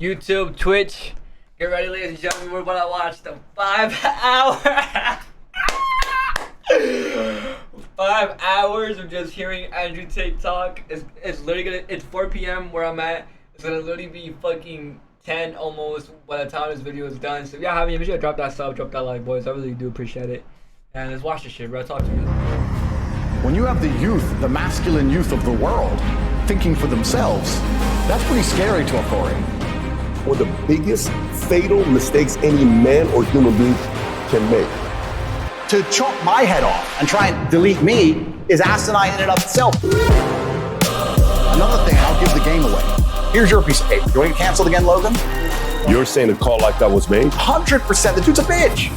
YouTube, Twitch. Get ready, ladies and gentlemen. We're about to watch the 5 hour. 5 hours of just hearing Andrew Tate talk. It's literally gonna. It's 4 p.m. where I'm at. It's gonna literally be fucking 10 almost by the time this video is done. So if y'all haven't, make sure to drop that sub, drop that like, boys. I really do appreciate it. And let's watch this shit, bro. Talk to me. When you have the youth, the masculine youth of the world, thinking for themselves, that's pretty scary to authority. One of the biggest fatal mistakes any man or human being can make. To chop my head off and try and delete me is asinine in and of itself. Another thing, I'll give the game away. Here's your piece of paper. You want to get canceled again, Logan? You're saying a call like that was made? 100%. The dude's a bitch.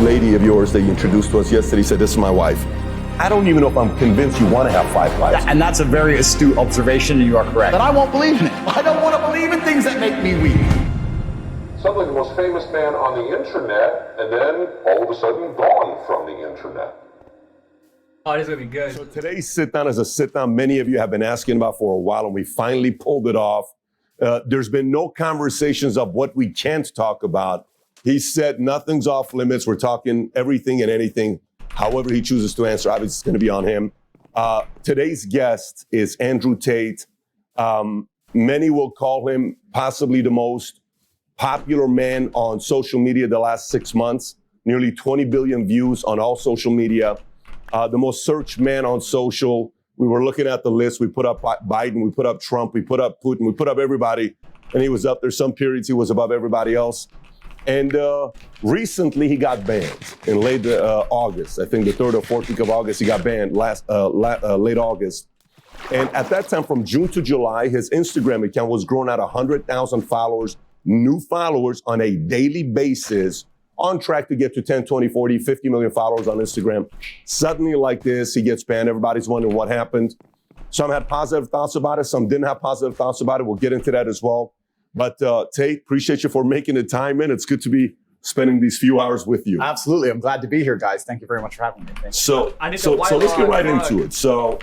Lady of yours that you introduced to us yesterday said, "This is my wife." I don't even know if I'm convinced you want to have 5 wives. And that's a very astute observation, and you are correct. But I won't believe in it. I don't want to believe in things that make me weak. Suddenly the most famous man on the internet, and then all of a sudden gone from the internet. Oh, this is gonna be good. So today's sit-down is a sit-down many of you have been asking about for a while, and we finally pulled it off. There's been no conversations of what we can't talk about. He said nothing's off limits. We're talking everything and anything. However he chooses to answer, obviously it's going to be on him. Today's guest is Andrew Tate. Many will call him possibly the most popular man on social media the last 6 months. Nearly 20 billion views on all social media. The most searched man on social. We were looking at the list. We put up Biden, we put up Trump, we put up Putin, we put up everybody, and he was up there. Some periods he was above everybody else. And recently he got banned in late August. I think the 3rd or 4th week of August, he got banned late August. And at that time, from June to July, his Instagram account was growing at 100,000 followers, new followers on a daily basis, on track to get to 10, 20, 40, 50 million followers on Instagram. Suddenly like this, he gets banned. Everybody's wondering what happened. Some had positive thoughts about it. Some didn't have positive thoughts about it. We'll get into that as well. But Tate, appreciate you for making the time in. It's good to be spending these few hours with you. Absolutely. I'm glad to be here, guys. Thank you very much for having me. So let's get right into it. So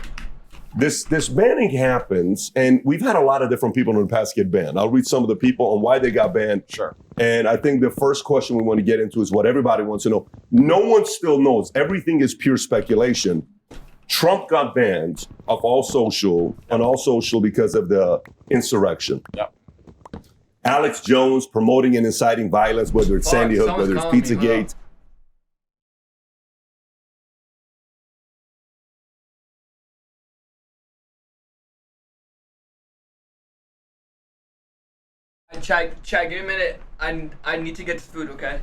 this banning happens, and we've had a lot of different people in the past get banned. I'll read some of the people on why they got banned. Sure. And I think the first question we want to get into is what everybody wants to know. No one still knows. Everything is pure speculation. Trump got banned on all social because of the insurrection. Yep. Alex Jones promoting and inciting violence, whether it's Sandy Hook, whether it's Pizzagate. Chad, give me a minute. I need to get this food, okay?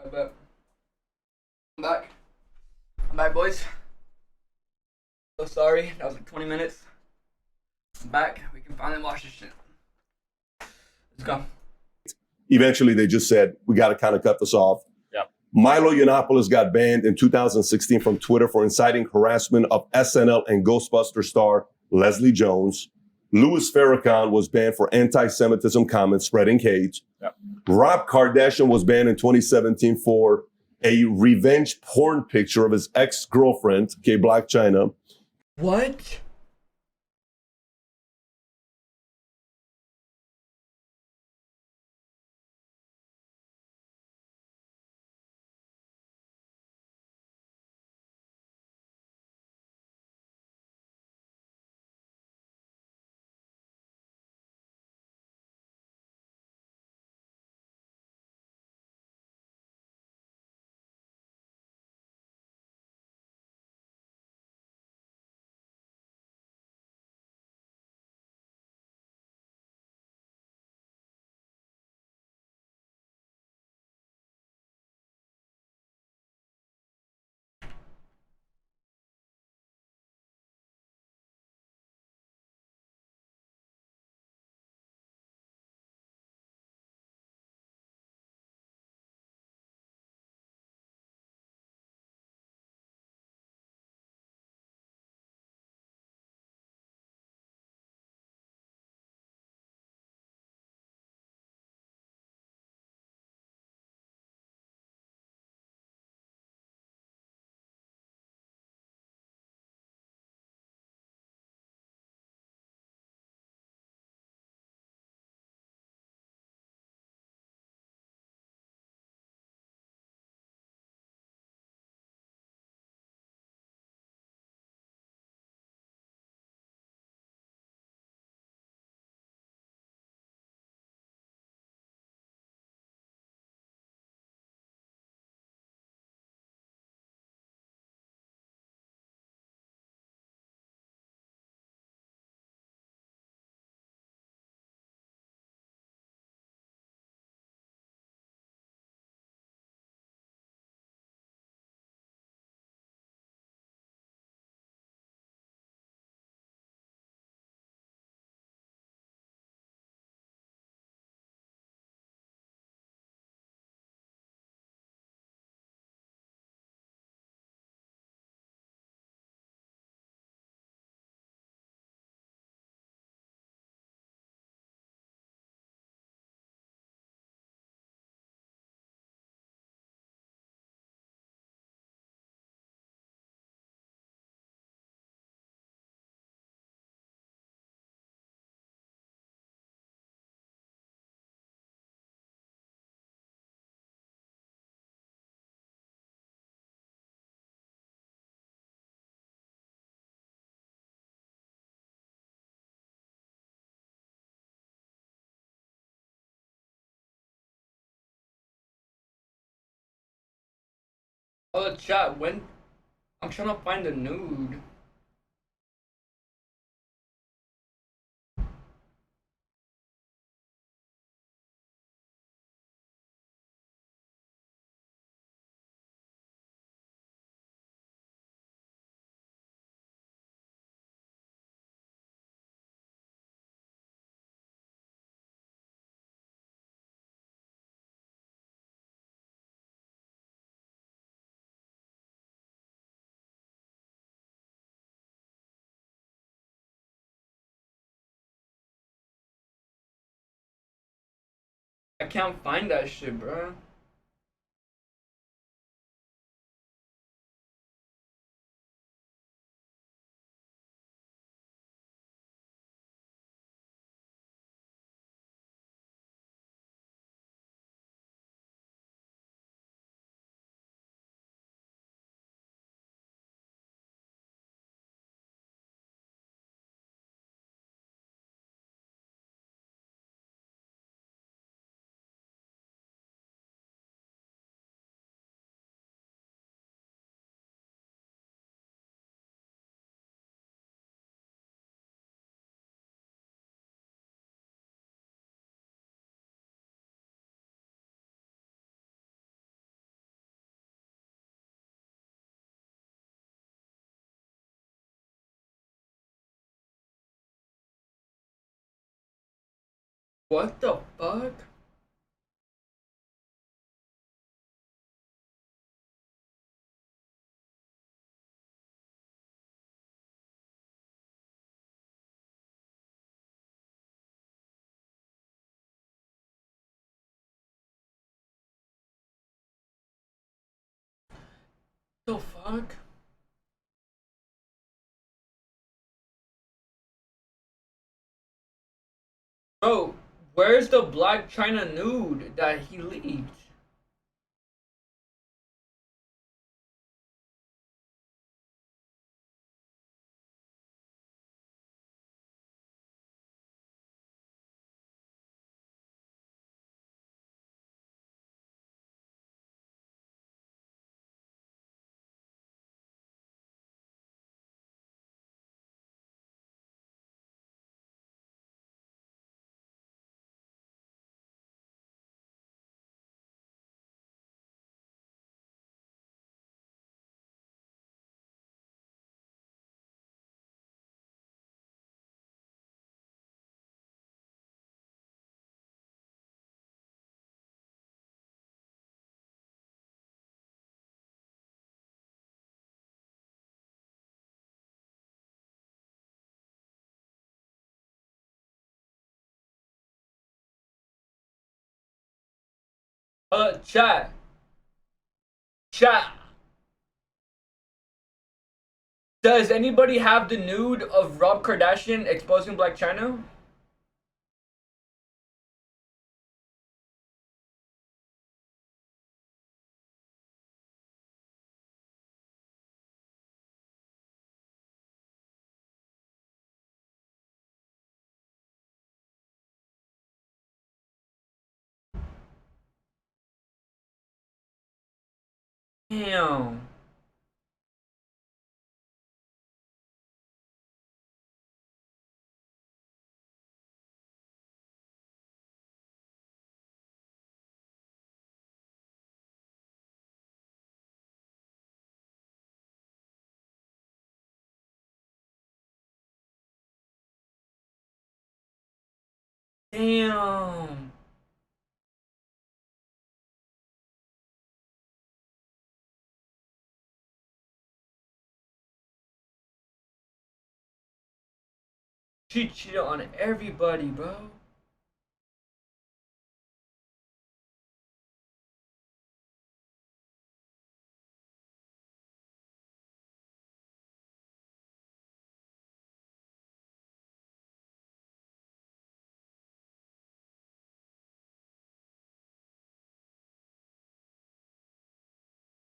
I bet. I'm back. I'm back, boys. So sorry. That was like 20 minutes. I'm back. We can finally watch this shit. Let's go. Eventually, they just said, we got to kind of cut this off. Yeah. Milo Yiannopoulos got banned in 2016 from Twitter for inciting harassment of SNL and Ghostbusters star Leslie Jones. Louis Farrakhan was banned for anti-Semitism comments spreading hate. Yeah. Rob Kardashian was banned in 2017 for a revenge porn picture of his ex-girlfriend, Blac Chyna. What? Oh, chat, when? I'm trying to find a nude. I can't find that shit, bro. What the fuck? The fuck? Bro, where's the Black China nude that he leaked? Chat. Chat. Does anybody have the nude of Rob Kardashian exposing Black China? Damn. Damn. She cheated on everybody, bro.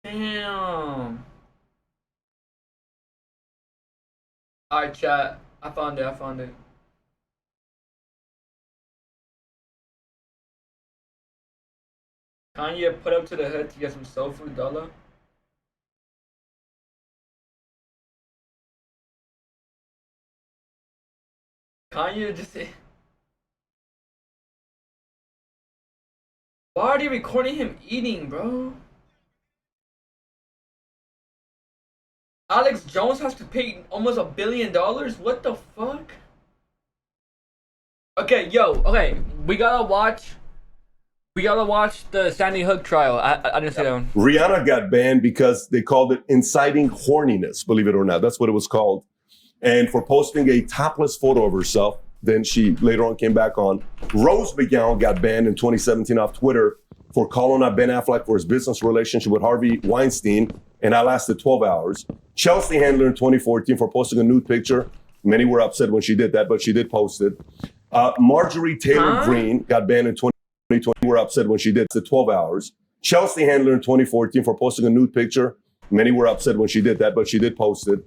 Damn. Alright, chat. I found it. I found it. Kanye put up to the hood to get some soul food dollar. Kanye just. Why are they recording him eating, bro? Alex Jones has to pay almost $1 billion? What the fuck? Okay, okay, we gotta watch the Sandy Hook trial. I didn't see that one. Rihanna got banned because they called it inciting horniness, believe it or not. That's what it was called. And for posting a topless photo of herself. Then she later on came back on. Rose McGowan got banned in 2017 off Twitter for calling out Ben Affleck for his business relationship with Harvey Weinstein, and that lasted 12 hours. Chelsea Handler in 2014 for posting a nude picture. Many were upset when she did that, but she did post it. Marjorie Taylor Greene got banned in 2020. Were upset when she did it. 12 hours. Chelsea Handler in 2014 for posting a nude picture. Many were upset when she did that, but she did post it.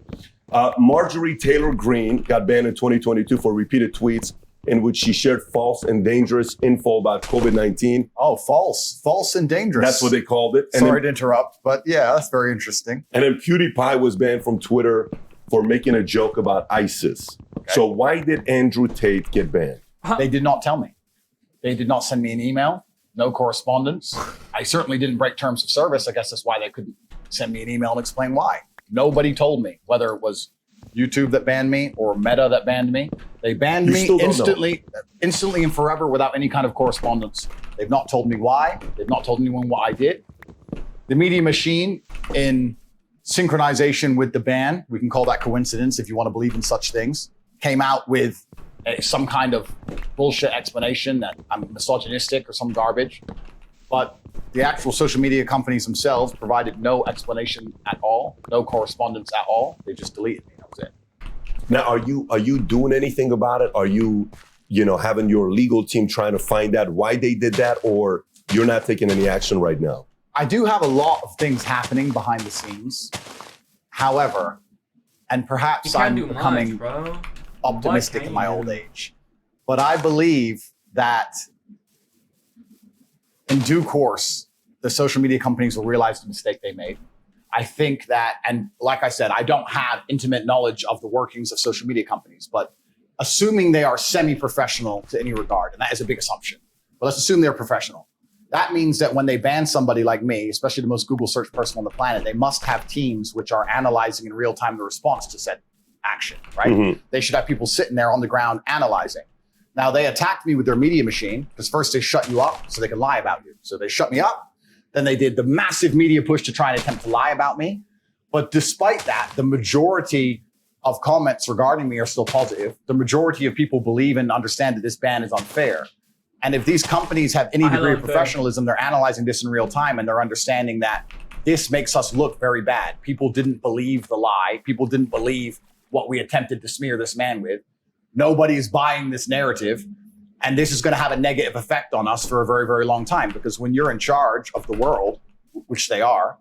Marjorie Taylor Greene got banned in 2022 for repeated tweets in which she shared false and dangerous info about COVID-19. Oh, false and dangerous. That's what they called it. Sorry to interrupt, but yeah, that's very interesting. And then PewDiePie was banned from Twitter for making a joke about ISIS. Okay. So why did Andrew Tate get banned? They did not tell me. They did not send me an email, no correspondence. I certainly didn't break terms of service. I guess that's why they couldn't send me an email and explain why. Nobody told me whether it was YouTube that banned me or Meta that banned me. They banned me instantly and forever without any kind of correspondence. They've not told me why. They've not told anyone what I did. The media machine, in synchronization with the ban, we can call that coincidence if you want to believe in such things, came out with some kind of bullshit explanation that I'm misogynistic or some garbage. But the actual social media companies themselves provided no explanation at all, no correspondence at all. They just deleted me. That was it. Now, are you doing anything about it? Are you having your legal team trying to find out why they did that, or you're not taking any action right now? I do have a lot of things happening behind the scenes. However, and perhaps I'm becoming optimistic in my old age, but I believe that in due course, the social media companies will realize the mistake they made. I think that, and like I said, I don't have intimate knowledge of the workings of social media companies, but assuming they are semi-professional to any regard, and that is a big assumption, but let's assume they're professional. That means that when they ban somebody like me, especially the most Google search person on the planet, they must have teams which are analyzing in real time the response to said action, right? Mm-hmm. They should have people sitting there on the ground analyzing. Now, they attacked me with their media machine because first they shut you up so they can lie about you. So they shut me up. Then they did the massive media push to try and attempt to lie about me. But despite that, the majority of comments regarding me are still positive. The majority of people believe and understand that this ban is unfair. And if these companies have any degree of professionalism, they're analyzing this in real time and they're understanding that this makes us look very bad. People didn't believe the lie. People didn't believe what we attempted to smear this man with. Nobody is buying this narrative. And this is going to have a negative effect on us for a very, very long time. Because when you're in charge of the world, which they are,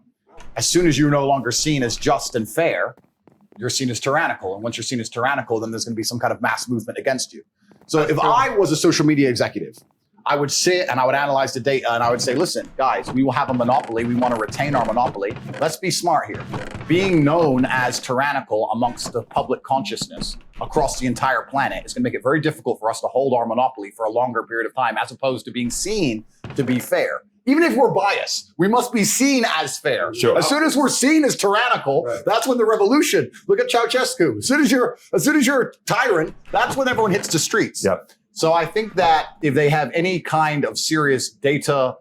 as soon as you're no longer seen as just and fair, you're seen as tyrannical. And once you're seen as tyrannical, then there's going to be some kind of mass movement against you. So if I was a social media executive, I would sit and I would analyze the data and I would say, listen, guys, we will have a monopoly. We want to retain our monopoly. Let's be smart here. Being known as tyrannical amongst the public consciousness across the entire planet is going to make it very difficult for us to hold our monopoly for a longer period of time, as opposed to being seen to be fair. Even if we're biased, we must be seen as fair. Sure. As soon as we're seen as tyrannical, that's when the revolution. Look at Ceausescu. As soon as you're a tyrant, that's when everyone hits the streets. Yep. So I think that if they have any kind of serious data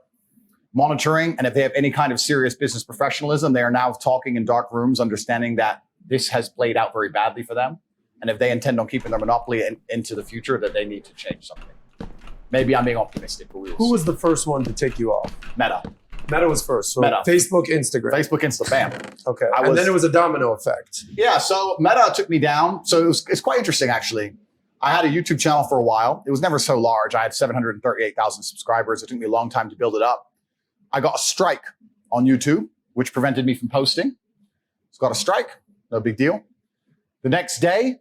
monitoring and if they have any kind of serious business professionalism, they are now talking in dark rooms, understanding that this has played out very badly for them. And if they intend on keeping their monopoly into the future, that they need to change something. Maybe I'm being optimistic, but we will see. Who was the first one to take you off? Meta. Meta was first. So Meta. Facebook, Instagram. Facebook, Insta, bam. Okay. And then it was a domino effect. Yeah, so Meta took me down. So it's quite interesting, actually. I had a YouTube channel for a while. It was never so large. I had 738,000 subscribers. It took me a long time to build it up. I got a strike on YouTube, which prevented me from posting. So got a strike, no big deal. The next day,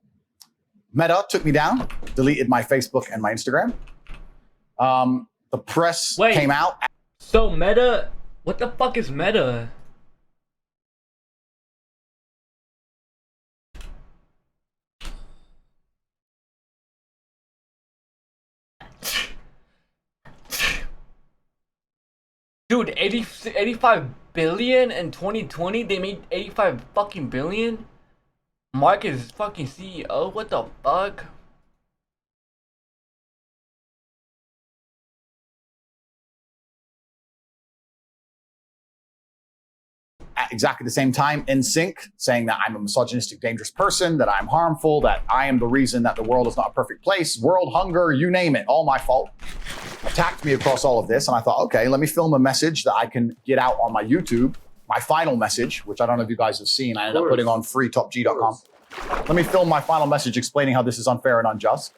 Meta took me down, deleted my Facebook and my Instagram. The press came out. So Meta, what the fuck is Meta? Dude, 85 billion in 2020? They made 85 fucking billion? Mark is fucking CEO? What the fuck? At exactly the same time, in sync, saying that I'm a misogynistic, dangerous person, that I'm harmful, that I am the reason that the world is not a perfect place, world hunger, you name it, all my fault. Attacked me across all of this, and I thought, okay, let me film a message that I can get out on my YouTube, my final message, which I don't know if you guys have seen. I ended up putting on freetopg.com. Let me film my final message explaining how this is unfair and unjust.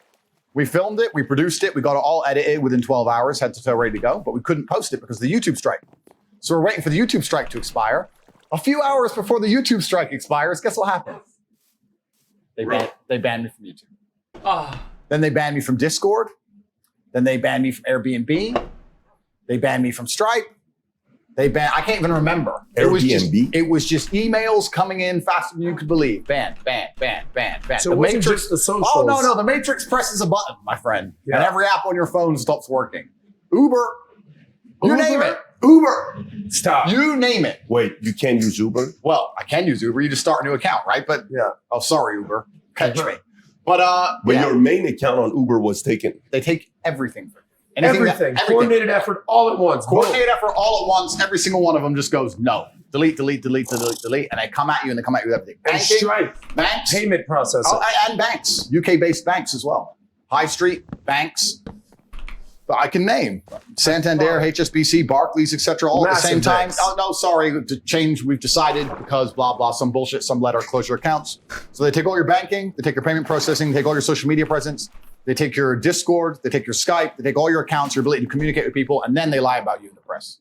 We filmed it, we produced it, we got it all edited within 12 hours, head to toe ready to go, but we couldn't post it because of the YouTube strike. So we're waiting for the YouTube strike to expire. A few hours before the YouTube strike expires, guess what happened? They banned me from YouTube. Then they banned me from Discord. Then they banned me from Airbnb. They banned me from Stripe. I can't even remember. Airbnb? It was just emails coming in faster than you could believe. Ban. So it wasn't just the socials. Oh, no. The Matrix presses a button, my friend. Yeah. And every app on your phone stops working. Uber. You name it. Uber. Stop. You name it. Wait, you can't use Uber? Well, I can use Uber. You just start a new account, right? But oh, sorry, Uber, catch me. But your main account on Uber was taken. They take everything. Everything. Coordinated effort all at once. Coordinated effort all at once. Every single one of them just goes no. Delete, and they come at you and they come at you with everything. And Stripe, banks, payment processor, and banks, UK-based banks as well. High Street banks. I can name Santander, HSBC, Barclays, etc. All at the same time. Banks. Oh no, sorry, to change. We've decided because blah blah, some bullshit, some letter, close your accounts. So they take all your banking, they take your payment processing, they take all your social media presence, they take your Discord, they take your Skype, they take all your accounts, your ability to communicate with people, and then they lie about you in the press.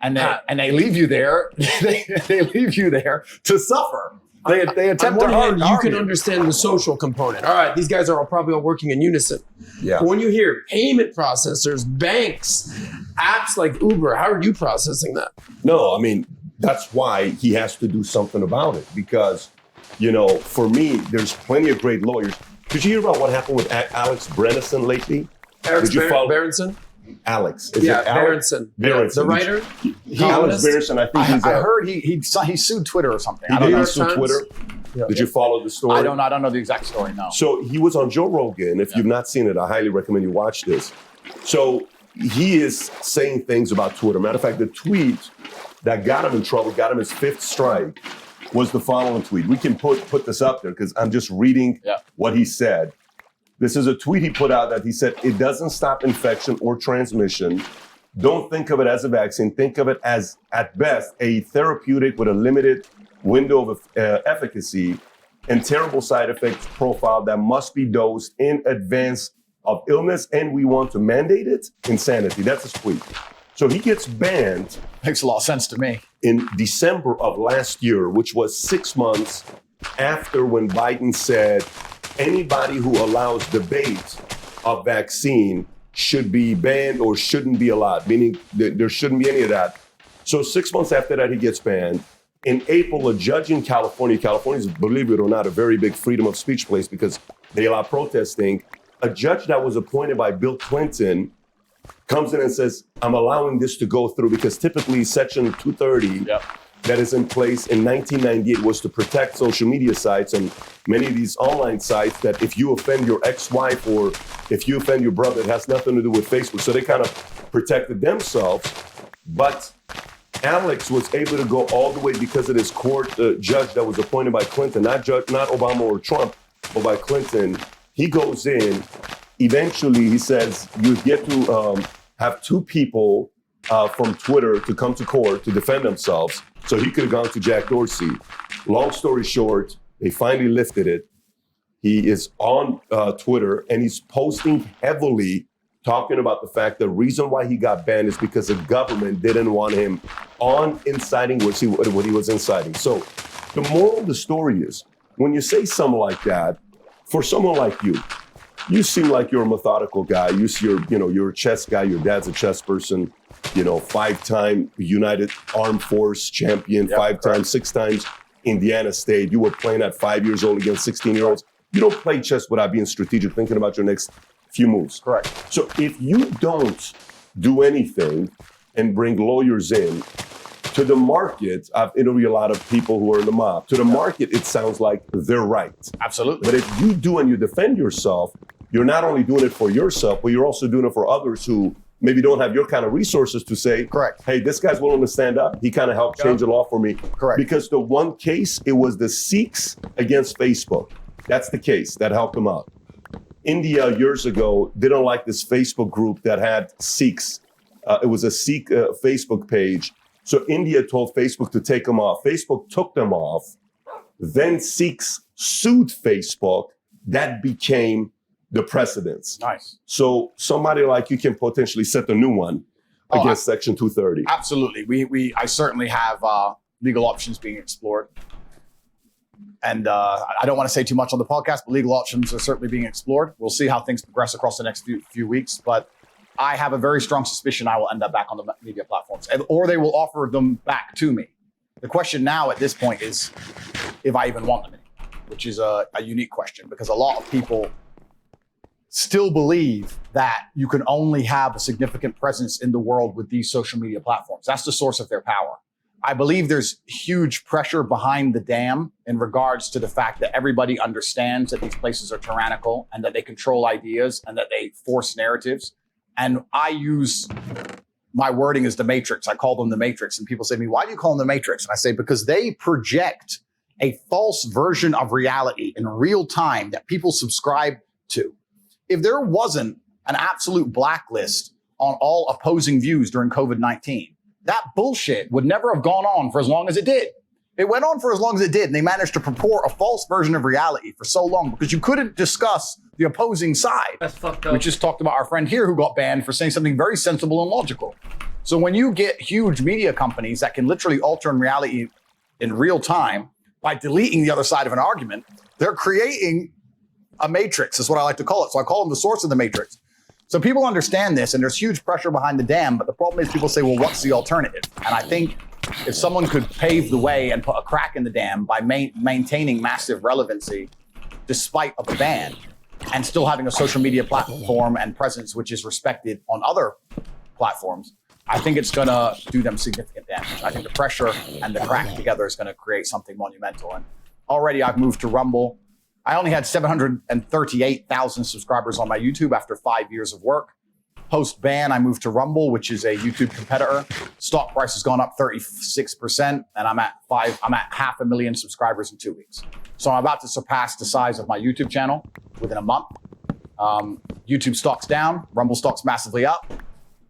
And they leave you there. they leave you there to suffer. They attempt to harm you. You can understand the social component. All right, these guys are probably all working in unison. Yeah. But when you hear payment processors, banks, apps like Uber, how are you processing that? No, I mean, that's why he has to do something about it. Because, for me, there's plenty of great lawyers. Did you hear about what happened with Alex Brenneson lately? Did you follow Berenson? Alex. Berenson. Berenson. The writer? Alex Berenson, I think I heard he sued Twitter or something. He sued Twitter? Yeah. Did you follow the story? I don't know the exact story, no. So he was on Joe Rogan. If you've not seen it, I highly recommend you watch this. So he is saying things about Twitter. Matter of fact, the tweet that got him in trouble, got him his 5th strike, was the following tweet. We can put this up there because I'm just reading what he said. This is a tweet he put out that he said, it doesn't stop infection or transmission. Don't think of it as a vaccine. Think of it as, at best, a therapeutic with a limited window of efficacy and terrible side effects profile that must be dosed in advance of illness. And we want to mandate it. Insanity. That's his tweet. So he gets banned. Makes a lot of sense to me. In December of last year, which was 6 months after when Biden said, anybody who allows debate of vaccine should be banned or shouldn't be allowed, meaning there shouldn't be any of that. So 6 months after that, he gets banned. In April, a judge in California is, believe it or not, a very big freedom of speech place because they allow protesting. A judge that was appointed by Bill Clinton comes in and says, I'm allowing this to go through because typically Section 230 that is in place in 1998 was to protect social media sites and many of these online sites that if you offend your ex-wife or if you offend your brother, it has nothing to do with Facebook. So they kind of protected themselves. But Alex was able to go all the way because of this court judge that was appointed by Clinton, not Obama or Trump, but by Clinton. He goes in. Eventually, he says, you get to have 2 people from Twitter to come to court to defend themselves. So he could have gone to Jack Dorsey. Long story short, they finally lifted it. He is on Twitter and he's posting heavily talking about the fact the reason why he got banned is because the government didn't want him on inciting what he was inciting. So the moral of the story is when you say something like that, for someone like you seem like you're a methodical guy. You're a chess guy. Your dad's a chess person. 5-time United Armed Force champion, 5 times, 6 times Indiana State. You were playing at 5 years old against 16-year-olds. You don't play chess without being strategic, thinking about your next few moves. Correct. So if you don't do anything and bring lawyers in, to the market, I've interviewed a lot of people who are in the mob. To the market, it sounds like they're right. Absolutely. But if you do and you defend yourself, you're not only doing it for yourself, but you're also doing it for others who maybe don't have your kind of resources to say, correct, hey, this guy's willing to stand up. He kind of helped change the law for me. Correct. Because the one case, it was the Sikhs against Facebook. That's the case that helped them out. India, years ago, didn't like this Facebook group that had Sikhs. It was a Sikh Facebook page. So India told Facebook to take them off. Facebook took them off. Then Sikhs sued Facebook. That became the precedence. Nice. So somebody like you can potentially set a new one against Section 230. Absolutely. I certainly have legal options being explored. And I don't want to say too much on the podcast, but legal options are certainly being explored. We'll see how things progress across the next few weeks. But I have a very strong suspicion I will end up back on the media platforms, or they will offer them back to me. The question now at this point is if I even want them anymore, which is a unique question because a lot of people still believe that you can only have a significant presence in the world with these social media platforms. That's the source of their power. I believe there's huge pressure behind the dam in regards to the fact that everybody understands that these places are tyrannical and that they control ideas and that they force narratives. And I use my wording as the Matrix. I call them the Matrix. And people say to me, why do you call them the Matrix? And I say, because they project a false version of reality in real time that people subscribe to. If there wasn't an absolute blacklist on all opposing views during COVID-19, that bullshit would never have gone on for as long as it did. It went on for as long as it did, and they managed to purport a false version of reality for so long because you couldn't discuss the opposing side. That's fucked up. We just talked about our friend here who got banned for saying something very sensible and logical. So when you get huge media companies that can literally alter in reality in real time by deleting the other side of an argument, they're creating a matrix, is what I like to call it. So I call them the source of the matrix. So people understand this, and there's huge pressure behind the dam, but the problem is people say, well, what's the alternative? And I think if someone could pave the way and put a crack in the dam by maintaining massive relevancy despite of a ban and still having a social media platform and presence which is respected on other platforms, I think it's going to do them significant damage. I think the pressure and the crack together is going to create something monumental. And already I've moved to Rumble. I only had 738,000 subscribers on my YouTube after 5 years of work. Post-ban, I moved to Rumble, which is a YouTube competitor. Stock price has gone up 36%, and I'm at 500,000 subscribers in 2 weeks. So I'm about to surpass the size of my YouTube channel within a month. YouTube stock's down, Rumble stock's massively up.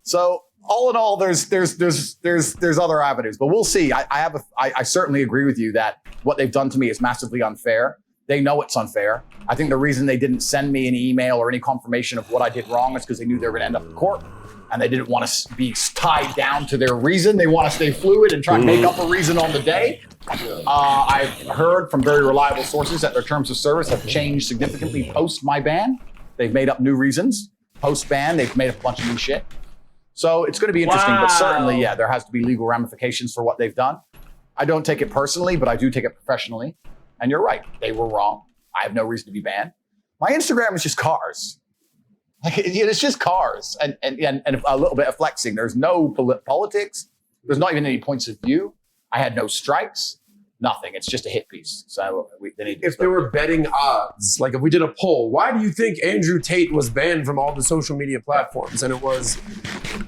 So all in all, there's other avenues, but we'll see. I certainly agree with you that what they've done to me is massively unfair. They know it's unfair. I think the reason they didn't send me an email or any confirmation of what I did wrong is because they knew they were going to end up in court, and they didn't want to be tied down to their reason. They want to stay fluid and try and make up a reason on the day. I've heard from very reliable sources that their terms of service have changed significantly post my ban. They've made up new reasons. Post ban, they've made up a bunch of new shit. So it's going to be interesting, but certainly, yeah, there has to be legal ramifications for what they've done. I don't take it personally, but I do take it professionally. And you're right, they were wrong. I have no reason to be banned. My Instagram is just cars. Like, it's just cars and a little bit of flexing. There's no politics. There's not even any points of view. I had no strikes, nothing. It's just a hit piece. So if there were betting odds, like if we did a poll, why do you think Andrew Tate was banned from all the social media platforms? And it was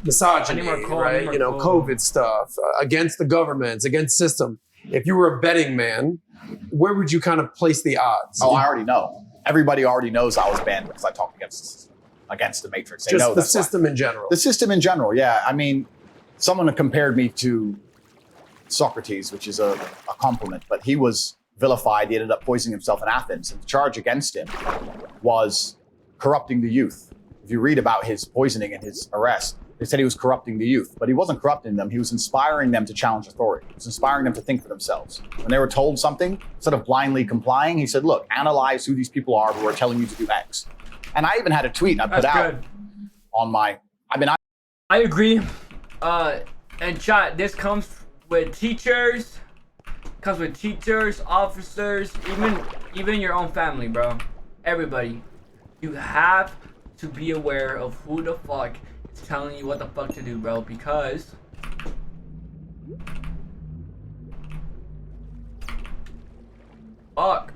misogyny, right? You know, COVID stuff, against the governments, against system. If you were a betting man, where would you kind of place the odds? Oh, I already know. Everybody already knows I was banned because I talked against the Matrix. They know the system in general. The system in general, yeah. I mean, someone compared me to Socrates, which is a compliment, but he was vilified. He ended up poisoning himself in Athens, and the charge against him was corrupting the youth. If you read about his poisoning and his arrest, they said he was corrupting the youth, but he wasn't corrupting them. He was inspiring them to challenge authority. He was inspiring them to think for themselves. When they were told something, instead of blindly complying, he said, look, analyze who these people are who are telling you to do X. And I even had a tweet I put out on my, I agree. And chat, this comes with teachers, officers, even your own family, bro. Everybody. You have to be aware of who the fuck is telling you what the fuck to do, bro, because fuck.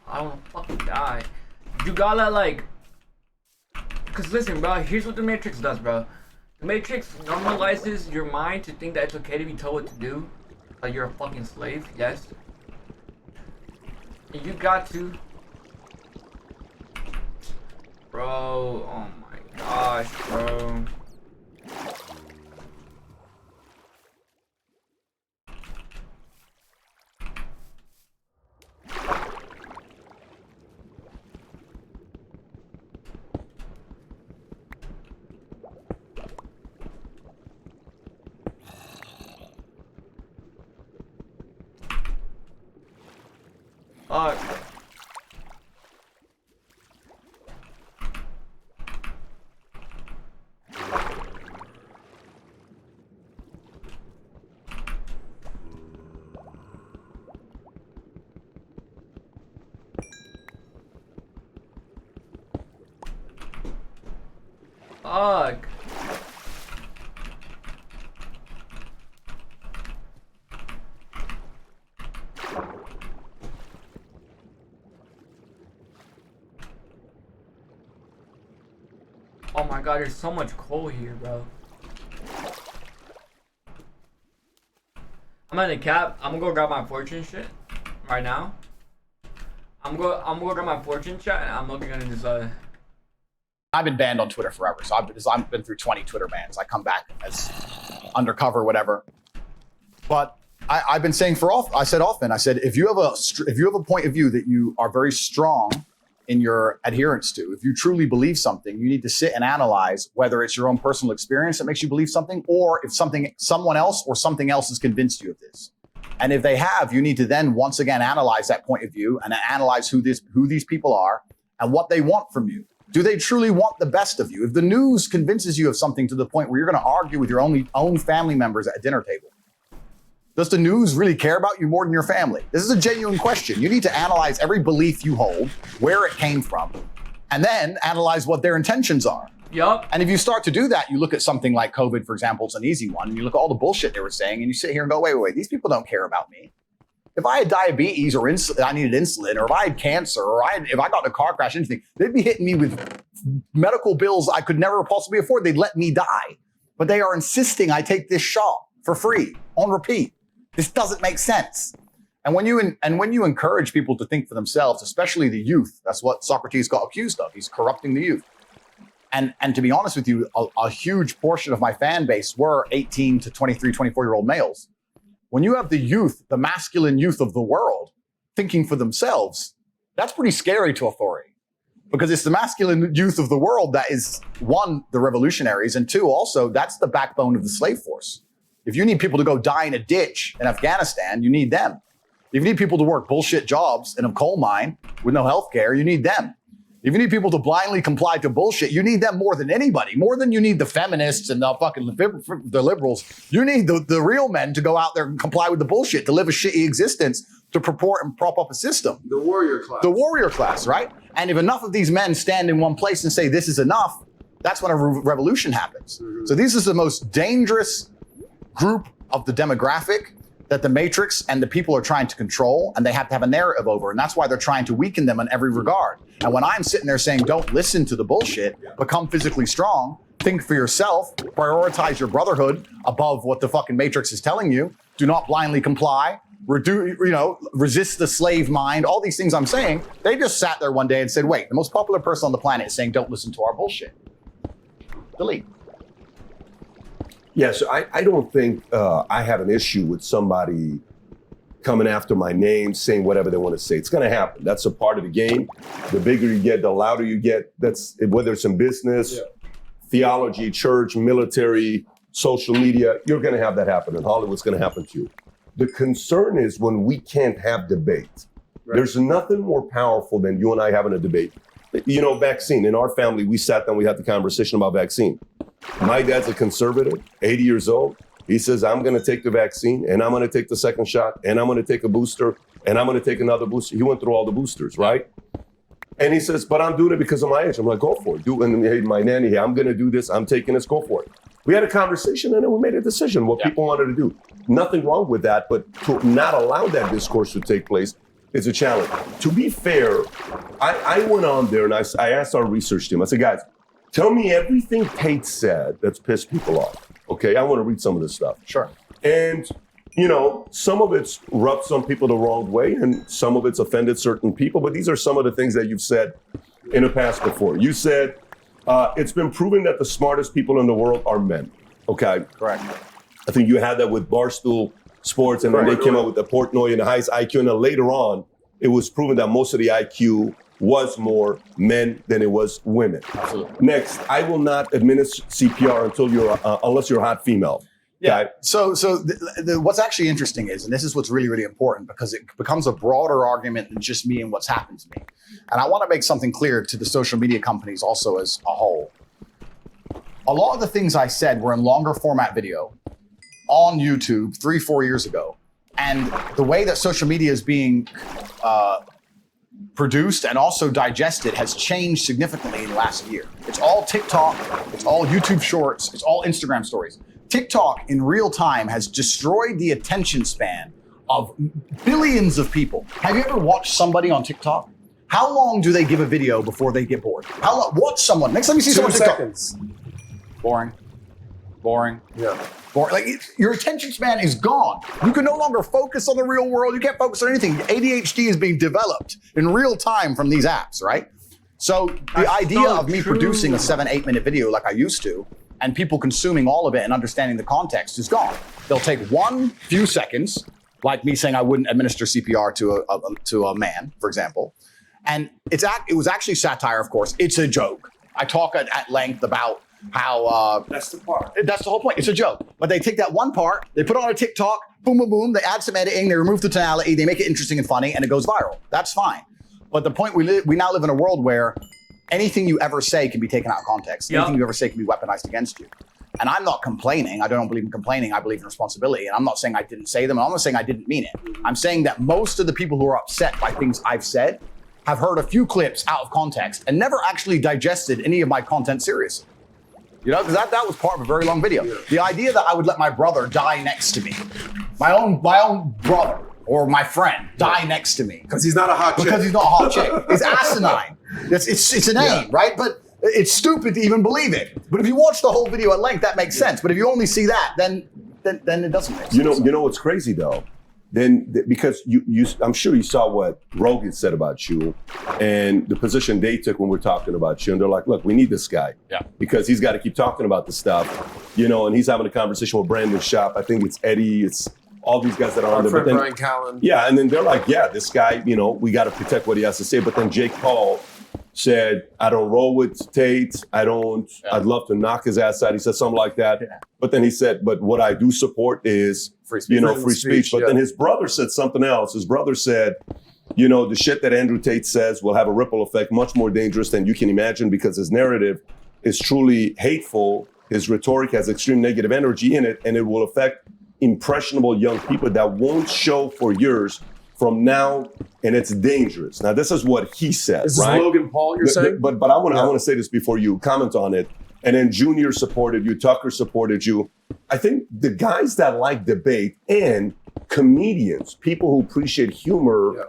I don't wanna fucking die. You gotta like, cause listen, bro, here's what the Matrix does, bro. The Matrix normalizes your mind to think that it's okay to be told what to do. Like you're a fucking slave, yes. And you got to, bro, oh my gosh, bro. Fuck. fuck? Oh my god, there's so much coal here, bro. I'm in the cap. I'm gonna go grab my fortune shit right now. I'm gonna grab my fortune chat and I'm looking at it just I've been banned on Twitter forever, so I've been through 20 Twitter bans. I come back as undercover, whatever. But I've been saying I said if you have a point of view that you are very strong in your adherence to, if you truly believe something, you need to sit and analyze whether it's your own personal experience that makes you believe something, or if someone else or something else has convinced you of this. And if they have, you need to then once again analyze that point of view and analyze who these people are and what they want from you. Do they truly want the best of you? If the news convinces you of something to the point where you're going to argue with your own family members at a dinner table, does the news really care about you more than your family? This is a genuine question. You need to analyze every belief you hold, where it came from, and then analyze what their intentions are. Yup. And if you start to do that, you look at something like COVID, for example, it's an easy one. And you look at all the bullshit they were saying, and you sit here and go, wait, these people don't care about me. If I had diabetes or I needed insulin, or if I had cancer, or if I got in a car crash, anything, they'd be hitting me with medical bills I could never possibly afford. They'd let me die. But they are insisting I take this shot for free, on repeat. This doesn't make sense. And when you encourage people to think for themselves, especially the youth, that's what Socrates got accused of. He's corrupting the youth. And to be honest with you, a huge portion of my fan base were 18 to 23, 24-year-old males. When you have the youth, the masculine youth of the world, thinking for themselves, that's pretty scary to authority. Because it's the masculine youth of the world that is, one, the revolutionaries, and two, also, that's the backbone of the slave force. If you need people to go die in a ditch in Afghanistan, you need them. If you need people to work bullshit jobs in a coal mine with no health care, you need them. If you need people to blindly comply to bullshit, you need them more than anybody, more than you need the feminists and the liberals. You need the real men to go out there and comply with the bullshit, to live a shitty existence, to purport and prop up a system. The warrior class. The warrior class, right? And if enough of these men stand in one place and say, this is enough, that's when a revolution happens. Mm-hmm. So this is the most dangerous group of the demographic that the Matrix and the people are trying to control, and they have to have a narrative over. And that's why they're trying to weaken them in every regard. And when I'm sitting there saying, don't listen to the bullshit, become physically strong, think for yourself, prioritize your brotherhood above what the fucking Matrix is telling you, do not blindly comply, resist the slave mind, all these things I'm saying, they just sat there one day and said, wait, the most popular person on the planet is saying, don't listen to our bullshit. Delete. Yeah, so I don't think I have an issue with somebody coming after my name, saying whatever they want to say. It's going to happen. That's a part of the game. The bigger you get, the louder you get. That's whether it's in business, theology, church, military, social media, you're going to have that happen. And Hollywood's going to happen to you. The concern is when we can't have debate. Right. There's nothing more powerful than you and I having a debate. You know, vaccine. In our family, we sat down, we had the conversation about vaccine. My dad's a conservative, 80 years old. He says, I'm going to take the vaccine, and I'm going to take the second shot, and I'm going to take a booster, and I'm going to take another booster. He went through all the boosters, right? And he says, but I'm doing it because of my age. I'm like, go for it. And hey, my nanny here, I'm going to do this. I'm taking this. Go for it. We had a conversation, and then we made a decision what people wanted to do. Nothing wrong with that, but to not allow that discourse to take place is a challenge. To be fair, I went on there, and I asked our research team, I said, guys, tell me everything Tate said that's pissed people off. Okay, I want to read some of this stuff. Sure. And, you know, some of it's rubbed some people the wrong way, and some of it's offended certain people, but these are some of the things that you've said in the past before. You said, it's been proven that the smartest people in the world are men. Okay? Correct. I think you had that with Barstool Sports, and then they came out with the Portnoy and the highest IQ, and then later on, it was proven that most of the IQ was more men than it was women. Absolutely. Next, I will not administer CPR unless you're a hot female. Yeah. Okay? So what's actually interesting is, and this is what's really, really important, because it becomes a broader argument than just me and what's happened to me. And I want to make something clear to the social media companies also as a whole. A lot of the things I said were in longer format video on YouTube 3-4 years ago. And the way that social media is being produced and also digested has changed significantly in the last year. It's all TikTok, it's all YouTube Shorts, it's all Instagram stories. TikTok in real time has destroyed the attention span of billions of people. Have you ever watched somebody on TikTok? How long do they give a video before they get bored? How long? Watch someone. Next time you see 2 someone on TikTok. seconds. Boring. Yeah. Boring. Like your attention span is gone. You can no longer focus on the real world. You can't focus on anything. ADHD is being developed in real time from these apps, right? So the idea of me producing a 7-8 minute video like I used to, and people consuming all of it and understanding the context is gone. They'll take one few seconds, like me saying I wouldn't administer CPR to a man, for example. And it was actually satire, of course. It's a joke. I talk at length about how That's the part. that's the whole point. It's a joke. But they take that one part, they put it on a TikTok, boom, boom, boom. They add some editing, they remove the tonality, they make it interesting and funny, and it goes viral. That's fine. But the point we now live in a world where anything you ever say can be taken out of context. Yep. Anything you ever say can be weaponized against you. And I'm not complaining. I don't believe in complaining. I believe in responsibility. And I'm not saying I didn't say them. I'm not saying I didn't mean it. I'm saying that most of the people who are upset by things I've said have heard a few clips out of context and never actually digested any of my content seriously. You know, because that was part of a very long video. Yeah. The idea that I would let my brother die next to me, my own brother or my friend die next to me. Because he's not a hot chick. Because he's not a hot chick. It's asinine. It's inane, right? But it's stupid to even believe it. But if you watch the whole video at length, that makes sense. But if you only see that, then it doesn't make sense. You know what's crazy though? Because I'm sure you saw what Rogan said about you and the position they took when we're talking about you. And they're like, look, we need this guy. Yeah. Because he's got to keep talking about the stuff, and he's having a conversation with Brandon Schaap. I think it's Eddie. It's all these guys that are on there. Friend But then, Brian Callen. yeah, and then they're like, yeah, this guy, we got to protect what he has to say. But then Jake Paul said, I don't roll with Tate. I'd love to knock his ass out. He said something like that. Yeah. But then he said, but what I do support is, free speech. But then his brother said something else. His brother said, the shit that Andrew Tate says will have a ripple effect much more dangerous than you can imagine because his narrative is truly hateful. His rhetoric has extreme negative energy in it, and it will affect impressionable young people that won't show for years from now, and it's dangerous. Now, this is what he said, This right? is Logan Paul, you're saying? But I want to say this before you comment on it. And then Junior supported you, Tucker supported you. I think the guys that like debate and comedians, people who appreciate humor,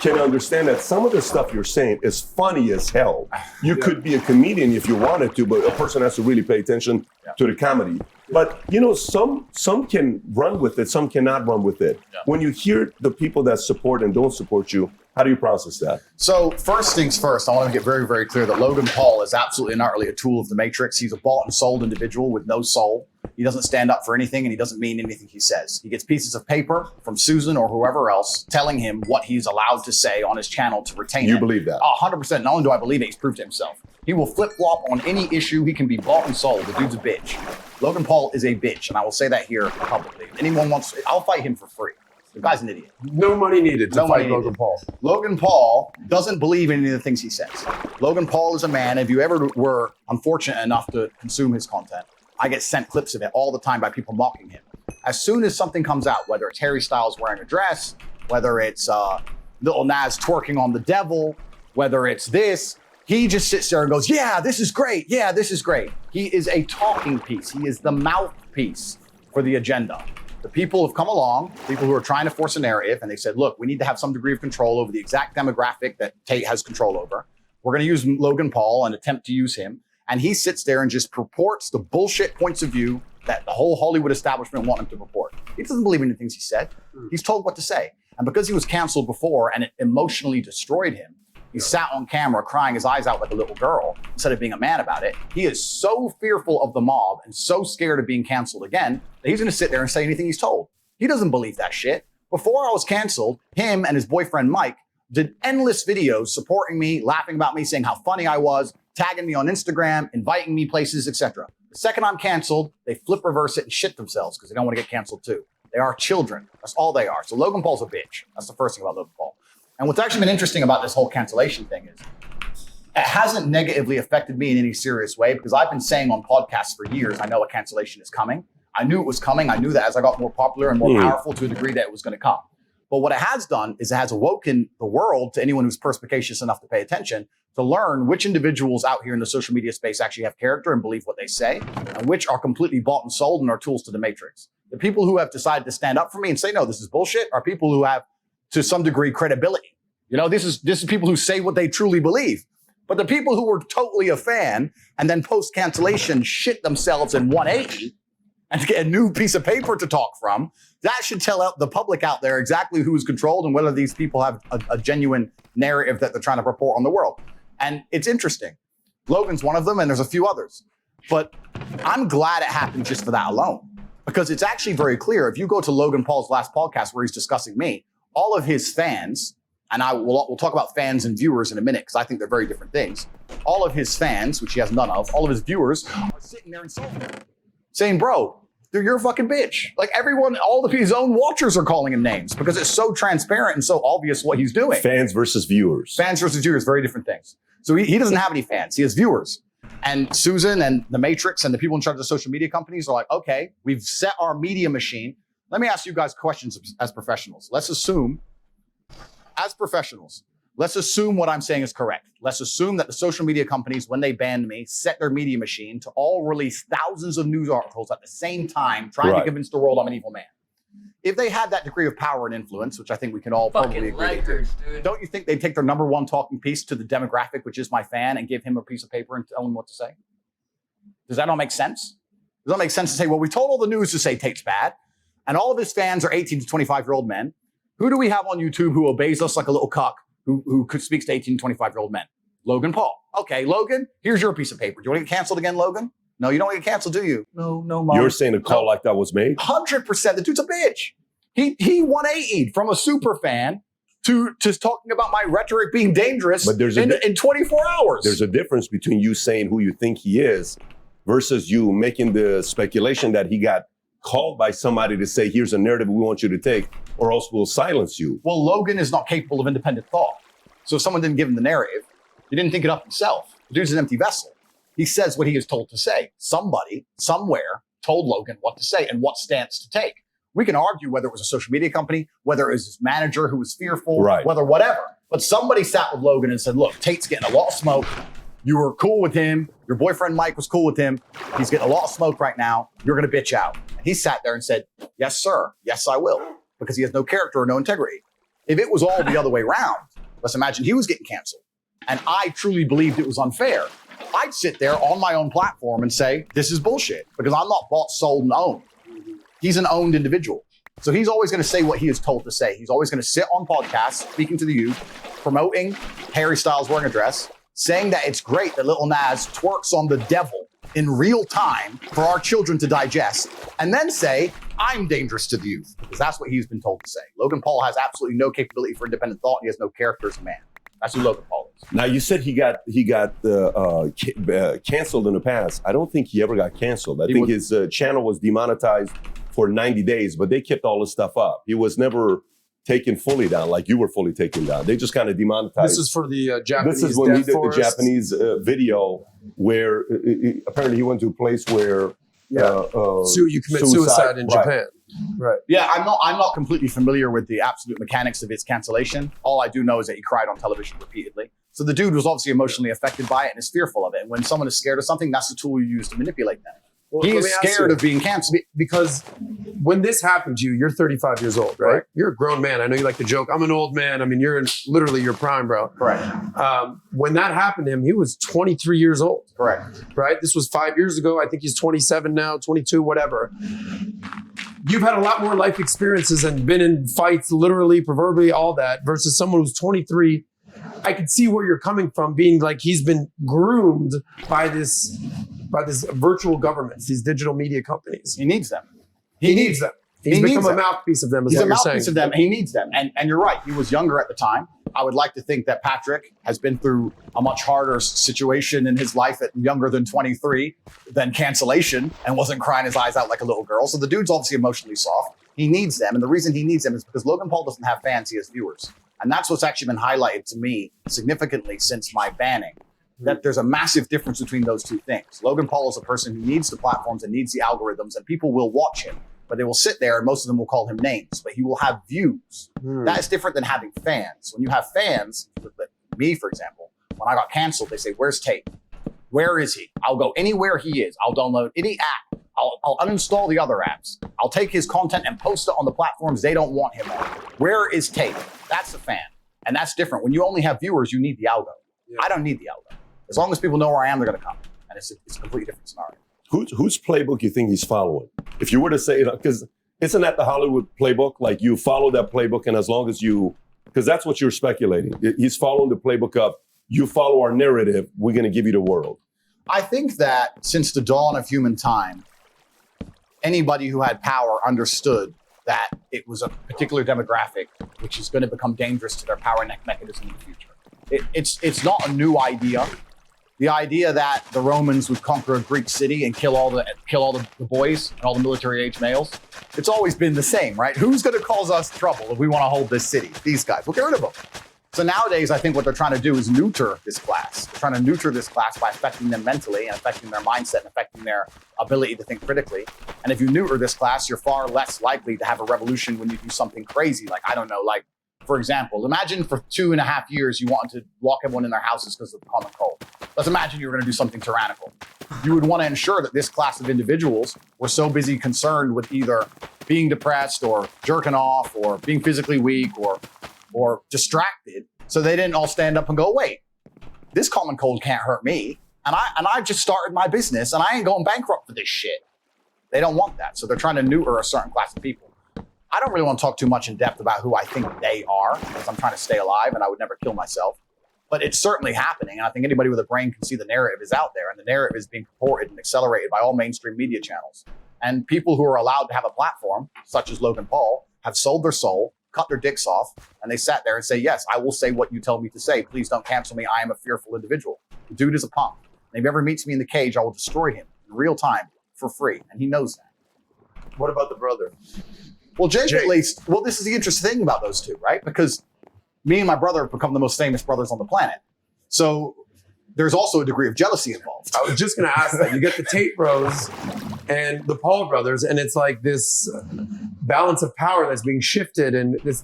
can understand that some of the stuff you're saying is funny as hell. You could be a comedian if you wanted to, but a person has to really pay attention to the comedy. But some can run with it, some cannot run with it. Yeah. When you hear the people that support and don't support you, how do you process that? So first things first, I want to get very, very clear that Logan Paul is absolutely and utterly a tool of the Matrix. He's a bought and sold individual with no soul. He doesn't stand up for anything and he doesn't mean anything he says. He gets pieces of paper from Susan or whoever else telling him what he's allowed to say on his channel to retain it. You believe that? 100%. Not only do I believe it, he's proved it himself. He will flip-flop on any issue. He can be bought and sold. The dude's a bitch. Logan Paul is a bitch, and I will say that here publicly. If anyone wants, I'll fight him for free. The guy's an idiot. No money needed to fight Logan Paul. Logan Paul doesn't believe in any of the things he says. Logan Paul is a man, if you ever were unfortunate enough to consume his content, I get sent clips of it all the time by people mocking him. As soon as something comes out, whether it's Harry Styles wearing a dress, whether it's Lil Nas twerking on the devil, whether it's this, he just sits there and goes, yeah, this is great. Yeah, this is great. He is a talking piece. He is the mouthpiece for the agenda. The people have come along, people who are trying to force a narrative, and they said, look, we need to have some degree of control over the exact demographic that Tate has control over. We're going to use Logan Paul and attempt to use him. And he sits there and just purports the bullshit points of view that the whole Hollywood establishment want him to purport. He doesn't believe in the things he said. He's told what to say. And because he was canceled before and it emotionally destroyed him, he sat on camera crying his eyes out like a little girl instead of being a man about it. He is so fearful of the mob and so scared of being canceled again that he's going to sit there and say anything he's told. He doesn't believe that shit. Before I was canceled, him and his boyfriend Mike did endless videos supporting me, laughing about me, saying how funny I was, tagging me on Instagram, inviting me places, etc. The second I'm canceled, they flip reverse it and shit themselves because they don't want to get canceled too. They are children. That's all they are. So Logan Paul's a bitch. That's the first thing about Logan Paul. And what's actually been interesting about this whole cancellation thing is it hasn't negatively affected me in any serious way because I've been saying on podcasts for years, I know a cancellation is coming. I knew it was coming. I knew that as I got more popular and more powerful to a degree that it was going to come. But what it has done is it has awoken the world, to anyone who's perspicacious enough to pay attention, to learn which individuals out here in the social media space actually have character and believe what they say, and which are completely bought and sold and are tools to the matrix. The people who have decided to stand up for me and say, no, this is bullshit, are people who have, to some degree, credibility. You know, this is people who say what they truly believe. But the people who were totally a fan and then post-cancellation shit themselves in 180 and to get a new piece of paper to talk from, that should tell the public out there exactly who is controlled and whether these people have a genuine narrative that they're trying to report on the world. And it's interesting. Logan's one of them, and there's a few others. But I'm glad it happened just for that alone, because it's actually very clear. If you go to Logan Paul's last podcast where he's discussing me, all of his fans, and we'll talk about fans and viewers in a minute because I think they're very different things. All of his fans, which he has none of, all of his viewers are sitting there insulting him, saying, bro, you're a fucking bitch. Like everyone, all of his own watchers are calling him names because it's so transparent and so obvious what he's doing. Fans versus viewers. Fans versus viewers, very different things. So he doesn't have any fans. He has viewers. And Susan and the Matrix and the people in charge of social media companies are like, okay, we've set our media machine. Let me ask you guys questions as professionals. Let's assume, as professionals, let's assume what I'm saying is correct. Let's assume that the social media companies, when they banned me, set their media machine to all release thousands of news articles at the same time, trying to convince the world I'm an evil man. If they had that degree of power and influence, which I think we can all probably agree to, don't you think they'd take their number one talking piece to the demographic, which is my fan, and give him a piece of paper and tell him what to say? Does that not make sense? Does that make sense to say, well, we told all the news to say Tate's bad, and all of his fans are 18 to 25-year-old men. Who do we have on YouTube who obeys us like a little cuck, who speaks to 18 to 25-year-old men? Logan Paul. Okay, Logan, here's your piece of paper. Do you want to get canceled again, Logan? No, you don't want to get canceled, do you? No, Mom. You're saying a call like that was made? 100%. The dude's a bitch. He 180'd from a super fan to talking about my rhetoric being dangerous but in 24 hours. There's a difference between you saying who you think he is versus you making the speculation that he got called by somebody to say, here's a narrative we want you to take, or else we'll silence you. Well, Logan is not capable of independent thought. So if someone didn't give him the narrative, he didn't think it up himself. The dude's an empty vessel. He says what he is told to say. Somebody, somewhere, told Logan what to say and what stance to take. We can argue whether it was a social media company, whether it was his manager who was fearful, whether whatever. But somebody sat with Logan and said, look, Tate's getting a lot of smoke. You were cool with him. Your boyfriend Mike was cool with him. He's getting a lot of smoke right now. You're going to bitch out. And he sat there and said, yes, sir. Yes, I will. Because he has no character or no integrity. If it was all the other way around, let's imagine he was getting canceled. And I truly believed it was unfair. I'd sit there on my own platform and say, this is bullshit. Because I'm not bought, sold, and owned. He's an owned individual. So he's always going to say what he is told to say. He's always going to sit on podcasts, speaking to the youth, promoting Harry Styles wearing a dress, saying that it's great that Lil Nas twerks on the devil in real time for our children to digest, and then say, I'm dangerous to the youth, because that's what he's been told to say. Logan Paul has absolutely no capability for independent thought. He has no character as a man. That's who Logan Paul is. Now, you said he got canceled in the past. I don't think he ever got canceled. I think his channel was demonetized for 90 days, but they kept all his stuff up. He was never taken fully down like you were fully taken down. They just kind of demonetized. This is for the Japanese. This is when he did forest. the Japanese video where apparently he went to a place where you commit suicide in Japan. Right. Yeah, I'm not completely familiar with the absolute mechanics of its cancellation. All I do know is that he cried on television repeatedly. So the dude was obviously emotionally affected by it and is fearful of it. And when someone is scared of something, that's the tool you use to manipulate them. Well, he is scared of being canceled. Because when this happened to you, you're 35 years old, right? You're a grown man. I know you like to joke. I'm an old man. I mean, you're in literally your prime, bro. Correct. When that happened to him, he was 23 years old. Correct. Right? This was 5 years ago. I think he's 27 now, 22, whatever. You've had a lot more life experiences and been in fights, literally, proverbially, all that, versus someone who's 23. I could see where you're coming from, being like he's been groomed by this virtual governments, these digital media companies. He needs them. He needs them. He's become a mouthpiece of them, is what you're saying. He's a mouthpiece of them. He needs them. And you're right. He was younger at the time. I would like to think that Patrick has been through a much harder situation in his life at younger than 23 than cancellation and wasn't crying his eyes out like a little girl. So the dude's obviously emotionally soft. He needs them. And the reason he needs them is because Logan Paul doesn't have fans, he has viewers. And that's what's actually been highlighted to me significantly since my banning, that there's a massive difference between those two things. Logan Paul is a person who needs the platforms and needs the algorithms, and people will watch him. but they will sit there and most of them will call him names, but he will have views. That is different than having fans. When you have fans, me, for example, when I got canceled, they say, where's Tate? Where is he? I'll go anywhere he is. I'll download any app. I'll uninstall the other apps. I'll take his content and post it on the platforms they don't want him on. Where is Tate? That's a fan. And that's different. When you only have viewers, you need the algo. Yeah. I don't need the algo. As long as people know where I am, they're going to come. And it's a completely different scenario. Whose playbook you think he's following? If you were to say, because isn't that the Hollywood playbook? Like you follow that playbook, and as long as because that's what you're speculating. He's following the playbook up. You follow our narrative, we're going to give you the world. I think that since the dawn of human time, anybody who had power understood that it was a particular demographic which is going to become dangerous to their power mechanism in the future. It's not a new idea. The idea that the Romans would conquer a Greek city and kill all the boys and all the military-age males, it's always been the same, right? Who's going to cause us trouble if we want to hold this city? These guys. We'll get rid of them. So nowadays, I think what they're trying to do is neuter this class. They're trying to neuter this class by affecting them mentally and affecting their mindset and affecting their ability to think critically. And if you neuter this class, you're far less likely to have a revolution when you do something crazy. Like, I don't know, like, for example, imagine for 2.5 years you wanted to lock everyone in their houses because of the common cold. Let's imagine you were going to do something tyrannical. You would want to ensure that this class of individuals were so busy concerned with either being depressed or jerking off or being physically weak or distracted, so they didn't all stand up and go, wait, this common cold can't hurt me. And I just started my business and I ain't going bankrupt for this shit. They don't want that. So they're trying to neuter a certain class of people. I don't really want to talk too much in depth about who I think they are, because I'm trying to stay alive and I would never kill myself. But it's certainly happening. And I think anybody with a brain can see the narrative is out there. And the narrative is being purported and accelerated by all mainstream media channels. And people who are allowed to have a platform, such as Logan Paul, have sold their soul, cut their dicks off, and they sat there and say, yes, I will say what you tell me to say. Please don't cancel me. I am a fearful individual. The dude is a punk. And if he ever meets me in the cage, I will destroy him in real time for free. And he knows that. What about the brother? Well, Jake, at least, well, this is the interesting thing about those two, right? Because me and my brother have become the most famous brothers on the planet. So there's also a degree of jealousy involved. I was just going to ask that. You get the Tate bros and the Paul brothers, and it's like this balance of power that's being shifted, and this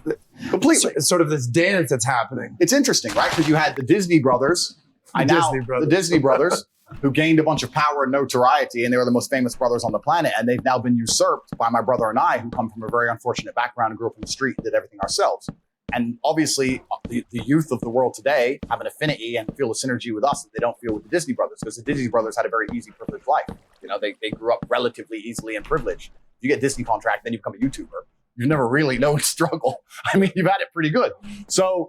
completely sort of this dance that's happening. It's interesting, right? Because you had the Disney brothers, the Disney brothers, who gained a bunch of power and notoriety, and they were the most famous brothers on the planet, and they've now been usurped by my brother and I, who come from a very unfortunate background and grew up in the street and did everything ourselves. And obviously, the youth of the world today have an affinity and feel a synergy with us that they don't feel with the Disney brothers, because the Disney brothers had a very easy, privileged life. You know, they grew up relatively easily and privileged. You get a Disney contract, then you become a YouTuber. You've never really known struggle. I mean, you've had it pretty good. So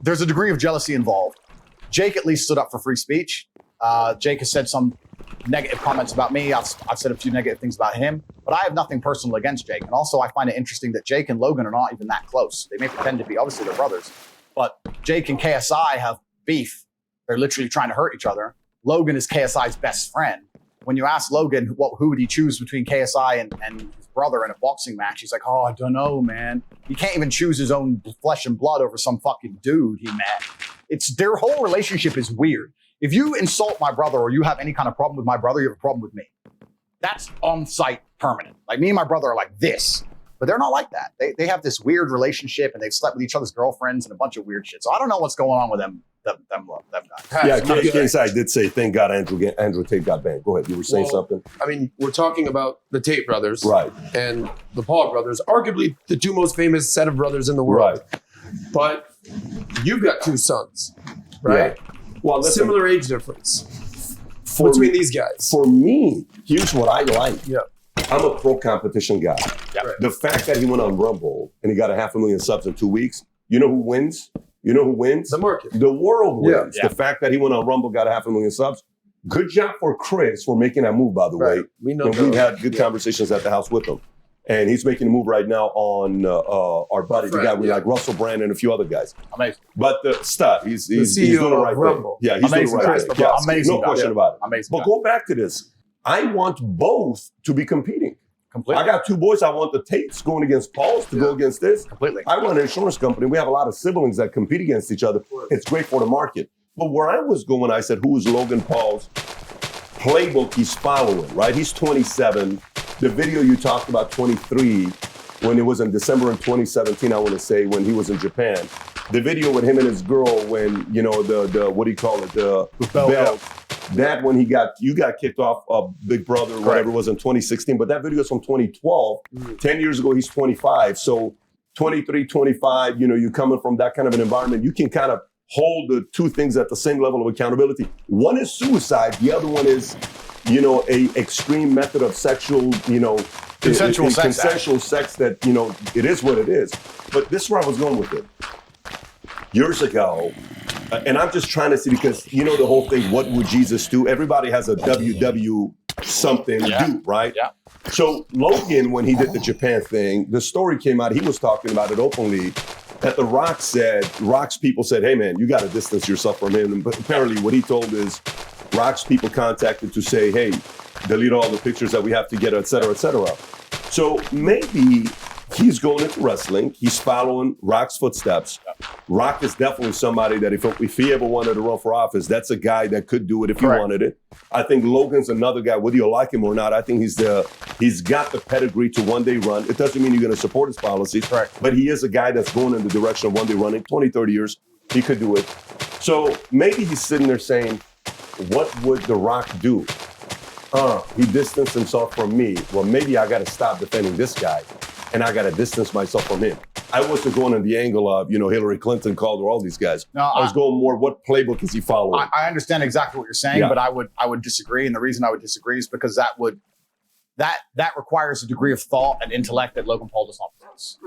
there's a degree of jealousy involved. Jake at least stood up for free speech. Jake has said some negative comments about me. I've said a few negative things about him, but I have nothing personal against Jake. And also I find it interesting that Jake and Logan are not even that close. They may pretend to be, obviously they're brothers, but Jake and KSI have beef. They're literally trying to hurt each other. Logan is KSI's best friend. When you ask Logan who would he choose between KSI and his brother in a boxing match, he's like, oh, I don't know, man. He can't even choose his own flesh and blood over some fucking dude he met. Their whole relationship is weird. If you insult my brother or you have any kind of problem with my brother, you have a problem with me. That's on site permanent. Like me and my brother are like this, but they're not like that. They have this weird relationship and they've slept with each other's girlfriends and a bunch of weird shit. So I don't know what's going on with them guys. Yeah, KSI did say, thank God Andrew Tate got banned. Go ahead, you were saying something? I mean, we're talking about the Tate brothers. Right. And the Paul brothers, arguably the two most famous set of brothers in the world. Right. But you've got two sons, right? Yeah. Well, similar age difference between these guys. For me, here's what I like. Yeah. I'm a pro-competition guy. Yeah. Right. The fact that he went on Rumble and he got 500,000 subs in 2 weeks, you know who wins? You know who wins? The market. The world wins. Yeah. The fact that he went on Rumble, got 500,000 subs. Good job for Chris for making that move, by the way. We know we had good conversations at the house with him. And he's making a move right now on our buddy, the guy we like, Russell Brand and a few other guys. Amazing. But the stud, he's doing the right thing. Yeah, he's amazing doing the right thing. Yeah, amazing. No question about it. Amazing. But go back to this. I want both to be competing. Completely. I got two boys. I want the Tates going against Pauls to go against this. Completely. I run an insurance company. We have a lot of siblings that compete against each other. It's great for the market. But where I was going, I said, who is Logan Paul's playbook he's following, right? He's 27. the video you talked about, 23, when it was in December in 2017, I want to say, when he was in Japan. The video with him and his girl when, you know, the what do you call it? The belt. That when you got kicked off of Big Brother or whatever it was in 2016, but that video is from 2012. 10 years ago, he's 25. So 23, 25, you know, you coming from that kind of an environment, you can kind of hold the two things at the same level of accountability. One is suicide. The other one is, you know, a extreme method of sexual, you know, Consensual sex that, you know, it is what it is. But this is where I was going with it. Years ago, and I'm just trying to see, because, you know, the whole thing, what would Jesus do? Everybody has a WW something do, right? Yeah. So Logan, when he did the Japan thing, the story came out, he was talking about it openly, that the Rock's people said, hey man, you got to distance yourself from him. But apparently what he told is Rock's people contacted to say, hey, delete all the pictures that we have together, et cetera, et cetera. So maybe he's going into wrestling. He's following Rock's footsteps. Rock is definitely somebody that if he ever wanted to run for office, that's a guy that could do it if he wanted it. I think Logan's another guy, whether you like him or not. I think he's got the pedigree to one day run. It doesn't mean you're going to support his policies, but he is a guy that's going in the direction of one day running. 20, 30 years, he could do it. So maybe he's sitting there saying, what would The Rock do? He distanced himself from me. Well, maybe I got to stop defending this guy, and I got to distance myself from him. I wasn't going in the angle of, you know, Hillary Clinton, Calder, all these guys. No, I was going more, what playbook is he following? I understand exactly what you're saying, but I would disagree. And the reason I would disagree is because that requires a degree of thought and intellect that Logan Paul does not possess.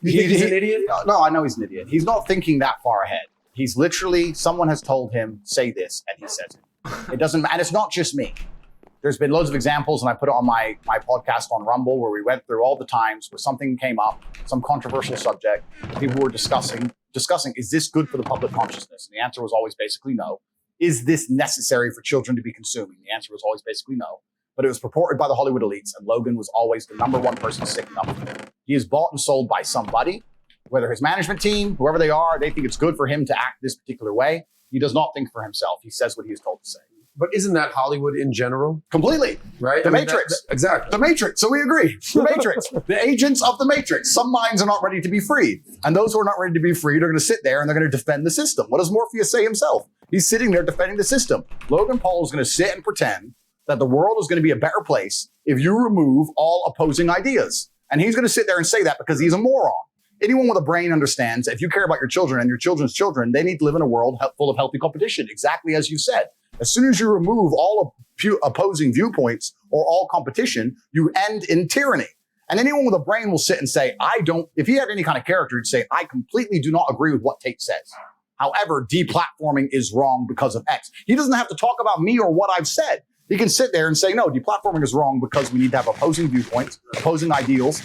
You think he's an idiot? No, I know he's an idiot. He's not thinking that far ahead. He's literally, someone has told him, say this, and he says it. It doesn't, and it's not just me. There's been loads of examples, and I put it on my podcast on Rumble, where we went through all the times where something came up, some controversial subject, people were discussing, is this good for the public consciousness? And the answer was always basically no. Is this necessary for children to be consuming? The answer was always basically no. But it was purported by the Hollywood elites, and Logan was always the number one person sticking up for it. He is bought and sold by somebody, whether his management team, whoever they are, they think it's good for him to act this particular way. He does not think for himself. He says what he is told to say. But isn't that Hollywood in general? Completely. Right? The Matrix. Exactly. The Matrix. So we agree. The Matrix. The agents of the Matrix. Some minds are not ready to be freed. And those who are not ready to be freed are going to sit there and they're going to defend the system. What does Morpheus say himself? He's sitting there defending the system. Logan Paul is going to sit and pretend that the world is going to be a better place if you remove all opposing ideas. And he's going to sit there and say that because he's a moron. Anyone with a brain understands that if you care about your children and your children's children, they need to live in a world full of healthy competition, exactly as you said. As soon as you remove all opposing viewpoints or all competition, you end in tyranny. And anyone with a brain will sit and say, if he had any kind of character, he'd say, I completely do not agree with what Tate says. However, deplatforming is wrong because of X. He doesn't have to talk about me or what I've said. He can sit there and say, no, deplatforming is wrong because we need to have opposing viewpoints, opposing ideals.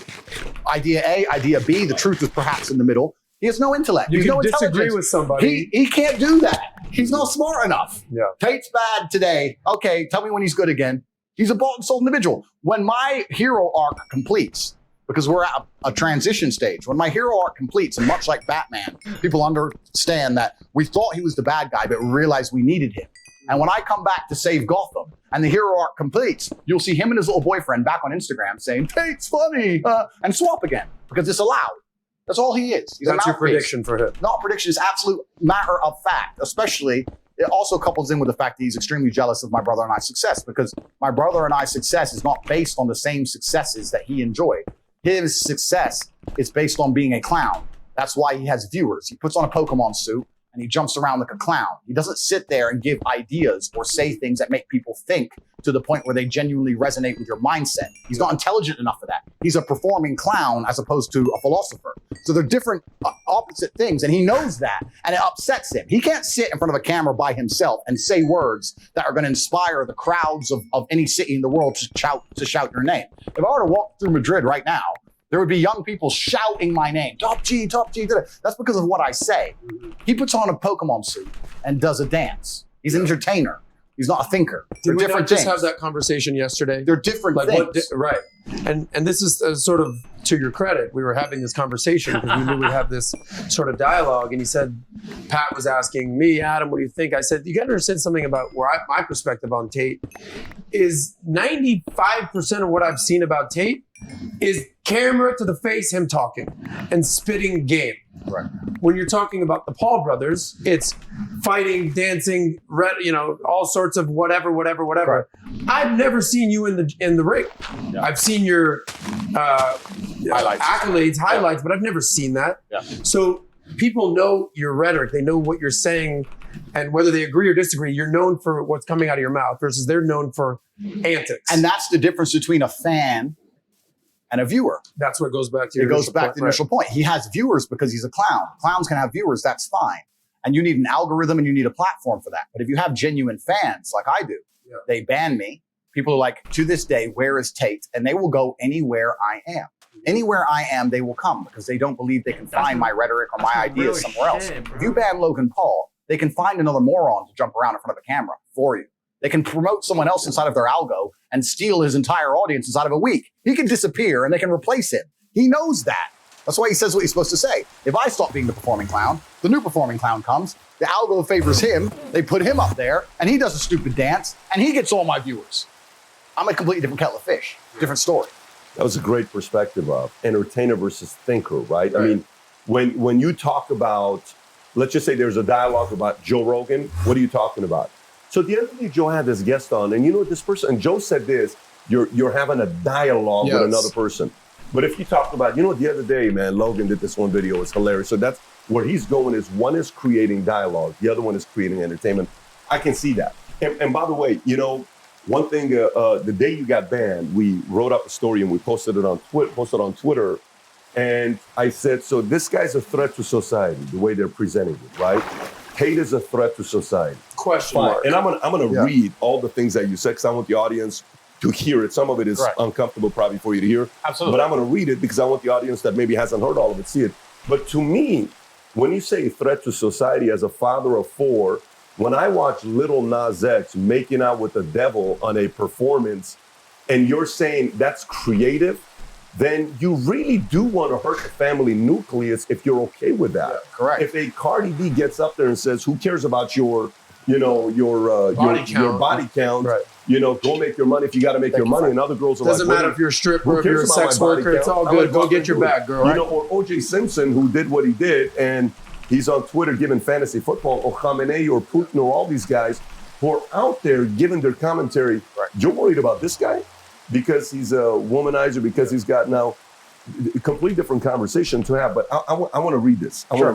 Idea A, idea B, the truth is perhaps in the middle. He has no intellect. You can no disagree with somebody. He can't do that. He's not smart enough. Yeah. Tate's bad today. Okay, tell me when he's good again. He's a bought and sold individual. When my hero arc completes, because we're at a transition stage, when my hero arc completes, and much like Batman, people understand that we thought he was the bad guy, but we realized we needed him. And when I come back to save Gotham and the hero arc completes, you'll see him and his little boyfriend back on Instagram saying, Tate's funny, and swap again, because it's allowed. That's all he is. He's That's your prediction for him. Not prediction, it's absolute matter of fact. Especially, it also couples in with the fact that he's extremely jealous of my brother and I's success, because my brother and I's success is not based on the same successes that he enjoyed. His success is based on being a clown. That's why he has viewers. He puts on a Pokemon suit and he jumps around like a clown. He doesn't sit there and give ideas or say things that make people think to the point where they genuinely resonate with your mindset. He's not intelligent enough for that. He's a performing clown as opposed to a philosopher. So they're different, opposite things, and he knows that, and it upsets him. He can't sit in front of a camera by himself and say words that are going to inspire the crowds of any city in the world to shout your name. If I were to walk through Madrid right now, there would be young people shouting my name. Top G, Top G. That's because of what I say. He puts on a Pokemon suit and does a dance. He's an entertainer. He's not a thinker. They're Did we different not just things. have that conversation yesterday? They're different Like things. right. And this is sort of to your credit. We were having this conversation because we knew we'd have this sort of dialogue. And he said, Pat was asking me, Adam, what do you think? I said, you got to understand something about my perspective on Tate is 95% of what I've seen about Tate is camera to the face, him talking and spitting game. Right. When you're talking about the Paul brothers, it's fighting, dancing, all sorts of whatever. Right. I've never seen you in the ring. Yeah. I've seen your Highlights. highlights, but I've never seen that. Yeah. So people know your rhetoric. They know what you're saying, and whether they agree or disagree, you're known for what's coming out of your mouth versus they're known for antics. And that's the difference between a fan and a viewer. that's what goes back to your It goes initial back point, to the initial point. He has viewers because he's a clown. Clowns can have viewers, that's fine. And you need an algorithm and you need a platform for that. But if you have genuine fans like I do, they ban me. People are like, to this day, where is Tate? And they will go anywhere I am. Anywhere I am, they will come because they don't believe they can find my rhetoric or my ideas somewhere else. If you ban Logan Paul, they can find another moron to jump around in front of a camera for you. They can promote someone else inside of their algo and steal his entire audience inside of a week. He can disappear and they can replace him. He knows that. That's why he says what he's supposed to say. If I stop being the performing clown, the new performing clown comes, the algo favors him, they put him up there, and he does a stupid dance, and he gets all my viewers. I'm a completely different kettle of fish, different story. That was a great perspective of entertainer versus thinker, right? I mean, when you talk about, let's just say there's a dialogue about Joe Rogan, what are you talking about? So the other day, Joe had this guest on, and you know this person, and Joe said this, you're having a dialogue with another person. But if you talk about, the other day, man, Logan did this one video, it's hilarious. So that's where he's going is one is creating dialogue, the other one is creating entertainment. I can see that. And by the way, one thing, the day you got banned, we wrote up a story and we posted it on Twitter. And I said, so this guy's a threat to society, the way they're presenting it, right? Tate is a threat to society. Question mark. And I'm gonna read all the things that you said because I want the audience to hear it. Some of it is uncomfortable probably for you to hear. Absolutely. But I'm gonna read it because I want the audience that maybe hasn't heard all of it see it. But to me, when you say threat to society as a father of four, when I watch Little Nas X making out with the devil on a performance and you're saying that's creative, then you really do want to hurt the family nucleus if you're okay with that. Yeah, correct. If a Cardi B gets up there and says, who cares about your body count, Right. Go make your money if you got to make your money. And other girls are Doesn't like, matter if you're a stripper, who if you're a cares about sex my body worker, it's count? all I'm good. gonna Go get your do it. bag, girl. Right? Or O.J. Simpson, who did what he did, and he's on Twitter giving fantasy football, or Khamenei or Putin or all these guys who are out there giving their commentary. Right. You're worried about this guy because he's a womanizer, because he's got now a complete different conversation to have. But I want to read this. I want to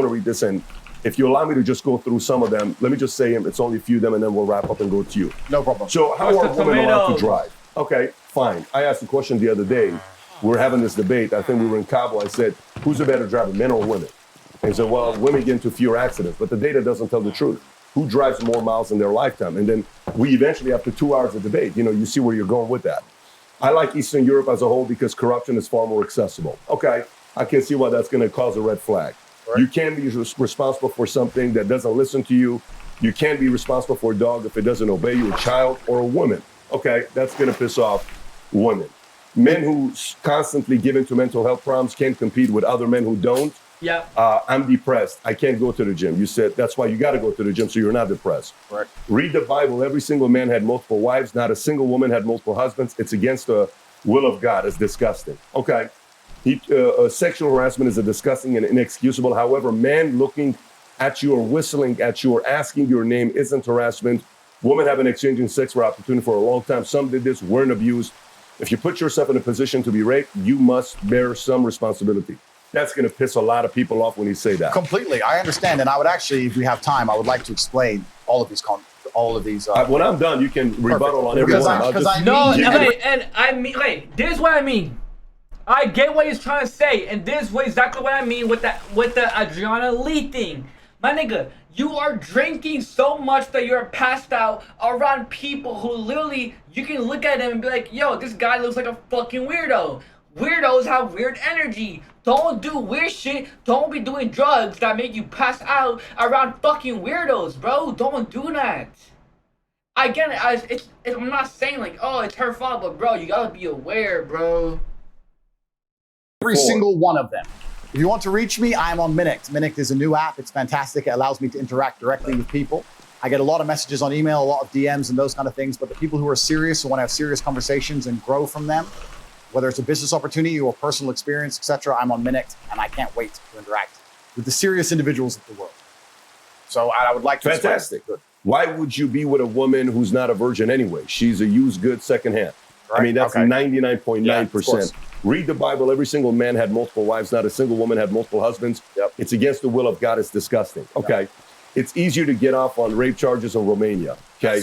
read this. And if you allow me to just go through some of them, let me just say them. It's only a few of them, and then we'll wrap up and go to you. No problem. So how are women allowed to drive? Okay, fine. I asked the question the other day. We were having this debate. I think we were in Cabo. I said, who's a better driver, men or women? And he said, well, women get into fewer accidents, but the data doesn't tell the truth. Who drives more miles in their lifetime? And then we eventually, after 2 hours of debate, you see where you're going with that. I like Eastern Europe as a whole because corruption is far more accessible. Okay, I can see why that's going to cause a red flag. Right. You can be responsible for something that doesn't listen to you. You can't be responsible for a dog if it doesn't obey you, a child or a woman. Okay, that's going to piss off women. Men who constantly give into mental health problems can't compete with other men who don't. Yeah. I'm depressed. I can't go to the gym. You said that's why you got to go to the gym so you're not depressed. Right. Read the Bible. Every single man had multiple wives. Not a single woman had multiple husbands. It's against the will of God. It's disgusting. Okay. Sexual harassment is a disgusting and inexcusable. However, man looking at you or whistling at you or asking your name isn't harassment. Women have been exchanging sex for opportunity for a long time. Some did this, weren't abused. If you put yourself in a position to be raped, you must bear some responsibility. That's going to piss a lot of people off when you say that. Completely. I understand. And I would actually, if we have time, I would like to explain all of these. When I'm done, you can rebuttal on every Because one. This is what I mean. I get what he's trying to say, and this is exactly what I mean with the Adriana Lee thing. My nigga, you are drinking so much that you're passed out around people who literally, you can look at them and be like, yo, this guy looks like a fucking weirdo. Weirdos have weird energy. Don't do weird shit. Don't be doing drugs that make you pass out around fucking weirdos, bro. Don't do that. I get it. I'm not saying like, oh, it's her fault, but bro, you gotta be aware, bro. Every single one of them. If you want to reach me, I'm on Minict. Minict is a new app. It's fantastic. It allows me to interact directly with people. I get a lot of messages on email, a lot of DMs and those kind of things. But the people who are serious, who want to have serious conversations and grow from them, whether it's a business opportunity or personal experience, etc., I'm on Minict, and I can't wait to interact with the serious individuals of the world. So I would like to. Fantastic. Why would you be with a woman who's not a virgin anyway? She's a used good secondhand. Right? I mean, that's 99.9%. Read the Bible. Every single man had multiple wives. Not a single woman had multiple husbands. Yep. It's against the will of God. It's disgusting. Okay. Yep. It's easier to get off on rape charges in Romania. Okay.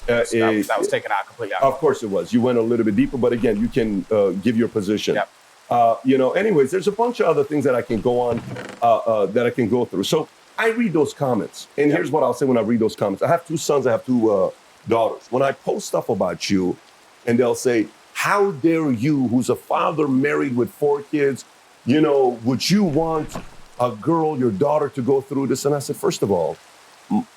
That was taken out completely out. Of course it was. You went a little bit deeper, but again, you can give your position. Yep. Anyways, there's a bunch of other things that I can go on, that I can go through. So I read those comments. And here's what I'll say when I read those comments. I have 2 sons. I have 2 daughters. When I post stuff about you, and they'll say, how dare you, who's a father married with 4 kids, would you want a girl, your daughter, to go through this? And I said, first of all,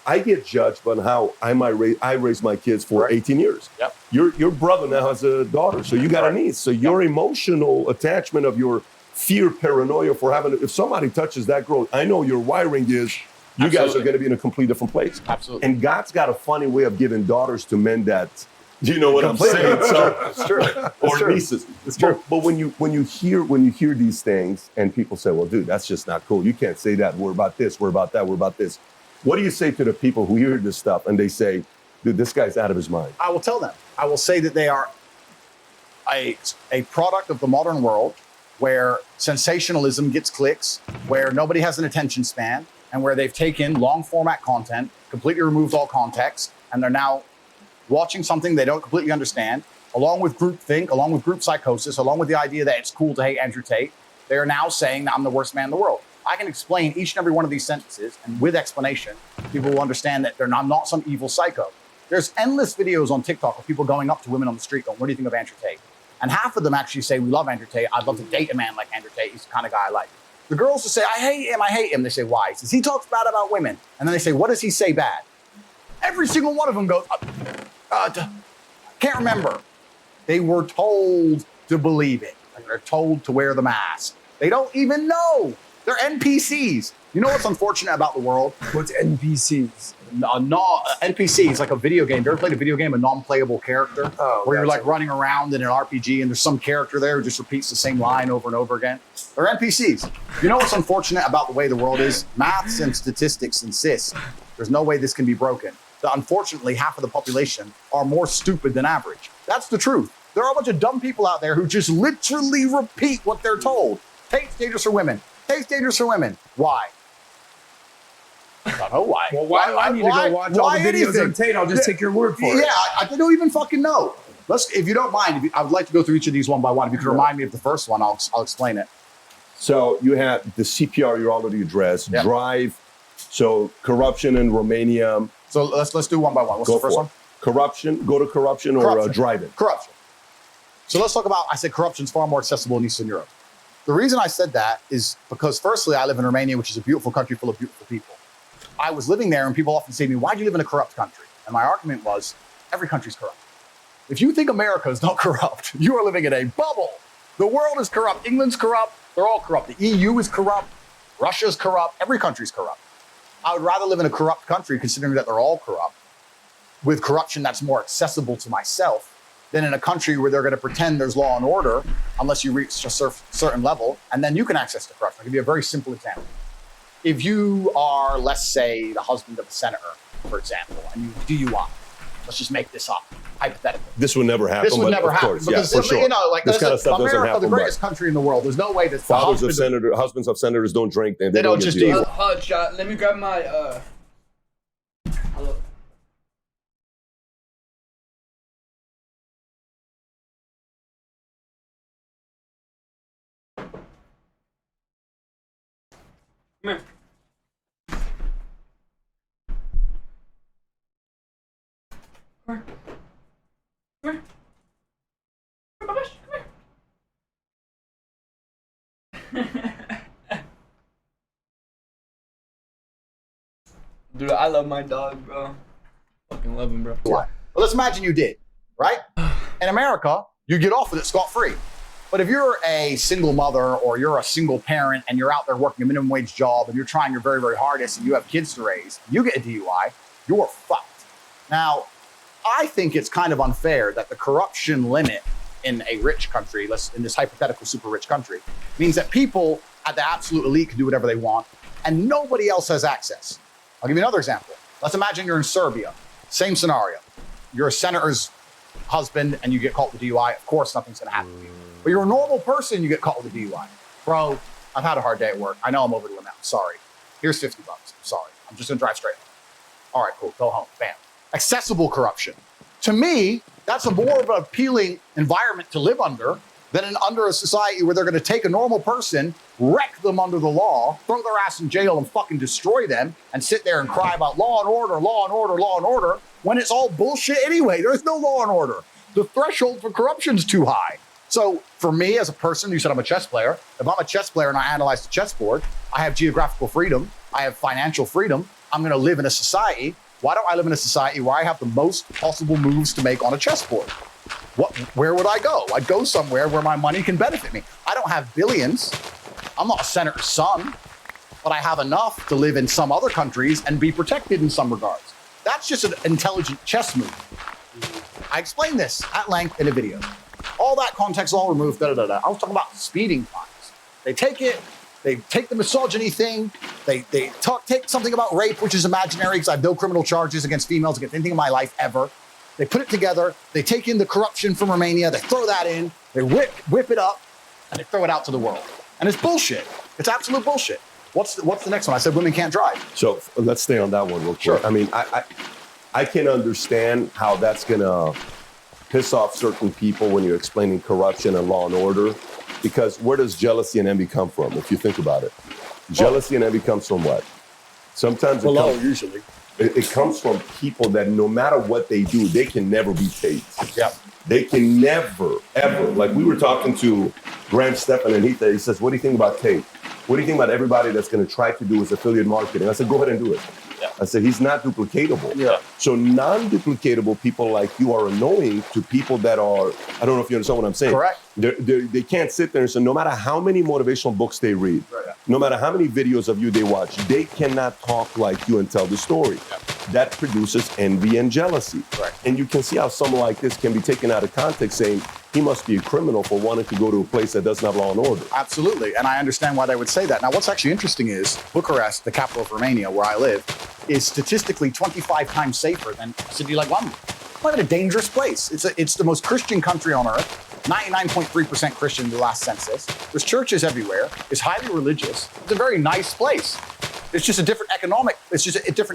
I get judged on how I raised my kids for 18 years. Yep. Your brother now has a daughter, so you got a niece. So your emotional attachment of your fear, paranoia for if somebody touches that girl, I know your wiring is, you guys are going to be in a completely different place. Absolutely. And God's got a funny way of giving daughters to men that, you know what I'm saying? So, it's true. or nieces. It's true. But when you hear these things and people say, well, dude, that's just not cool. You can't say that. We're about this. We're about that. We're about this. What do you say to the people who hear this stuff and they say, dude, this guy's out of his mind? I will tell them. I will say that they are a product of the modern world where sensationalism gets clicks, where nobody has an attention span, and where they've taken long format content, completely removed all context, and they're now watching something they don't completely understand, along with groupthink, along with group psychosis, along with the idea that it's cool to hate Andrew Tate. They are now saying that I'm the worst man in the world. I can explain each and every one of these sentences, and with explanation, people will understand that I'm not some evil psycho. There's endless videos on TikTok of people going up to women on the street going, what do you think of Andrew Tate? And half of them actually say, we love Andrew Tate. I'd love to date a man like Andrew Tate. He's the kind of guy I like. The girls will say, I hate him. They say, why? He says, he talks bad about women. And then they say, what does he say bad? Every single one of them goes, can't remember. They were told to believe it. Like they're told to wear the mask. They don't even know. They're NPCs. You know what's unfortunate about the world? What's NPCs? NPC is like a video game. You ever played a video game, a non-playable character? Where you're like running around in an RPG and there's some character there who just repeats the same line over and over again? They're NPCs. You know what's unfortunate about the way the world is? Maths and statistics insist there's no way this can be broken. That unfortunately, half of the population are more stupid than average. That's the truth. There are a bunch of dumb people out there who just literally repeat what they're told. Tate's dangerous for women. Tate's dangerous for women. Why? I don't know why. Well, why I need to go watch all the videos on Tate? I'll just take your word for it. Yeah, I don't even fucking know. If you don't mind, I would like to go through each of these one by one. If you could remind me of the first one, I'll explain it. So you have the CPR you already addressed. Yep. Drive. So corruption in Romania. So let's do one by one. What's the first one? Corruption. Go to corruption or driving. Corruption. So let's talk about. I said corruption is far more accessible in Eastern Europe. The reason I said that is because, firstly, I live in Romania, which is a beautiful country full of beautiful people. I was living there, and people often say to me, why do you live in a corrupt country? And my argument was, every country's corrupt. If you think America is not corrupt, you are living in a bubble. The world is corrupt. England's corrupt. They're all corrupt. The EU is corrupt. Russia's corrupt. Every country's corrupt. I would rather live in a corrupt country, considering that they're all corrupt, with corruption that's more accessible to myself, than in a country where they're going to pretend there's law and order unless you reach a certain level, and then you can access the corruption. I'll give you a very simple example. If you are, let's say, the husband of a senator, for example, and you DUI, let's just make this up, hypothetically. This would never happen. This would never happen. Because, yeah, for sure. You know, like this kind of stuff doesn't happen. The greatest country in the world. There's no way that husbands of senators don't drink. They don't just do. Hold shot. Let me grab my. Hello. Come here. Come here. Come here. Come here. Dude, I love my dog, bro. Fucking love him, bro. Why? But let's imagine you did, right? In America, you get off with it scot-free. But if you're a single mother or you're a single parent and you're out there working a minimum wage job and you're trying your very, very hardest and you have kids to raise, you get a DUI, you're fucked. Now, I think it's kind of unfair that the corruption limit in a rich country, in this hypothetical super rich country, means that people at the absolute elite can do whatever they want and nobody else has access. I'll give you another example. Let's imagine you're in Serbia. Same scenario. You're a senator's husband and you get caught with a DUI. Of course, nothing's gonna happen to you. But you're a normal person, you get caught with a DUI. Bro, I've had a hard day at work. I know I'm over the limit. I'm sorry. Here's $50. I'm sorry. I'm just gonna drive straight home. All right, cool. Go home. Bam. Accessible corruption. To me, that's a more of an appealing environment to live under than under a society where they're gonna take a normal person, wreck them under the law, throw their ass in jail and fucking destroy them, and sit there and cry about law and order, law and order, law and order, when it's all bullshit anyway. There's no law and order. The threshold for corruption's too high. So for me as a person, you said I'm a chess player. If I'm a chess player and I analyze the chessboard, I have geographical freedom, I have financial freedom, I'm gonna live in a society. Why don't I live in a society where I have the most possible moves to make on a chessboard? Where would I go? I'd go somewhere where my money can benefit me. I don't have billions. I'm not a senator's son, but I have enough to live in some other countries and be protected in some regards. That's just an intelligent chess move. I explained this at length in a video. All that context all removed, I was talking about speeding fines. They take the misogyny thing, they take something about rape, which is imaginary because I have no criminal charges against females, against anything in my life ever. They put it together, they take in the corruption from Romania, they throw that in, they whip it up, and they throw it out to the world. And it's bullshit. It's absolute bullshit. What's the next one? I said women can't drive. So let's stay on that one real quick. Sure. I mean, I can understand how that's gonna piss off certain people when you're explaining corruption and law and order, because where does jealousy and envy come from? If you think about it, jealousy and envy comes from what? Sometimes Usually. It comes from people that no matter what they do, they can never be Tate. Yep. They can never, ever. Like we were talking to Grant Stephan and he says, what do you think about Tate? What do you think about everybody that's going to try to do his affiliate marketing? I said, go ahead and do it. Yeah. I said, he's not duplicatable. Yeah. So non-duplicatable people like you are annoying to people that are, I don't know if you understand what I'm saying. Correct. They can't sit there and say, no matter how many motivational books they read, no matter how many videos of you they watch, they cannot talk like you and tell the story. Yeah. That produces envy and jealousy. Right. And you can see how someone like this can be taken out of context saying, he must be a criminal for wanting to go to a place that doesn't have law and order. Absolutely, and I understand why they would say that. Now, what's actually interesting is Bucharest, the capital of Romania, where I live, is statistically 25 times safer than a city like London. I live in a dangerous place. It's the most Christian country on earth. 99.3% Christian in the last census. There's churches everywhere. It's highly religious. It's a very nice place. It's just a different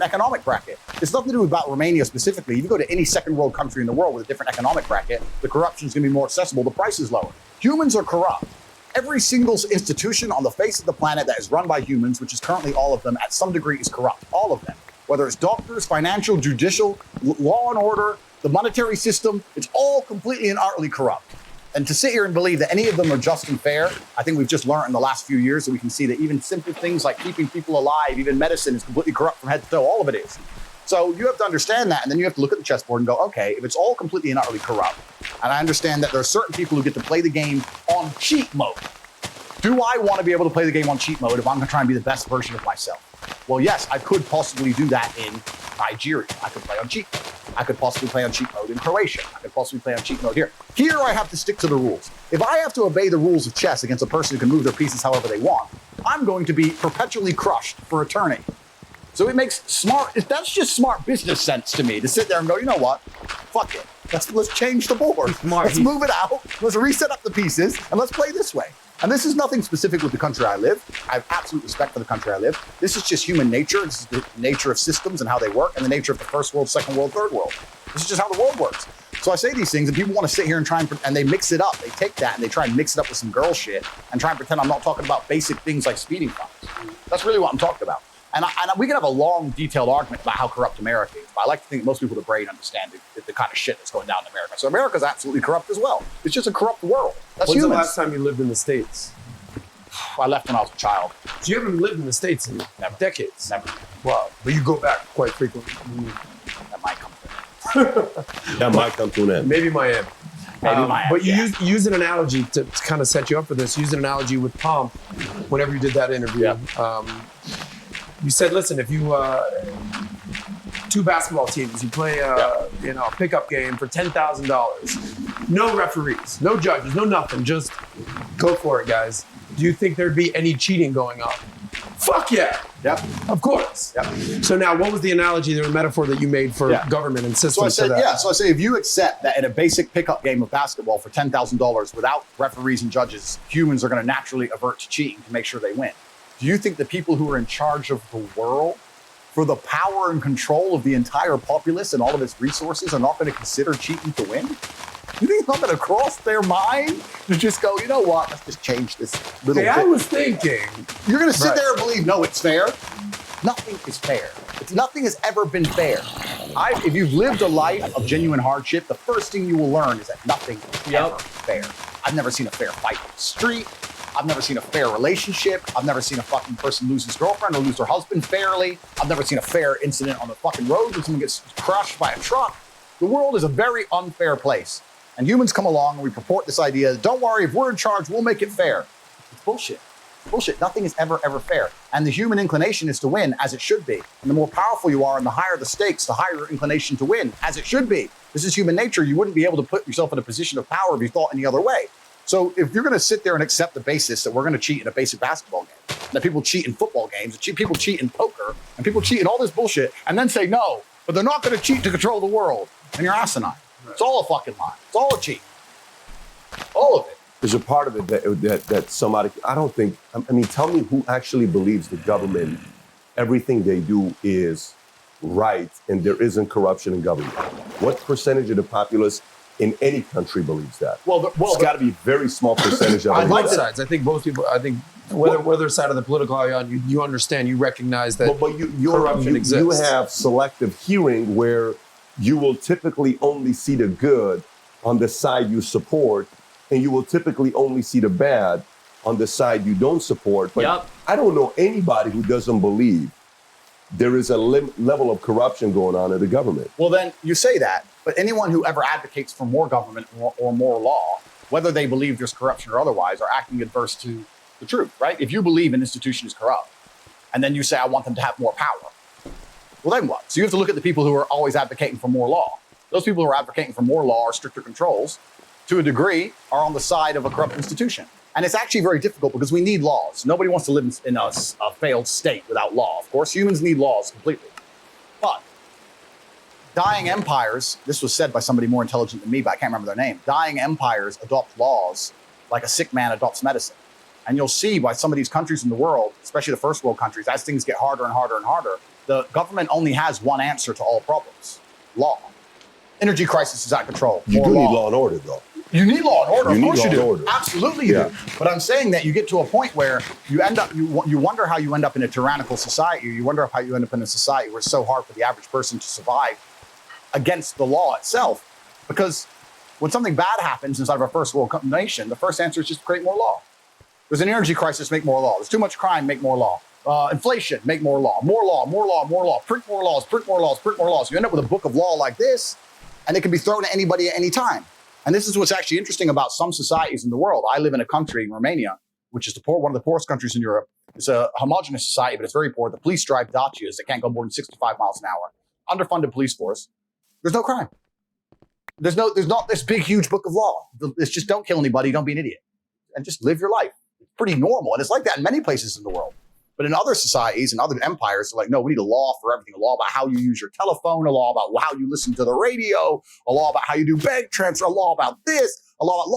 economic bracket. It's nothing to do about Romania specifically. If you go to any second world country in the world with a different economic bracket, the corruption is going to be more accessible, the price is lower. Humans are corrupt. Every single institution on the face of the planet that is run by humans, which is currently all of them, at some degree is corrupt. All of them. Whether it's doctors, financial, judicial, law and order, the monetary system, it's all completely and utterly corrupt. And to sit here and believe that any of them are just and fair, I think we've just learned in the last few years that we can see that even simple things like keeping people alive, even medicine is completely corrupt from head to toe. All of it is. So you have to understand that, and then you have to look at the chessboard and go, okay, if it's all completely and utterly corrupt, and I understand that there are certain people who get to play the game on cheat mode. Do I want to be able to play the game on cheat mode if I'm going to try and be the best version of myself? Well, yes, I could possibly do that in Nigeria. I could play on cheat mode. I could possibly play on cheat mode in Croatia. I could possibly play on cheat mode here. Here, I have to stick to the rules. If I have to obey the rules of chess against a person who can move their pieces however they want, I'm going to be perpetually crushed for eternity. So it makes that's just smart business sense to me, to sit there and go, you know what? Fuck it. Let's change the board. Let's move it out. Let's reset up the pieces, and let's play this way. And this is nothing specific with the country I live. I have absolute respect for the country I live. This is just human nature. This is the nature of systems and how they work, and the nature of the first world, second world, third world. This is just how the world works. So I say these things, and people want to sit here and try and they mix it up. They take that and they try and mix it up with some girl shit and try and pretend I'm not talking about basic things like speeding fines. That's really what I'm talking about. And we can have a long, detailed argument about how corrupt America is, but I like to think most people with a brain understand the kind of shit that's going down in America. So America's absolutely corrupt as well. It's just a corrupt world. That's When's humans. the last time you lived in the States? I left when I was a child. So you haven't lived in the States in decades? Never. Wow. But you go back quite frequently. That might come through. That might come to an end. Maybe Miami. Miami, But you yeah. use an analogy to kind of set you up for this. Use an analogy with Pomp whenever you did that interview. You said, listen, if you two basketball teams, you play a pickup game for $10,000, no referees, no judges, no nothing, just go for it, guys. Do you think there'd be any cheating going on? Fuck yeah. Yep. Of course. Yep. So now, what was the analogy, the metaphor that you made for government and systems? So I said, to that? So I say, if you accept that in a basic pickup game of basketball for $10,000 without referees and judges, humans are going to naturally avert to cheating to make sure they win. Do you think the people who are in charge of the world, for the power and control of the entire populace and all of its resources, are not going to consider cheating to win? You think it's not going to cross their mind to just go, you know what, let's just change this little bit? I was thinking. You're going to sit there and believe, no, it's fair. Nothing is fair. Nothing has ever been fair. If you've lived a life of genuine hardship, the first thing you will learn is that nothing is ever fair. I've never seen a fair fight in the street. I've never seen a fair relationship. I've never seen a fucking person lose his girlfriend or lose their husband fairly. I've never seen a fair incident on the fucking road where someone gets crushed by a truck. The world is a very unfair place. And humans come along and we purport this idea, don't worry, if we're in charge, we'll make it fair. It's bullshit. Bullshit. Nothing is ever fair. And the human inclination is to win, as it should be. And the more powerful you are and the higher the stakes, the higher your inclination to win, as it should be. This is human nature. You wouldn't be able to put yourself in a position of power if you thought any other way. So if you're going to sit there and accept the basis that we're going to cheat in a basic basketball game, that people cheat in football games, that people cheat in poker, and people cheat in all this bullshit, and then say no, but they're not going to cheat to control the world, and you're asinine. It's all a fucking lie. It's all a cheat. All of it. There's a part of it that somebody, I don't think, I mean, tell me who actually believes the government, everything they do is right and there isn't corruption in government. What percentage of the populace in any country believes that? It's got to be a very small percentage of it. Both sides. I think most people, whether side of the political aisle, you understand, you recognize that corruption exists. You have selective hearing where you will typically only see the good on the side you support, and you will typically only see the bad on the side you don't support. But I don't know anybody who doesn't believe there is a level of corruption going on in the government. Well, then you say that, but anyone who ever advocates for more government or more law, whether they believe there's corruption or otherwise, are acting adverse to the truth, right? If you believe an institution is corrupt, and then you say, I want them to have more power, well, then what? So you have to look at the people who are always advocating for more law. Those people who are advocating for more law or stricter controls, to a degree, are on the side of a corrupt institution. And it's actually very difficult because we need laws. Nobody wants to live in a failed state without law. Of course, humans need laws completely. But dying empires, this was said by somebody more intelligent than me, but I can't remember their name. Dying empires adopt laws like a sick man adopts medicine. And you'll see why some of these countries in the world, especially the first world countries, as things get harder and harder and harder, the government only has one answer to all problems: law. Energy crisis is out of control. You do need law and order, though. You need law and order. Of course you do. Order. Absolutely you do. But I'm saying that you get to a point where you end up, you wonder how you end up in a tyrannical society. You wonder how you end up in a society where it's so hard for the average person to survive against the law itself. Because when something bad happens inside of a first world nation, the first answer is just create more law. There's an energy crisis, make more law. There's too much crime, make more law. Inflation, make more law. More law, more law, more law. Print more laws, print more laws, print more laws. You end up with a book of law like this, and it can be thrown at anybody at any time. And this is what's actually interesting about some societies in the world. I live in a country, Romania, which is one of the poorest countries in Europe. It's a homogenous society, but it's very poor. The police drive Dacias that can't go more than 65 miles an hour. Underfunded police force. There's no crime. There's not this big, huge book of law. It's just don't kill anybody, don't be an idiot. And just live your life. It's pretty normal. And it's like that in many places in the world. But in other societies and other empires, they're like, no, we need a law for everything. A law about how you use your telephone, a law about how you listen to the radio, a law about how you do bank transfer, a law about this, a law about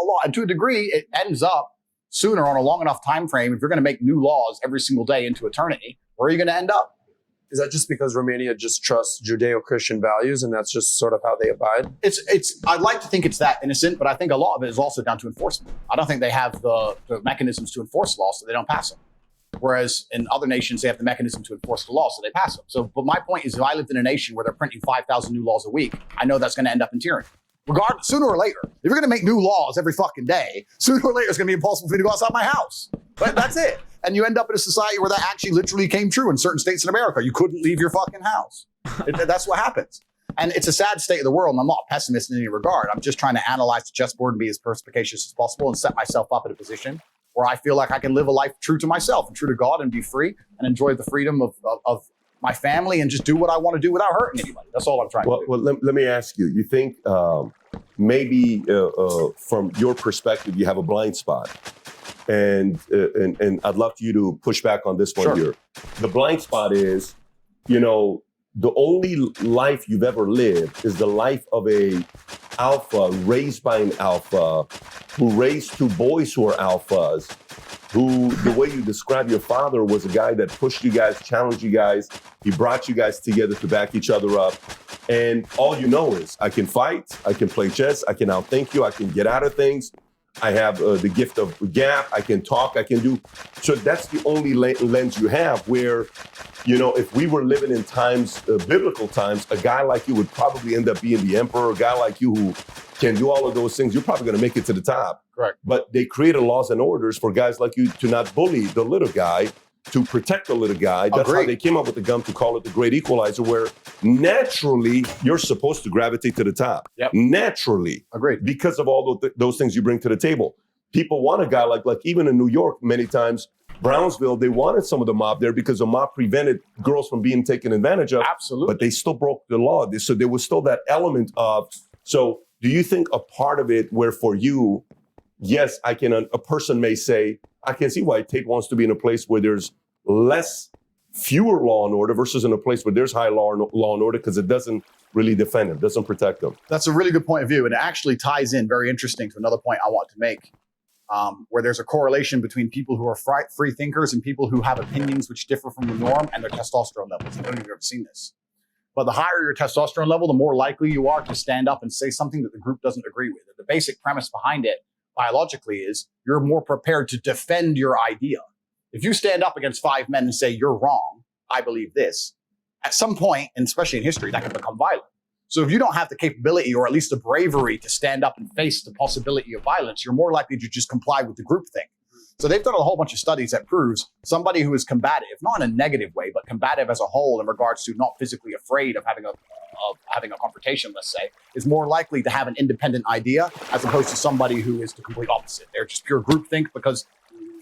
law. And to a degree, it ends up sooner on a long enough time frame. If you're going to make new laws every single day into eternity, where are you going to end up? Is that just because Romania just trusts Judeo-Christian values and that's just sort of how they abide? I'd like to think it's that innocent, but I think a lot of it is also down to enforcement. I don't think they have the mechanisms to enforce laws, so they don't pass them. Whereas in other nations, they have the mechanism to enforce the law, so they pass them. So, but my point is, if I lived in a nation where they're printing 5,000 new laws a week, I know that's going to end up in tyranny. Regardless, sooner or later, if you're going to make new laws every fucking day, sooner or later it's going to be impossible for me to go outside my house. But that's it. And you end up in a society where that actually literally came true in certain states in America. You couldn't leave your fucking house. That's what happens. And it's a sad state of the world, and I'm not a pessimist in any regard. I'm just trying to analyze the chessboard and be as perspicacious as possible and set myself up in a position where I feel like I can live a life true to myself and true to God and be free and enjoy the freedom of my family and just do what I want to do without hurting anybody. That's all I'm trying to do. Well, let me ask you, you think maybe from your perspective, you have a blind spot? And I'd love for you to push back on this one Sure. here. The blind spot is, the only life you've ever lived is the life of a alpha raised by an alpha who raised two boys who are alphas, who the way you describe your father was a guy that pushed you guys, challenged you guys. He brought you guys together to back each other up. And all you know is I can fight, I can play chess, I can outthink you, I can get out of things. I have the gift of gap, I can talk, I can do. So that's the only lens you have where, if we were living in times, biblical times, a guy like you would probably end up being the emperor. A guy like you who can do all of those things, you're probably going to make it to the top. Correct. But they created laws and orders for guys like you to not bully the little guy, to protect the little guy. That's how Agreed. they came up with the gum to call it the great equalizer, where naturally you're supposed to gravitate to the top. Yep. Naturally. Agreed. Because of all those things you bring to the table. People want a guy like even in New York, many times, Brownsville, they wanted some of the mob there because the mob prevented girls from being taken advantage of. Absolutely. But they still broke the law. So there was still that element of, so do you think a part of it where for you, yes, a person may say, I can see why Tate wants to be in a place where there's fewer law and order versus in a place where there's high law and order because it doesn't really defend them, doesn't protect them. That's a really good point of view. And it actually ties in very interesting to another point I want to make, where there's a correlation between people who are free thinkers and people who have opinions which differ from the norm and their testosterone levels. I don't know if you've ever seen this. But the higher your testosterone level, the more likely you are to stand up and say something that the group doesn't agree with. And the basic premise behind it biologically is you're more prepared to defend your idea. If you stand up against 5 men and say, you're wrong, I believe this, at some point, and especially in history, that can become violent. So if you don't have the capability or at least the bravery to stand up and face the possibility of violence, you're more likely to just comply with the group thing. So they've done a whole bunch of studies that proves somebody who is combative, not in a negative way, but combative as a whole in regards to not physically afraid of having a confrontation, let's say, is more likely to have an independent idea as opposed to somebody who is the complete opposite. They're just pure groupthink because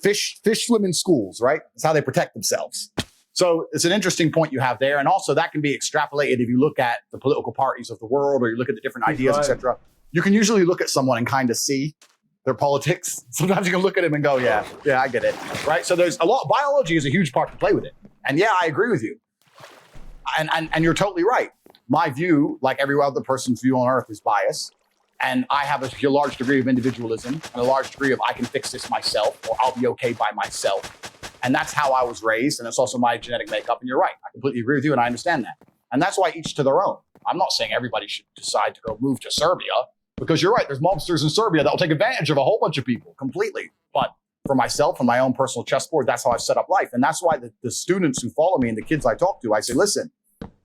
fish swim in schools, right? That's how they protect themselves. So it's an interesting point you have there. And also that can be extrapolated if you look at the political parties of the world or you look at the different ideas, etc. You can usually look at someone and kind of see their politics. Sometimes you can look at him and go, yeah, I get it, right? So there's a lot, biology is a huge part to play with it. And yeah, I agree with you. And you're totally right. My view, like every other person's view on earth, is biased. And I have a large degree of individualism and a large degree of I can fix this myself or I'll be okay by myself. And that's how I was raised. And it's also my genetic makeup. And you're right. I completely agree with you. And I understand that. And that's why each to their own. I'm not saying everybody should decide to go move to Serbia because you're right. There's mobsters in Serbia that will take advantage of a whole bunch of people completely. But for myself and my own personal chessboard, that's how I've set up life. And that's why the students who follow me and the kids I talk to, I say, listen,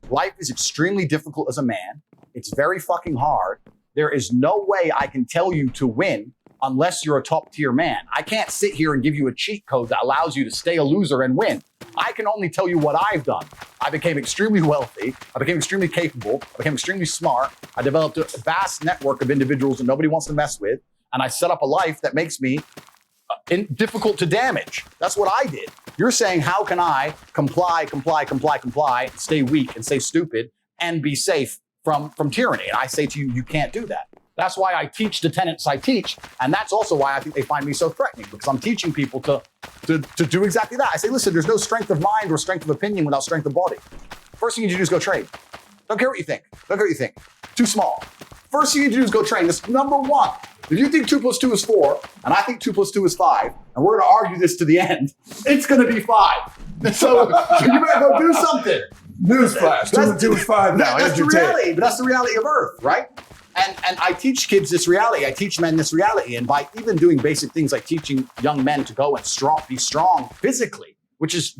life is extremely difficult as a man. It's very fucking hard. There is no way I can tell you to win unless you're a top tier man. I can't sit here and give you a cheat code that allows you to stay a loser and win. I can only tell you what I've done. I became extremely wealthy. I became extremely capable. I became extremely smart. I developed a vast network of individuals that nobody wants to mess with. And I set up a life that makes me difficult to damage. That's what I did. You're saying, how can I comply, stay weak and stay stupid and be safe from tyranny? And I say to you, you can't do that. That's why I teach the tenets I teach. And that's also why I think they find me so threatening, because I'm teaching people to do exactly that. I say, listen, there's no strength of mind or strength of opinion without strength of body. First thing you need to do is go train. Don't care what you think. Too small. First thing you need to do is go train. This number one. If you think 2 + 2 is 4, and I think 2 + 2 is 5, and we're going to argue this to the end, it's going to be 5. So you better go do something. Newsflash, 2 + 2 is 5 now. That's the reality, but that's the reality of Earth, right? And I teach kids this reality. I teach men this reality. And by even doing basic things like teaching young men to go and be strong physically, which is,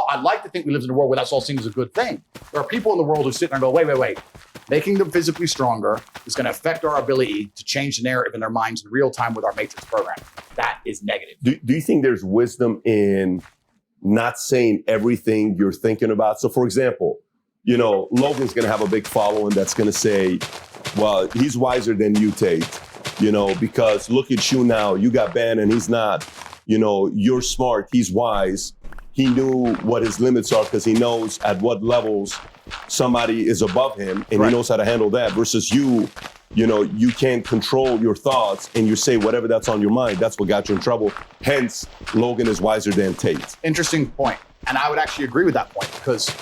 I'd like to think we live in a world where that's all seen as a good thing. There are people in the world who sit there and go, wait. Making them physically stronger is going to affect our ability to change the narrative in their minds in real time with our Matrix program. That is negative. Do you think there's wisdom in not saying everything you're thinking about? So for example, Logan's going to have a big following that's going to say, well, he's wiser than you, Tate, because look at you now. You got banned and he's not. You're smart. He's wise. He knew what his limits are because he knows at what levels somebody is above him, and he knows how to handle that versus you. You can't control your thoughts and you say whatever that's on your mind. That's what got you in trouble. Hence, Logan is wiser than Tate. Interesting point. And I would actually agree with that point because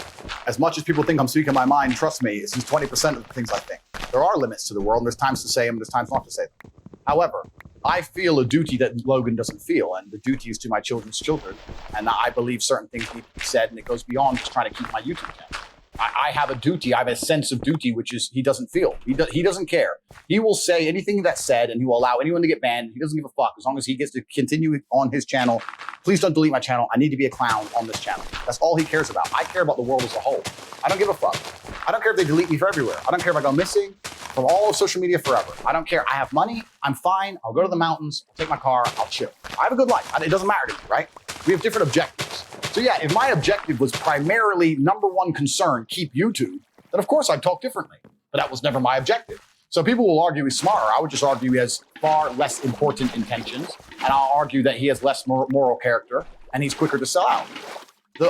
as much as people think I'm speaking my mind, trust me, it's just 20% of the things I think. There are limits to the world and there's times to say them, there's times not to say them. However, I feel a duty that Logan doesn't feel, and the duty is to my children's children. And I believe certain things need to be said, and it goes beyond just trying to keep my YouTube channel. I have a duty. I have a sense of duty, which is he doesn't feel. He doesn't care. He will say anything that's said, and he will allow anyone to get banned. He doesn't give a fuck as long as he gets to continue on his channel. Please don't delete my channel. I need to be a clown on this channel. That's all he cares about. I care about the world as a whole. I don't give a fuck. I don't care if they delete me for everywhere. I don't care if I go missing from all of social media forever. I don't care. I have money. I'm fine. I'll go to the mountains. I'll take my car. I'll chill. I have a good life. It doesn't matter to me, right? We have different objectives. So yeah, if my objective was primarily number one concern, keep YouTube, then of course I'd talk differently. But that was never my objective. So people will argue he's smarter. I would just argue he has far less important intentions. And I'll argue that he has less moral character and he's quicker to sell out.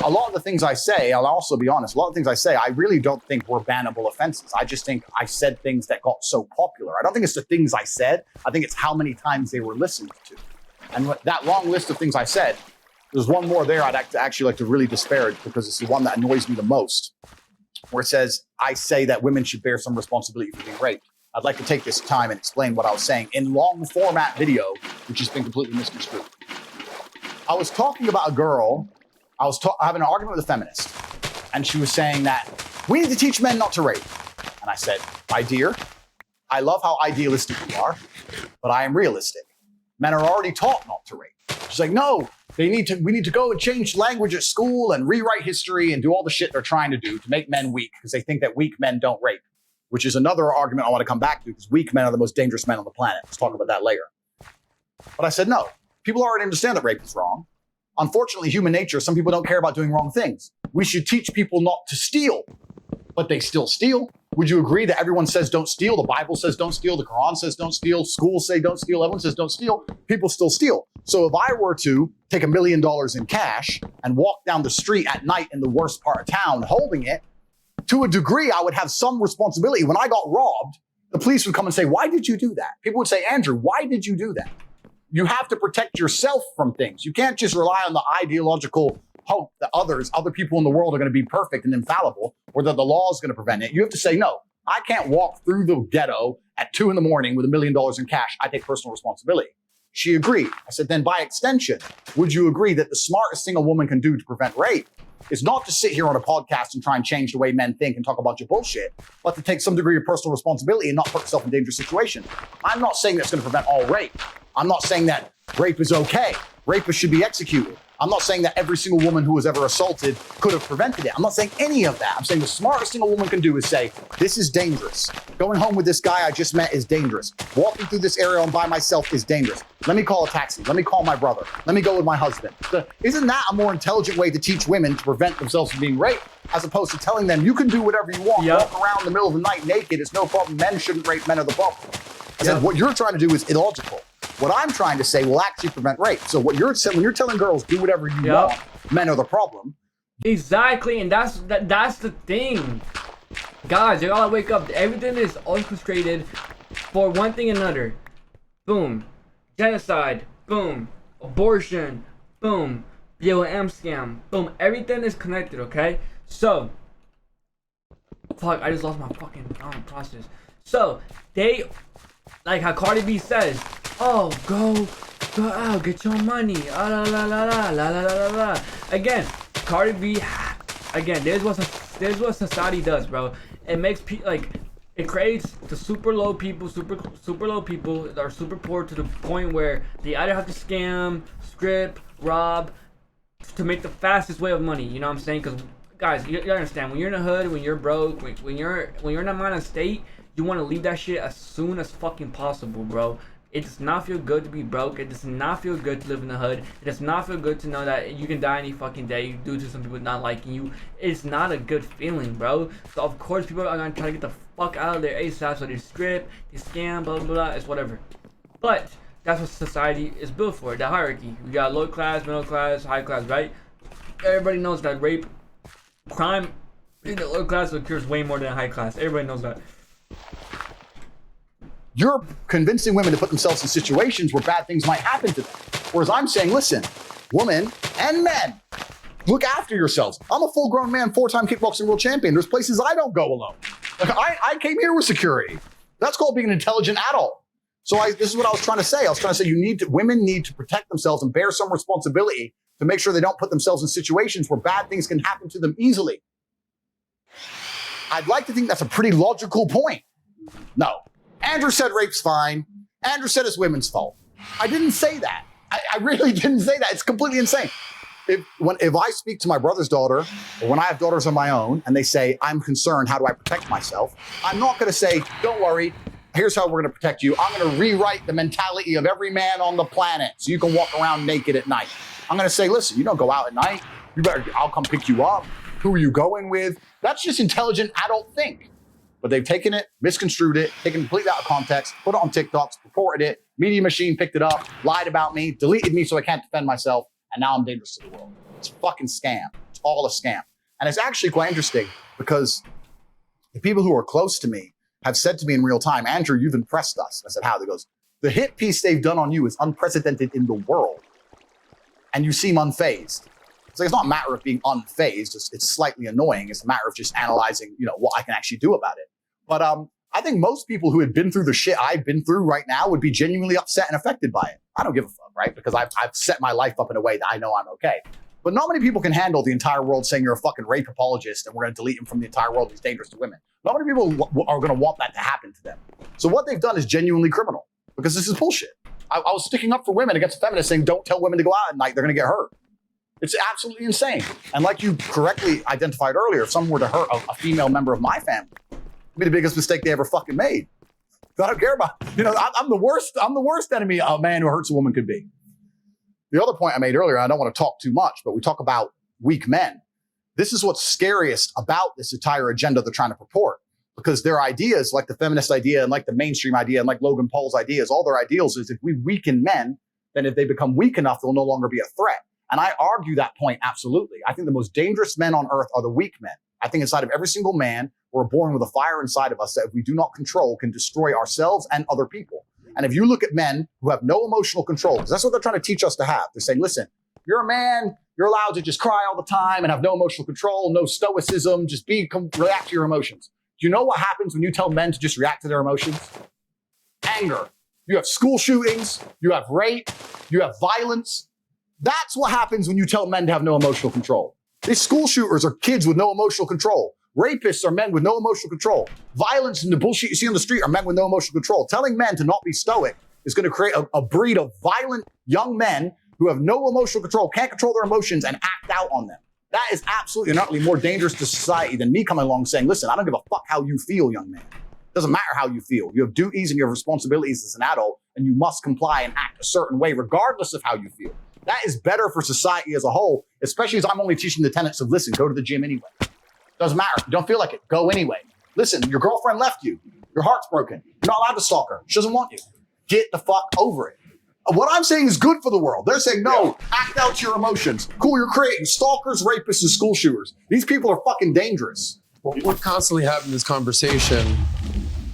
A lot of the things I say, I'll also be honest, a lot of things I say, I really don't think were bannable offenses. I just think I said things that got so popular. I don't think it's the things I said. I think it's how many times they were listened to. And that long list of things I said, there's one more there I'd actually like to really disparage because it's the one that annoys me the most, where it says, I say that women should bear some responsibility for being raped. I'd like to take this time and explain what I was saying in long format video, which has been completely misconstrued. I was talking about a girl. I was having an argument with a feminist, and she was saying that we need to teach men not to rape. And I said, my dear, I love how idealistic you are, but I am realistic. Men are already taught not to rape. She's like, no, we need to go and change language at school and rewrite history and do all the shit they're trying to do to make men weak because they think that weak men don't rape, which is another argument I want to come back to because weak men are the most dangerous men on the planet. Let's talk about that later. But I said, no, people already understand that rape is wrong. Unfortunately, human nature, some people don't care about doing wrong things. We should teach people not to steal, but they still steal. Would you agree that everyone says don't steal? The Bible says don't steal. The Quran says don't steal. Schools say don't steal. Everyone says don't steal. People still steal. So if I were to take $1 million in cash and walk down the street at night in the worst part of town holding it, to a degree, I would have some responsibility. When I got robbed, the police would come and say, why did you do that? People would say, Andrew, why did you do that? You have to protect yourself from things. You can't just rely on the ideological hope that other people in the world are going to be perfect and infallible, or that the law is going to prevent it. You have to say, no, I can't walk through the ghetto at 2 a.m. with $1 million in cash. I take personal responsibility. She agreed. I said, then by extension, would you agree that the smartest thing a woman can do to prevent rape is not to sit here on a podcast and try and change the way men think and talk about your bullshit, but to take some degree of personal responsibility and not put yourself in dangerous situations? I'm not saying that's going to prevent all rape. I'm not saying that rape is okay. Rapists should be executed. I'm not saying that every single woman who was ever assaulted could have prevented it. I'm not saying any of that. I'm saying the smartest thing a woman can do is say, this is dangerous. Going home with this guy I just met is dangerous. Walking through this area by myself is dangerous. Let me call a taxi. Let me call my brother. Let me go with my husband. Isn't that a more intelligent way to teach women to prevent themselves from being raped, as opposed to telling them you can do whatever you want, walk around in the middle of the night naked, it's no problem, men shouldn't rape, men are the problem. I said, what you're trying to do is illogical. What I'm trying to say will actually prevent rape. So what you're saying, when you're telling girls do whatever you want, men are the problem. Exactly, and that's the thing, guys. You gotta wake up. Everything is orchestrated for one thing or another. Boom, genocide. Boom, abortion. Boom, BLM scam. Boom, everything is connected. Okay, so fuck, I just lost my fucking process. So they, like how Cardi B says, oh, go out, get your money, la la la la la la la la la. Again, Cardi B, again, this is what society does, bro. It makes it creates the super low people that are super poor to the point where they either have to scam, strip, rob, to make the fastest way of money. You know what I'm saying? Because guys, you understand, when you're in the hood, when you're broke, when you're in a minor state, you want to leave that shit as soon as fucking possible, bro. It does not feel good to be broke. It does not feel good to live in the hood. It does not feel good to know that you can die any fucking day due to some people not liking you. It's not a good feeling, bro. So of course people are gonna try to get the fuck out of there ASAP. So they strip, they scam, blah blah blah. It's whatever. But that's what society is built for. The hierarchy. We got low class, middle class, high class, right? Everybody knows that rape, crime in the low class occurs way more than high class. Everybody knows that. You're convincing women to put themselves in situations where bad things might happen to them. Whereas I'm saying, listen, women and men, look after yourselves. I'm a full-grown man, 4-time kickboxing world champion. There's places I don't go alone. Like, I came here with security. That's called being an intelligent adult. So this is what I was trying to say. I was trying to say women need to protect themselves and bear some responsibility to make sure they don't put themselves in situations where bad things can happen to them easily. I'd like to think that's a pretty logical point. No. Andrew said rape's fine. Andrew said it's women's fault. I didn't say that. I really didn't say that. It's completely insane. If I speak to my brother's daughter, or when I have daughters of my own, and they say, I'm concerned, how do I protect myself? I'm not going to say, don't worry, here's how we're going to protect you. I'm going to rewrite the mentality of every man on the planet so you can walk around naked at night. I'm going to say, listen, you don't go out at night. I'll come pick you up. Who are you going with? That's just intelligent adult think. But they've taken it, misconstrued it, taken it completely out of context, put it on TikToks, reported it, Media Machine picked it up, lied about me, deleted me so I can't defend myself, and now I'm dangerous to the world. It's a fucking scam. It's all a scam. And it's actually quite interesting because the people who are close to me have said to me in real time, Andrew, you've impressed us. I said, how? He goes, the hit piece they've done on you is unprecedented in the world. And you seem unfazed. It's like, it's not a matter of being unfazed. It's slightly annoying. It's a matter of just analyzing, what I can actually do about it. But I think most people who had been through the shit I've been through right now would be genuinely upset and affected by it. I don't give a fuck, right? Because I've set my life up in a way that I know I'm okay. But not many people can handle the entire world saying you're a fucking rape apologist and we're going to delete him from the entire world. He's dangerous to women. Not many people are going to want that to happen to them. So what they've done is genuinely criminal because this is bullshit. I was sticking up for women against feminists saying, don't tell women to go out at night. They're going to get hurt. It's absolutely insane. And like you correctly identified earlier, if someone were to hurt a female member of my family, it'd be the biggest mistake they ever fucking made. I don't care about, I'm the worst enemy a man who hurts a woman could be. The other point I made earlier, I don't want to talk too much, but we talk about weak men. This is what's scariest about this entire agenda they're trying to purport. Because their ideas, like the feminist idea and like the mainstream idea and like Logan Paul's ideas, all their ideals is if we weaken men, then if they become weak enough, they'll no longer be a threat. And I argue that point absolutely. I think the most dangerous men on earth are the weak men. I think inside of every single man, we're born with a fire inside of us that if we do not control, can destroy ourselves and other people. And if you look at men who have no emotional control, because that's what they're trying to teach us to have. They're saying, listen, you're a man, you're allowed to just cry all the time and have no emotional control, no stoicism, just react to your emotions. Do you know what happens when you tell men to just react to their emotions? Anger. You have school shootings, you have rape, you have violence. That's what happens when you tell men to have no emotional control. These school shooters are kids with no emotional control. Rapists are men with no emotional control. Violence and the bullshit you see on the street are men with no emotional control. Telling men to not be stoic is going to create a breed of violent young men who have no emotional control, can't control their emotions, and act out on them. That is absolutely and utterly more dangerous to society than me coming along saying, listen, I don't give a fuck how you feel, young man. It doesn't matter how you feel. You have duties and you have responsibilities as an adult, and you must comply and act a certain way regardless of how you feel. That is better for society as a whole, especially as I'm only teaching the tenets of, listen, go to the gym anyway. Doesn't matter. You don't feel like it. Go anyway. Listen, your girlfriend left you. Your heart's broken. You're not allowed to stalk her. She doesn't want you. Get the fuck over it. What I'm saying is good for the world. They're saying, no, act out your emotions. Cool, you're creating stalkers, rapists, and school shooters. These people are fucking dangerous. Well, we're constantly having this conversation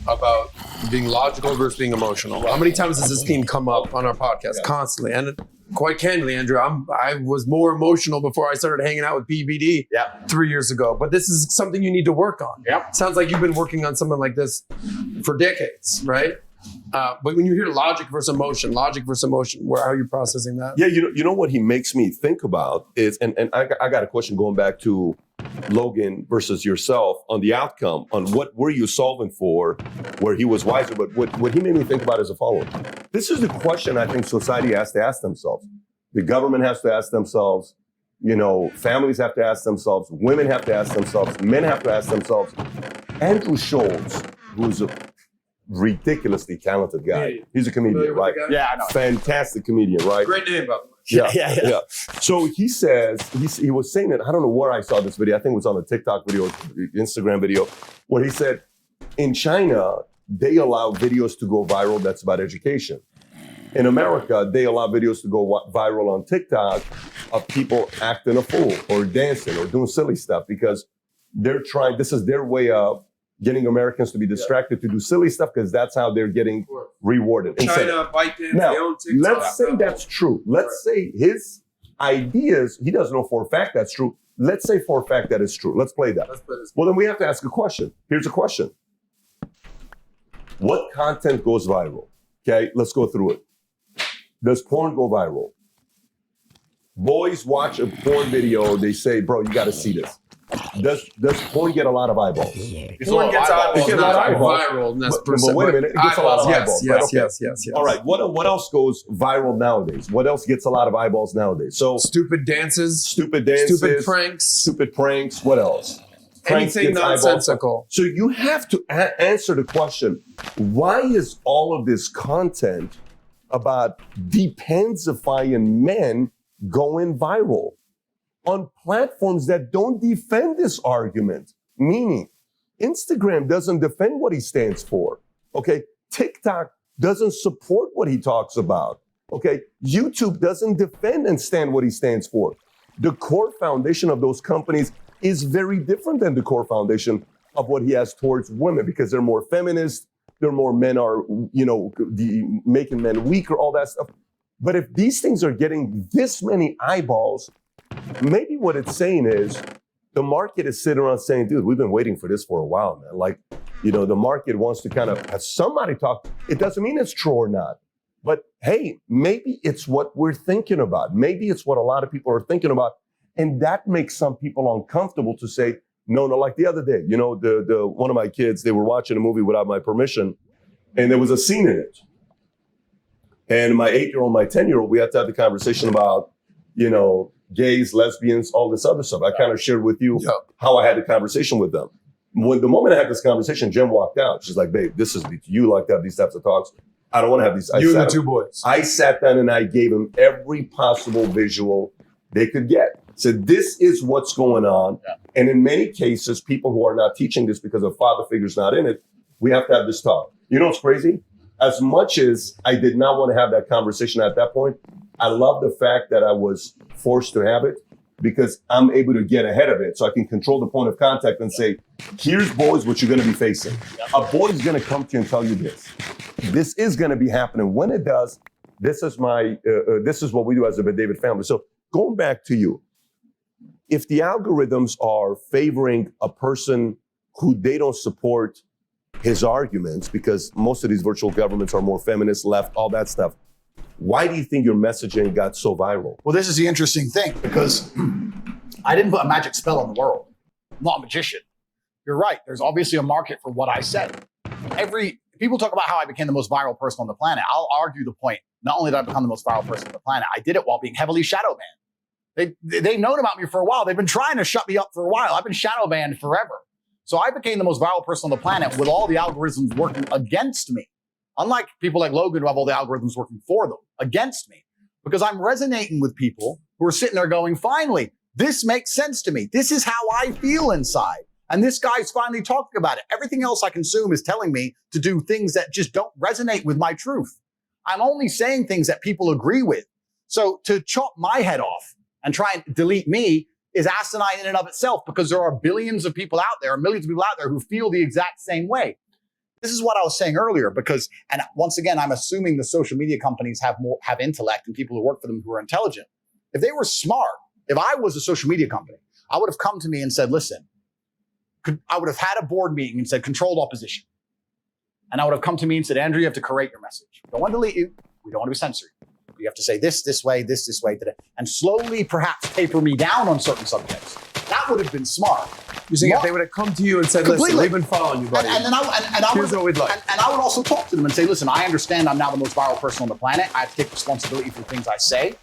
about being logical versus being emotional. How many times has this theme come up on our podcast? Constantly. And quite candidly, Andrew, I was more emotional before I started hanging out with PBD 3 years ago. But this is something you need to work on. Sounds like you've been working on something like this for decades, right? But when you hear logic versus emotion, how are you processing that? Yeah, you know what he makes me think about is, and I got a question going back to Logan versus yourself on the outcome, on what were you solving for, where he was wiser, but what he made me think about is the following. This is the question I think society has to ask themselves. The government has to ask themselves, families have to ask themselves, women have to ask themselves, men have to ask themselves. Andrew Schultz, who's ridiculously talented guy. Comedian. He's a comedian, Familiar with right? the guy? Yeah, I know. Fantastic comedian, right? Great name, by the way. Yeah. So he says, he was saying it, I don't know where I saw this video. I think it was on a TikTok video, Instagram video, where he said, in China, they allow videos to go viral that's about education. In America, they allow videos to go viral on TikTok of people acting a fool or dancing or doing silly stuff because they're trying, this is their way of getting Americans to be distracted to do silly stuff because that's how they're getting rewarded. China, ByteDance, Now, they own TikTok. let's say that's true. Let's say his ideas, he doesn't know for a fact that's true. Let's say for a fact that it's true. Let's play that. Let's play this. Well, then we have to ask a question. Here's a question. What content goes viral? Okay, let's go through it. Does porn go viral? Boys watch a porn video, they say, bro, you got to see this. Does porn get a lot of eyeballs? Porn gets eyeballs, It gets a lot not of eyeballs. viral. And that's But wait a minute, it gets a lot of eyeballs. Right? Okay. Yes. All right, what else goes viral nowadays? What else gets a lot of eyeballs nowadays? So Stupid dances, stupid dances, stupid pranks, what else? Pranks anything gets eyeballs. nonsensical. So you have to answer the question, why is all of this content about depensifying men going viral on platforms that don't defend this argument? Meaning, Instagram doesn't defend what he stands for. Okay, TikTok doesn't support what he talks about. Okay, YouTube doesn't defend and stand what he stands for. The core foundation of those companies is very different than the core foundation of what he has towards women because they're more feminist, they're more men are, making men weaker, all that stuff. But if these things are getting this many eyeballs, maybe what it's saying is the market is sitting around saying, dude, we've been waiting for this for a while, man. Like, the market wants to kind of have somebody talk. It doesn't mean it's true or not. But hey, maybe it's what we're thinking about. Maybe it's what a lot of people are thinking about. And that makes some people uncomfortable to say, no, like the other day, the one of my kids, they were watching a movie without my permission, and there was a scene in it. And my 8-year-old, my 10-year-old, we had to have the conversation about, gays, lesbians, all this other stuff. I kind of shared with you how I had the conversation with them. When the moment I had this conversation, Jen walked out. She's like, babe, you like to have these types of talks. I don't want to have these. You and the two boys. I sat down and I gave them every possible visual they could get. Said, this is what's going on. Yeah. And in many cases, people who are not teaching this because a father figure's not in it, we have to have this talk. You know what's crazy? As much as I did not want to have that conversation at that point, I love the fact that I was forced to have it because I'm able to get ahead of it. So I can control the point of contact and say, here's boys, what you're going to be facing. A boy is going to come to you and tell you this. This is going to be happening. When it does, this is what we do as a David family. So going back to you, if the algorithms are favoring a person who they don't support his arguments, because most of these virtual governments are more feminist, left, all that stuff, why do you think your messaging got so viral? Well, this is the interesting thing because I didn't put a magic spell on the world. I'm not a magician. You're right. There's obviously a market for what I said. People talk about how I became the most viral person on the planet. I'll argue the point. Not only did I become the most viral person on the planet, I did it while being heavily shadow banned. They've known about me for a while. They've been trying to shut me up for a while. I've been shadow banned forever. So I became the most viral person on the planet with all the algorithms working against me. Unlike people like Logan who have all the algorithms working for them, against me. Because I'm resonating with people who are sitting there going, finally, this makes sense to me. This is how I feel inside. And this guy's finally talking about it. Everything else I consume is telling me to do things that just don't resonate with my truth. I'm only saying things that people agree with. So to chop my head off and try and delete me is asinine in and of itself because there are billions of people out there, millions of people out there who feel the exact same way. This is what I was saying earlier because, and once again, I'm assuming the social media companies have intellect and people who work for them who are intelligent. If they were smart, if I was a social media company, I would have come to me and said, listen, I would have had a board meeting and said controlled opposition. And I would have come to me and said, Andrew, you have to correct your message. We don't want to delete you. We don't want to be censored. You have to say this way, this way, today, and slowly perhaps taper me down on certain subjects. That would have been smart. You're saying if they would have come to you and said, listen, we've been following you, buddy. Here's what we'd like. And I would also talk to them and say, listen, I understand I'm now the most viral person on the planet. I have to take responsibility for things I say.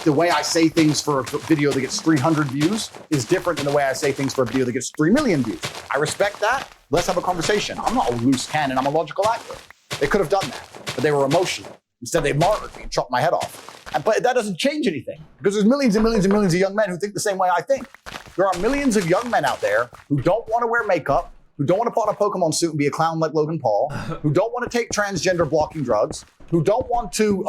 The way I say things for a video that gets 300 views is different than the way I say things for a video that gets 3 million views. I respect that. Let's have a conversation. I'm not a loose cannon. I'm a logical actor. They could have done that, but they were emotional. Instead, they martyred me and chopped my head off. But that doesn't change anything because there's millions and millions and millions of young men who think the same way I think. There are millions of young men out there who don't want to wear makeup, who don't want to put on a Pokemon suit and be a clown like Logan Paul, who don't want to take transgender blocking drugs, who don't want to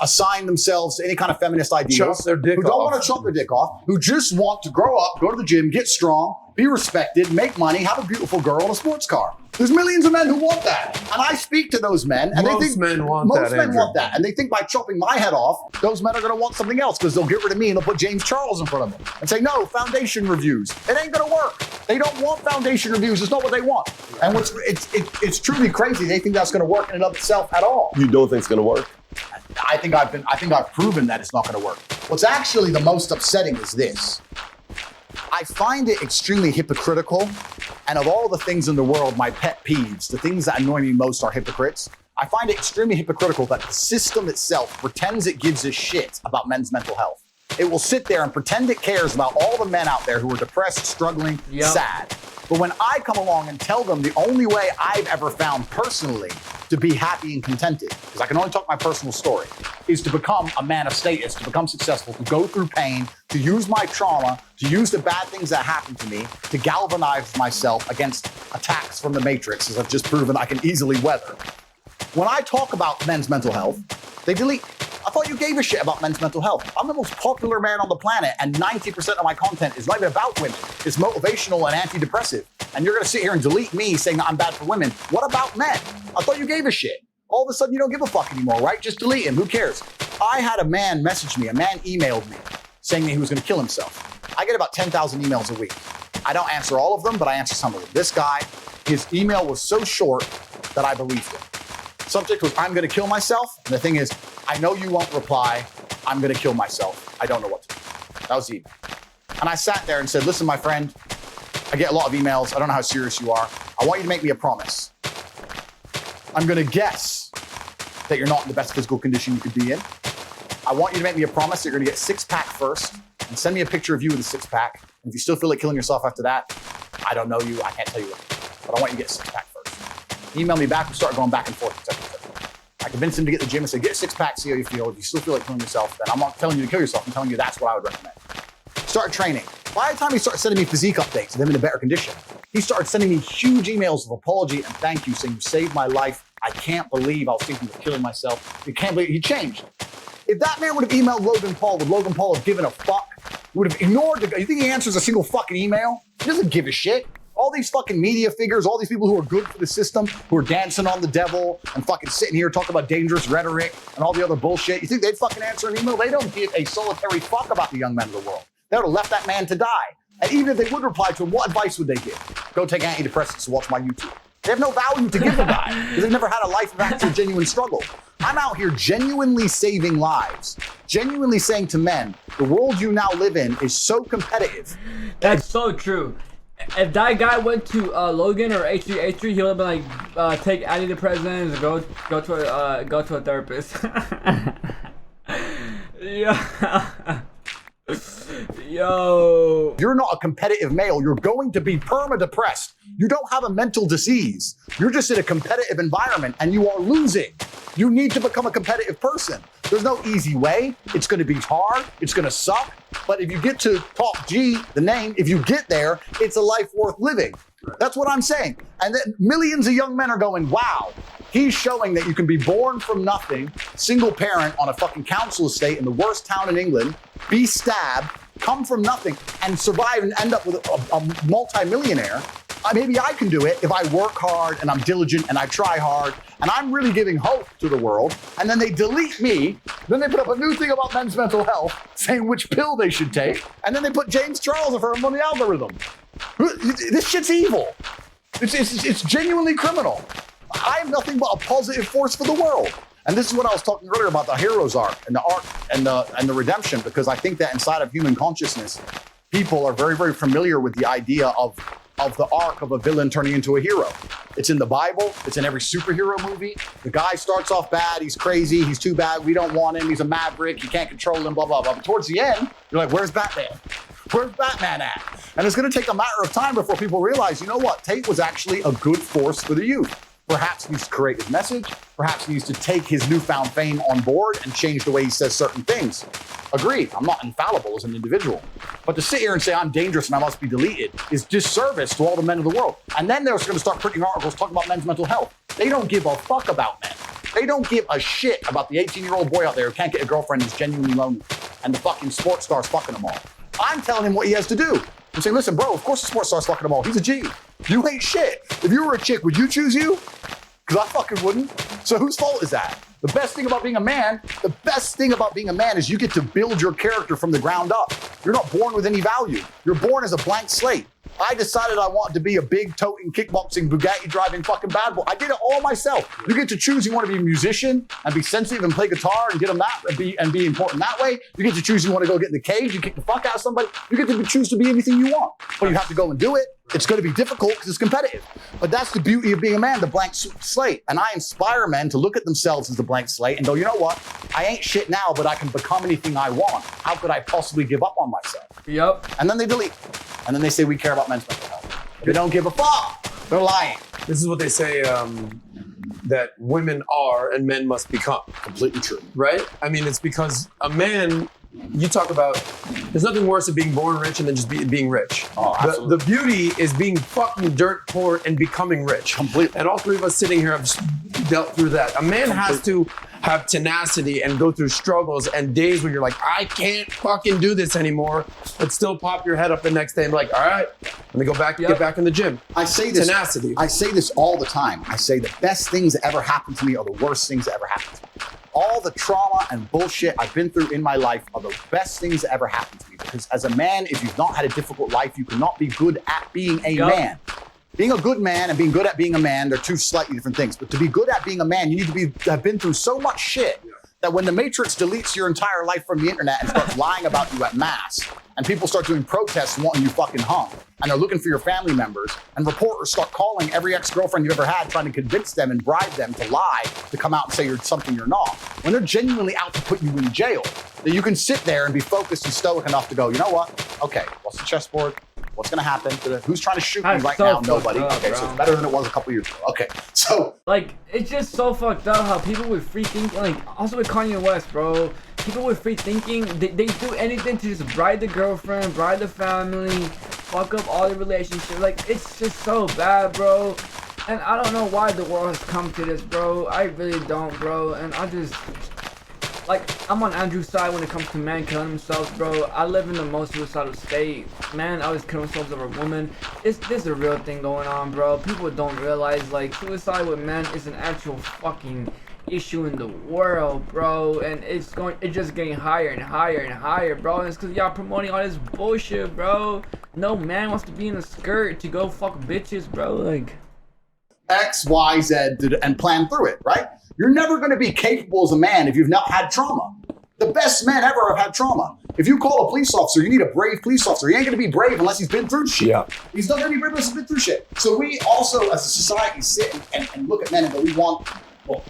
assign themselves to any kind of feminist ideals, Chop their dick who don't off. want to chop their dick off, who just want to grow up, go to the gym, get strong, be respected, make money, have a beautiful girl and a sports car. There's millions of men who want that. And I speak to those men and Most they think men want that, most men Andrew. want that. And they think by chopping my head off, those men are going to want something else because they'll get rid of me and they'll put James Charles in front of them and say, no, foundation reviews. It ain't going to work. They don't want foundation reviews. It's not what they want. And it's truly crazy. They think that's going to work in and of itself at all. You don't think it's going to work? I think I've proven that it's not going to work. What's actually the most upsetting is this. I find it extremely hypocritical. And of all the things in the world, my pet peeves, the things that annoy me most are hypocrites. I find it extremely hypocritical that the system itself pretends it gives a shit about men's mental health. It will sit there and pretend it cares about all the men out there who are depressed, struggling, sad. But when I come along and tell them the only way I've ever found personally to be happy and contented, because I can only talk my personal story, is to become a man of status, to become successful, to go through pain, to use my trauma, to use the bad things that happened to me, to galvanize myself against attacks from the Matrix, as I've just proven I can easily weather. When I talk about men's mental health, they delete. I thought you gave a shit about men's mental health. I'm the most popular man on the planet, and 90% of my content is not even about women. It's motivational and antidepressive. And you're gonna sit here and delete me saying that I'm bad for women. What about men? I thought you gave a shit. All of a sudden, you don't give a fuck anymore, right? Just delete him. Who cares? I had a man message me, a man emailed me saying that he was gonna kill himself. I get about 10,000 emails a week. I don't answer all of them, but I answer some of them. This guy, his email was so short that I believed him. Subject was, I'm gonna kill myself. And the thing is, I know you won't reply. I'm gonna kill myself. I don't know what to do. That was the email. And I sat there and said, listen, my friend, I get a lot of emails. I don't know how serious you are. I want you to make me a promise. I'm gonna guess that you're not in the best physical condition you could be in. I want you to make me a promise that you're gonna get six-pack first and send me a picture of you with a six-pack. And if you still feel like killing yourself after that, I don't know you, I can't tell you what, but I want you to get a six-pack first. He emailed me back, we started going back and forth. I convinced him to get the gym and said, get a six-pack, see how you feel. If you still feel like killing yourself, then I'm not telling you to kill yourself, I'm telling you that's what I would recommend. Start training. By the time he started sending me physique updates of him in a better condition, he started sending me huge emails of apology and thank you, saying you saved my life. I can't believe I was thinking of killing myself. You can't believe he changed. If that man would have emailed Logan Paul, would Logan Paul have given a fuck? Would have ignored the guy? You think he answers a single fucking email? He doesn't give a shit. All these fucking media figures, all these people who are good for the system, who are dancing on the devil and fucking sitting here talking about dangerous rhetoric and all the other bullshit. You think they'd fucking answer an email? They don't give a solitary fuck about the young men of the world. They would have left that man to die. And even if they would reply to him, what advice would they give? Go take antidepressants and watch my YouTube. They have no value to give the guy because they've never had a life of actual genuine struggle. I'm out here genuinely saving lives, genuinely saying to men, the world you now live in is so competitive. That's so true. If that guy went to Logan or H3, he would have been like, take antidepressants, go to a therapist. Yeah. Yo. You're not a competitive male. You're going to be perma-depressed. You don't have a mental disease. You're just in a competitive environment and you are losing. You need to become a competitive person. There's no easy way. It's going to be hard. It's going to suck. But if you get to top G, the name, if you get there, it's a life worth living. That's what I'm saying. And then millions of young men are going, wow, he's showing that you can be born from nothing, single parent on a fucking council estate in the worst town in England, be stabbed, come from nothing, and survive and end up with a multi-millionaire. Maybe I can do it if I work hard and I'm diligent and I try hard and I'm really giving hope to the world. And then they delete me. Then they put up a new thing about men's mental health saying which pill they should take. And then they put James Charles for him on the algorithm. This shit's evil. It's genuinely criminal. I am nothing but a positive force for the world. And this is what I was talking earlier about the hero's arc and the arc and the redemption, because I think that inside of human consciousness, people are very, very familiar with the idea of the arc of a villain turning into a hero. It's in the Bible. It's in every superhero movie. The guy starts off bad. He's crazy. He's too bad. We don't want him. He's a maverick. You can't control him, blah, blah, blah. But towards the end, you're like, where's Batman? Where's Batman at? And it's going to take a matter of time before people realize, you know what? Tate was actually a good force for the youth. Perhaps he needs to create his message. Perhaps he needs to take his newfound fame on board and change the way he says certain things. Agreed. I'm not infallible as an individual. But to sit here and say I'm dangerous and I must be deleted is disservice to all the men of the world. And then they're going to start printing articles talking about men's mental health. They don't give a fuck about men. They don't give a shit about the 18-year-old boy out there who can't get a girlfriend who's genuinely lonely and the fucking sports star's fucking them all. I'm telling him what he has to do. I'm saying, listen, bro, of course the sports star's fucking them all. He's a G. You ain't shit. If you were a chick, would you choose you? Because I fucking wouldn't. So whose fault is that? The best thing about being a man is you get to build your character from the ground up. You're not born with any value. You're born as a blank slate. I decided I wanted to be a big toting, kickboxing, Bugatti driving fucking bad boy. I did it all myself. You get to choose you want to be a musician and be sensitive and play guitar and get them that and be important that way. You get to choose you want to go get in the cage and kick the fuck out of somebody. You get to choose to be anything you want. But you have to go and do it. It's going to be difficult because it's competitive. But that's the beauty of being a man, the blank slate. And I inspire men to look at themselves as the blank slate and go, you know what? I ain't shit now, but I can become anything I want. How could I possibly give up on myself? Yep. And then they delete. And then they say we care about men's mental health. They don't give a fuck. They're lying. This is what they say that women are and men must become. Completely true. Right? I mean, it's because a man, you talk about, there's nothing worse than being born rich and then just being rich. Oh, absolutely. The beauty is being fucking dirt poor and becoming rich. Completely. And all three of us sitting here have dealt through that. A man has to have tenacity and go through struggles and days where you're like, I can't fucking do this anymore, but still pop your head up the next day and be like, all right, let me go back and get back in the gym. I say this. Tenacity. I say this all the time. I say the best things that ever happened to me are the worst things that ever happened to me. All the trauma and bullshit I've been through in my life are the best things that ever happened to me. Because as a man, if you've not had a difficult life, you cannot be good at being a man. Being a good man and being good at being a man, they're two slightly different things. But to be good at being a man, you need to have been through so much shit that when the Matrix deletes your entire life from the internet and starts lying about you at mass, and people start doing protests wanting you fucking hung, and they're looking for your family members, and reporters start calling every ex-girlfriend you've ever had, trying to convince them and bribe them to lie, to come out and say you're something you're not, when they're genuinely out to put you in jail, that you can sit there and be focused and stoic enough to go, you know what? Okay, what's the chessboard? What's going to happen? Who's trying to shoot me right now? Nobody. Okay, so it's better than it was a couple years ago. Okay, so. Like, it's just so fucked up how people with free thinking, like, also with Kanye West, bro. People with free thinking, they do anything to just bribe the girlfriend, bribe the family, fuck up all the relationships. Like, it's just so bad, bro. And I don't know why the world has come to this, bro. I really don't, bro. And I just, like, I'm on Andrew's side when it comes to men killing themselves, bro. I live in the most suicidal state. Man always kill themselves over women. This is a real thing going on, bro. People don't realize, like, suicide with men is an actual fucking issue in the world, bro. And it's just getting higher and higher and higher, bro. And it's because y'all promoting all this bullshit, bro. No man wants to be in a skirt to go fuck bitches, bro. Like, X, Y, Z, and plan through it, right? You're never going to be capable as a man if you've not had trauma. The best men ever have had trauma. If you call a police officer, you need a brave police officer. He ain't going to be brave unless he's been through shit. Yeah. He's not going to be brave unless he's been through shit. So we also, as a society, sit and look at men and go, we want, well,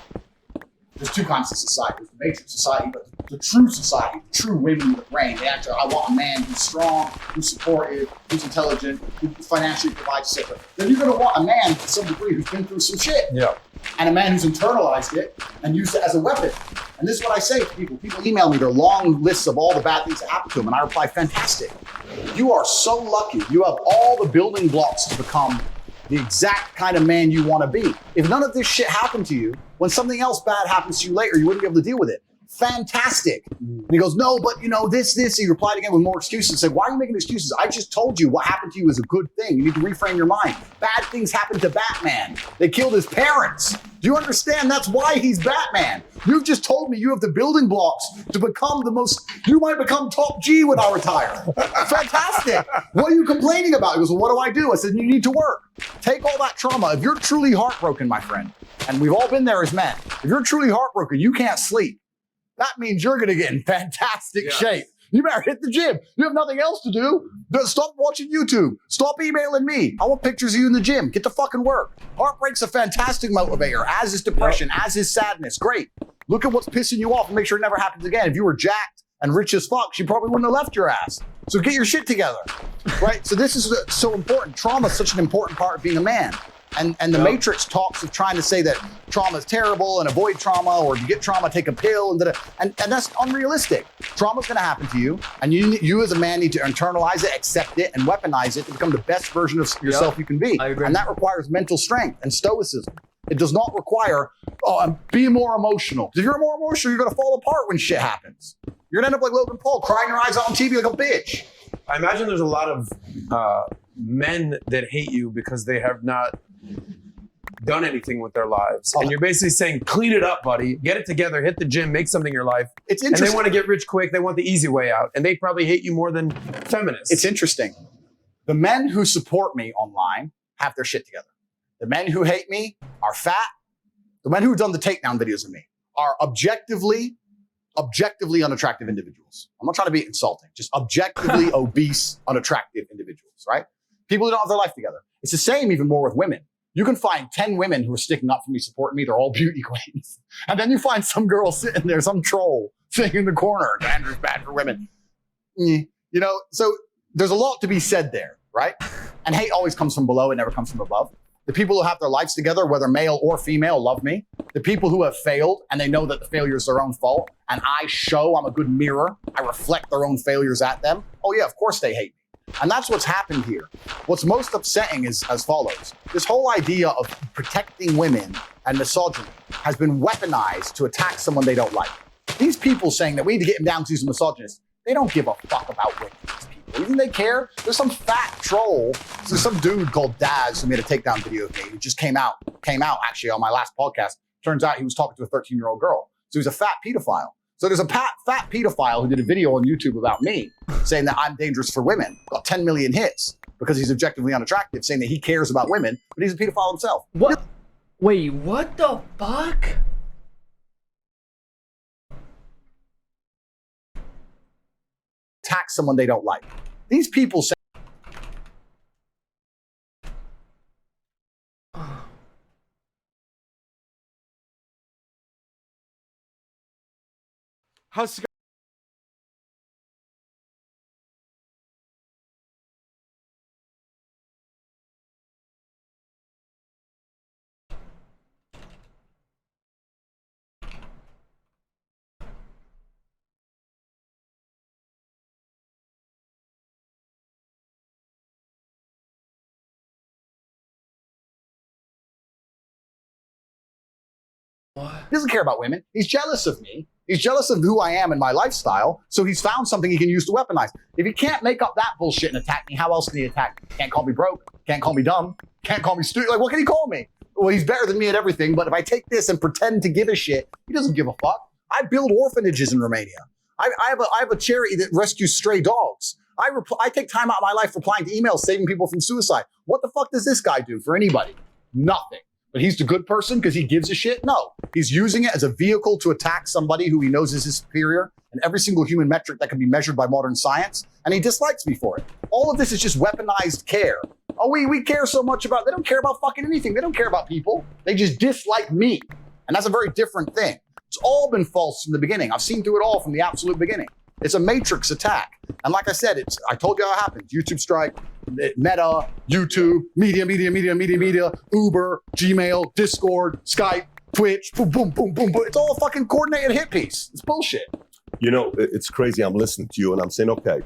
there's two kinds of society. There's the matrix society, but the true society, the true women with a brain, they actually, I want a man who's strong, who's supportive, who's intelligent, who financially provides, etc. Then you're going to want a man to some degree who's been through some shit. Yeah. And a man who's internalized it and used it as a weapon. And this is what I say to people. People email me their long lists of all the bad things that happened to them, and I reply, fantastic. You are so lucky. You have all the building blocks to become the exact kind of man you want to be. If none of this shit happened to you, when something else bad happens to you later, you wouldn't be able to deal with it. Fantastic. And he goes, no, but you know, this. He replied again with more excuses. Said, why are you making excuses? I just told you what happened to you is a good thing. You need to reframe your mind. Bad things happened to Batman. They killed his parents. Do you understand? That's why he's Batman. You've just told me you have the building blocks to become you might become top G when I retire. Fantastic. What are you complaining about? He goes, well, what do? I said, you need to work. Take all that trauma. If you're truly heartbroken, my friend, and we've all been there as men, if you're truly heartbroken, you can't sleep. That means you're going to get in fantastic shape. You better hit the gym. You have nothing else to do. Stop watching YouTube. Stop emailing me. I want pictures of you in the gym. Get to fucking work. Heartbreak's a fantastic motivator, as is depression, as is sadness. Great. Look at what's pissing you off and make sure it never happens again. If you were jacked and rich as fuck, she probably wouldn't have left your ass. So get your shit together, right? So this is so important. Trauma is such an important part of being a man. And the Matrix talks of trying to say that trauma is terrible and avoid trauma, or if you get trauma, take a pill, and that's unrealistic. Trauma's going to happen to you, and you as a man need to internalize it, accept it, and weaponize it to become the best version of yourself you can be. I agree. And that requires mental strength and stoicism. It does not require, be more emotional. If you're more emotional, you're going to fall apart when shit happens. You're going to end up like Logan Paul, crying your eyes out on TV like a bitch. I imagine there's a lot of men that hate you because they have not done anything with their lives. And you're basically saying, clean it up, buddy. Get it together. Hit the gym. Make something in your life. It's interesting. And they want to get rich quick. They want the easy way out. And they probably hate you more than feminists. It's interesting. The men who support me online have their shit together. The men who hate me are fat. The men who have done the takedown videos of me are objectively unattractive individuals. I'm not trying to be insulting, just objectively obese, unattractive individuals, right? People who don't have their life together. It's the same even more with women. You can find 10 women who are sticking up for me, supporting me. They're all beauty queens. And then you find some girl sitting there, some troll sitting in the corner. Andrew's bad for women. You know, so there's a lot to be said there, right? And hate always comes from below. It never comes from above. The people who have their lives together, whether male or female, love me. The people who have failed and they know that the failure is their own fault, and I show I'm a good mirror, I reflect their own failures at them. Oh yeah, of course they hate me. And that's what's happened here. What's most upsetting is as follows. This whole idea of protecting women and misogyny has been weaponized to attack someone they don't like. These people saying that we need to get him down because he's a misogynist, they don't give a fuck about women. You think they care? There's some fat troll. There's some dude called Daz who made a takedown video of me. Who just came out actually on my last podcast. Turns out he was talking to a 13-year-old girl. So he's a fat pedophile. So there's a fat pedophile who did a video on YouTube about me saying that I'm dangerous for women. Got 10 million hits because he's objectively unattractive, saying that he cares about women, but he's a pedophile himself. What? Wait, what the fuck? Attack someone they don't like. These people say How's he doesn't care about women. He's jealous of me. He's jealous of who I am and my lifestyle. So he's found something he can use to weaponize. If he can't make up that bullshit and attack me, how else can he attack me? Can't call me broke. Can't call me dumb. Can't call me stupid. Like, what can he call me? Well, he's better than me at everything. But if I take this and pretend to give a shit, he doesn't give a fuck. I build orphanages in Romania. I have a charity that rescues stray dogs. I take time out of my life replying to emails, saving people from suicide. What the fuck does this guy do for anybody? Nothing. But he's the good person because he gives a shit? No. He's using it as a vehicle to attack somebody who he knows is his superior in every single human metric that can be measured by modern science, and he dislikes me for it. All of this is just weaponized care. Oh, we care so much about, they don't care about fucking anything. They don't care about people. They just dislike me. And that's a very different thing. It's all been false from the beginning. I've seen through it all from the absolute beginning. It's a matrix attack. And like I said, I told you how it happens. YouTube strike, Meta, YouTube, media, Uber, Gmail, Discord, Skype, Twitch, boom, boom, boom, boom, boom. It's all a fucking coordinated hit piece. It's bullshit. You know, it's crazy. I'm listening to you and I'm saying, okay,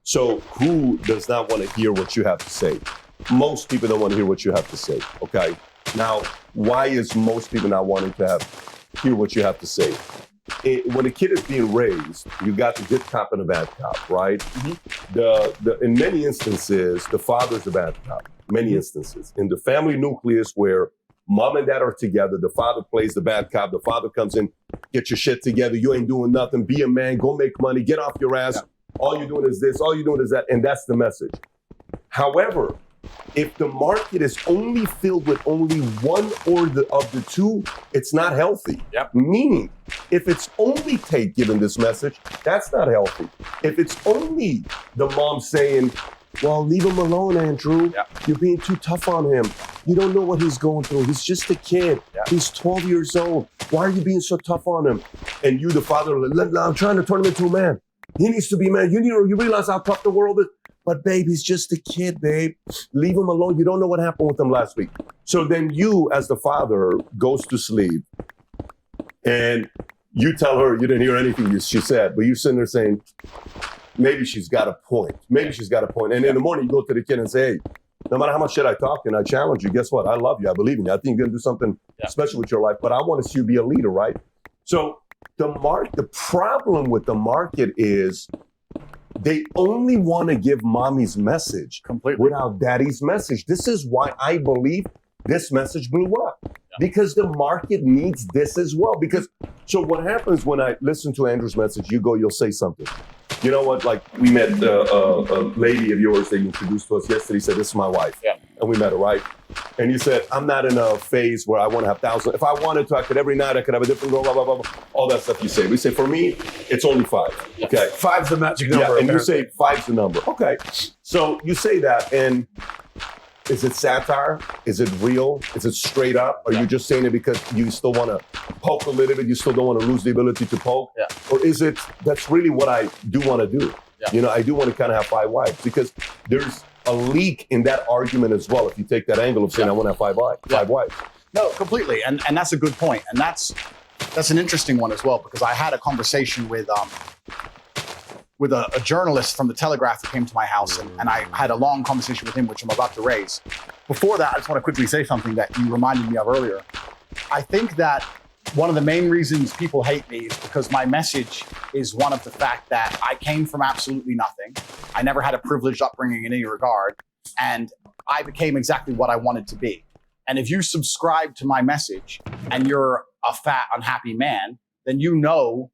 so who does not want to hear what you have to say? Most people don't want to hear what you have to say, okay? Now, why is most people not wanting to hear what you have to say? When a kid is being raised, you got the good cop and the bad cop, right? Mm-hmm. In many instances, the father's the bad cop. Many instances. In the family nucleus where mom and dad are together, the father plays the bad cop, the father comes in, get your shit together, you ain't doing nothing, be a man, go make money, get off your ass, all you're doing is this, all you're doing is that, and that's the message. However, if the market is only filled with only one or of the two, it's not healthy. Yep. Meaning, if it's only Tate giving this message, that's not healthy. If it's only the mom saying, well, leave him alone, Andrew. Yep. You're being too tough on him. You don't know what he's going through. He's just a kid. Yep. He's 12 years old. Why are you being so tough on him? And you, the father, I'm trying to turn him into a man. He needs to be a man. You realize how tough the world is? but babe, he's just a kid, babe. Leave him alone. You don't know what happened with him last week. So then you, as the father, goes to sleep and you tell her you didn't hear anything she said, but you're sitting there saying, maybe she's got a point. Maybe she's got a point. And in the morning, you go to the kid and say, hey, no matter how much shit I talk and I challenge you, guess what? I love you. I believe in you. I think you're going to do something special with your life, but I want to see you be a leader, right? So the problem with the market is they only want to give mommy's message without daddy's message. This is why I believe this message blew up. Because the market needs this as well. Because so what happens when I listen to Andrew's message, you'll say something. You know what? Like we met a lady of yours that you introduced to us yesterday. Said, this is my wife. Yeah. And we met her, right? And you said, I'm not in a phase where I want to have thousands. If I wanted to, I could every night, I could have a different girl, blah, blah, blah, blah. All that stuff you say. We say, for me, it's only 5. Okay. 5's the magic number. Yeah, and you say 5's the number. Okay. So you say that, and is it satire? Is it real? Is it straight up? Are you just saying it because you still want to poke a little bit? You still don't want to lose the ability to poke? Yeah. Or is it, that's really what I do want to do? Yeah. You know, I do want to kind of have 5 wives because there's a leak in that argument as well. If you take that angle of saying I want to have 5 wives. No, completely. And that's a good point. And that's an interesting one as well, because I had a conversation with a journalist from the Telegraph that came to my house, and I had a long conversation with him, which I'm about to raise. Before that, I just want to quickly say something that you reminded me of earlier. I think that one of the main reasons people hate me is because my message is one of the fact that I came from absolutely nothing. I never had a privileged upbringing in any regard, and I became exactly what I wanted to be. And if you subscribe to my message and you're a fat, unhappy man, then you know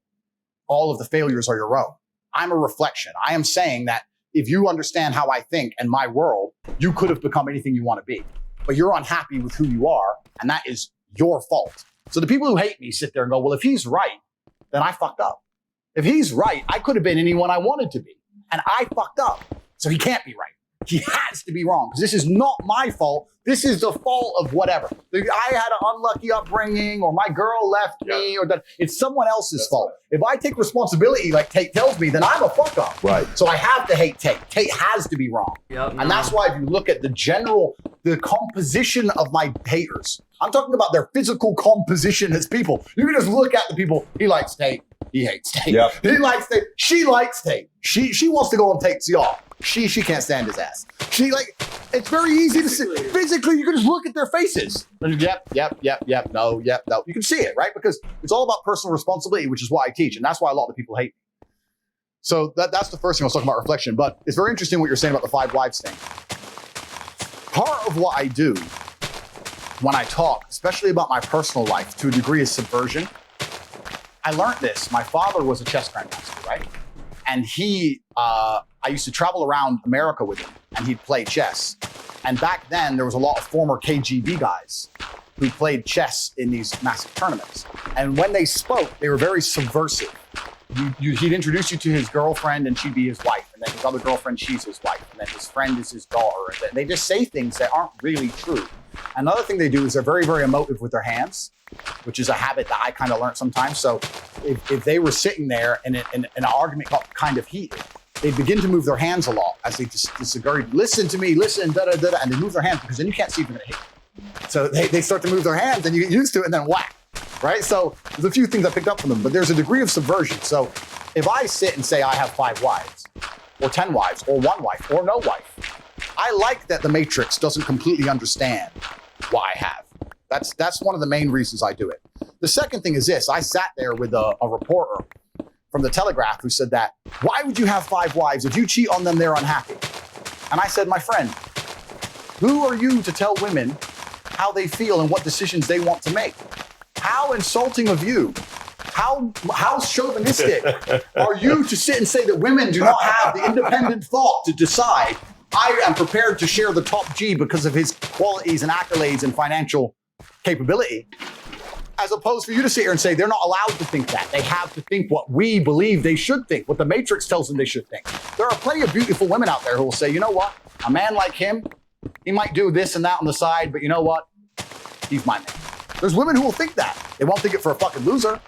all of the failures are your own. I'm a reflection. I am saying that if you understand how I think and my world, you could have become anything you want to be. But you're unhappy with who you are, and that is your fault. So the people who hate me sit there and go, well, if he's right, then I fucked up. If he's right, I could have been anyone I wanted to be. And I fucked up. So he can't be right. He has to be wrong, because this is not my fault. This is the fault of whatever. I had an unlucky upbringing, or my girl left me, or that it's someone else's fault. If I take responsibility like Tate tells me, then I'm a fuck up. Right. So I have to hate Tate. Tate has to be wrong. And that's why if you look at the composition of my haters, I'm talking about their physical composition as people. You can just look at the people. He likes Tate. He hates Tate. Yep. He likes Tate. She likes Tate. She wants to go on Tate's yacht. She can't stand his ass. It's very easy to see. Physically, you can just look at their faces. Yep, no. You can see it, right? Because it's all about personal responsibility, which is what I teach. And that's why a lot of people hate me. So that's the first thing I was talking about, reflection. But it's very interesting what you're saying about the 5 wives thing. Part of what I do when I talk, especially about my personal life, to a degree, is subversion. I learned this. My father was a chess grandmaster, right? And I used to travel around America with him, and he'd play chess. And back then, there was a lot of former KGB guys who played chess in these massive tournaments. And when they spoke, they were very subversive. He'd introduce you to his girlfriend, and she'd be his wife. And then his other girlfriend, she's his wife. And then his friend is his daughter. And they just say things that aren't really true. Another thing they do is they're very, very emotive with their hands, which is a habit that I kind of learned sometimes. So if they were sitting there and an argument got kind of heated, they begin to move their hands a lot as they disagree. Listen to me, listen, da-da-da-da, and they move their hands because then you can't see if they're going to hit. So they start to move their hands, and you get used to it, and then whack, right? So there's a few things I picked up from them, but there's a degree of subversion. So if I sit and say I have 5 wives, or 10 wives, or 1 wife, or no wife, I like that the Matrix doesn't completely understand what I have. That's one of the main reasons I do it. The second thing is this. I sat there with a reporter from the Telegraph who said that, why would you have 5 wives? If you cheat on them, they're unhappy. And I said, my friend, who are you to tell women how they feel and what decisions they want to make? How insulting of you. How chauvinistic are you to sit and say that women do not have the independent thought to decide, I am prepared to share the top G because of his qualities and accolades and financial capability, as opposed for you to sit here and say they're not allowed to think that. They have to think what we believe they should think, what the Matrix tells them they should think. There are plenty of beautiful women out there who will say, you know what? A man like him, he might do this and that on the side, but you know what? He's my man. There's women who will think that. They won't think it for a fucking loser.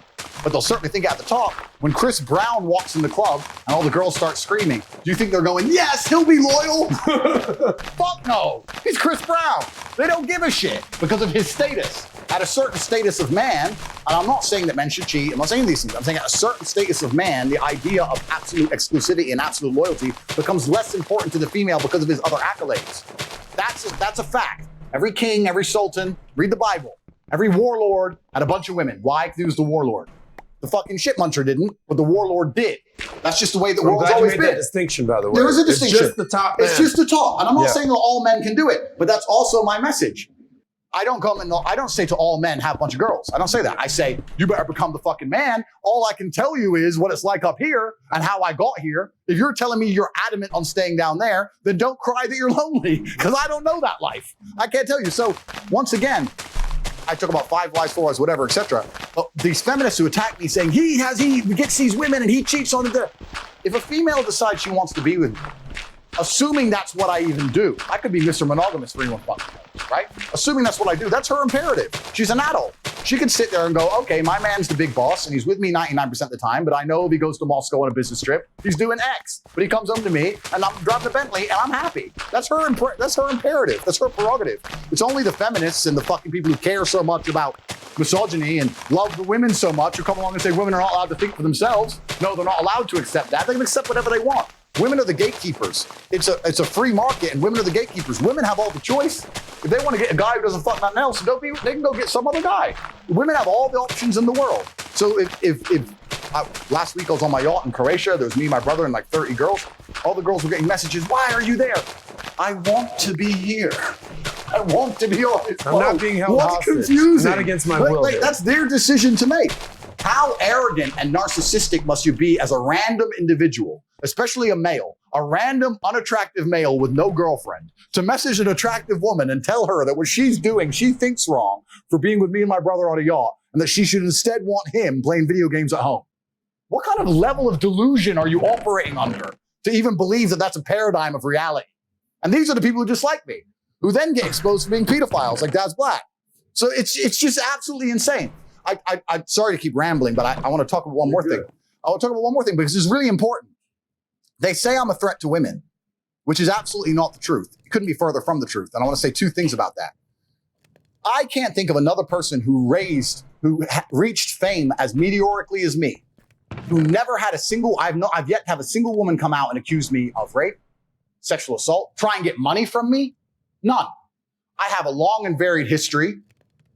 but they'll certainly think at the top. When Chris Brown walks in the club and all the girls start screaming, do you think they're going, yes, he'll be loyal? Fuck no. He's Chris Brown. They don't give a shit because of his status. At a certain status of man, and I'm not saying that men should cheat, I'm not saying these things, I'm saying at a certain status of man, the idea of absolute exclusivity and absolute loyalty becomes less important to the female because of his other accolades. That's a fact. Every king, every sultan, read the Bible. Every warlord had a bunch of women. Why? Because he was the warlord. The fucking shit muncher didn't, but the warlord did. That's just the way the world's always been. That distinction, by the way. There is a distinction. It's just the top man. It's just the top. And I'm not saying that all men can do it, but that's also my message. I don't say to all men, have a bunch of girls. I don't say that. I say, you better become the fucking man. All I can tell you is what it's like up here and how I got here. If you're telling me you're adamant on staying down there, then don't cry that you're lonely, because I don't know that life. I can't tell you. So once again, I talk about 5 wives, 4 wives, whatever, etc. But these feminists who attack me saying he gets these women and he cheats on them. If a female decides she wants to be with me, assuming that's what I even do, I could be Mr. Monogamous for anyone fucking knows, right? Assuming that's what I do, that's her imperative. She's an adult. She can sit there and go, okay, my man's the big boss and he's with me 99% of the time, but I know if he goes to Moscow on a business trip, he's doing X. But he comes home to me and I'm driving a Bentley and I'm happy. That's her imperative. That's her prerogative. It's only the feminists and the fucking people who care so much about misogyny and love the women so much who come along and say women are not allowed to think for themselves. No, they're not allowed to accept that. They can accept whatever they want. Women are the gatekeepers. It's a free market, and women are the gatekeepers. Women have all the choice. If they want to get a guy who doesn't fuck nothing else, they can go get some other guy. Women have all the options in the world. So if last week I was on my yacht in Croatia, there was me, my brother, and like 30 girls. All the girls were getting messages. Why are you there? I want to be here. I want to be on this boat. I'm not being held hostage. Confusing. Not against my will. That's their decision to make. How arrogant and narcissistic must you be as a random individual, especially a male, a random, unattractive male with no girlfriend, to message an attractive woman and tell her that what she's doing, she thinks wrong for being with me and my brother on a yacht, and that she should instead want him playing video games at home? What kind of level of delusion are you operating under to even believe that that's a paradigm of reality? And these are the people who dislike me, who then get exposed for being pedophiles like Dad's Black. So it's just absolutely insane. I'm sorry to keep rambling, but I want to talk about one more thing. I want to talk about one more thing because it's really important. They say I'm a threat to women, which is absolutely not the truth. It couldn't be further from the truth. And I want to say 2 things about that. I can't think of another person who reached fame as meteorically as me, who never had I've yet to have a single woman come out and accuse me of rape, sexual assault, try and get money from me. None. I have a long and varied history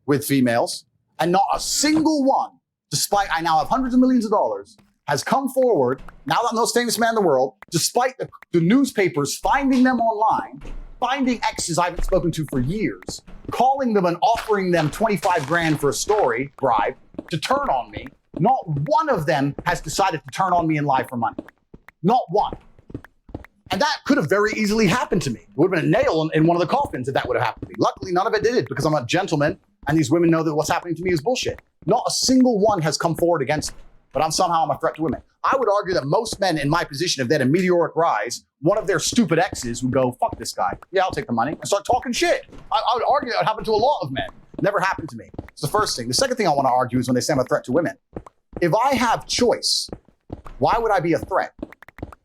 with females. And not a single one, despite I now have hundreds of millions of dollars, has come forward, now that I'm the most famous man in the world, despite the newspapers finding them online, finding exes I haven't spoken to for years, calling them and offering them 25 grand for a story, bribe, to turn on me. Not one of them has decided to turn on me and lie for money. Not one. And that could have very easily happened to me. It would have been a nail in one of the coffins if that would have happened to me. Luckily, none of it did because I'm a gentleman and these women know that what's happening to me is bullshit. Not a single one has come forward against me, but I'm a threat to women. I would argue that most men in my position, if they had a meteoric rise, one of their stupid exes would go, fuck this guy. Yeah, I'll take the money, and start talking shit. I would argue that would happen to a lot of men. Never happened to me. It's the first thing. The second thing I want to argue is when they say I'm a threat to women. If I have choice, why would I be a threat?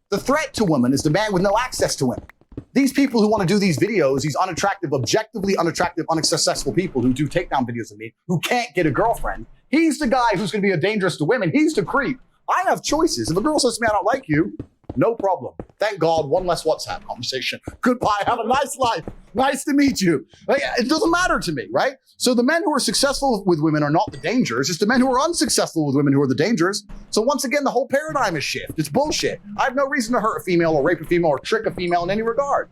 The threat to women is the man with no access to women. These people who want to do these videos, these unattractive, objectively unattractive, unsuccessful people who do takedown videos of me, who can't get a girlfriend, he's the guy who's going to be dangerous to women. He's the creep. I have choices. If a girl says to me, I don't like you, no problem. Thank God, one less WhatsApp conversation. Goodbye, have a nice life. Nice to meet you. It doesn't matter to me, right? So the men who are successful with women are not the dangers. It's the men who are unsuccessful with women who are the dangers. So once again, the whole paradigm is shift. It's bullshit. I have no reason to hurt a female or rape a female or trick a female in any regard.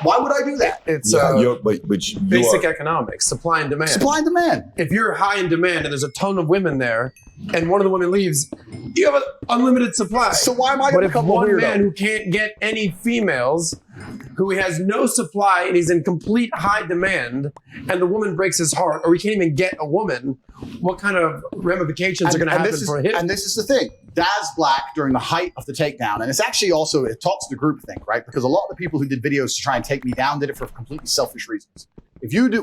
Why would I do that? It's but basic economics, supply and demand. Supply and demand. If you're high in demand and there's a ton of women there, and one of the women leaves, you have an unlimited supply. So why am I going to become a weirdo? But if one man who can't get any females, who has no supply and he's in complete high demand, and the woman breaks his heart, or he can't even get a woman, what kind of ramifications are going to happen for him? And this is the thing. Daz Black, during the height of the takedown, and it's actually also, it talks to groupthink, right? Because a lot of the people who did videos to try and take me down did it for completely selfish reasons.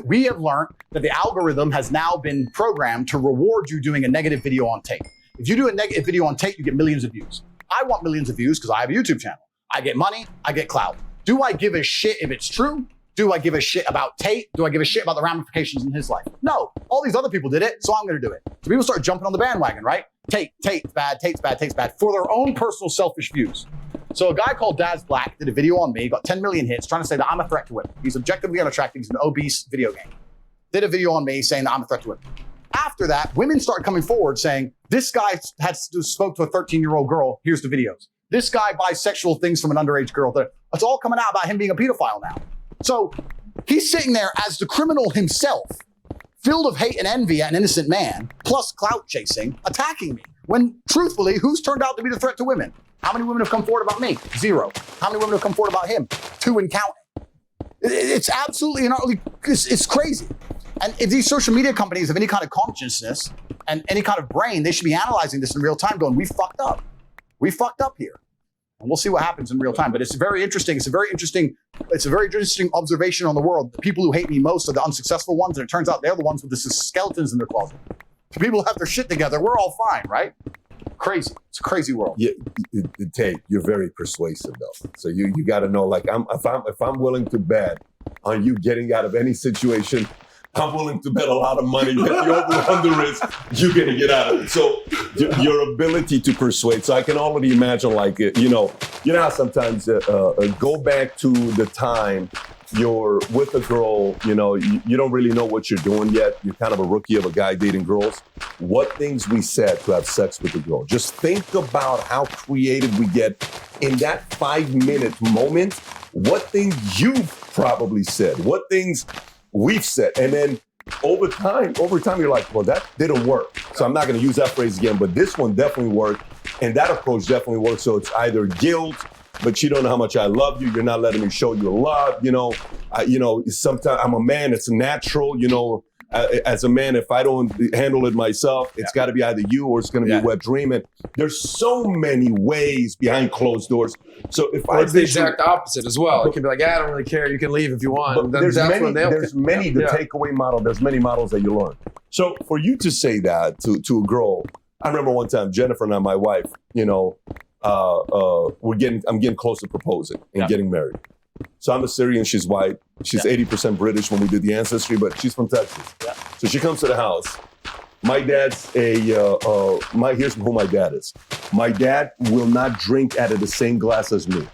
We have learned that the algorithm has now been programmed to reward you doing a negative video on Tate. If you do a negative video on Tate, you get millions of views. I want millions of views because I have a YouTube channel. I get money, I get clout. Do I give a shit if it's true? Do I give a shit about Tate? Do I give a shit about the ramifications in his life? No. All these other people did it, so I'm going to do it. So people start jumping on the bandwagon, right? Tate's bad, Tate's bad, Tate's bad, for their own personal selfish views. So a guy called Daz Black did a video on me, got 10 million hits, trying to say that I'm a threat to women. He's objectively unattractive. He's an obese video game. Did a video on me saying that I'm a threat to women. After that, women started coming forward saying, this guy spoke to a 13-year-old girl. Here's the videos. This guy buys sexual things from an underage girl. It's all coming out about him being a pedophile now. So he's sitting there as the criminal himself, filled of hate and envy at an innocent man, plus clout chasing, attacking me. When truthfully, who's turned out to be the threat to women? How many women have come forward about me? 0. How many women have come forward about him? 2 and counting. It's absolutely and utterly, it's crazy. And if these social media companies have any kind of consciousness and any kind of brain, they should be analyzing this in real time going, we fucked up. We fucked up here. And we'll see what happens in real time. But it's very interesting. It's a very interesting observation on the world. The people who hate me most are the unsuccessful ones. And it turns out they're the ones with the skeletons in their closet. The people who have their shit together, we're all fine, right? Crazy. It's a crazy world. Yeah, Tate, you're very persuasive though. So you got to know, like, if I'm willing to bet on you getting out of any situation, I'm willing to bet a lot of money that the over-under is you're going to get out of it. So your ability to persuade. So I can already imagine, like, you know how sometimes go back to the time you're with a girl, you know, you don't really know what you're doing yet. You're kind of a rookie of a guy dating girls. What things we said to have sex with the girl. Just think about how creative we get in that 5-minute moment. What things you've probably said. What things we've said. And then over time, you're like, well, that didn't work. So I'm not going to use that phrase again, but this one definitely worked. And that approach definitely works. So it's either guilt, but you don't know how much I love you. You're not letting me show you love. Sometimes I'm a man. It's natural, as a man, if I don't handle it myself, it's got to be either you or it's going to be a wet dream. And there's so many ways behind closed doors. So if it's the exact opposite as well. It can be like, I don't really care. You can leave if you want. There's many the takeaway model. There's many models that you learn. So for you to say that to a girl, I remember one time Jennifer and I, my wife, I'm getting close to proposing and getting married. So I'm a Syrian, she's white. She's 80% British when we did the ancestry, but she's from Texas. Yeah. So she comes to the house. My dad's here's who my dad is. My dad will not drink out of the same glass as me.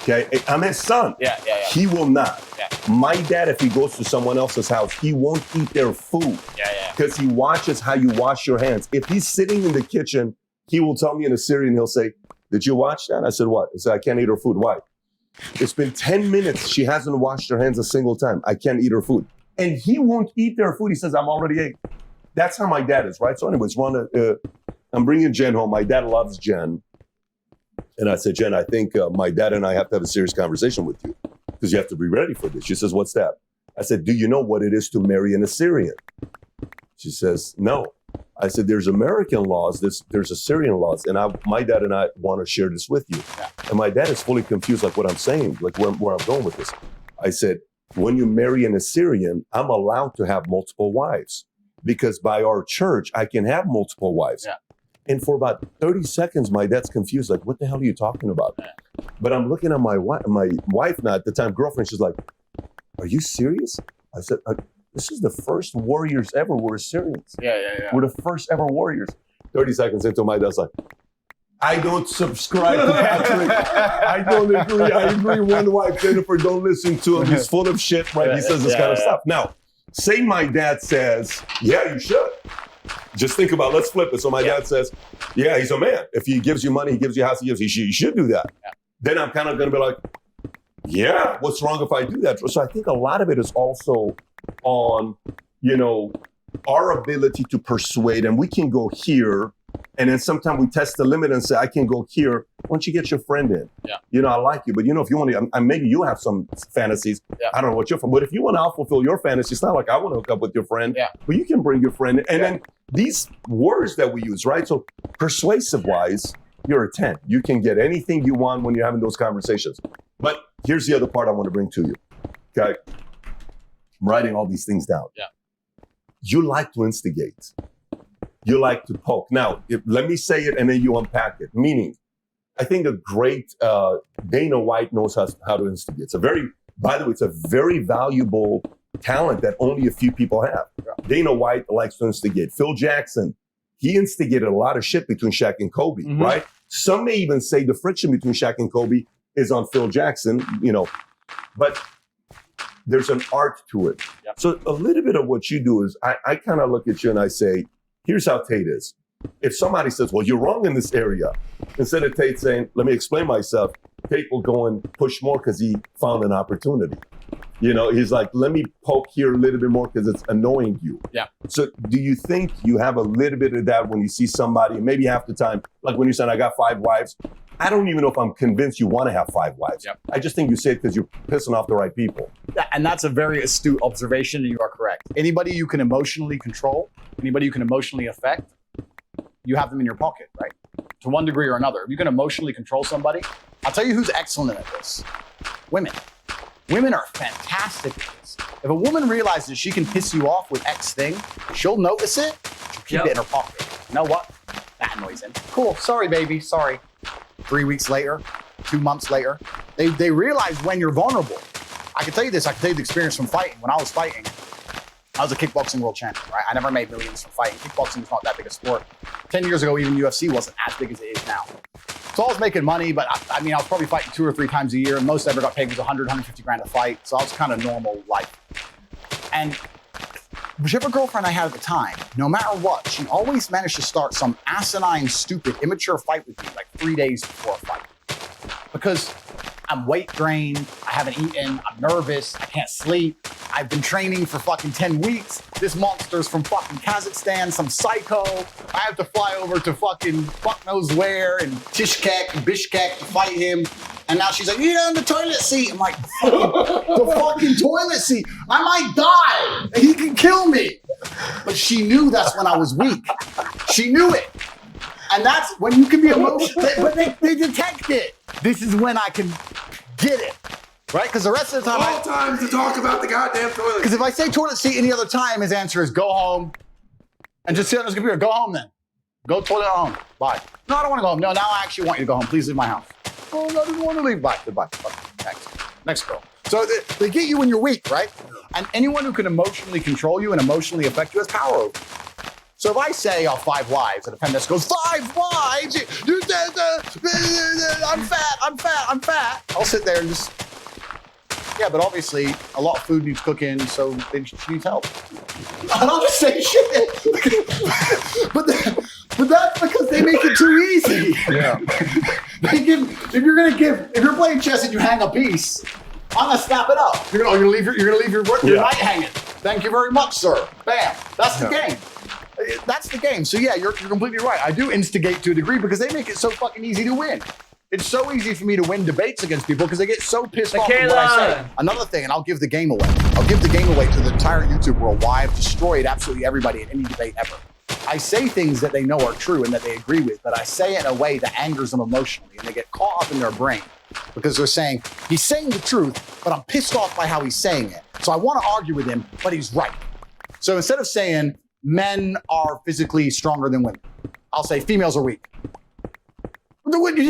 Okay, I'm his son. Yeah. He will not. Yeah. My dad, if he goes to someone else's house, he won't eat their food. Because he watches how you wash your hands. If he's sitting in the kitchen, he will tell me in Assyrian, he'll say, did you watch that? I said, what? He said, I can't eat her food. Why? It's been 10 minutes. She hasn't washed her hands a single time. I can't eat her food. And he won't eat their food. He says, I'm already ate. That's how my dad is, right? So anyways, I'm bringing Jen home. My dad loves Jen. And I said, Jen, I think my dad and I have to have a serious conversation with you because you have to be ready for this. She says, what's that? I said, do you know what it is to marry an Assyrian? She says, no. I said, there's American laws, there's Assyrian laws, and my dad and I want to share this with you. Yeah. And my dad is fully confused, like what I'm saying, like where I'm going with this. I said, when you marry an Assyrian, I'm allowed to have multiple wives because by our church, I can have multiple wives. Yeah. And for about 30 seconds, my dad's confused, like, what the hell are you talking about? Yeah. But I'm looking at my wife now, at the time, girlfriend, she's like, are you serious? I said, this is the first warriors ever were Assyrians. Yeah. We're the first ever warriors. 30 seconds into my dad's like, I don't subscribe to Patrick. I don't agree. I agree. One wife, Jennifer, don't listen to him. He's full of shit, right? He says this kind of stuff. Now, say my dad says, yeah, you should. Just think about, let's flip it. So my dad says, yeah, he's a man. If he gives you money, he gives you a house, you should do that. Yeah. Then I'm kind of going to be like, yeah, what's wrong if I do that? So I think a lot of it is also on, our ability to persuade, and we can go here, and then sometimes we test the limit and say, I can go here. Why don't you get your friend in? Yeah. I like you, but if you want to, maybe you have some fantasies. Yeah. I don't know what you're from, but if you want to fulfill your fantasy, it's not like I want to hook up with your friend, but you can bring your friend in. And then these words that we use, right? So persuasive wise, you're a 10. You can get anything you want when you're having those conversations. But here's the other part I want to bring to you. Okay. I'm writing all these things down. Yeah. You like to instigate. you like to poke. Now, let me say it and then you unpack it. Meaning, I think a great Dana White knows how to instigate. By the way, it's a very valuable talent that only a few people have. Dana White likes to instigate. Phil Jackson, he instigated a lot of shit between Shaq and Kobe, right? Some may even say the friction between Shaq and Kobe is on Phil Jackson, but there's an art to it. Yep. So a little bit of what you do is I kind of look at you and I say, here's how Tate is. If somebody says, well, you're wrong in this area, instead of Tate saying, let me explain myself, Tate will go and push more because he found an opportunity. He's like, let me poke here a little bit more because it's annoying you. Yeah. So do you think you have a little bit of that when you see somebody, maybe half the time, like when you said, I got 5 wives, I don't even know if I'm convinced you want to have 5 wives. Yep. I just think you say it because you're pissing off the right people. Yeah, and that's a very astute observation, and you are correct. Anybody you can emotionally control, anybody you can emotionally affect, you have them in your pocket, right? To one degree or another. If you can emotionally control somebody, I'll tell you who's excellent at this. Women. Women are fantastic at this. If a woman realizes she can piss you off with X thing, she'll notice it, she'll keep it in her pocket. You know what? That annoys him. Cool, sorry baby, sorry. 3 weeks later, 2 months later, they realize when you're vulnerable. I can tell you this, I can tell you the experience from fighting. When I was fighting, I was a kickboxing world champion, right? I never made millions from fighting. Kickboxing was not that big a sport. 10 years ago, even UFC wasn't as big as it is now. So I was making money, but I was probably fighting 2 or 3 times a year, and most I ever got paid was 100, 150 grand a fight. So I was kind of normal life. And whichever girlfriend I had at the time, no matter what, she always managed to start some asinine, stupid, immature fight with me like 3 days before a fight. Because I'm weight drained, I haven't eaten, I'm nervous, I can't sleep. I've been training for fucking 10 weeks. This monster's from fucking Kazakhstan, some psycho. I have to fly over to fucking fuck knows where and Bishkek to fight him. And now she's like, you're on the toilet seat. I'm like, the fucking toilet seat. I might die. He can kill me. But she knew that's when I was weak. She knew it. And that's when you can be emotional. But they detect it. This is when I can get it. Right? Because the rest of the time. All time to talk about the goddamn toilet. Because if I say toilet seat any other time, his answer is go home and just sit on his computer. Go home then. Go toilet at home. Bye. No, I don't want to go home. No, now I actually want you to go home. Please leave my house. Oh, I didn't want to leave. Bye. Goodbye. Next girl. So they get you when you're weak, right? And anyone who can emotionally control you and emotionally affect you has power over you. So if I say, 5 wives, and a feminist goes, 5 wives? I'm fat. I'll sit there and just, yeah, but obviously a lot of food needs cooking, so she needs help. I don't just say shit. but that's because they make it too easy. Yeah. If you're playing chess and you hang a piece, I'm gonna snap it up. You're gonna leave your knight hanging. Thank you very much, sir. Bam. That's the game. That's the game. So yeah, you're completely right. I do instigate to a degree because they make it so fucking easy to win. It's so easy for me to win debates against people because they get so pissed off with what I say. Another thing, and I'll give the game away. I'll give the game away to the entire YouTube world why I've destroyed absolutely everybody in any debate ever. I say things that they know are true and that they agree with, but I say it in a way that angers them emotionally, and they get caught up in their brain because they're saying, he's saying the truth, but I'm pissed off by how he's saying it. So I want to argue with him, but he's right. So instead of saying, men are physically stronger than women, I'll say females are weak.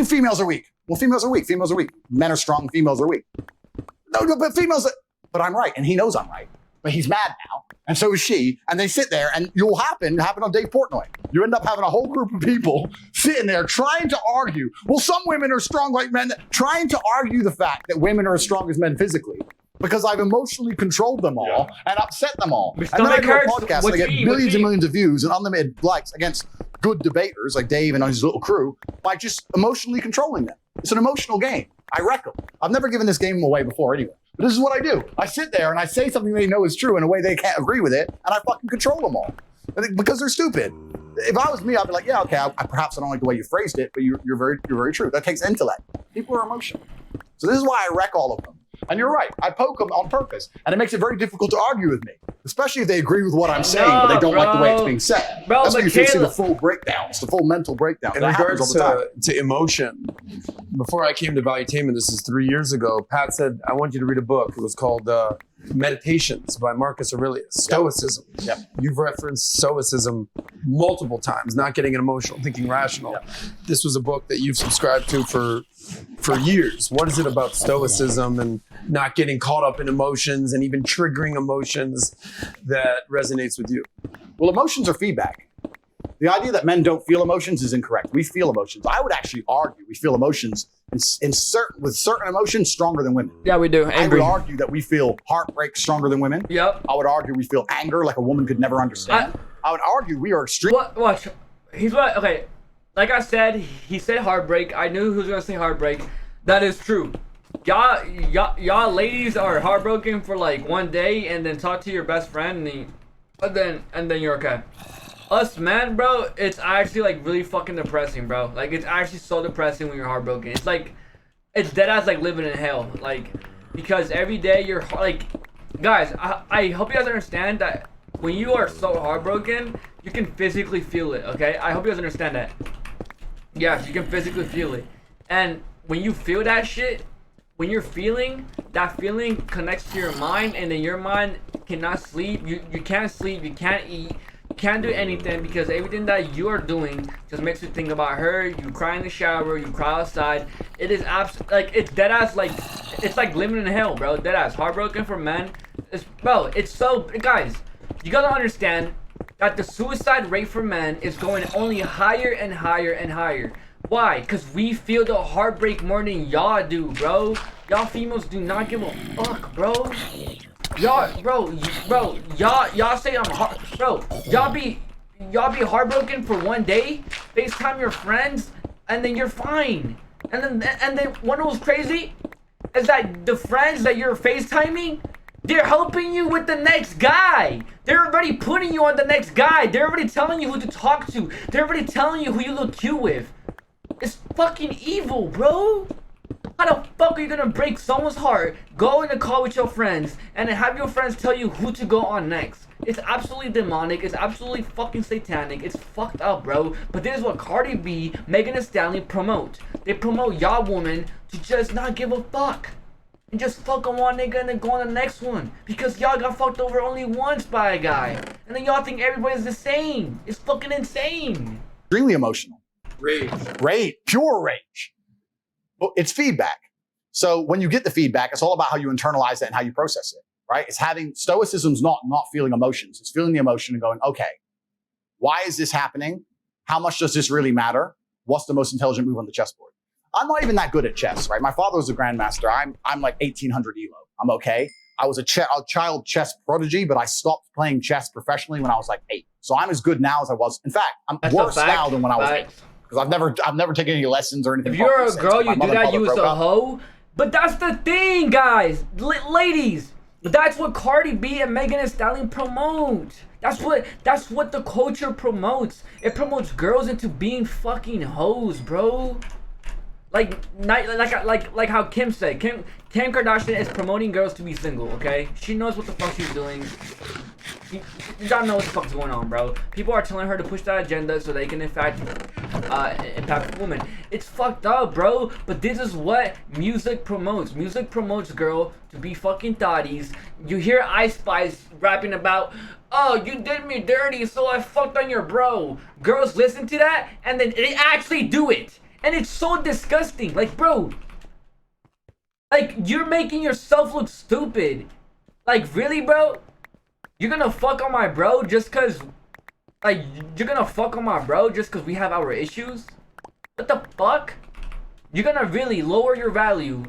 Females are weak. Well, females are weak. Females are weak. Men are strong. Females are weak. No, but I'm right, and he knows I'm right. But he's mad now, and so is she. And they sit there, and you'll happen on Dave Portnoy. You end up having a whole group of people sitting there trying to argue. Well, some women are strong like men. Trying to argue the fact that women are as strong as men physically. Because I've emotionally controlled them all and upset them all. And then I do a podcast and I get millions and millions of views and unlimited likes against good debaters like Dave and his little crew by just emotionally controlling them. It's an emotional game. I wreck them. I've never given this game away before anyway. But this is what I do. I sit there and I say something they know is true in a way they can't agree with it, and I fucking control them all. Because they're stupid. If I was me, I'd be like, yeah, okay, perhaps I don't like the way you phrased it, but you're very true. That takes intellect. People are emotional. So this is why I wreck all of them. And you're right. I poke them on purpose. And it makes it very difficult to argue with me. Especially if they agree with what I'm saying, but they don't like the way it's being said. That's when you see the full breakdowns, the full mental breakdown. In regards to emotion, before I came to Valuetainment, this is 3 years ago, Pat said, I want you to read a book. It was called Meditations by Marcus Aurelius. Stoicism. Yep. You've referenced Stoicism multiple times, Not Getting Emotional, Thinking Rational. This was a book that you've subscribed to for years. What is it about stoicism and not getting caught up in emotions and even triggering emotions that resonates with you? Well, emotions are feedback. The idea that men don't feel emotions is incorrect. We feel emotions. I would actually argue we feel emotions with certain emotions stronger than women. Yeah, we do. Angry. I would argue that we feel heartbreak stronger than women. Yep. I would argue we feel anger like a woman could never understand. I would argue we are extreme. Watch. Okay. Like I said, he said heartbreak. I knew he was gonna say heartbreak. That is true. Y'all ladies are heartbroken for like one day and then talk to your best friend and then you're okay. Us men, bro, it's actually like really fucking depressing, bro. Like it's actually so depressing when you're heartbroken. It's like, it's dead ass like living in hell. Like, because every day you're like, guys, I hope you guys understand that when you are so heartbroken, you can physically feel it, okay? I hope you guys understand that. Yes, you can physically feel it. And when you feel that shit, when you're feeling, that feeling connects to your mind, and then your mind cannot sleep. You can't sleep, you can't eat. Can't do anything because everything that you are doing just makes you think about her. You cry in the shower, you cry outside. It is like it's dead ass, like it's like living in hell, bro. Dead ass heartbroken for men. It's so, guys, you gotta understand that the suicide rate for men is going only higher and higher and higher. Why? Because we feel the heartbreak more than y'all do, bro. Y'all females do not give a fuck, bro. Y'all say I'm hard, bro. Y'all be heartbroken for one day, FaceTime your friends, and then you're fine. And then what was crazy is that the friends that you're FaceTiming, they're helping you with the next guy. They're already putting you on the next guy. They're already telling you who to talk to. They're already telling you who you look cute with. It's fucking evil, bro. How the fuck are you gonna break someone's heart, go in a call with your friends, and then have your friends tell you who to go on next? It's absolutely demonic. It's absolutely fucking satanic. It's fucked up, bro. But this is what Cardi B, Megan Thee Stallion promote. They promote y'all women to just not give a fuck. And just fuck on one nigga and then go on the next one. Because y'all got fucked over only once by a guy. And then y'all think everybody's the same. It's fucking insane. Extremely emotional. Rage. Pure rage. It's feedback. So when you get the feedback, it's all about how you internalize it and how you process it, right? It's having stoicism's not feeling emotions. It's feeling the emotion and going, okay, why is this happening? How much does this really matter? What's the most intelligent move on the chessboard? I'm not even that good at chess, right? My father was a grandmaster. I'm like 1800 elo. I'm okay. I was a child chess prodigy, but I stopped playing chess professionally when I was like 8. So I'm as good now as I was. In fact, I'm worse now than when I was 8. Because I've never taken any lessons or anything. If you're a girl, you do that, you was a hoe. But that's the thing, guys. Ladies, that's what Cardi B and Megan Thee Stallion promote. That's what the culture promotes. It promotes girls into being fucking hoes, bro. Like how Kim said. Kim Kardashian is promoting girls to be single, okay? She knows what the fuck she's doing. You gotta know what the fuck's going on, bro. People are telling her to push that agenda so they can, in fact, impact women. It's fucked up, bro. But this is what music promotes. Music promotes girl to be fucking thotties. You hear Ice Spice rapping about, oh, you did me dirty, so I fucked on your bro. Girls listen to that, and then they actually do it. And it's so disgusting. Like, bro, like, you're making yourself look stupid. Like, really, bro? You're gonna fuck on my bro just cause, like, you're gonna fuck on my bro just cause we have our issues? What the fuck? You're gonna really lower your value?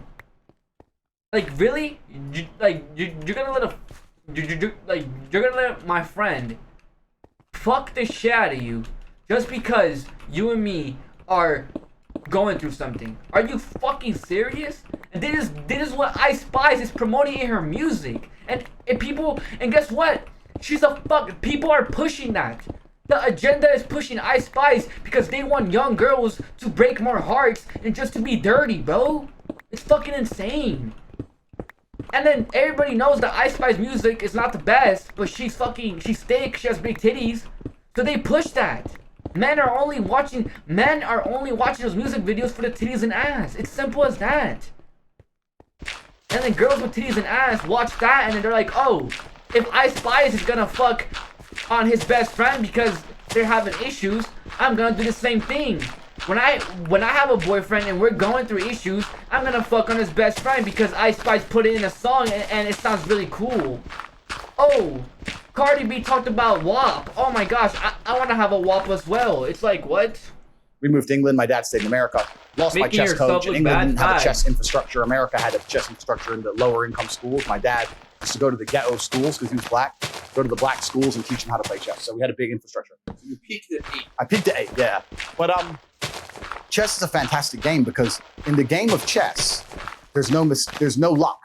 Like, really? You're gonna let my friend fuck the shit out of you just because you and me are going through something? Are you fucking serious? And this is what Ice Spice is promoting in her music. And guess what? She's a fuck. People are pushing that. The agenda is pushing Ice Spice because they want young girls to break more hearts and just to be dirty, bro. It's fucking insane. And then everybody knows that Ice Spice music is not the best, but she's thick, she has big titties. So they push that. Men are only watching those music videos for the titties and ass. It's simple as that. And then girls with titties and ass watch that and then they're like, oh, if Ice Spice is gonna fuck on his best friend because they're having issues, I'm gonna do the same thing. When I have a boyfriend and we're going through issues, I'm gonna fuck on his best friend because Ice Spice put it in a song and it sounds really cool. Oh, Cardi B talked about WAP. Oh my gosh, I want to have a WAP as well. It's like, what? We moved to England. My dad stayed in America. Lost my chess coach. And England didn't have a chess infrastructure. America had a chess infrastructure in the lower income schools. My dad used to go to the ghetto schools because he was black. Go to the black schools and teach them how to play chess. So we had a big infrastructure. So you peaked at 8. I peaked at 8, yeah. But chess is a fantastic game because in the game of chess, there's no luck.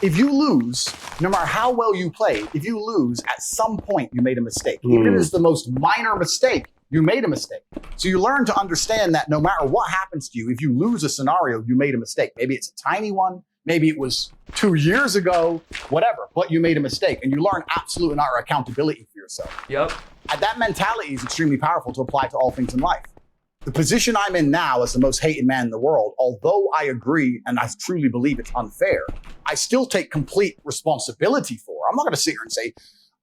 If you lose, no matter how well you play, if you lose, at some point you made a mistake. Even if it's the most minor mistake, you made a mistake. So you learn to understand that no matter what happens to you, if you lose a scenario, you made a mistake. Maybe it's a tiny one. Maybe it was 2 years ago, whatever, but you made a mistake. And you learn absolute and utter accountability for yourself. Yep. And that mentality is extremely powerful to apply to all things in life. The position I'm in now as the most hated man in the world, although I agree and I truly believe it's unfair, I still take complete responsibility for it. I'm not going to sit here and say,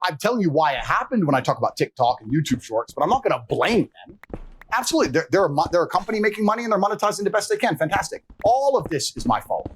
I'm telling you why it happened when I talk about TikTok and YouTube Shorts, but I'm not going to blame them. Absolutely. They're a company making money and they're monetizing the best they can. Fantastic. All of this is my fault.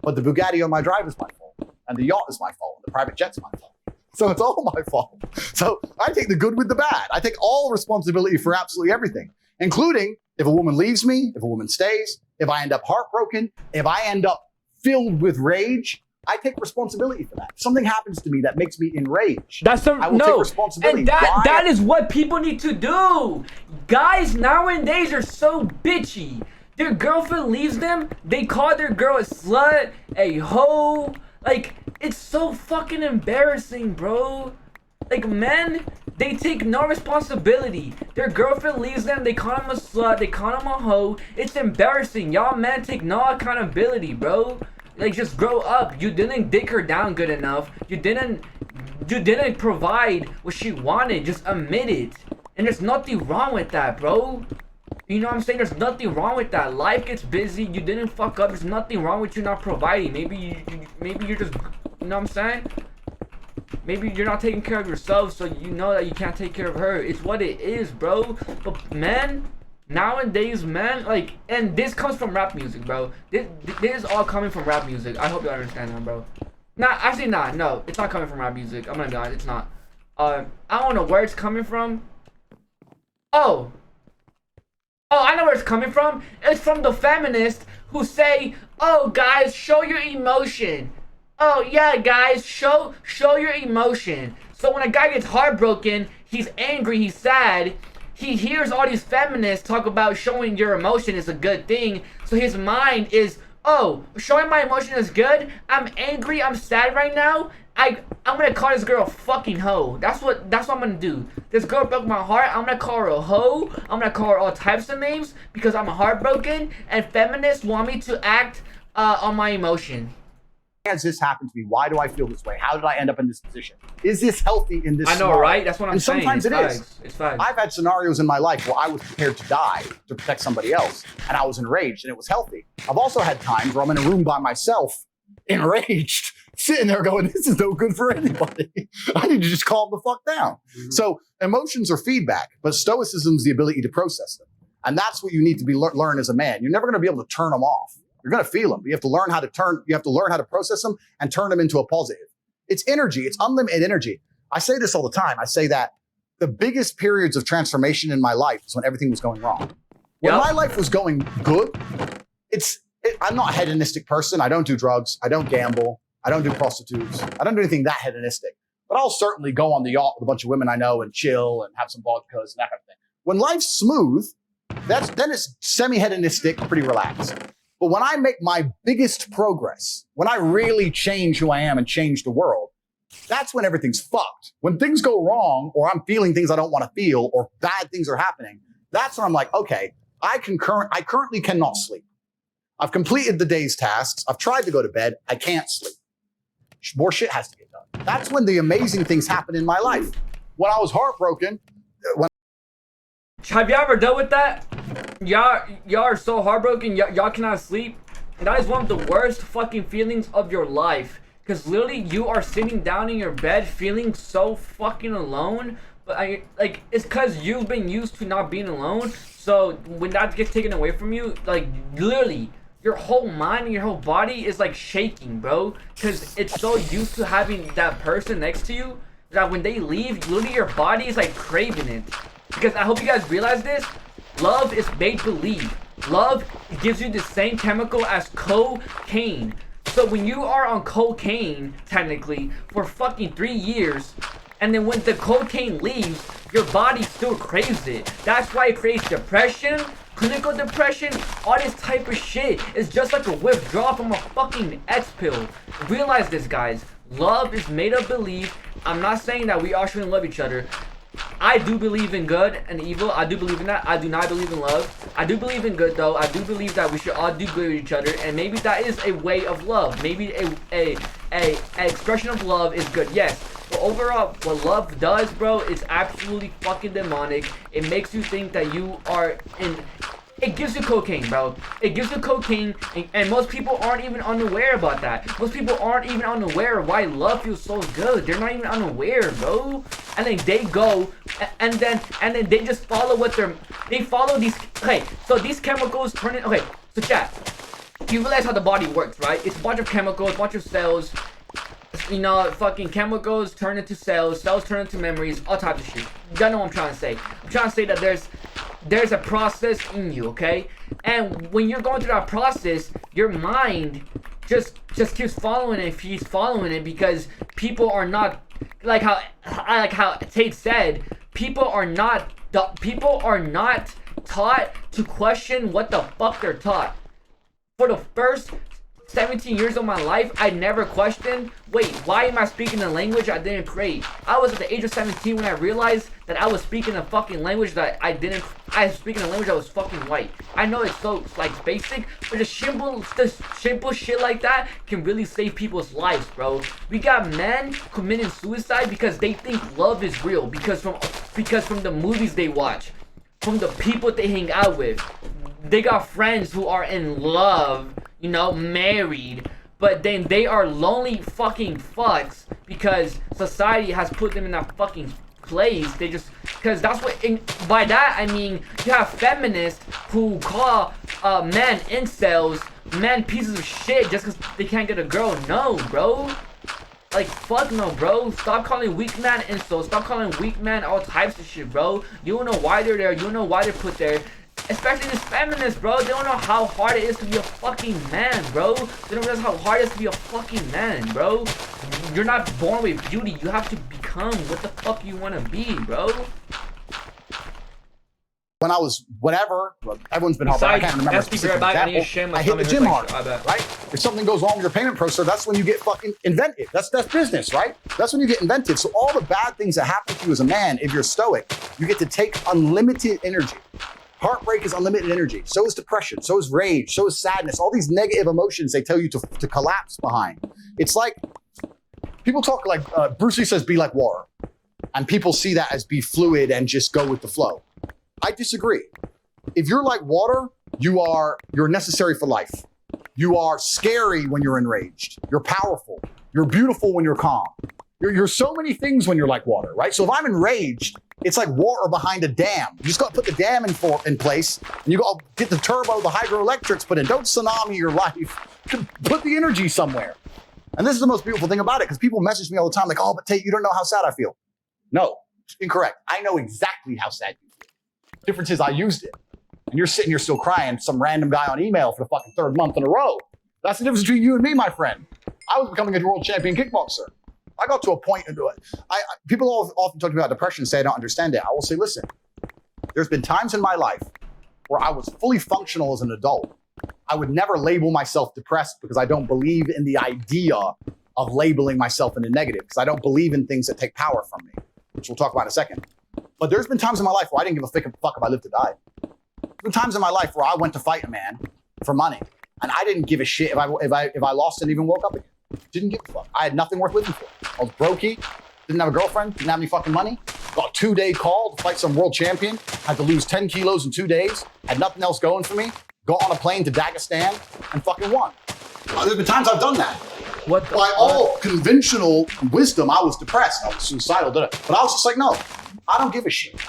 But the Bugatti on my drive is my fault. And the yacht is my fault. And the private jet's my fault. So it's all my fault. So I take the good with the bad. I take all responsibility for absolutely everything, including if a woman leaves me, if a woman stays, if I end up heartbroken, if I end up filled with rage, I take responsibility for that. If something happens to me that makes me enraged, I will take responsibility. And that is what people need to do. Guys nowadays are so bitchy. Their girlfriend leaves them, they call their girl a slut, a hoe. Like, it's so fucking embarrassing, bro. Like, men, they take no responsibility. Their girlfriend leaves them, they call them a slut, they call them a hoe. It's embarrassing. Y'all men take no accountability, bro. Like, just grow up. You didn't dick her down good enough. You didn't provide what she wanted. Just admit it. And there's nothing wrong with that, bro. You know what I'm saying? There's nothing wrong with that. Life gets busy. You didn't fuck up. There's nothing wrong with you not providing. Maybe you're just, you know what I'm saying? Maybe you're not taking care of yourself, so you know that you can't take care of her. It's what it is, bro. But men, nowadays, men, like, and this comes from rap music, bro. This is all coming from rap music. I hope you understand that, bro. Actually, no, it's not coming from rap music. I'm gonna be honest, it's not. I don't know where it's coming from. Oh, I know where it's coming from. It's from the feminists who say, "Oh, guys, show your emotion." Oh yeah, guys, show your emotion. So when a guy gets heartbroken, he's angry, he's sad. He hears all these feminists talk about showing your emotion is a good thing. So his mind is, oh, showing my emotion is good. I'm angry, I'm sad right now. I'm gonna call this girl a fucking hoe. That's what I'm gonna do. This girl broke my heart. I'm gonna call her a hoe. I'm gonna call her all types of names because I'm heartbroken. And feminists want me to act on my emotion. Why has this happened to me? Why do I feel this way? How did I end up in this position? Is this healthy in this scenario? Right? That's what I'm saying. And sometimes it is. It's fine. I've had scenarios in my life where I was prepared to die to protect somebody else, and I was enraged, and it was healthy. I've also had times where I'm in a room by myself, enraged, sitting there going, this is no good for anybody. I need to just calm the fuck down. Mm-hmm. So emotions are feedback, but stoicism is the ability to process them. And that's what you need to learn as a man. You're never going to be able to turn them off. You're going to feel them. You have to learn how to process them and turn them into a positive. It's energy. It's unlimited energy. I say this all the time. I say that the biggest periods of transformation in my life is when everything was going wrong. When my life was going good, I'm not a hedonistic person. I don't do drugs. I don't gamble. I don't do prostitutes. I don't do anything that hedonistic. But I'll certainly go on the yacht with a bunch of women I know and chill and have some vodkas and that kind of thing. When life's smooth, then it's semi-hedonistic, pretty relaxed. But when I make my biggest progress, when I really change who I am and change the world, that's when everything's fucked. When things go wrong, or I'm feeling things I don't want to feel, or bad things are happening, that's when I'm like, okay, I currently cannot sleep. I've completed the day's tasks. I've tried to go to bed. I can't sleep. More shit has to get done. That's when the amazing things happen in my life. When I was heartbroken, have you ever dealt with that? Y'all are so heartbroken, y'all cannot sleep. And that is one of the worst fucking feelings of your life. Because literally you are sitting down in your bed feeling so fucking alone. But like it's because you've been used to not being alone. So when that gets taken away from you, like literally, your whole mind and your whole body is like shaking, bro. Because it's so used to having that person next to you that when they leave, literally your body is like craving it. Because I hope you guys realize this. Love is make believe. Love gives you the same chemical as cocaine. So when you are on cocaine, technically, for fucking 3 years, and then when the cocaine leaves, your body still craves it. That's why it creates depression, clinical depression, all this type of shit. It's just like a withdrawal from a fucking X pill. Realize this, guys. Love is made of belief. I'm not saying that we all shouldn't love each other. I do believe in good and evil. I do believe in that. I do not believe in love. I do believe in good, though. I do believe that we should all do good with each other, and maybe that is a way of love. Maybe a expression of love is good. Yes. But overall, what love does, bro, is absolutely fucking demonic. It makes you think that you are in. It gives you cocaine, bro. It gives you cocaine, and most people aren't even unaware about that. Most people aren't even unaware of why love feels so good. They're not even unaware, bro. And then they go, and then they just follow they follow these. Okay, so these chemicals turn in. Okay, so chat. You realize how the body works, right? It's a bunch of chemicals, a bunch of cells. You know, fucking chemicals turn into cells turn into memories, all types of shit. You know what I'm trying to say. I'm trying to say that there's a process in you, okay? And when you're going through that process, your mind just keeps following it, keeps following it, because people are not like how Tate said, people are not taught to question what the fuck they're taught. For the first 17 years of my life, I never questioned, wait, why am I speaking a language I didn't create? I was at the age of 17 when I realized that I was speaking a fucking language that I was speaking a language that was fucking white. I know it's so, like, basic, but the simple shit like that can really save people's lives, bro. We got men committing suicide because they think love is real, because from the movies they watch, from the people they hang out with. They got friends who are in love, you know, married, but then they are lonely fucking fucks because society has put them in that fucking place. They just, because that's what, by that I mean, you have feminists who call men incels, men pieces of shit just because they can't get a girl. No, bro. Like, fuck no, bro. Stop calling weak man incels. Stop calling weak man all types of shit, bro. You don't know why they're there. You don't know why they're put there. Especially these feminists, bro. They don't know how hard it is to be a fucking man, bro. They don't realize how hard it is to be a fucking man, bro. You're not born with beauty. You have to become what the fuck you want to be, bro. Whenever, everyone's been helping. I can't remember a specific example. I hit the gym hard, right? If something goes wrong with your payment processor, that's when you get fucking inventive. That's business, right? That's when you get inventive. So all the bad things that happen to you as a man, if you're stoic, you get to take unlimited energy. Heartbreak is unlimited energy. So is depression. So is rage. So is sadness. All these negative emotions they tell you to collapse behind. It's like, people talk like, Bruce Lee says, be like water. And people see that as be fluid and just go with the flow. I disagree. If you're like water, you're necessary for life. You are scary when you're enraged. You're powerful. You're beautiful when you're calm. You're so many things when you're like water, right? So if I'm enraged, it's like water behind a dam. You just got to put the dam in place, and you got to get the turbo, the hydroelectrics put in. Don't tsunami your life. Put the energy somewhere. And this is the most beautiful thing about it, because people message me all the time like, oh, but Tate, you don't know how sad I feel. No, incorrect. I know exactly how sad you feel. The difference is I used it. And you're sitting here still crying, some random guy on email for the fucking third month in a row. That's the difference between you and me, my friend. I was becoming a world champion kickboxer. I got to a point, people often talk about depression and say I don't understand it. I will say, listen, there's been times in my life where I was fully functional as an adult. I would never label myself depressed because I don't believe in the idea of labeling myself in the negative, because I don't believe in things that take power from me, which we'll talk about in a second. But there's been times in my life where I didn't give a fuck if I lived or died. There's been times in my life where I went to fight a man for money, and I didn't give a shit if I lost and even woke up again. Didn't give a fuck. I had nothing worth living for. I was brokey, didn't have a girlfriend, didn't have any fucking money. Got a 2-day call to fight some world champion. Had to lose 10 kilos in 2 days. Had nothing else going for me. Got on a plane to Dagestan and fucking won. There's been times I've done that. What the By fuck? all conventional wisdom, I was depressed. I was suicidal. But I was just like, no, I don't give a shit.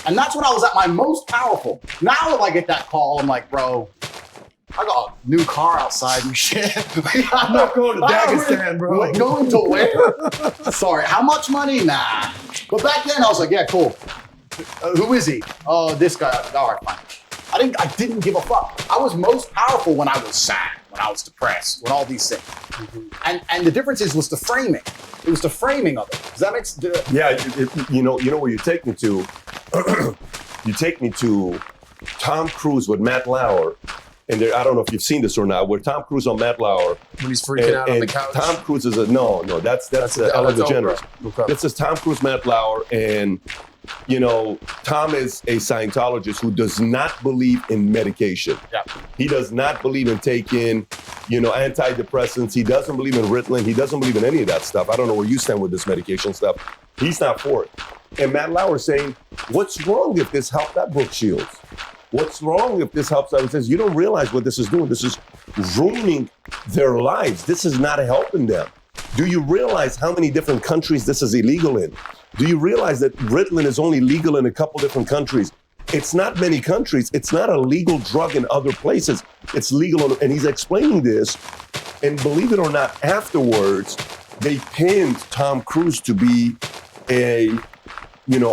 And that's when I was at my most powerful. Now if I get that call, I'm like, bro, I got a new car outside and shit. I'm not going to Dagestan, bro. Wait, going to where? Sorry, how much money? Nah. But back then I was like, yeah, cool. Who is he? Oh, this guy. All right, fine. I didn't give a fuck. I was most powerful when I was sad, when I was depressed, when all these things. And the difference was the framing. It was the framing of it. Does that make sense? Yeah, you know where you take me to. You take me to Tom Cruise with Matt Lauer, and I don't know if you've seen this or not. Where Tom Cruise on Matt Lauer, When he's freaking out on the couch. Tom Cruise is no, that's Ellen DeGeneres. Okay. This is Tom Cruise, Matt Lauer, and Tom is a Scientologist who does not believe in medication. Yeah. He does not believe in taking, antidepressants. He doesn't believe in Ritalin. He doesn't believe in any of that stuff. I don't know where you stand with this medication stuff. He's not for it. And Matt Lauer is saying, what's wrong if this helped out Brooke Shields? What's wrong if this helps out? He says, you don't realize what this is doing. This is ruining their lives. This is not helping them. Do you realize how many different countries this is illegal in? Do you realize that Ritalin is only legal in a couple different countries? It's not many countries. It's not a legal drug in other places. It's legal. And he's explaining this. And believe it or not, afterwards, they pinned Tom Cruise to be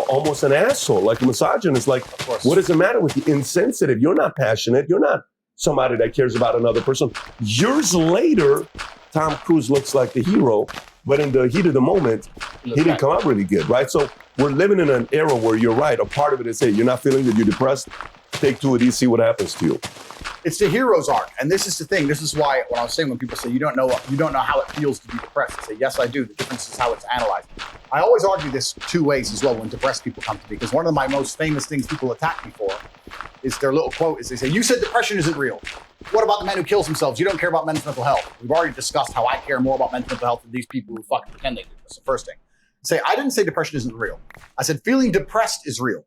almost an asshole, like a misogynist. Like, what does it matter with you? Insensitive. You're not passionate. You're not somebody that cares about another person. Years later, Tom Cruise looks like the hero, but in the heat of the moment, he didn't come out really good, right? So we're living in an era where you're right. A part of it is, hey, you're not feeling good, you're depressed, take two of these, see what happens to you. It's the hero's arc. And this is the thing. This is why when I was saying, when people say you don't know how it feels to be depressed, I say, yes, I do. The difference is how it's analyzed. I always argue this two ways as well when depressed people come to me, because one of my most famous things people attack me for is their little quote is they say, you said depression isn't real. What about the man who kills themselves? You don't care about men's mental health. We've already discussed how I care more about men's mental health than these people who fucking pretend they do. That's the first thing. I didn't say depression isn't real. I said feeling depressed is real.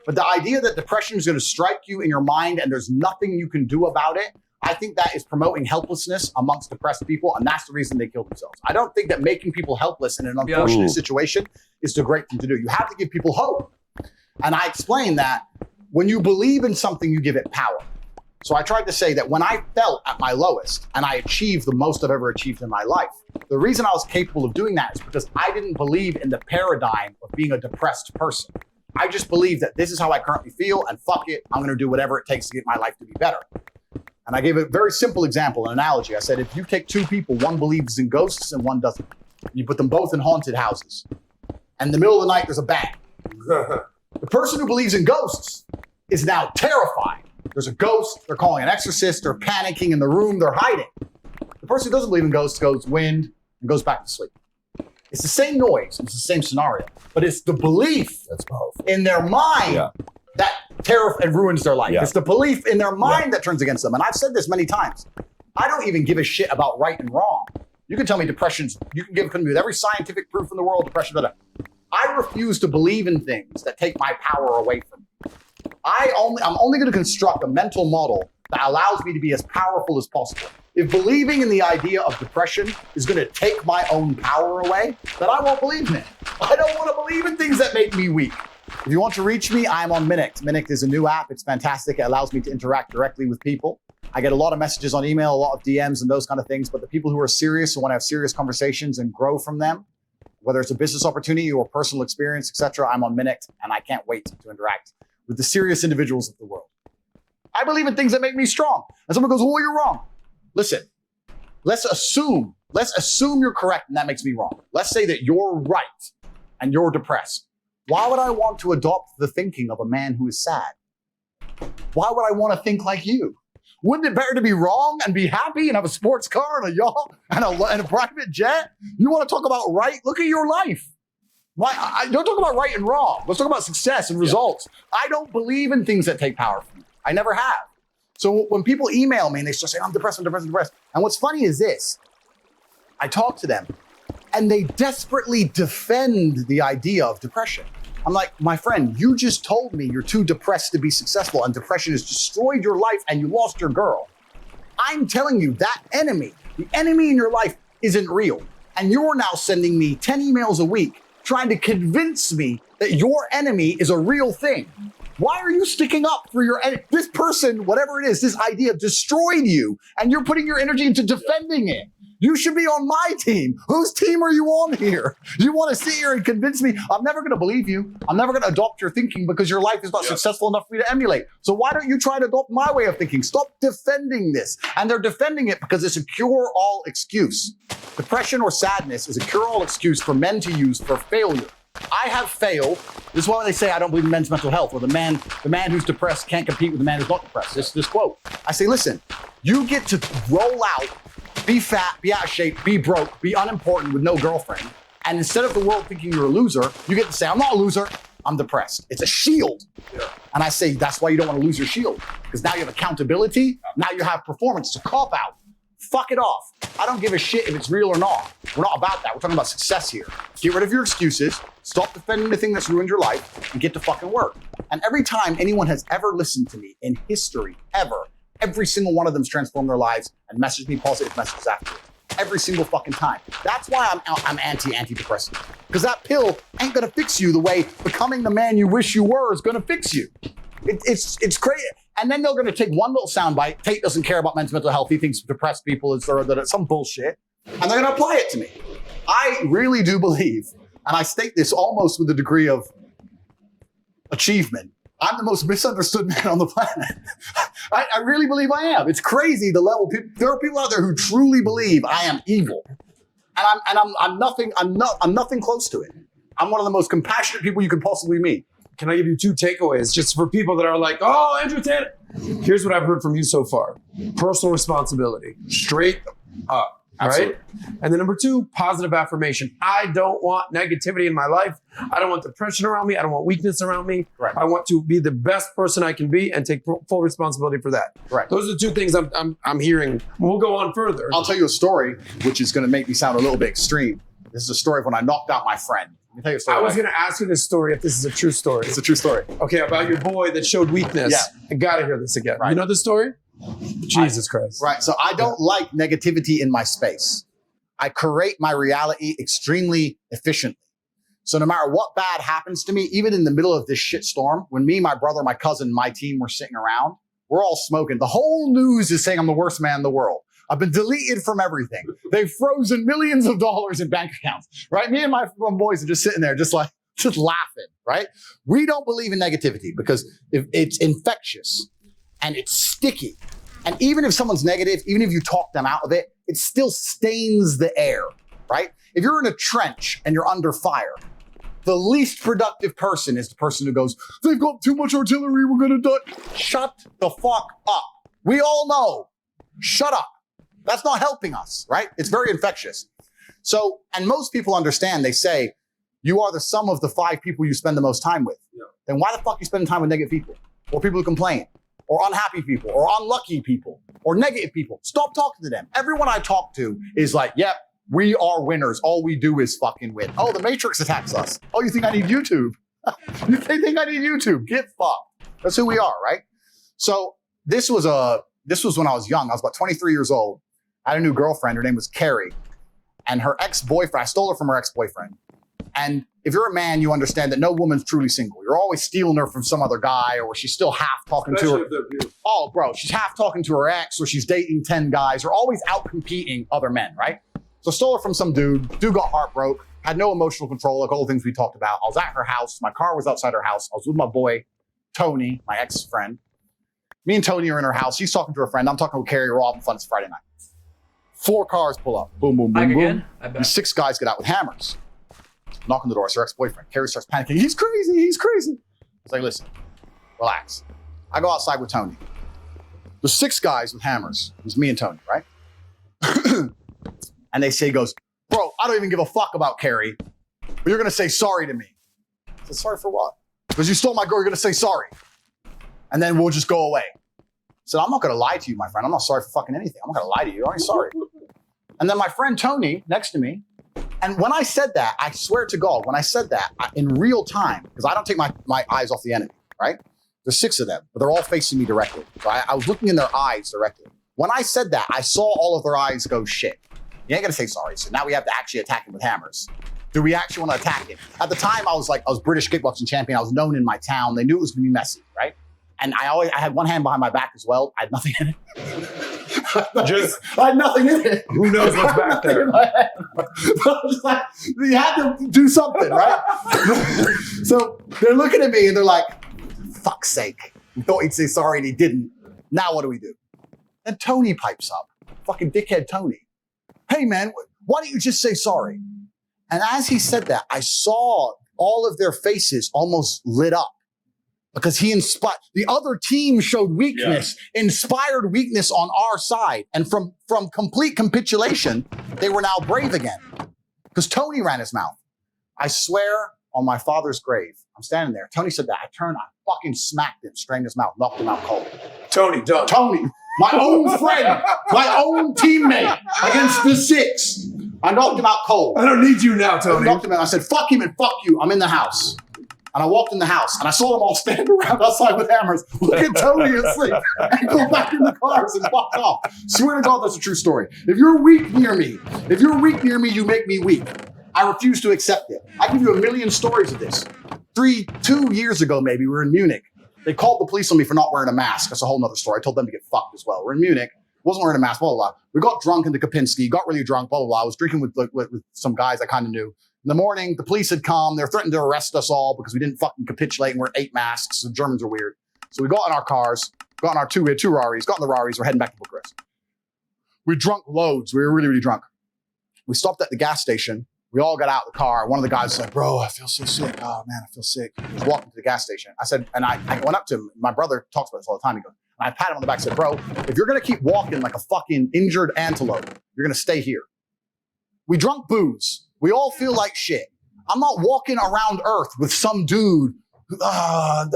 But the idea that depression is going to strike you in your mind and there's nothing you can do about it, I think that is promoting helplessness amongst depressed people, and that's the reason they kill themselves. I don't think that making people helpless in an unfortunate situation is the great thing to do. You have to give people hope. And I explained that when you believe in something, you give it power. So I tried to say that when I felt at my lowest and I achieved the most I've ever achieved in my life, the reason I was capable of doing that is because I didn't believe in the paradigm of being a depressed person. I just believe that this is how I currently feel, and fuck it, I'm going to do whatever it takes to get my life to be better. And I gave a very simple example, an analogy. I said, if you take two people, one believes in ghosts and one doesn't, you put them both in haunted houses, and in the middle of the night, there's a bang. The person who believes in ghosts is now terrified. There's a ghost, they're calling an exorcist, they're panicking in the room, they're hiding. The person who doesn't believe in ghosts goes wind and goes back to sleep. It's the same noise, it's the same scenario, but it's the belief That's powerful. in their mind that terror and ruins their life. Yeah. It's the belief in their mind that turns against them. And I've said this many times. I don't even give a shit about right and wrong. You can tell me depression's, you can give it to me with every scientific proof in the world, depression, blah, blah. I refuse to believe in things that take my power away from me. I'm only going to construct a mental model that allows me to be as powerful as possible. If believing in the idea of depression is going to take my own power away, then I won't believe in it. I don't want to believe in things that make me weak. If you want to reach me, I'm on Minict. Minict is a new app. It's fantastic. It allows me to interact directly with people. I get a lot of messages on email, a lot of DMs and those kind of things, but the people who are serious and want to have serious conversations and grow from them, whether it's a business opportunity or personal experience, etc., I'm on Minict, and I can't wait to interact with the serious individuals of the world. I believe in things that make me strong. And someone goes, oh, you're wrong. Listen, let's assume you're correct and that makes me wrong. Let's say that you're right and you're depressed. Why would I want to adopt the thinking of a man who is sad? Why would I want to think like you? Wouldn't it better to be wrong and be happy and have a sports car and a yacht and a private jet? You want to talk about right? Look at your life. Why? I don't talk about right and wrong. Let's talk about success and results. Yeah. I don't believe in things that take power from me. I never have. So when people email me and they start saying, I'm depressed. And what's funny is this. I talk to them and they desperately defend the idea of depression. I'm like, my friend, you just told me you're too depressed to be successful and depression has destroyed your life and you lost your girl. I'm telling you that enemy, the enemy in your life isn't real. And you're now sending me 10 emails a week trying to convince me that your enemy is a real thing. Why are you sticking up for your enemy? This person, whatever it is, this idea destroyed you, and you're putting your energy into defending it. You should be on my team. Whose team are you on here? You want to sit here and convince me? I'm never going to believe you. I'm never going to adopt your thinking because your life is not successful enough for me to emulate. So why don't you try to adopt my way of thinking? Stop defending this. And they're defending it because it's a cure-all excuse. Depression or sadness is a cure-all excuse for men to use for failure. I have failed. This is why they say I don't believe in men's mental health, or the man who's depressed can't compete with the man who's not depressed. This quote. I say, listen, you get to roll out, be fat, be out of shape, be broke, be unimportant with no girlfriend. And instead of the world thinking you're a loser, you get to say, I'm not a loser, I'm depressed. It's a shield. Yeah. And I say, that's why you don't want to lose your shield. Because now you have accountability, now you have performance. It's a cop-out. Fuck it off. I don't give a shit if it's real or not. We're not about that. We're talking about success here. Get rid of your excuses, stop defending the thing that's ruined your life, and get to fucking work. And every time anyone has ever listened to me in history, ever, every single one of them's transformed their lives and messaged me positive messages afterwards. Every single fucking time. That's why I'm antidepressant. Because that pill ain't gonna fix you the way becoming the man you wish you were is gonna fix you. It's crazy. And then they're going to take one little soundbite. Tate doesn't care about men's mental health. He thinks depressed people is some bullshit. And they're going to apply it to me. I really do believe, and I state this almost with a degree of achievement, I'm the most misunderstood man on the planet. I really believe I am. It's crazy the level. There are people out there who truly believe I am evil. And I'm nothing close to it. I'm one of the most compassionate people you could possibly meet. Can I give you two takeaways just for people that are like, oh, Andrew Tate? Here's what I've heard from you so far. Personal responsibility, straight up, Absolutely. Right? And then number two, positive affirmation. I don't want negativity in my life. I don't want depression around me. I don't want weakness around me. Right. I want to be the best person I can be and take full responsibility for that. Right. Those are the two things I'm hearing. We'll go on further. I'll tell you a story, which is going to make me sound a little bit extreme. This is a story of when I knocked out my friend. Let me tell you a story. I was going to ask you this story if this is a true story. It's a true story. Okay, about your boy that showed weakness. Yeah. I got to hear this again. Right. You know the story? Jesus Christ. Right. So I don't like negativity in my space. I create my reality extremely efficiently. So no matter what bad happens to me, even in the middle of this shit storm, when me, my brother, my cousin, my team were sitting around, we're all smoking. The whole news is saying I'm the worst man in the world. I've been deleted from everything. They've frozen millions of dollars in bank accounts, right? Me and my boys are just sitting there, just laughing, right? We don't believe in negativity because if it's infectious and it's sticky. And even if someone's negative, even if you talk them out of it, it still stains the air, right? If you're in a trench and you're under fire, the least productive person is the person who goes, they've got too much artillery, we're gonna die. Shut the fuck up. We all know. Shut up. That's not helping us, right? It's very infectious. So, and most people understand, they say, you are the sum of the 5 people you spend the most time with. Yeah. Then why the fuck are you spending time with negative people? Or people who complain? Or unhappy people? Or unlucky people? Or negative people? Stop talking to them. Everyone I talk to is like, yep, we are winners. All we do is fucking win. Oh, the Matrix attacks us. Oh, you think I need YouTube? You think I need YouTube? Get fucked. That's who we are, right? So this was when I was young. I was about 23 years old. I had a new girlfriend. Her name was Carrie. And her ex-boyfriend, I stole her from her ex-boyfriend. And if you're a man, you understand that no woman's truly single. You're always stealing her from some other guy, or she's still half talking to her. Oh, bro, she's half talking to her ex, or she's dating 10 guys. You're always out competing other men, right? So stole her from some dude. Dude got heartbroken, had no emotional control, like all the things we talked about. I was at her house. My car was outside her house. I was with my boy, Tony, my ex-friend. Me and Tony are in her house. She's talking to her friend. I'm talking with Carrie. We're all having fun. It's Friday night. 4 cars pull up. Boom, boom, boom, boom. And 6 guys get out with hammers. Knock on the door. It's her ex-boyfriend. Carrie starts panicking. He's crazy. He's crazy. I was like, listen, relax. I go outside with Tony. There's 6 guys with hammers. It's me and Tony, right? And they say, goes, bro, I don't even give a fuck about Carrie, but you're going to say sorry to me. I said, sorry for what? Because you stole my girl, you're going to say sorry. And then we'll just go away. I said, I'm not going to lie to you, my friend. I'm not sorry for fucking anything. I'm not going to lie to you. I'm sorry. And then my friend Tony next to me, and when I said that, I swear to God, when I said that in real time, because I don't take my eyes off the enemy, right? There's 6 of them, but they're all facing me directly. So I was looking in their eyes directly. When I said that, I saw all of their eyes go shit. You ain't gonna say sorry. So now we have to actually attack him with hammers. Do we actually want to attack him? At the time, I was British kickboxing champion. I was known in my town. They knew it was gonna be messy, right? And I had one hand behind my back as well. I had nothing in it. I had nothing in it. Who knows what's back there? Like, you had to do something, right? So they're looking at me and they're like, fuck's sake. We thought he'd say sorry and he didn't. Now what do we do? And Tony pipes up. Fucking dickhead Tony. Hey man, why don't you just say sorry? And as he said that, I saw all of their faces almost lit up. Because he inspired, the other team showed weakness, inspired weakness on our side. And from complete capitulation, they were now brave again. Because Tony ran his mouth. I swear on my father's grave, I'm standing there. Tony said that. I turned, I fucking smacked him, strained his mouth, knocked him out cold. Tony, don't. Tony, my own friend, my own teammate against the 6. I knocked him out cold. I don't need you now, Tony. I knocked him out. I said, fuck him and fuck you. I'm in the house. And I walked in the house and I saw them all stand around outside with hammers, look at Tony asleep, and go back in the cars and fuck off. Swear to God, that's a true story. If you're weak near me, you make me weak. I refuse to accept it. I give you a million stories of this. 2 years ago, maybe, we were in Munich. They called the police on me for not wearing a mask. That's a whole nother story. I told them to get fucked as well. We're in Munich. Wasn't wearing a mask, blah, blah, blah. We got drunk into Kapinski, got really drunk, blah, blah, blah. I was drinking with some guys I kind of knew. In the morning, the police had come. They were threatening to arrest us all because we didn't fucking capitulate and we're 8 masks. The Germans are weird. So we got in our cars, we had 2 RAWRs, got in the RAWRs, we're heading back to Bucharest. We drunk loads. We were really, really drunk. We stopped at the gas station. We all got out of the car. One of the guys said, bro, I feel so sick. Oh man, I feel sick. He was walking to the gas station. I said, and I went up to him. My brother talks about this all the time. He goes, and I pat him on the back and said, bro, if you're going to keep walking like a fucking injured antelope, you're going to stay here. We drunk booze. We all feel like shit. I'm not walking around Earth with some dude. I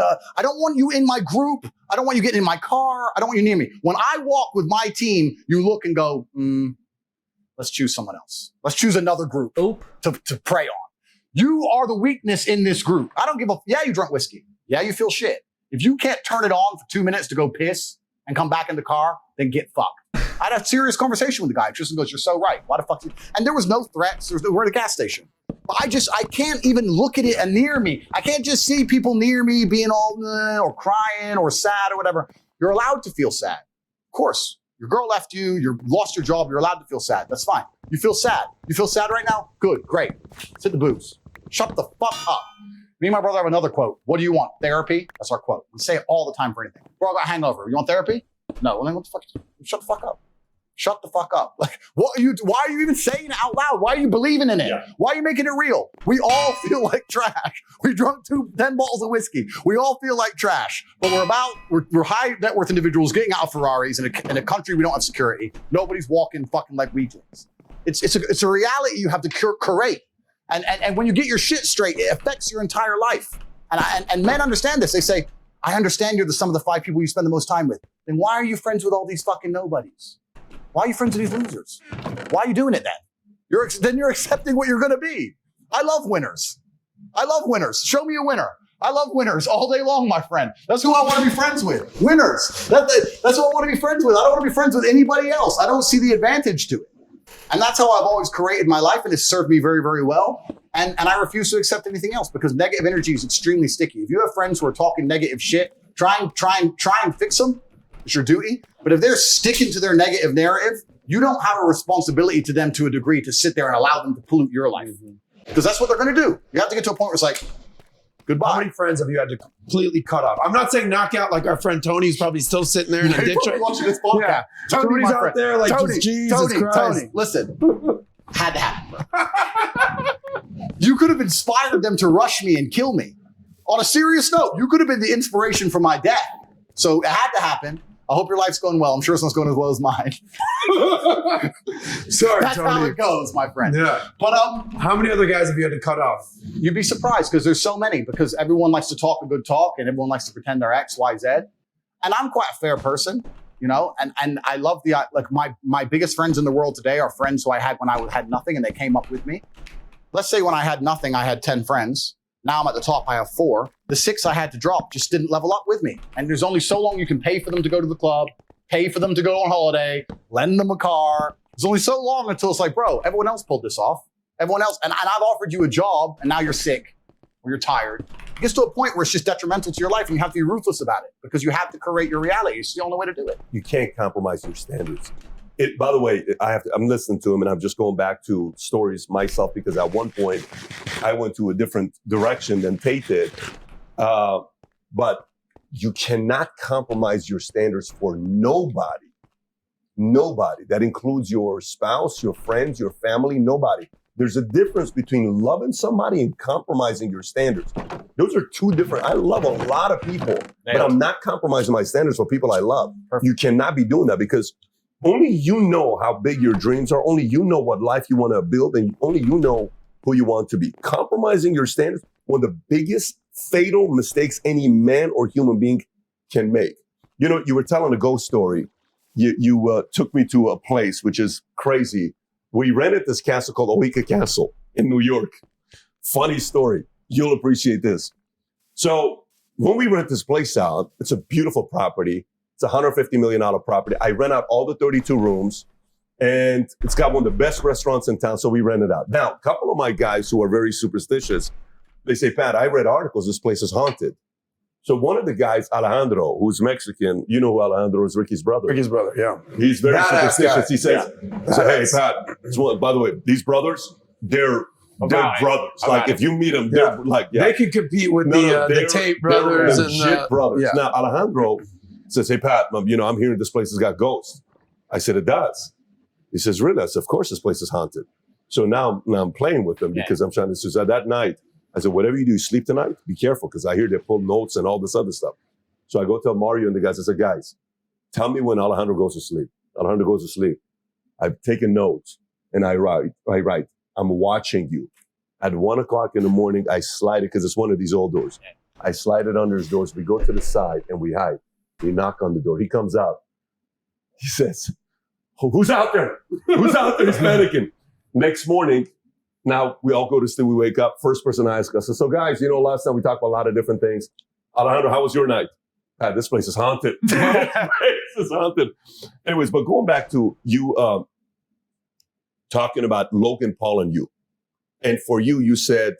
don't want you in my group. I don't want you getting in my car. I don't want you near me. When I walk with my team, you look and go, let's choose someone else. Let's choose another group to prey on. You are the weakness in this group. I don't give a, yeah, you drunk whiskey. Yeah, you feel shit. If you can't turn it on for 2 minutes to go piss and come back in the car, then get fucked. I had a serious conversation with the guy. Tristan goes, you're so right. Why the fuck? And there was no threats. We're at a gas station. But I can't even look at it and near me. I can't just see people near me being all or crying or sad or whatever. You're allowed to feel sad. Of course. Your girl left you. You lost your job. You're allowed to feel sad. That's fine. You feel sad. You feel sad right now? Good. Great. Sit the booze. Shut the fuck up. Me and my brother have another quote. What do you want? Therapy? That's our quote. We say it all the time for anything. Bro, I got a hangover. You want therapy? No. Well, then what the fuck? Shut the fuck up. Shut the fuck up. Like, why are you even saying it out loud? Why are you believing in it? Yeah. Why are you making it real? We all feel like trash. We drunk 10 bottles of whiskey. We all feel like trash. But we're high net worth individuals getting out of Ferraris in a country we don't have security. Nobody's walking fucking like weaklings. It's a reality you have to curate. And when you get your shit straight, it affects your entire life. And men understand this. They say, I understand you're the sum of the 5 people you spend the most time with. Then why are you friends with all these fucking nobodies? Why are you friends with these losers? Why are you doing it then? Then you're accepting what you're going to be. I love winners. I love winners. Show me a winner. I love winners all day long, my friend. That's who I want to be friends with. Winners. That's who I want to be friends with. I don't want to be friends with anybody else. I don't see the advantage to it. And that's how I've always created my life, and it's served me very, very well. And I refuse to accept anything else because negative energy is extremely sticky. If you have friends who are talking negative shit, try and fix them. It's your duty. But if they're sticking to their negative narrative, you don't have a responsibility to them to a degree to sit there and allow them to pollute your life. Because that's what they're going to do. You have to get to a point where it's like, goodbye. How many friends have you had to completely cut off? I'm not saying knockout like our friend Tony's probably still sitting there in a ditch. Watching this podcast. Yeah. Tony's out there like, Jesus Christ. Tony, listen. Had to happen, bro. You could have inspired them to rush me and kill me. On a serious note, you could have been the inspiration for my death. So it had to happen. I hope your life's going well. I'm sure it's not going as well as mine. Sorry, That's Tony. how it goes, my friend. Yeah. But how many other guys have you had to cut off? You'd be surprised because there's so many. Because everyone likes to talk a good talk, and everyone likes to pretend they're X, Y, Z. And I'm quite a fair person, you know. And I love my biggest friends in the world today are friends who I had when I had nothing, and they came up with me. Let's say when I had nothing, I had 10 friends. Now I'm at the top, I have 4. The 6 I had to drop just didn't level up with me. And there's only so long you can pay for them to go to the club, pay for them to go on holiday, lend them a car. It's only so long until it's like, bro, everyone else pulled this off. Everyone else, and I've offered you a job, and now you're sick or you're tired. It gets to a point where it's just detrimental to your life, and you have to be ruthless about it because you have to create your reality. It's the only way to do it. You can't compromise your standards. By the way, I'm listening to him, and I'm just going back to stories myself because at one point I went to a different direction than Tate did. But you cannot compromise your standards for nobody. Nobody. That includes your spouse, your friends, your family, nobody. There's a difference between loving somebody and compromising your standards. Those are two different. I love a lot of people, but I'm not compromising my standards for people I love. Perfect. You cannot be doing that because only you know how big your dreams are. Only you know what life you want to build, and only you know who you want to be. Compromising your standards, one of the biggest fatal mistakes any man or human being can make. You know, you were telling a ghost story. You took me to a place which is crazy. We rented this castle called Oika Castle in New York. Funny story. You'll appreciate this. So when we rent this place out, it's a beautiful property. It's a $150 million property. I rent out all the 32 rooms, and it's got one of the best restaurants in town, so we rent it out. Now, a couple of my guys who are very superstitious, they say, Pat, I read articles, this place is haunted. So one of the guys, Alejandro, who's Mexican, you know who Alejandro is, Ricky's brother. Ricky's brother, yeah. He's very superstitious. Guy. He says, hey, Pat, by the way, these brothers, they're brothers. Like, if you meet them, they're like, they could compete with the Tate brothers and legit brothers. Yeah. Now, Alejandro says, hey, Pat, I'm hearing this place has got ghosts. I said, it does. He says, really? I said, of course this place is haunted. So now I'm playing with them because I'm trying to, so that night, I said, whatever you do, sleep tonight, be careful, because I hear they pull notes and all this other stuff. So I go tell Mario and the guys, I said, guys, tell me when Alejandro goes to sleep. Alejandro goes to sleep. I've taken notes and I write, I'm watching you. At 1 o'clock in the morning, I slide it, because it's one of these old doors. I slide it under his doors. We go to the side and we hide. We knock on the door. He comes out. He says, who's out there? Who's out there? He's panicking. Next morning, now we all go to sleep, we wake up. First person I ask us, so guys, last time we talked about a lot of different things. Alejandro, how was your night? Pat, this place is haunted. This place is haunted. Anyways, but going back to you talking about Logan Paul and you. And for you, you said,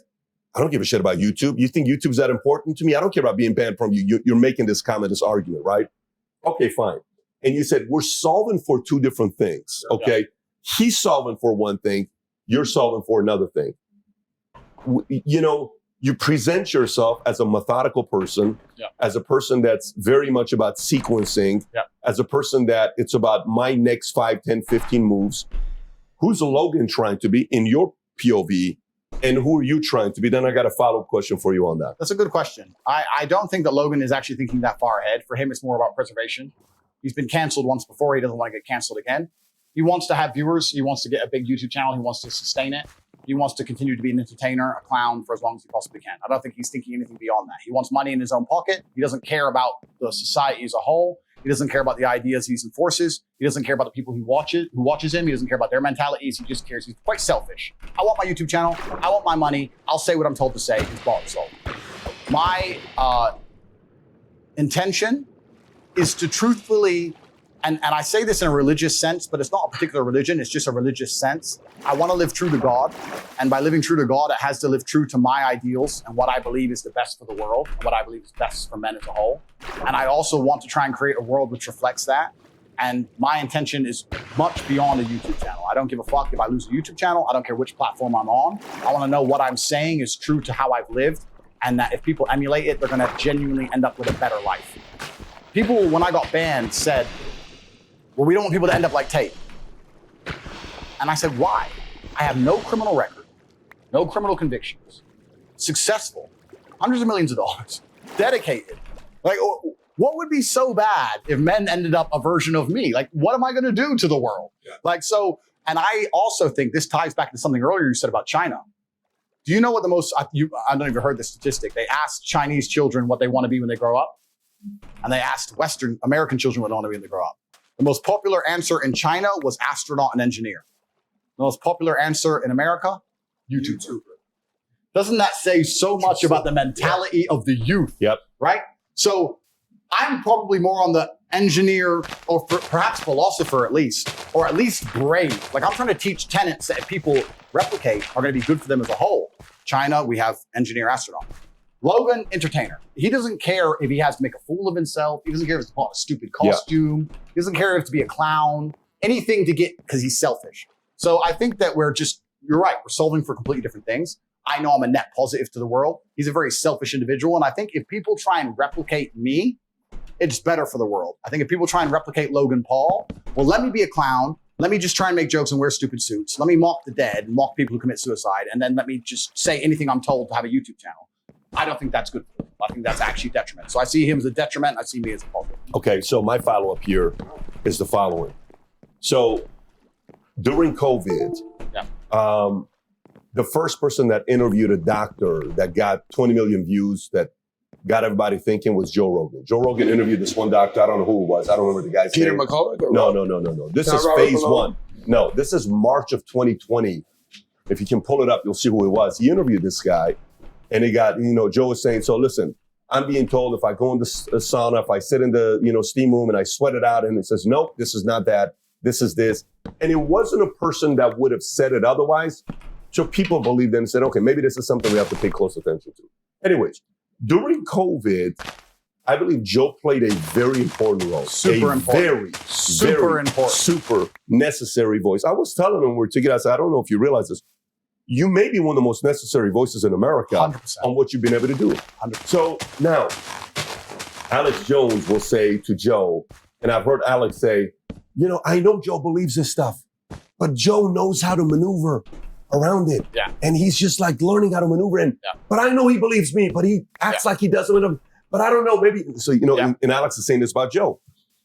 I don't give a shit about YouTube. You think YouTube's that important to me? I don't care about being banned from you. You're making this comment, this argument, right? Okay, fine. And you said, we're solving for two different things, okay? Yeah. He's solving for one thing. You're solving for another thing. You present yourself as a methodical person, as a person that's very much about sequencing, as a person that it's about my next 5, 10, 15 moves. Who's Logan trying to be in your POV, and who are you trying to be? Then I got a follow-up question for you on that. That's a good question. I don't think that Logan is actually thinking that far ahead. For him, it's more about preservation. He's been canceled once before. He doesn't want to get canceled again. He wants to have viewers. He wants to get a big YouTube channel. He wants to sustain it. He wants to continue to be an entertainer, a clown for as long as he possibly can. I don't think he's thinking anything beyond that. He wants money in his own pocket. He doesn't care about the society as a whole. He doesn't care about the ideas he enforces. He doesn't care about the people who watches him. He doesn't care about their mentalities. He just cares. He's quite selfish. I want my YouTube channel. I want my money. I'll say what I'm told to say. It's bought and sold. My intention is to truthfully, and I say this in a religious sense, but it's not a particular religion. It's just a religious sense. I want to live true to God. And by living true to God, it has to live true to my ideals and what I believe is the best for the world and what I believe is best for men as a whole. And I also want to try and create a world which reflects that. And my intention is much beyond a YouTube channel. I don't give a fuck if I lose a YouTube channel. I don't care which platform I'm on. I want to know what I'm saying is true to how I've lived, and that if people emulate it, they're going to genuinely end up with a better life. People, when I got banned, said, well, we don't want people to end up like Tate. And I said, why? I have no criminal record, no criminal convictions, successful, hundreds of millions of dollars, dedicated. Like, what would be so bad if men ended up a version of me? Like, what am I going to do to the world? Yeah. Like, so, and I also think this ties back to something earlier you said about China. Do you know what I don't know if you heard this statistic. They asked Chinese children what they want to be when they grow up. And they asked Western American children what they want to be when they grow up. The most popular answer in China was astronaut and engineer. The most popular answer in America, YouTuber. Doesn't that say so much about the mentality of the youth? Yep. Right? So I'm probably more on the engineer or perhaps philosopher at least brave. Like I'm trying to teach tenets that if people replicate are going to be good for them as a whole. China, we have engineer astronaut. Logan, entertainer. He doesn't care if he has to make a fool of himself. He doesn't care if it's a stupid costume. Yeah. He doesn't care if to be a clown. Anything to get, because he's selfish. So I think that you're right. We're solving for completely different things. I know I'm a net positive to the world. He's a very selfish individual. And I think if people try and replicate me, it's better for the world. I think if people try and replicate Logan Paul, well, let me be a clown. Let me just try and make jokes and wear stupid suits. Let me mock the dead and mock people who commit suicide. And then let me just say anything I'm told to have a YouTube channel. I don't think that's good for them. I think that's actually detriment. So I see him as a detriment. I see me as a positive. Okay, so my follow-up here is the following. So during COVID, the first person that interviewed a doctor that got 20 million views that got everybody thinking was Joe Rogan. Joe Rogan interviewed this one doctor. I don't know who it was. I don't remember the guy's Peter name. McCullough? No. This is phase one. No, this is March of 2020. If you can pull it up, you'll see who it was. He interviewed this guy, and he got, Joe was saying, so listen, I'm being told if I go in the sauna, if I sit in the, steam room and I sweat it out, and it says, nope, this is not that. This is this. And it wasn't a person that would have said it otherwise. So people believed them and said, okay, maybe this is something we have to pay close attention to. Anyways, during COVID, I believe Joe played a very important role. Super important. Super necessary voice. I was telling him we're together. I said, I don't know if you realize this. You may be one of the most necessary voices in America 100%. On what you've been able to do. 100%. So now, Alex Jones will say to Joe, and I've heard Alex say, I know Joe believes this stuff, but Joe knows how to maneuver around it. Yeah. And he's just like learning how to maneuver in. Yeah. But I know he believes me, but he acts like he doesn't. But I don't know, maybe. So, and Alex is saying this about Joe.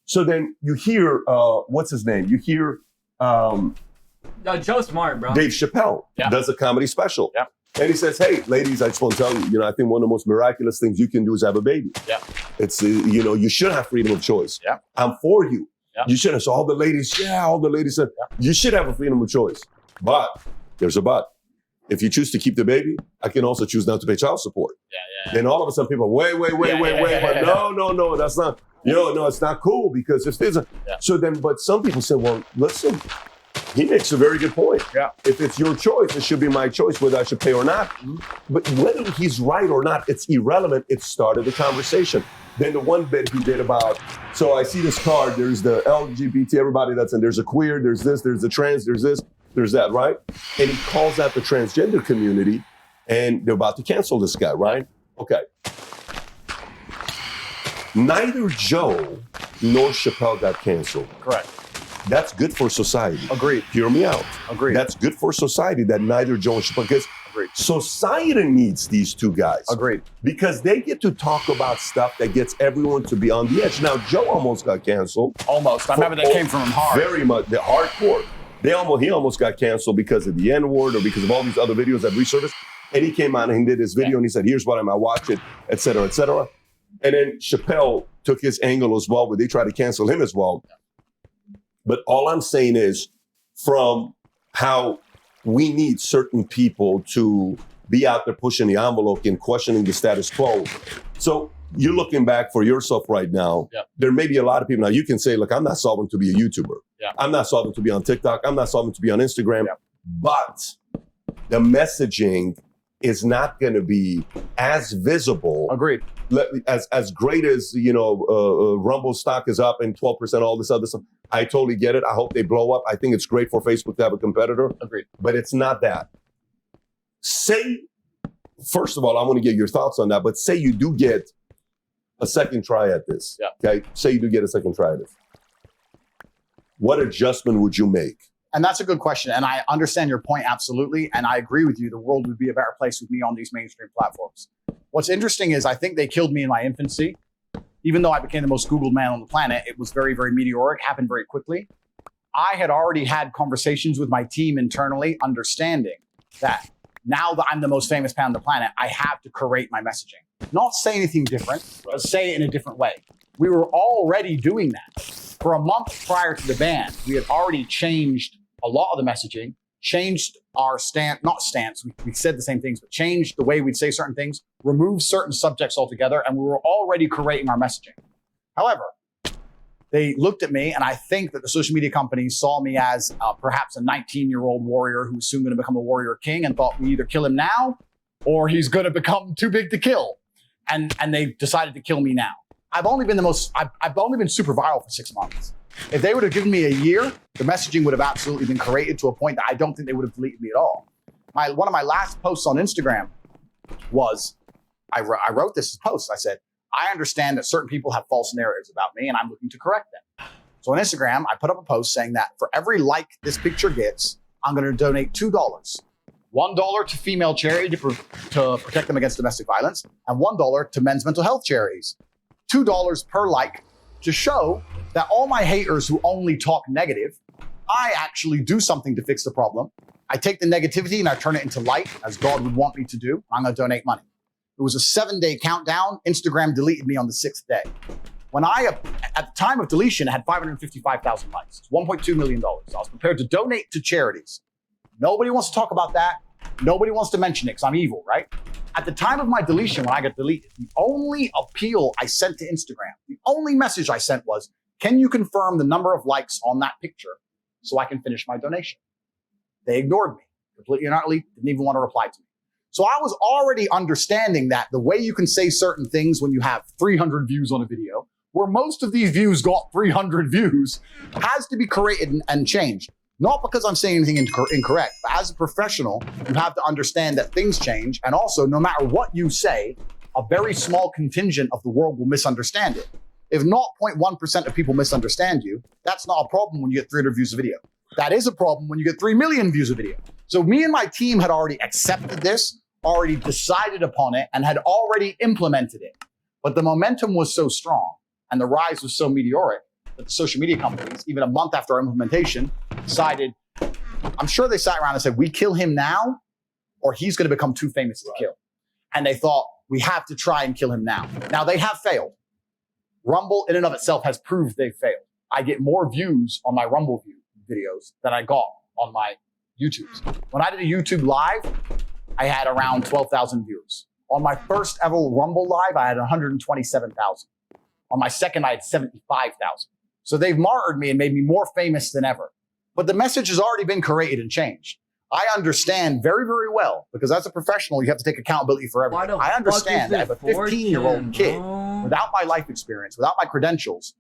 So then you hear, what's his name? You hear Joe's smart, bro. Dave Chappelle does a comedy special. Yeah. And he says, hey, ladies, I just want to tell you, I think one of the most miraculous things you can do is have a baby. Yeah. It's, you should have freedom of choice. Yeah. I'm for you. Yeah. You should have. So all the ladies said, you should have a freedom of choice. But there's a but. If you choose to keep the baby, I can also choose not to pay child support. Yeah. Then all of a sudden people, wait. But no, that's not, no, it's not cool because if there's so then, but some people say, well, listen, he makes a very good point. Yeah. If it's your choice, it should be my choice whether I should pay or not. Mm-hmm. But whether he's right or not, it's irrelevant. It started the conversation. Then the one bit he did about, so I see this card, there's the LGBT, everybody that's in, there's a queer, there's this, there's the trans, there's this, there's that, right? And he calls out the transgender community and they're about to cancel this guy, right? Okay. Neither Joe nor Chappelle got canceled. Correct. That's good for society. Agreed. Hear me out. Agreed. That's good for society that neither Joe and Chappelle, because society needs these two guys. Agreed. Because they get to talk about stuff that gets everyone to be on the edge. Now, Joe almost got canceled. Almost. I remember that came from him hard. Very much. The hardcore. He almost got canceled because of the N-word or because of all these other videos that resurfaced. And he came out and he did his video and he said, here's what I'm going to watch it, et cetera, et cetera. And then Chappelle took his angle as well, where they tried to cancel him as well. But all I'm saying is from how we need certain people to be out there pushing the envelope and questioning the status quo. So you're looking back for yourself right now. Yeah. There may be a lot of people now you can say, look, I'm not solving to be a YouTuber. Yeah. I'm not solving to be on TikTok. I'm not solving to be on Instagram. Yeah. But the messaging is not going to be as visible. Agreed. As great as, Rumble stock is up and 12%, all this other stuff. I totally get it. I hope they blow up. I think it's great for Facebook to have a competitor. Agreed. But it's not that. Say, first of all, I want to get your thoughts on that, but say you do get a second try at this. Yeah. Okay. Say you do get a second try at this. What adjustment would you make? And that's a good question. And I understand your point absolutely. And I agree with you. The world would be a better place with me on these mainstream platforms. What's interesting is I think they killed me in my infancy. Even though I became the most Googled man on the planet, it was very, very meteoric, happened very quickly. I had already had conversations with my team internally, understanding that now that I'm the most famous man on the planet, I have to curate my messaging. Not say anything different, but say it in a different way. We were already doing that. For a month prior to the ban, we had already changed a lot of the messaging, changed our stance, we said the same things, but changed the way we'd say certain things, removed certain subjects altogether, and we were already curating our messaging. However, they looked at me, and I think that the social media companies saw me as perhaps a 19-year-old warrior who's soon going to become a warrior king, and thought we either kill him now or he's going to become too big to kill. And they decided to kill me now. I've only been super viral for 6 months. If they would have given me a year, the messaging would have absolutely been created to a point that I don't think they would have deleted me at all. One of my last posts on Instagram was, I wrote this post. I said, I understand that certain people have false narratives about me, and I'm looking to correct them. So on Instagram, I put up a post saying that for every like this picture gets, I'm going to donate $2. $1 to female charity to protect them against domestic violence, and $1 to men's mental health charities. $2 per like to show that all my haters who only talk negative, I actually do something to fix the problem. I take the negativity and I turn it into light, as God would want me to do. I'm going to donate money. It was a 7-day countdown. Instagram deleted me on the 6th day. When at the time of deletion, I had 555,000 likes. It's $1.2 million. I was prepared to donate to charities. Nobody wants to talk about that. Nobody wants to mention it because I'm evil, right? At the time of my deletion, when I got deleted, the only appeal I sent to Instagram, the only message I sent was, can you confirm the number of likes on that picture so I can finish my donation? They ignored me completely and utterly, didn't even want to reply to me. So I was already understanding that the way you can say certain things when you have 300 views on a video, where most of these views got 300 views, has to be created and changed. Not because I'm saying anything incorrect, but as a professional, you have to understand that things change. And also, no matter what you say, a very small contingent of the world will misunderstand it. If 0.1% of people misunderstand you, that's not a problem when you get 300 views a video. That is a problem when you get 3 million views a video. So me and my team had already accepted this, already decided upon it, and had already implemented it. But the momentum was so strong and the rise was so meteoric that the social media companies, even a month after our implementation, decided, I'm sure they sat around and said, we kill him now or he's going to become too famous to kill. And they thought, we have to try and kill him now. Now they have failed. Rumble in and of itself has proved they've failed. I get more views on my Rumble videos than I got on my YouTubes. When I did a YouTube live, I had around 12,000 viewers. On my first ever Rumble live, I had 127,000. On my second, I had 75,000. So they've martyred me and made me more famous than ever. But the message has already been created and changed. I understand very, very well, because as a professional, you have to take accountability for everything. I understand that if a 15-year-old kid, without my life experience, without my credentials,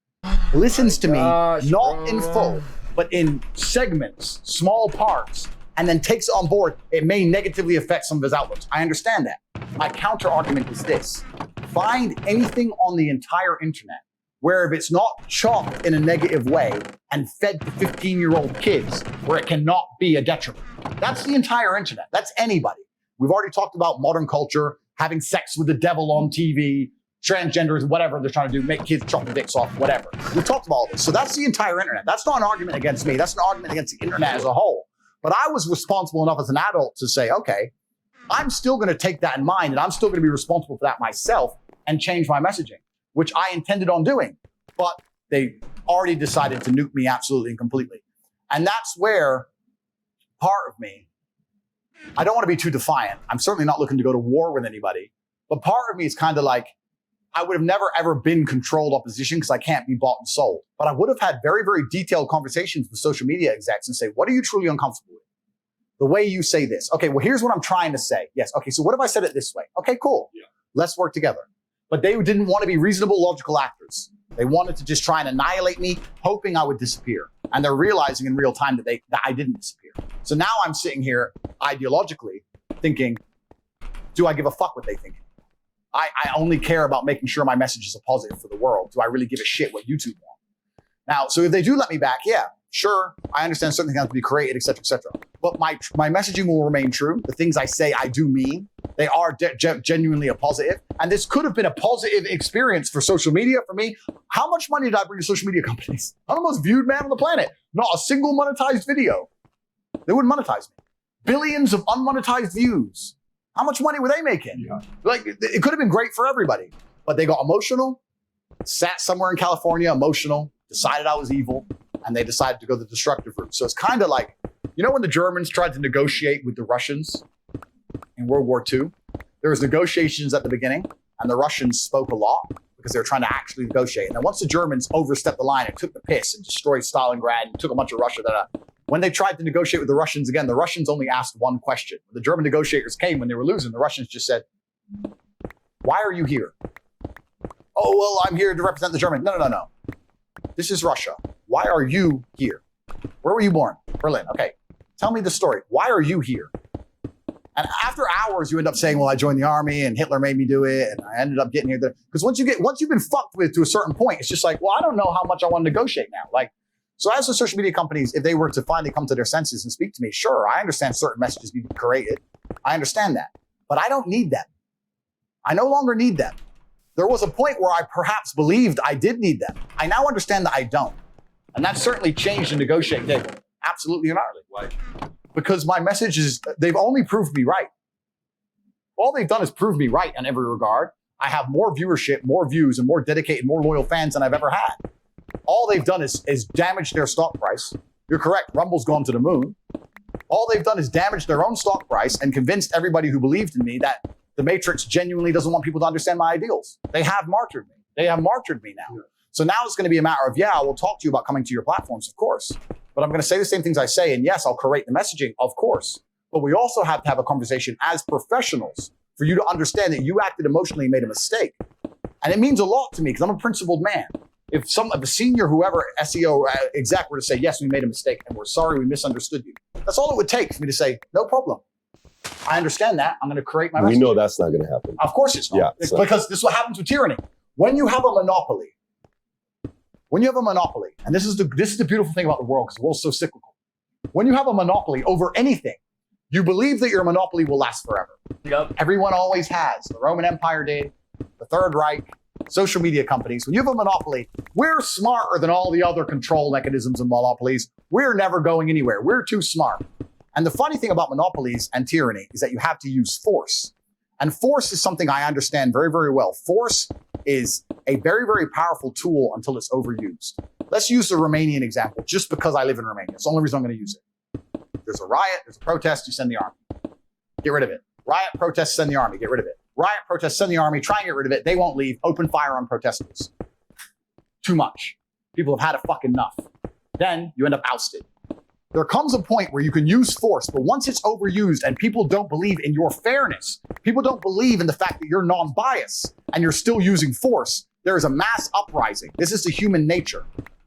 listens to me, not in full, but in segments, small parts, and then takes it on board, it may negatively affect some of his outlooks. I understand that. My counter argument is this. Find anything on the entire internet where if it's not chopped in a negative way and fed to 15-year-old kids, where it cannot be a detriment. That's the entire internet. That's anybody. We've already talked about modern culture, having sex with the devil on TV, transgenders, whatever they're trying to do, make kids chop their dicks off, whatever. We've talked about all this. So that's the entire internet. That's not an argument against me. That's an argument against the internet as a whole. But I was responsible enough as an adult to say, okay, I'm still going to take that in mind, and I'm still going to be responsible for that myself and change my messaging, which I intended on doing. But they already decided to nuke me absolutely and completely. And that's where part of me, I don't want to be too defiant. I'm certainly not looking to go to war with anybody. But part of me is kind of like, I would have never, ever been controlled opposition because I can't be bought and sold. But I would have had very, very detailed conversations with social media execs and say, what are you truly uncomfortable with? The way you say this. Okay, well, here's what I'm trying to say. Yes. Okay, so what if I said it this way? Okay, cool. Yeah. Let's work together. But they didn't want to be reasonable, logical actors. They wanted to just try and annihilate me, hoping I would disappear. And they're realizing in real time that I didn't disappear. So now I'm sitting here ideologically thinking, do I give a fuck what they think? I only care about making sure my message is a positive for the world. Do I really give a shit what YouTube want? Now, so if they do let me back, yeah, sure, I understand certain things have to be created, et cetera, et cetera. But my messaging will remain true. The things I say, I do mean. They are genuinely a positive. And this could have been a positive experience for social media for me. How much money did I bring to social media companies? I'm the most viewed man on the planet. Not a single monetized video. They wouldn't monetize me. Billions of unmonetized views. How much money were they making? Yeah. Like, it could have been great for everybody. But they got emotional, sat somewhere in California, emotional, decided I was evil, and they decided to go the destructive route. So it's kind of like, you know when the Germans tried to negotiate with the Russians in World War II? There was negotiations at the beginning, and the Russians spoke a lot because they were trying to actually negotiate. And then once the Germans overstepped the line and took the piss and destroyed Stalingrad and took a bunch of Russia, when they tried to negotiate with the Russians again, the Russians only asked one question. When the German negotiators came when they were losing, the Russians just said, "Why are you here?" "Oh, well, I'm here to represent the Germans." No. This is Russia. Why are you here? Where were you born? Berlin. Okay. Tell me the story. Why are you here? And after hours, you end up saying, "Well, I joined the army and Hitler made me do it, and I ended up getting here." Because once you've been fucked with to a certain point, it's just like, well, I don't know how much I want to negotiate now. Like, so as the social media companies, if they were to finally come to their senses and speak to me, sure, I understand certain messages need to be created. I understand that, but I don't need them. I no longer need them. There was a point where I perhaps believed I did need them. I now understand that I don't, and that certainly changed the negotiating table. Absolutely and utterly. Why? Because my messages, they've only proved me right. All they've done is prove me right in every regard. I have more viewership, more views, and more dedicated, more loyal fans than I've ever had. All they've done is damage their stock price. You're correct, Rumble's gone to the moon. All they've done is damage their own stock price and convinced everybody who believed in me that the Matrix genuinely doesn't want people to understand my ideals. They have martyred me. They have martyred me now. So now it's going to be a matter of, yeah, I will talk to you about coming to your platforms, of course. But I'm going to say the same things I say, and yes, I'll correct the messaging, of course. But we also have to have a conversation as professionals for you to understand that you acted emotionally and made a mistake. And it means a lot to me because I'm a principled man. If a senior, whoever, SEO exec were to say, "Yes, we made a mistake and we're sorry, we misunderstood you," that's all it would take for me to say, "No problem. I understand that. I'm going to correct my messaging." We know that's not going to happen. Of course it's not. Yeah, it's because this is what happens with tyranny. When you have a monopoly, and this is the beautiful thing about the world, because the world's so cyclical. When you have a monopoly over anything, you believe that your monopoly will last forever. Yep. Everyone always has. The Roman Empire did, the Third Reich, social media companies. When you have a monopoly, we're smarter than all the other control mechanisms and monopolies. We're never going anywhere. We're too smart. And the funny thing about monopolies and tyranny is that you have to use force. And force is something I understand very, very well. Force is a very, very powerful tool until it's overused. Let's use the Romanian example, just because I live in Romania. It's the only reason I'm going to use it. There's a riot, there's a protest, you send the army. Get rid of it. Riot, protest, send the army. Get rid of it. Riot, protest, send the army. Try and get rid of it. They won't leave. Open fire on protesters. Too much. People have had a fucking enough. Then you end up ousted. There comes a point where you can use force, but once it's overused and people don't believe in your fairness, people don't believe in the fact that you're non-biased and you're still using force, there is a mass uprising. This is the human nature.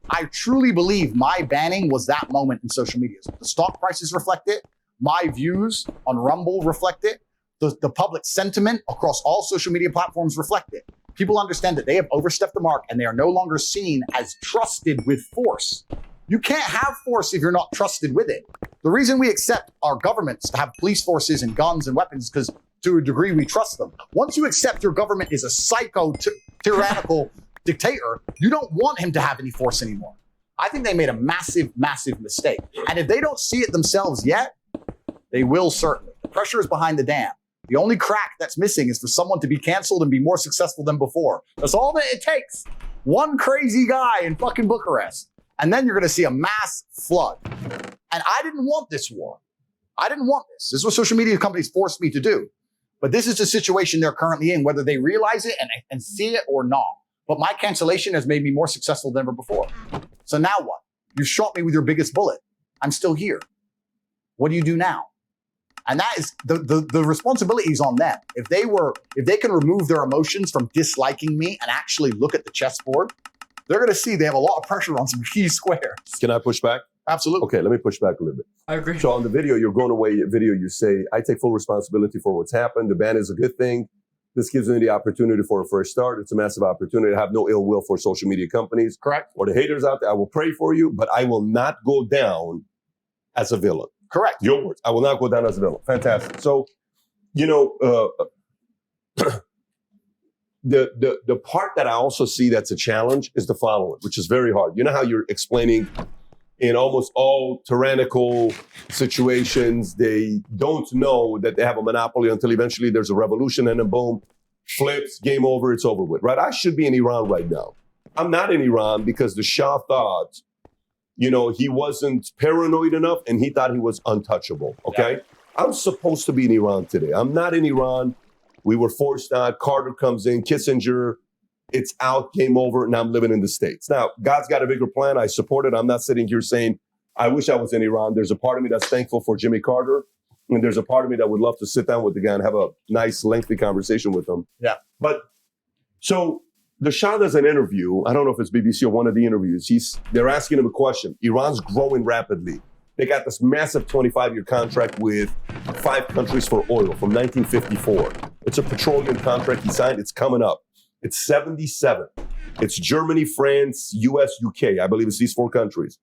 I truly believe my banning was that moment in social media. The stock prices reflect it. My views on Rumble reflect it. The public sentiment across all social media platforms reflect it. People understand that they have overstepped the mark and they are no longer seen as trusted with force. You can't have force if you're not trusted with it. The reason we accept our governments to have police forces and guns and weapons is because to a degree we trust them. Once you accept your government is a psycho, tyrannical dictator, you don't want him to have any force anymore. I think they made a massive, massive mistake. And if they don't see it themselves yet, they will certainly. The pressure is behind the dam. The only crack that's missing is for someone to be canceled and be more successful than before. That's all that it takes. One crazy guy in fucking Bucharest. And then you're going to see a mass flood. And I didn't want this war. I didn't want this. This is what social media companies forced me to do. But this is the situation they're currently in, whether they realize it and see it or not. But my cancellation has made me more successful than ever before. So now what? You shot me with your biggest bullet. I'm still here. What do you do now? And that is the responsibility is on them. If they can remove their emotions from disliking me and actually look at the chessboard, they're going to see they have a lot of pressure on some key squares. Can I push back? Absolutely. Okay, let me push back a little bit. I agree. So on the video, you're going away video, you say, "I take full responsibility for what's happened. The ban is a good thing. This gives me the opportunity for a fresh start. It's a massive opportunity. I have no ill will for social media companies." Correct. Or the haters out there. "I will pray for you, but I will not go down as a villain." Correct. Your words. "I will not go down as a villain." Fantastic. So, the part that I also see that's a challenge is the following, which is very hard. You know how you're explaining in almost all tyrannical situations, they don't know that they have a monopoly until eventually there's a revolution and then boom, flips, game over, it's over with, right? I should be in Iran right now. I'm not in Iran because the Shah thought, he wasn't paranoid enough and he thought he was untouchable, okay? Yeah. I'm supposed to be in Iran today. I'm not in Iran. We were forced out. Carter comes in, Kissinger, it's out, game over, and I'm living in the States. Now, God's got a bigger plan. I support it. I'm not sitting here saying, I wish I was in Iran. There's a part of me that's thankful for Jimmy Carter. And there's a part of me that would love to sit down with the guy and have a nice, lengthy conversation with him. Yeah. But so the Shah does an interview. I don't know if it's BBC or one of the interviews. They're asking him a question. Iran's growing rapidly. They got this massive 25-year contract with 5 countries for oil from 1954. It's a petroleum contract he signed. It's coming up. It's 77. It's Germany, France, US, UK. I believe it's these 4 countries.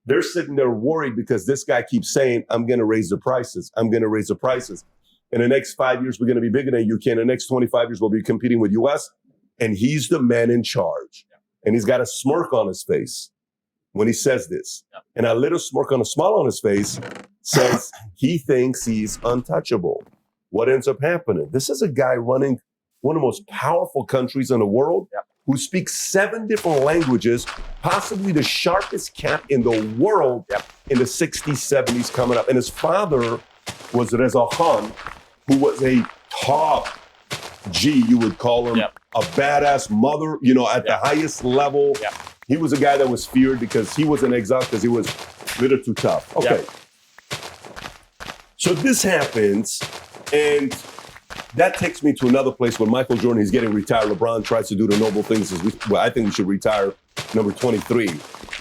They're sitting there worried because this guy keeps saying, I'm going to raise the prices. I'm going to raise the prices. In the next 5 years, we're going to be bigger than UK. In the next 25 years, we'll be competing with US. And he's the man in charge. And he's got a smirk on his face when he says this. And a little smirk on a smile on his face says he thinks he's untouchable. What ends up happening? This is a guy running one of the most powerful countries in the world who speaks 7 different languages, possibly the sharpest cat in the world in the 60s, 70s coming up. And his father was Reza Khan, who was a top G, you would call him, a badass mother, you know, at the highest level. He was a guy that was feared because he was in exile because he was a little too tough. Okay. So this happens, and that takes me to another place when Michael Jordan, he's getting retired. LeBron tries to do the noble things. I think we should retire number 23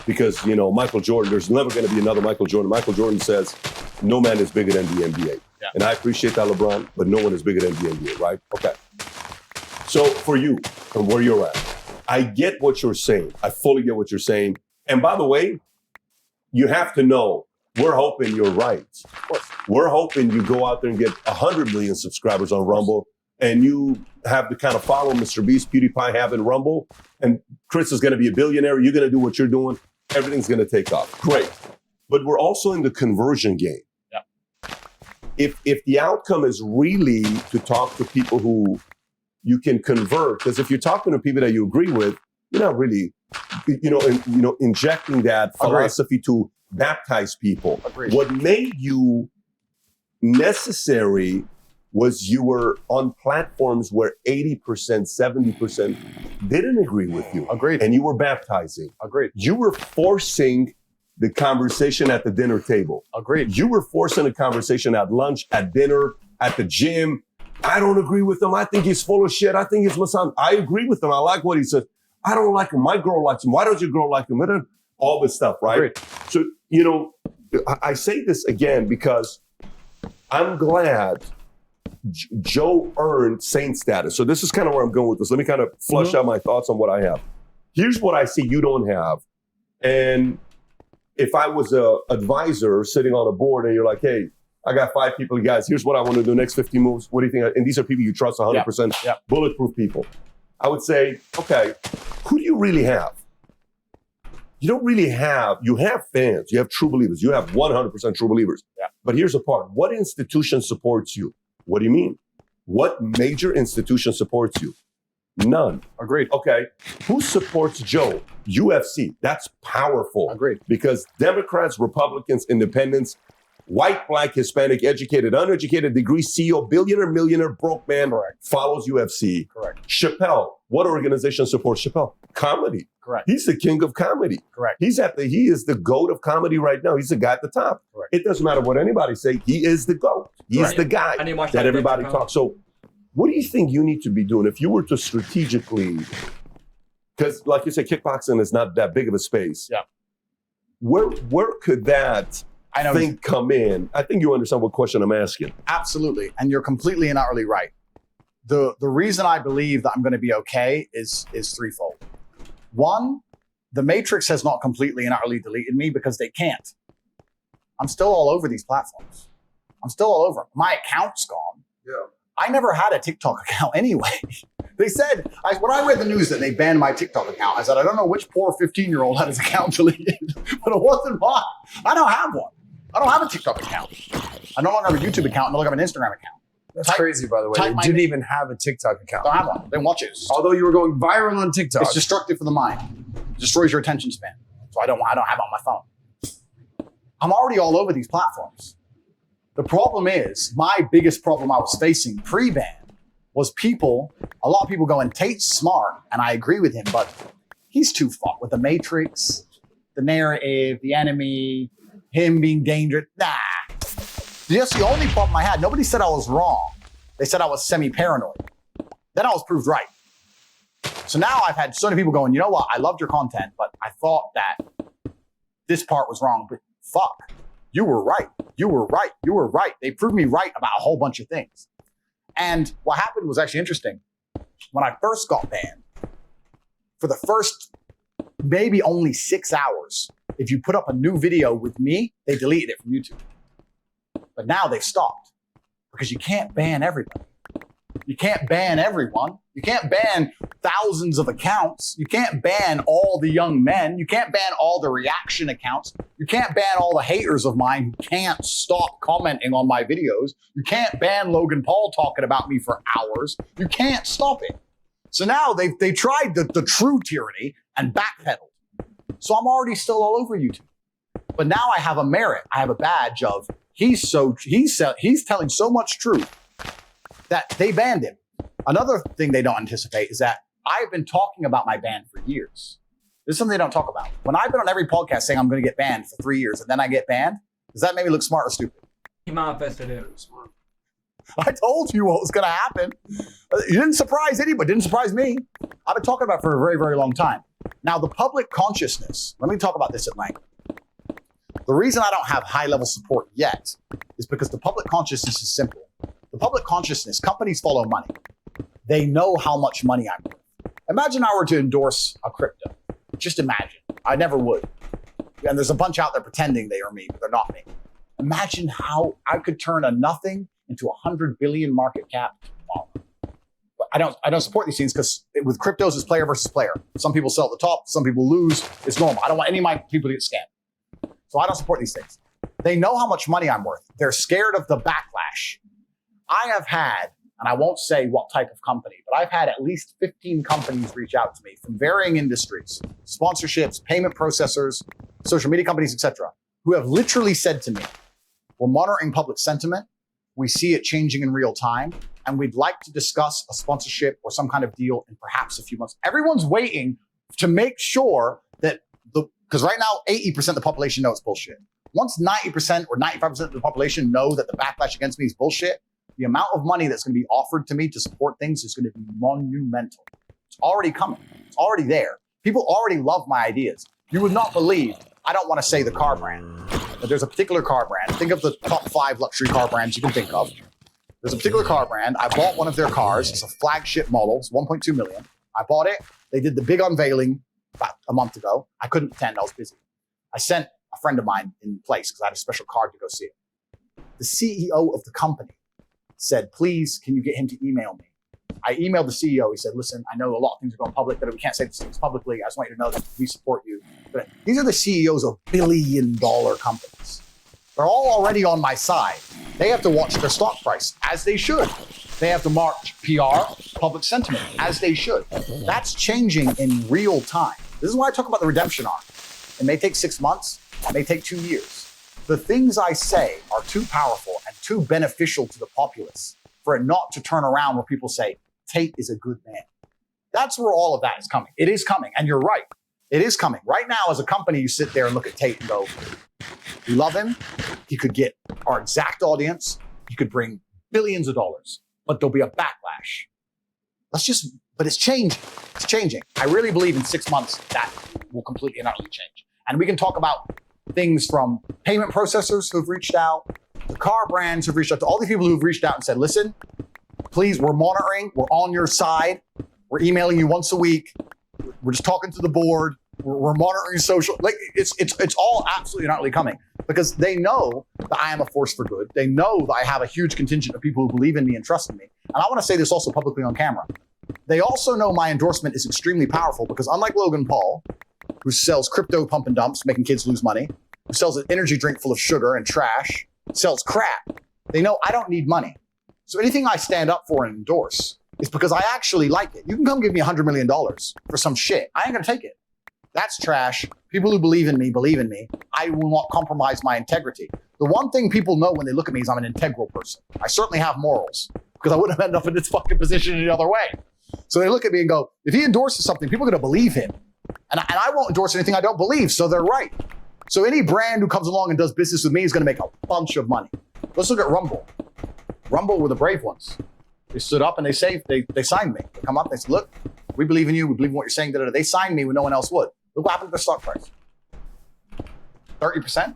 because, you know, Michael Jordan, there's never going to be another Michael Jordan. Michael Jordan says, no man is bigger than the NBA. And I appreciate that, LeBron, but no one is bigger than the NBA, right? Okay. So for you and where you're at, I get what you're saying. I fully get what you're saying. And by the way, you have to know, we're hoping you're right. We're hoping you go out there and get 100 million subscribers on Rumble and you have the kind of follow Mr. Beast, PewDiePie have in Rumble, and Chris is going to be a billionaire. You're going to do what you're doing. Everything's going to take off. Great. But we're also in the conversion game. If the outcome is really to talk to people who you can convert, because if you're talking to people that you agree with, you're not really, injecting that philosophy to baptize people. Agreed. What made you necessary was you were on platforms where 80%, 70% didn't agree with you. Agreed. And you were baptizing. Agreed. You were forcing the conversation at the dinner table. Agreed. You were forcing a conversation at lunch, at dinner, at the gym. I don't agree with him. I think he's full of shit. I think he's misunderstood. I agree with him. I like what he says. I don't like him. My girl likes him. Why does your girl like him? All this stuff, right? Agreed. So, I say this again because I'm glad Joe earned saint status. So this is kind of where I'm going with this. Let me kind of flush out my thoughts on what I have. Here's what I see you don't have. And if I was an advisor sitting on a board and you're like, hey, I got 5 people, guys, here's what I want to do, next 50 moves. What do you think? And these are people you trust 100%, bulletproof people. I would say, okay, who do you really have? You don't really have, you have fans, you have true believers, you have 100% true believers. But here's the part, what institution supports you? What do you mean? What major institution supports you? None. Agreed. Okay, who supports Joe? UFC, that's powerful. Agreed. Because Democrats, Republicans, independents, white, black, Hispanic, educated, uneducated, degree, CEO, billionaire, millionaire, broke man, follows UFC. Correct. Chappelle, what organization supports Chappelle? Comedy. Correct. He's the king of comedy. Correct. He is the GOAT of comedy right now. He's the guy at the top. Correct. It doesn't matter what anybody say. He is the GOAT. He's the guy that everybody talks. So what do you think you need to be doing if you were to strategically, because like you said, kickboxing is not that big of a space. Yeah. Where could that thing come in? I think you understand what question I'm asking. Absolutely. And you're completely and utterly right. The reason I believe that I'm going to be okay is threefold. One, the Matrix has not completely and utterly deleted me because they can't. I'm still all over these platforms. I'm still all over them. My account's gone. Yeah. I never had a TikTok account anyway. They said, when I read the news that they banned my TikTok account, I said, I don't know which poor 15-year-old had his account deleted, but it wasn't mine. I don't have one. I don't have a TikTok account. I no longer have a YouTube account, no longer have an Instagram account. That's crazy, by the way. You didn't even have a TikTok account. Don't have one. They watch it. Although you were going viral on TikTok. It's destructive for the mind. It destroys your attention span. So I don't have it on my phone. I'm already all over these platforms. The problem is, my biggest problem I was facing pre-ban was a lot of people going, Tate's smart, and I agree with him, but he's too far with the Matrix, the narrative, the enemy, him being dangerous. Nah. That's the only problem I had. Nobody said I was wrong. They said I was semi-paranoid. Then I was proved right. So now I've had so many people going, you know what? I loved your content, but I thought that this part was wrong. But fuck, you were right. You were right. You were right. They proved me right about a whole bunch of things. And what happened was actually interesting. When I first got banned, for the first maybe only 6 hours, if you put up a new video with me, they deleted it from YouTube. But now they've stopped because you can't ban everybody. You can't ban everyone. You can't ban thousands of accounts. You can't ban all the young men. You can't ban all the reaction accounts. You can't ban all the haters of mine who can't stop commenting on my videos. You can't ban Logan Paul talking about me for hours. You can't stop it. So now they tried the true tyranny and backpedaled. So I'm already still all over YouTube. But now I have a merit. I have a badge of he's telling so much truth that they banned him. Another thing they don't anticipate is that I've been talking about my ban for years. This is something they don't talk about. When I've been on every podcast saying I'm going to get banned for 3 years and then I get banned, does that make me look smart or stupid? He manifested it. I told you what was going to happen. You didn't surprise anybody. Didn't surprise me. I've been talking about it for a very, very long time. Now, the public consciousness, let me talk about this at length. The reason I don't have high-level support yet is because the public consciousness is simple. The public consciousness, companies follow money. They know how much money I'm worth. Imagine I were to endorse a crypto. Just imagine. I never would. And there's a bunch out there pretending they are me, but they're not me. Imagine how I could turn a nothing into 100 billion market cap tomorrow. But I don't support these things because with cryptos, it's player versus player. Some people sell at the top, some people lose. It's normal. I don't want any of my people to get scammed. So I don't support these things. They know how much money I'm worth. They're scared of the backlash. I have had, and I won't say what type of company, but I've had at least 15 companies reach out to me from varying industries, sponsorships, payment processors, social media companies, etc., who have literally said to me, we're monitoring public sentiment. We see it changing in real time, and we'd like to discuss a sponsorship or some kind of deal in perhaps a few months. Everyone's waiting to make sure that because right now, 80% of the population know it's bullshit. Once 90% or 95% of the population know that the backlash against me is bullshit, the amount of money that's going to be offered to me to support things is going to be monumental. It's already coming. It's already there. People already love my ideas. You would not believe, I don't want to say the car brand, but there's a particular car brand. Think of the top 5 luxury car brands you can think of. There's a particular car brand. I bought one of their cars. It's a flagship model. It's 1.2 million. I bought it. They did the big unveiling about a month ago. I couldn't attend. I was busy. I sent a friend of mine in place because I had a special card to go see it. The CEO of the company said, please, can you get him to email me? I emailed the CEO. He said, listen, I know a lot of things are going public, but we can't say these things publicly. I just want you to know that we support you. But these are the CEOs of billion-dollar companies. They're all already on my side. They have to watch their stock price, as they should. They have to march PR, public sentiment, as they should. That's changing in real time. This is why I talk about the redemption arc. It may take 6 months. It may take 2 years. The things I say are too powerful and too beneficial to the populace for it not to turn around where people say, Tate is a good man. That's where all of that is coming. It is coming. And you're right. It is coming. Right now, as a company, you sit there and look at Tate and go, we love him. He could get our exact audience. He could bring billions of dollars, but there'll be a backlash. But it's changing. It's changing. I really believe in 6 months that will completely and utterly change. And we can talk about things from payment processors who've reached out, the car brands who've reached out, to all these people who've reached out and said, listen, please, we're monitoring. We're on your side. We're emailing you once a week. We're just talking to the board. We're monitoring social. Like it's all absolutely and utterly coming because they know that I am a force for good. They know that I have a huge contingent of people who believe in me and trust in me. And I want to say this also publicly on camera. They also know my endorsement is extremely powerful because unlike Logan Paul, who sells crypto pump and dumps, making kids lose money, who sells an energy drink full of sugar and trash, sells crap, they know I don't need money. So anything I stand up for and endorse is because I actually like it. You can come give me $100 million for some shit. I ain't going to take it. That's trash. People who believe in me, believe in me. I will not compromise my integrity. The one thing people know when they look at me is I'm an integral person. I certainly have morals. because I wouldn't have ended up in this fucking position any other way. So they look at me and go, if he endorses something, people are going to believe him. And I won't endorse anything I don't believe, so they're right. So any brand who comes along and does business with me is going to make a bunch of money. Let's look at Rumble. Rumble were the brave ones. They stood up and they signed me. They come up, they said, look, we believe in you. We believe in what you're saying. They signed me when no one else would. Look what happened to their stock price. 30% on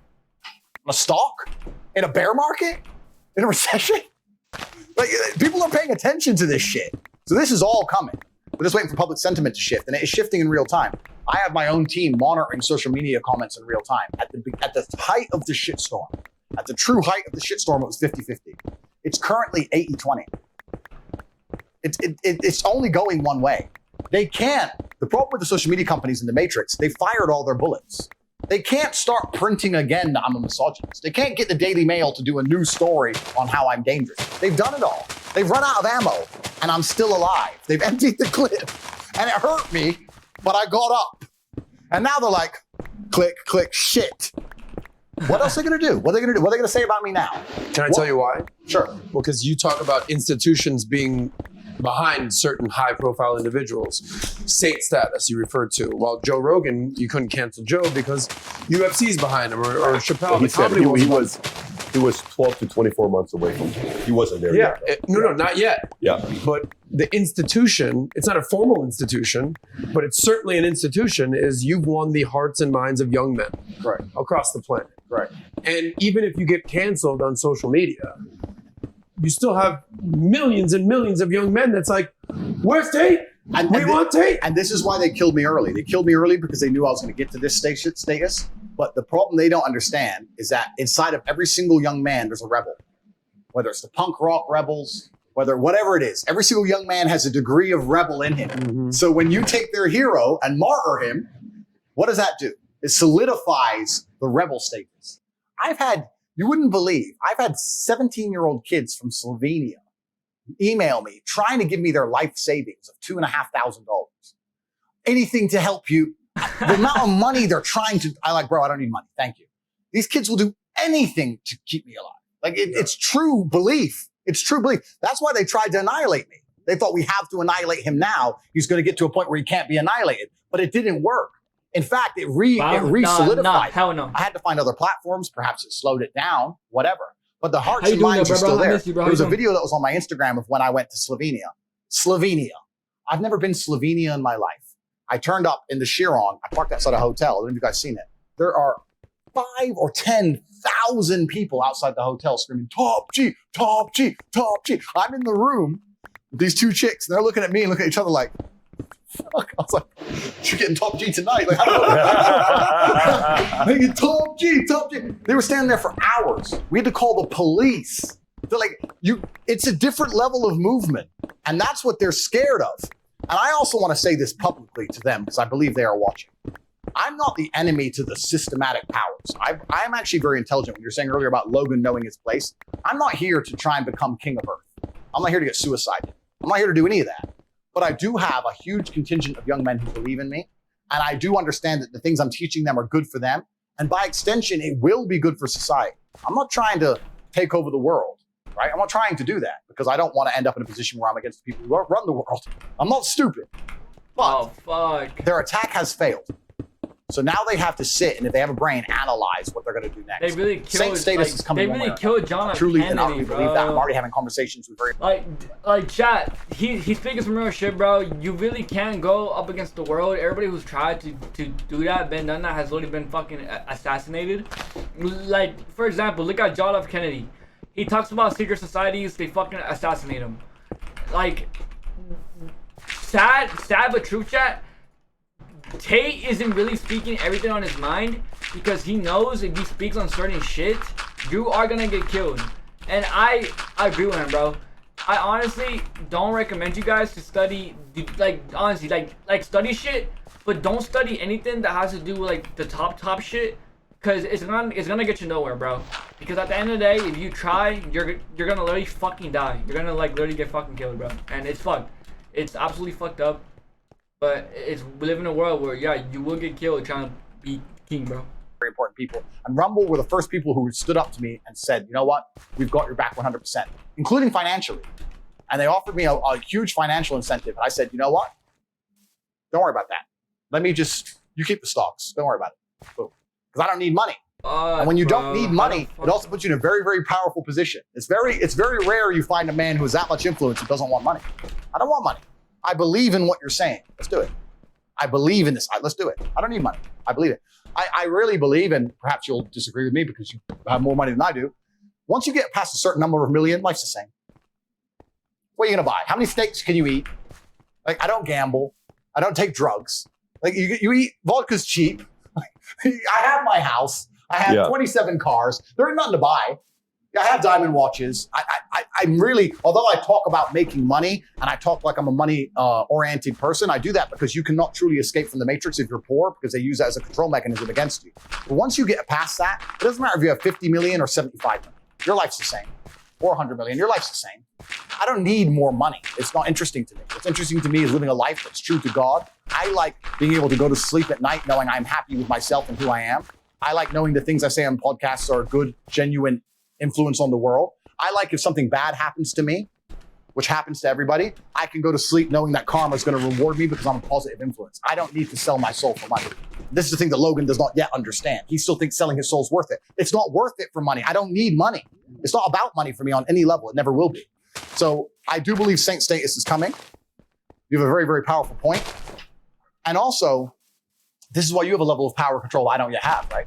a stock in a bear market, in a recession. Like, people are paying attention to this shit. So this is all coming. We're just waiting for public sentiment to shift, and it is shifting in real time. I have my own team monitoring social media comments in real time. At the height of the shitstorm, at the true height of the shitstorm, it was 50-50. It's currently 80-20. It's only going one way. They can't. The problem with the social media companies in the Matrix, they fired all their bullets. They can't start printing again that I'm a misogynist. They can't get the Daily Mail to do a new story on how I'm dangerous. They've done it all. They've run out of ammo, and I'm still alive. They've emptied the clip, and it hurt me, but I got up. And now they're like, click, click, shit. What else are they going to do? What are they going to do? What are they going to say about me now? Can I tell you why? Sure. Well, because you talk about institutions being behind certain high-profile individuals. Saint status you referred to. While Joe Rogan, you couldn't cancel Joe because UFC's behind him, or Chappelle. He said he was 12 to 24 months away from he wasn't there yet. No, not yet. Yeah. But the institution, it's not a formal institution, but it's certainly an institution, is you've won the hearts and minds of young men across the planet. Right. And even if you get canceled on social media, you still have millions and millions of young men that's like, where's Tate? We want Tate. And this is why they killed me early. They killed me early because they knew I was going to get to this status. But the problem they don't understand is that inside of every single young man, there's a rebel. Whether it's the punk rock rebels, whatever it is, every single young man has a degree of rebel in him. Mm-hmm. So when you take their hero and martyr him, what does that do? It solidifies the rebel status. You wouldn't believe, I've had 17-year-old kids from Slovenia email me trying to give me their life savings of $2,500. Anything to help you. The amount of money they're trying to, I don't need money. Thank you. These kids will do anything to keep me alive. Like it's true belief. It's true belief. That's why they tried to annihilate me. They thought we have to annihilate him now. He's going to get to a point where he can't be annihilated, but it didn't work. In fact, it re-solidified. Hell no. I had to find other platforms. Perhaps it slowed it down, whatever. But the hearts and minds are still there. There was a video that was on my Instagram of when I went to Slovenia. Slovenia. I've never been to Slovenia in my life. I turned up in the Chiron. I parked outside a hotel. I don't know if you guys seen it. There are 5,000 or 10,000 people outside the hotel screaming, top G, top G, top G. I'm in the room with these two chicks. And they're looking at me and looking at each other like, fuck. I was like, you're getting top G tonight. Like, I don't know. Top G, top G. They were standing there for hours. We had to call the police. They're like, it's a different level of movement. And that's what they're scared of. And I also want to say this publicly to them because I believe they are watching. I'm not the enemy to the systematic powers. I'm actually very intelligent. When you were saying earlier about Logan knowing his place, I'm not here to try and become king of Earth. I'm not here to get suicided. I'm not here to do any of that. But I do have a huge contingent of young men who believe in me. And I do understand that the things I'm teaching them are good for them. And by extension, it will be good for society. I'm not trying to take over the world, right? I'm not trying to do that because I don't want to end up in a position where I'm against the people who run the world. I'm not stupid. But their attack has failed. So now they have to sit and if they have a brain, analyze what they're going to do next. They really killed. Saint status is coming. They really killed John F. Truly, Kennedy, and I really believe that. I'm already having conversations with very like chat. He's speaking some real shit, bro. You really can't go up against the world. Everybody who's tried to do that, done that, has literally been fucking assassinated. Like for example, look at John F. Kennedy. He talks about secret societies. They fucking assassinate him. Like sad but true, chat. Tate isn't really speaking everything on his mind because he knows if he speaks on certain shit, you are gonna get killed. And I agree with him, bro. I honestly don't recommend you guys to study, like study shit, but don't study anything that has to do with like the top shit, cause it's gonna get you nowhere, bro. Because at the end of the day, if you try, you're gonna literally fucking die. You're gonna like literally get fucking killed, bro. And it's fucked. It's absolutely fucked up. But we live in a world where, you will get killed trying to be king, bro. Very important people. And Rumble were the first people who stood up to me and said, you know what? We've got your back 100%, including financially. And they offered me a huge financial incentive. And I said, you know what? Don't worry about that. You keep the stocks. Don't worry about it. Because I don't need money. And when you don't need money, it also puts you in a very, very powerful position. It's very rare you find a man who has that much influence who doesn't want money. I don't want money. I believe in what you're saying. Let's do it. I believe in this. Let's do it. I don't need money. I believe it. I really believe, and perhaps you'll disagree with me because you have more money than I do. Once you get past a certain number of million, life's the same. What are you going to buy? How many steaks can you eat? Like, I don't gamble. I don't take drugs. Like, you eat, vodka's cheap. I have my house. I have 27 cars. There ain't nothing to buy. I have diamond watches. I'm really, although I talk about making money and I talk like I'm a money oriented person, I do that because you cannot truly escape from the matrix if you're poor because they use that as a control mechanism against you. But once you get past that, it doesn't matter if you have 50 million or 75 million. Your life's the same. 400 million, your life's the same. I don't need more money. It's not interesting to me. What's interesting to me is living a life that's true to God. I like being able to go to sleep at night knowing I'm happy with myself and who I am. I like knowing the things I say on podcasts are a good, genuine influence on the world. I like if something bad happens to me, which happens to everybody, I can go to sleep knowing that karma is going to reward me because I'm a positive influence. I don't need to sell my soul for money. This is the thing that Logan does not yet understand. He still thinks selling his soul's worth it. It's not worth it for money. I don't need money. It's not about money for me on any level. It never will be. So I do believe saint status is coming. You have a very, very powerful point. And also, this is why you have a level of power control I don't yet have, right?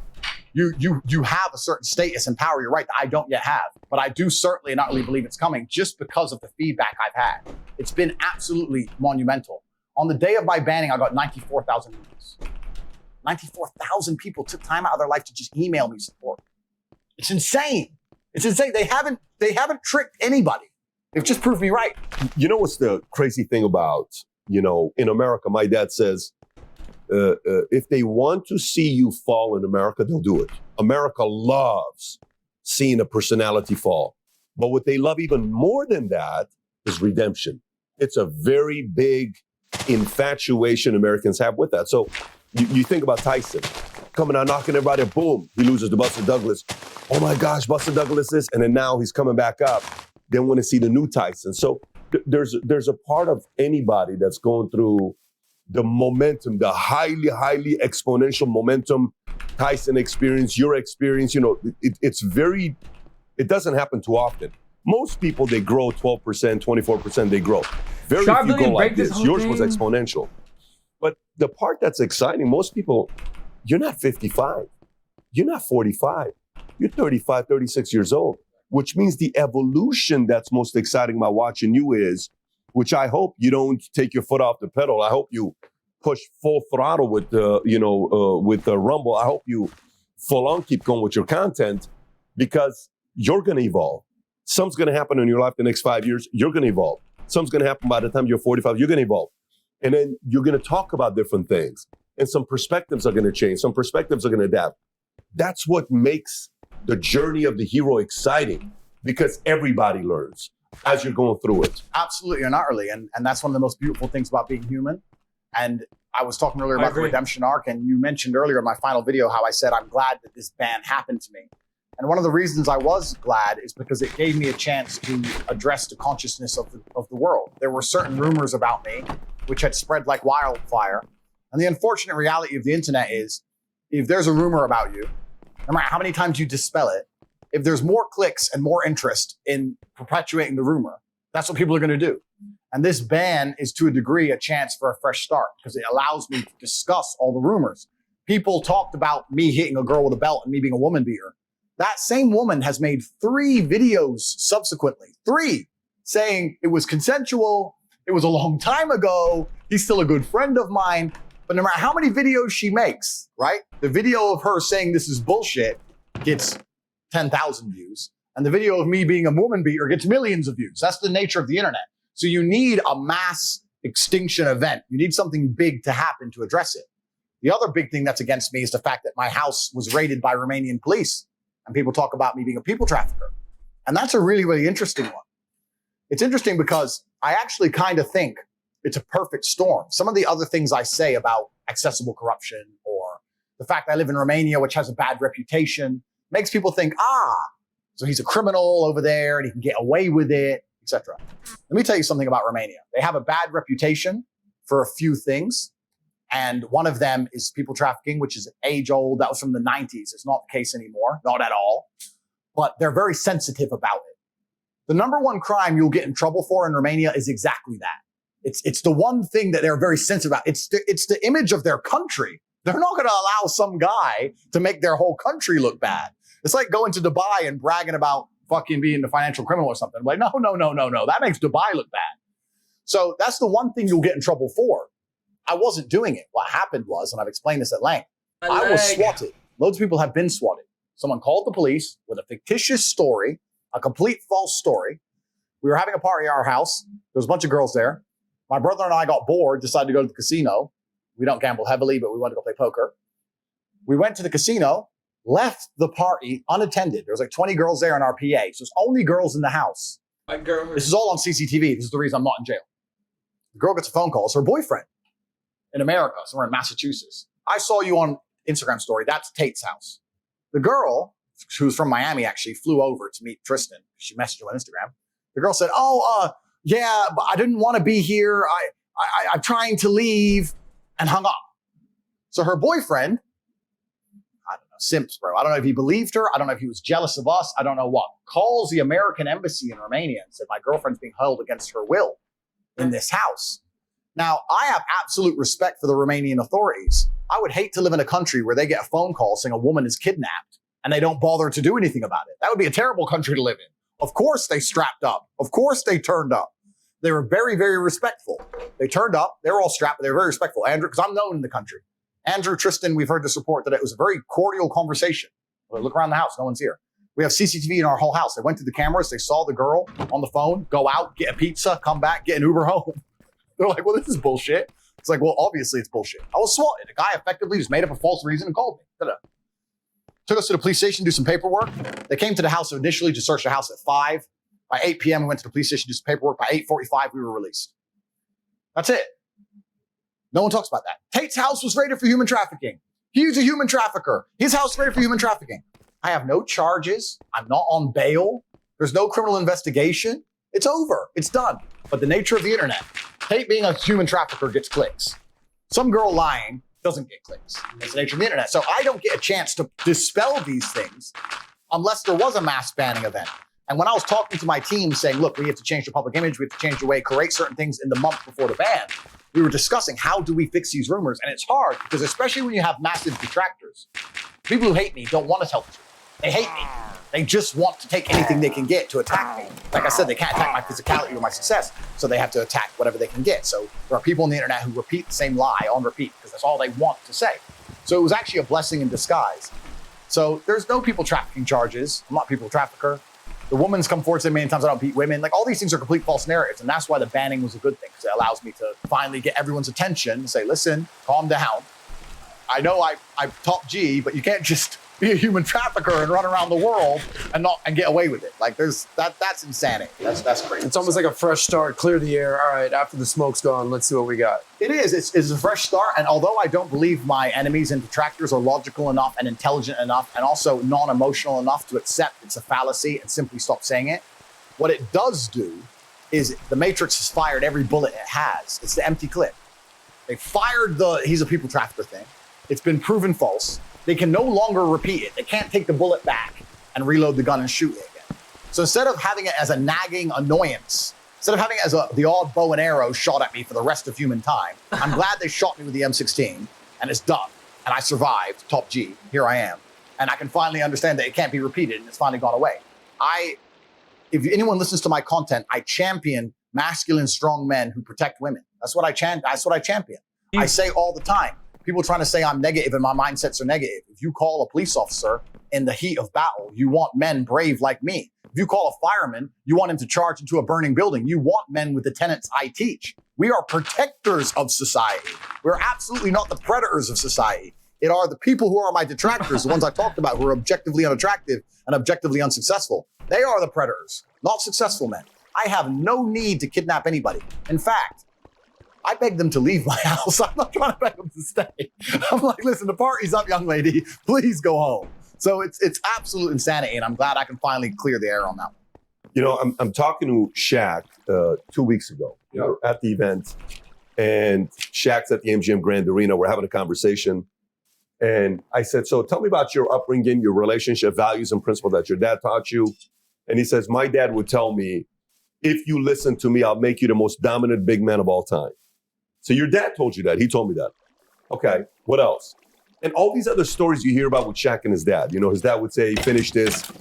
You have a certain status and power, you're right, that I don't yet have. But I do certainly not really believe it's coming just because of the feedback I've had. It's been absolutely monumental. On the day of my banning, I got 94,000 emails. 94,000 people took time out of their life to just email me support. It's insane. It's insane. They haven't tricked anybody. They've just proved me right. You know what's the crazy thing about, in America, my dad says, if they want to see you fall in America, they'll do it. America loves seeing a personality fall. But what they love even more than that is redemption. It's a very big infatuation Americans have with that. So you think about Tyson coming out, knocking everybody, boom, he loses to Buster Douglas. Oh my gosh, Buster Douglas is, and then now he's coming back up. They want to see the new Tyson. So there's a part of anybody that's going through the momentum, the highly, highly exponential momentum Tyson experience, your experience, it doesn't happen too often. Most people, they grow 12%, 24%, they grow. Very few go like this. Yours was exponential. But the part that's exciting, most people, you're not 55. You're not 45. You're 35, 36 years old, which means the evolution that's most exciting about watching you is, which I hope you don't take your foot off the pedal. I hope you push full throttle with the Rumble. I hope you full on keep going with your content because you're going to evolve. Something's going to happen in your life the next 5 years. You're going to evolve. Something's going to happen by the time you're 45. You're going to evolve. And then you're going to talk about different things. And some perspectives are going to change. Some perspectives are going to adapt. That's what makes the journey of the hero exciting because everybody learns as you're going through it. Absolutely and utterly. And that's one of the most beautiful things about being human. And I was talking earlier about the redemption arc, and you mentioned earlier in my final video how I said I'm glad that this ban happened to me. And one of the reasons I was glad is because it gave me a chance to address the consciousness of the world. There were certain rumors about me which had spread like wildfire. And the unfortunate reality of the internet is if there's a rumor about you, no matter how many times you dispel it, if there's more clicks and more interest in perpetuating the rumor, that's what people are going to do. And this ban is to a degree a chance for a fresh start because it allows me to discuss all the rumors. People talked about me hitting a girl with a belt and me being a woman beater. That same woman has made 3 videos subsequently, 3, saying it was consensual, it was a long time ago, he's still a good friend of mine. But no matter how many videos she makes, right? The video of her saying this is bullshit gets 10,000 views. And the video of me being a woman beater gets millions of views. That's the nature of the internet. So you need a mass extinction event. You need something big to happen to address it. The other big thing that's against me is the fact that my house was raided by Romanian police. And people talk about me being a people trafficker. And that's a really, really interesting one. It's interesting because I actually kind of think it's a perfect storm. Some of the other things I say about accessible corruption or the fact I live in Romania, which has a bad reputation, makes people think, so he's a criminal over there and he can get away with it. etc. Let me tell you something about Romania. They have a bad reputation for a few things. And one of them is people trafficking, which is age old. That was from the 90s. It's not the case anymore, not at all. But they're very sensitive about it. The number one crime you'll get in trouble for in Romania is exactly that. It's the one thing that they're very sensitive about. It's the image of their country. They're not going to allow some guy to make their whole country look bad. It's like going to Dubai and bragging about fucking being a financial criminal or something. Like, no. That makes Dubai look bad. So that's the one thing you'll get in trouble for. I wasn't doing it. What happened was, and I've explained this at length, I was swatted. Loads of people have been swatted. Someone called the police with a fictitious story, a complete false story. We were having a party at our house. There was a bunch of girls there. My brother and I got bored, decided to go to the casino. We don't gamble heavily, but we wanted to go play poker. We went to the casino, left the party unattended. There was like 20 girls there in our PA. So there's only girls in the house. This is all on CCTV. This is the reason I'm not in jail. The girl gets a phone call. It's her boyfriend in America, somewhere in Massachusetts. I saw you on Instagram story. That's Tate's house. The girl, who's from Miami, actually flew over to meet Tristan. She messaged him on Instagram. The girl said, yeah, but I didn't want to be here. I'm trying to leave, and hung up. So her boyfriend, I don't know, simps, bro. I don't know if he believed her. I don't know if he was jealous of us. I don't know what. Calls the American embassy in Romania and said, my girlfriend's being held against her will in this house. Now, I have absolute respect for the Romanian authorities. I would hate to live in a country where they get a phone call saying a woman is kidnapped and they don't bother to do anything about it. That would be a terrible country to live in. Of course they strapped up. Of course they turned up. They were very, very respectful. They turned up. They were all strapped, but they were very respectful. Andrew, because I'm known in the country. Andrew, Tristan, we've heard this report that it was a very cordial conversation. Look around the house. No one's here. We have CCTV in our whole house. They went to the cameras. They saw the girl on the phone, go out, get a pizza, come back, get an Uber home. They're like, well, this is bullshit. It's like, well, obviously it's bullshit. I was swatted. The guy effectively just made up a false reason and called me. Ta-da. Took us to the police station, do some paperwork. They came to the house initially to search the house at 5. By 8 p.m., we went to the police station, do some paperwork. By 8:45, we were released. That's it. No one talks about that. Tate's house was raided for human trafficking. He's a human trafficker. His house was raided for human trafficking. I have no charges. I'm not on bail. There's no criminal investigation. It's over. It's done. But the nature of the internet, Tate being a human trafficker gets clicks. Some girl lying doesn't get clicks. That's the nature of the internet. So I don't get a chance to dispel these things unless there was a mass banning event. And when I was talking to my team saying, look, we have to change the public image, we have to change the way, create certain things in the month before the ban, we were discussing how do we fix these rumors? And it's hard because especially when you have massive detractors, people who hate me don't want to tell the truth. They hate me. They just want to take anything they can get to attack me. Like I said, they can't attack my physicality or my success, so they have to attack whatever they can get. So there are people on the internet who repeat the same lie on repeat because that's all they want to say. So it was actually a blessing in disguise. So there's no people trafficking charges. I'm not a people trafficker. The woman's come forward saying many times I don't beat women. Like all these things are complete false narratives. And that's why the banning was a good thing because it allows me to finally get everyone's attention and say, listen, calm down. I know I'm top G, but you can't just be a human trafficker and run around the world and get away with it. Like that's insanity. That's crazy. It's almost like a fresh start, clear the air. All right, after the smoke's gone, let's see what we got. It is. It's a fresh start. And although I don't believe my enemies and detractors are logical enough and intelligent enough and also non-emotional enough to accept it's a fallacy and simply stop saying it, what it does do is the Matrix has fired every bullet it has. It's the empty clip. They fired he's a people trafficker thing. It's been proven false. They can no longer repeat it. They can't take the bullet back and reload the gun and shoot it again. So instead of having it as a nagging annoyance, instead of having it as the odd bow and arrow shot at me for the rest of human time, I'm glad they shot me with the M16 and it's done. And I survived, top G, here I am. And I can finally understand that it can't be repeated and it's finally gone away. If anyone listens to my content, I champion masculine, strong men who protect women. That's what I champion. I say all the time, people trying to say I'm negative and my mindsets are negative. If you call a police officer in the heat of battle, you want men brave like me. If you call a fireman, you want him to charge into a burning building. You want men with the tenets I teach. We are protectors of society. We're absolutely not the predators of society. It are the people who are my detractors, the ones I talked about, who are objectively unattractive and objectively unsuccessful. They are the predators, not successful men. I have no need to kidnap anybody. In fact, I beg them to leave my house. I'm not trying to beg them to stay. I'm like, listen, the party's up, young lady. Please go home. So it's absolute insanity, and I'm glad I can finally clear the air on that one. You know, I'm talking to Shaq 2 weeks ago. Yeah. We were at the event, and Shaq's at the MGM Grand Arena. We're having a conversation. And I said, so tell me about your upbringing, your relationship, values, and principles that your dad taught you. And he says, my dad would tell me, if you listen to me, I'll make you the most dominant big man of all time. So your dad told you that. He told me that. Okay, what else? And all these other stories you hear about with Shaq and his dad. You know, his dad would say, finish this.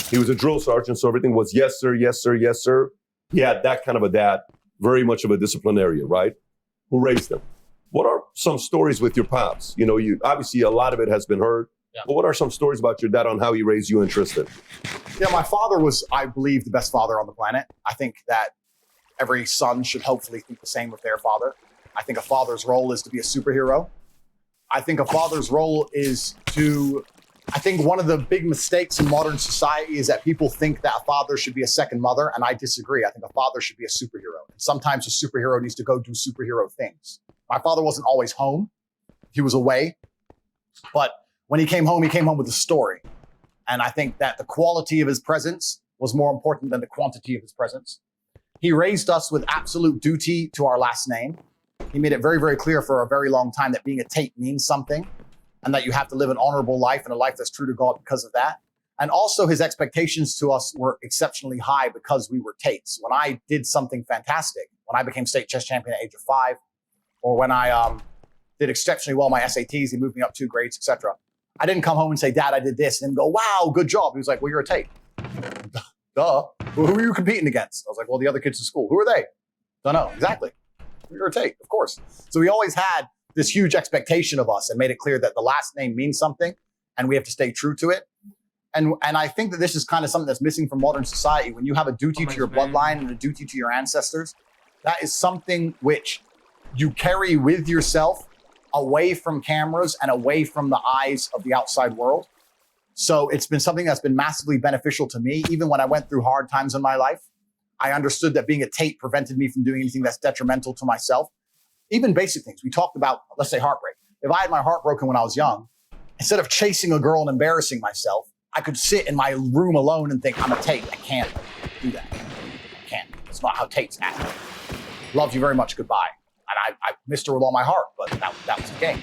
He was a drill sergeant, so everything was yes, sir, yes, sir, yes, sir. He had that kind of a dad, very much of a disciplinarian, right? Who raised him. What are some stories with your pops? You know, you obviously a lot of it has been heard, but what are some stories about your dad on how he raised you and Tristan? Yeah, my father was, I believe, the best father on the planet. I think that every son should hopefully think the same with their father. I think a father's role is to be a superhero. I think a father's role is to, I think one of the big mistakes in modern society is that people think that a father should be a second mother, and I disagree. I think a father should be a superhero. And sometimes a superhero needs to go do superhero things. My father wasn't always home. He was away. But when he came home with a story. And I think that the quality of his presence was more important than the quantity of his presence. He raised us with absolute duty to our last name. He made it very, very clear for a very long time that being a Tate means something and that you have to live an honorable life and a life that's true to God because of that. And also his expectations to us were exceptionally high because we were Tates. When I did something fantastic, when I became state chess champion at the age of 5, or when I did exceptionally well my SATs, he moved me up 2 grades, etc. I didn't come home and say, Dad, I did this, and then go, wow, good job. He was like, well, you're a Tate. Duh. Well, who are you competing against? I was like, well, the other kids in school. Who are they? Don't know. Exactly. You're a Tate, of course. So he always had this huge expectation of us and made it clear that the last name means something and we have to stay true to it. And I think that this is kind of something that's missing from modern society. When you have a duty to your bloodline and a duty to your ancestors, that is something which you carry with yourself away from cameras and away from the eyes of the outside world. So it's been something that's been massively beneficial to me. Even when I went through hard times in my life, I understood that being a Tate prevented me from doing anything that's detrimental to myself. Even basic things. We talked about, let's say, heartbreak. If I had my heart broken when I was young, instead of chasing a girl and embarrassing myself, I could sit in my room alone and think, I'm a Tate. I can't do that. I can't. It's not how Tates act. Love you very much. Goodbye. And I missed her with all my heart, but that was the game.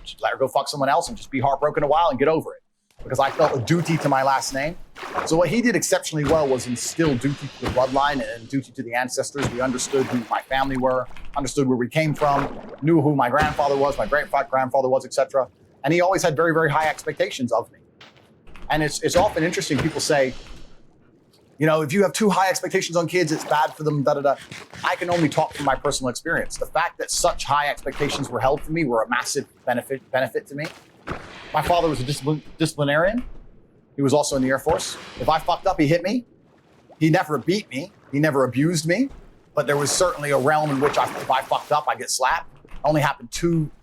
Just let her go fuck someone else and just be heartbroken a while and get over it. Because I felt a duty to my last name. So what he did exceptionally well was instill duty to the bloodline and duty to the ancestors. We understood who my family were, understood where we came from, knew who my grandfather was, my great-grandfather was, etc. And he always had very, very high expectations of me. And it's often interesting. People say, you know, if you have too high expectations on kids, it's bad for them, da-da-da. I can only talk from my personal experience. The fact that such high expectations were held for me were a massive benefit to me. My father was a disciplinarian. He was also in the Air Force. If I fucked up, he hit me. He never beat me. He never abused me. But there was certainly a realm in which if I fucked up, I'd get slapped. Only happened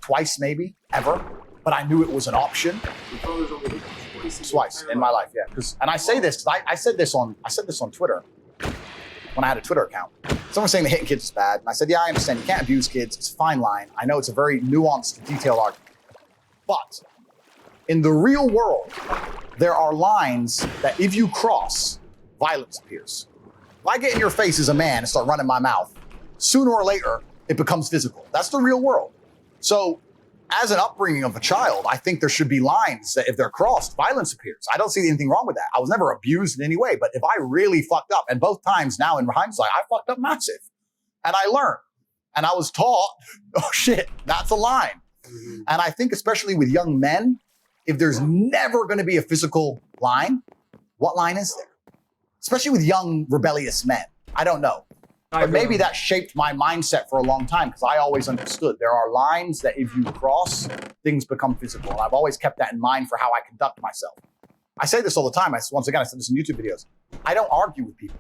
twice maybe, ever. But I knew it was an option. Twice in my life, yeah. And I say this because I said this on Twitter when I had a Twitter account. Someone was saying that hitting kids is bad, and I said, yeah, I understand. You can't abuse kids. It's a fine line. I know it's a very nuanced, detailed argument, but in the real world, there are lines that if you cross, violence appears. If I get in your face as a man and start running my mouth, sooner or later it becomes physical. That's the real world. So, as an upbringing of a child, I think there should be lines that if they're crossed, violence appears. I don't see anything wrong with that. I was never abused in any way, but if I really fucked up, and both times now in hindsight, I fucked up massive. And I learned. And I was taught, oh shit, that's a line. Mm-hmm. And I think especially with young men, if there's never gonna be a physical line, what line is there? Especially with young rebellious men. I don't know. But maybe that shaped my mindset for a long time because I always understood there are lines that if you cross, things become physical. And I've always kept that in mind for how I conduct myself. I say this all the time. Once again, I said this in YouTube videos. I don't argue with people.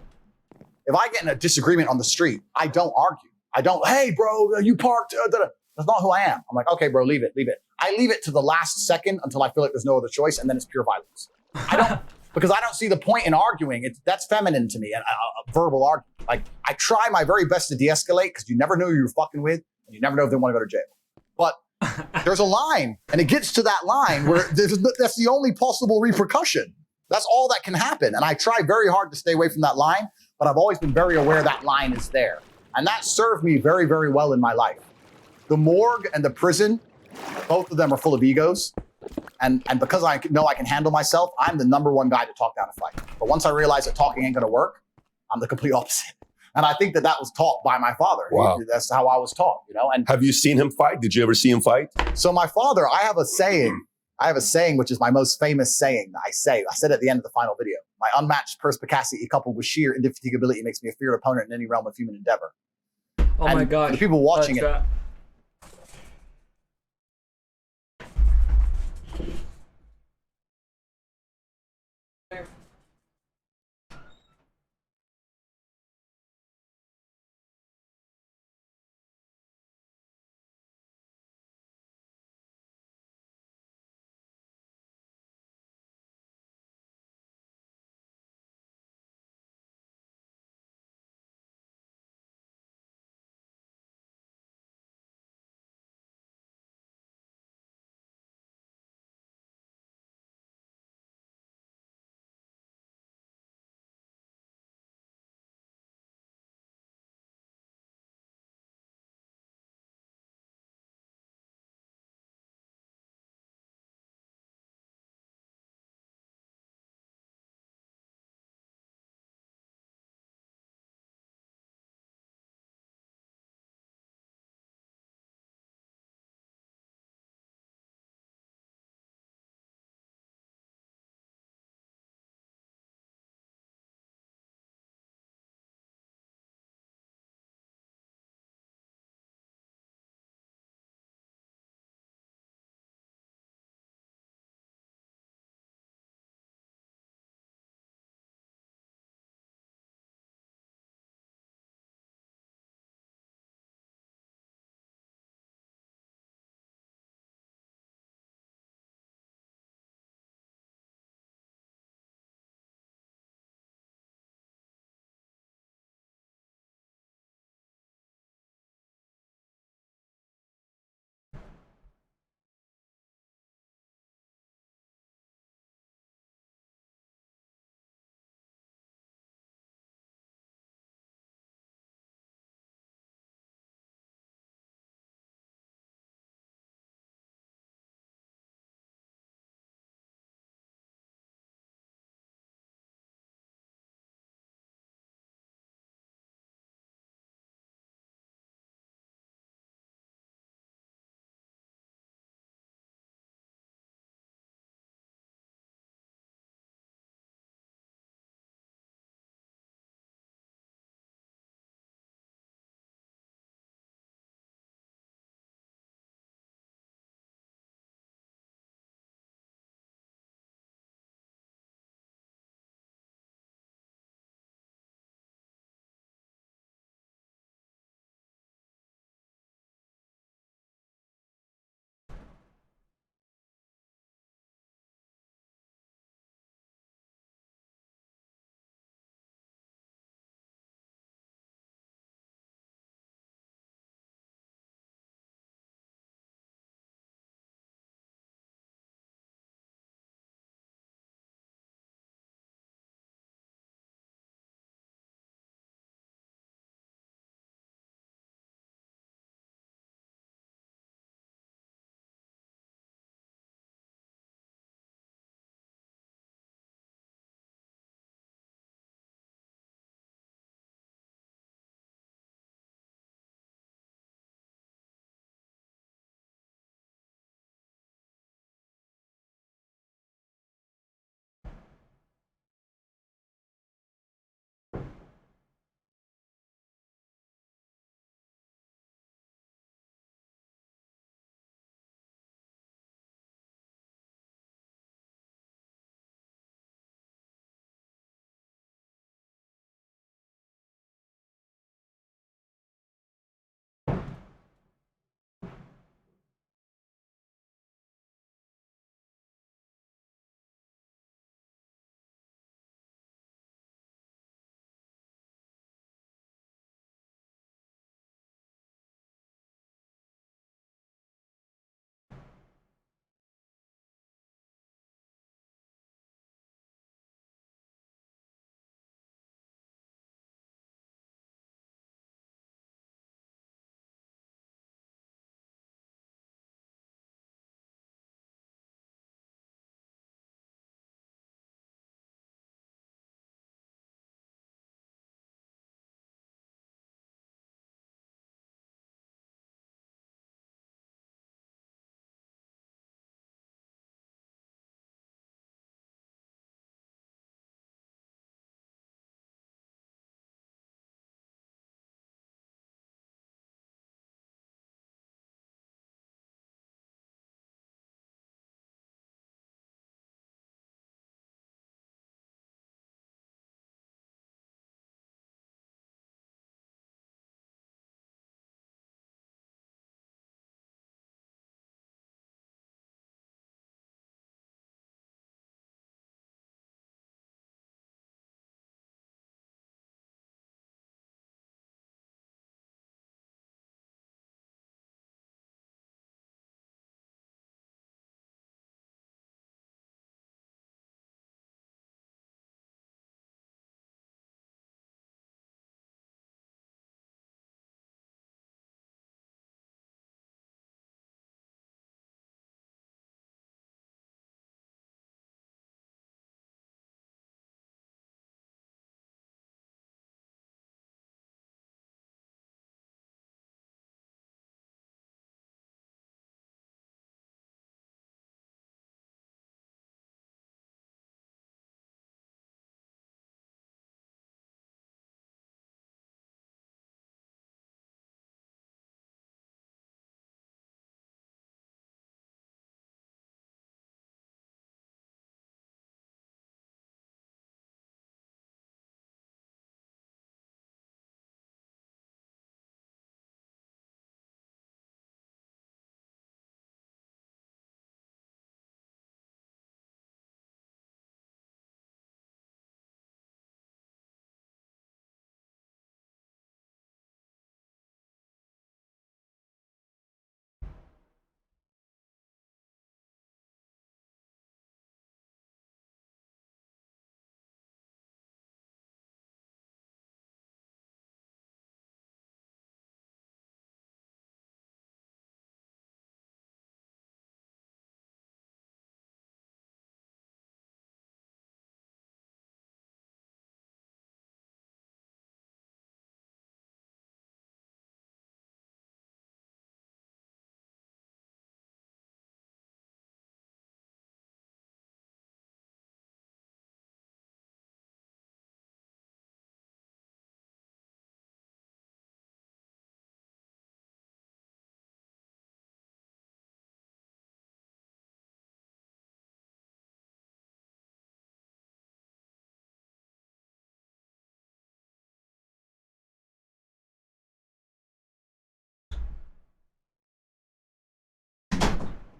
If I get in a disagreement on the street, I don't argue. I don't, hey, bro, you parked. That's not who I am. I'm like, okay, bro, leave it. I leave it to the last second until I feel like there's no other choice, and then it's pure violence. I don't. Because I don't see the point in arguing. That's feminine to me, a verbal argument. Like, I try my very best to de-escalate because you never know who you're fucking with, and you never know if they want to go to jail. But there's a line, and it gets to that line where that's the only possible repercussion. That's all that can happen. And I try very hard to stay away from that line, but I've always been very aware that line is there. And that served me very, very well in my life. The morgue and the prison, both of them are full of egos. And because I know I can handle myself, I'm the number one guy to talk down a fight. But once I realize that talking ain't gonna work, I'm the complete opposite. And I think that was taught by my father. Wow. That's how I was taught, you know? And Have you seen him fight? Did you ever see him fight? so my father, I have a saying, which is my most famous saying that I say. I said at the end of the final video. My unmatched perspicacity coupled with sheer indefatigability makes me a feared opponent in any realm of human endeavor. Oh And my gosh. the people watching it, That-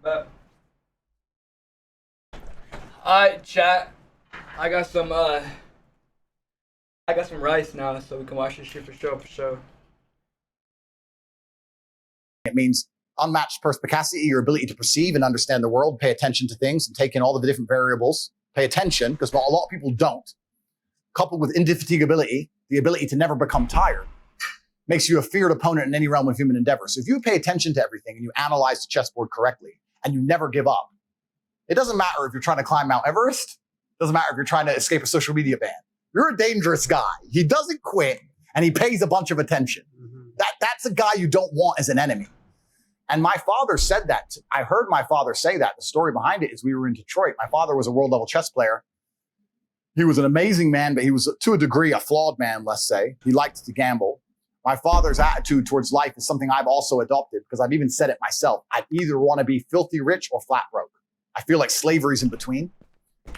But alright, chat. I got some rice now, so we can watch this shit for sure. It means unmatched perspicacity, your ability to perceive and understand the world, pay attention to things and take in all of the different variables. Pay attention, because a lot of people don't. Coupled with indefatigability, the ability to never become tired, makes you a feared opponent in any realm of human endeavor. So if you pay attention to everything and you analyze the chessboard correctly and you never give up, it doesn't matter if you're trying to climb Mount Everest. It doesn't matter if you're trying to escape a social media ban. You're a dangerous guy. He doesn't quit and he pays a bunch of attention. That's a guy you don't want as an enemy. And my father said that. I heard my father say that. The story behind it is we were in Detroit. My father was a world level chess player. He was an amazing man, but he was to a degree a flawed man, let's say. He liked to gamble. My father's attitude towards life is something I've also adopted, because I've even said it myself. I either want to be filthy rich or flat broke. I feel like slavery's in between.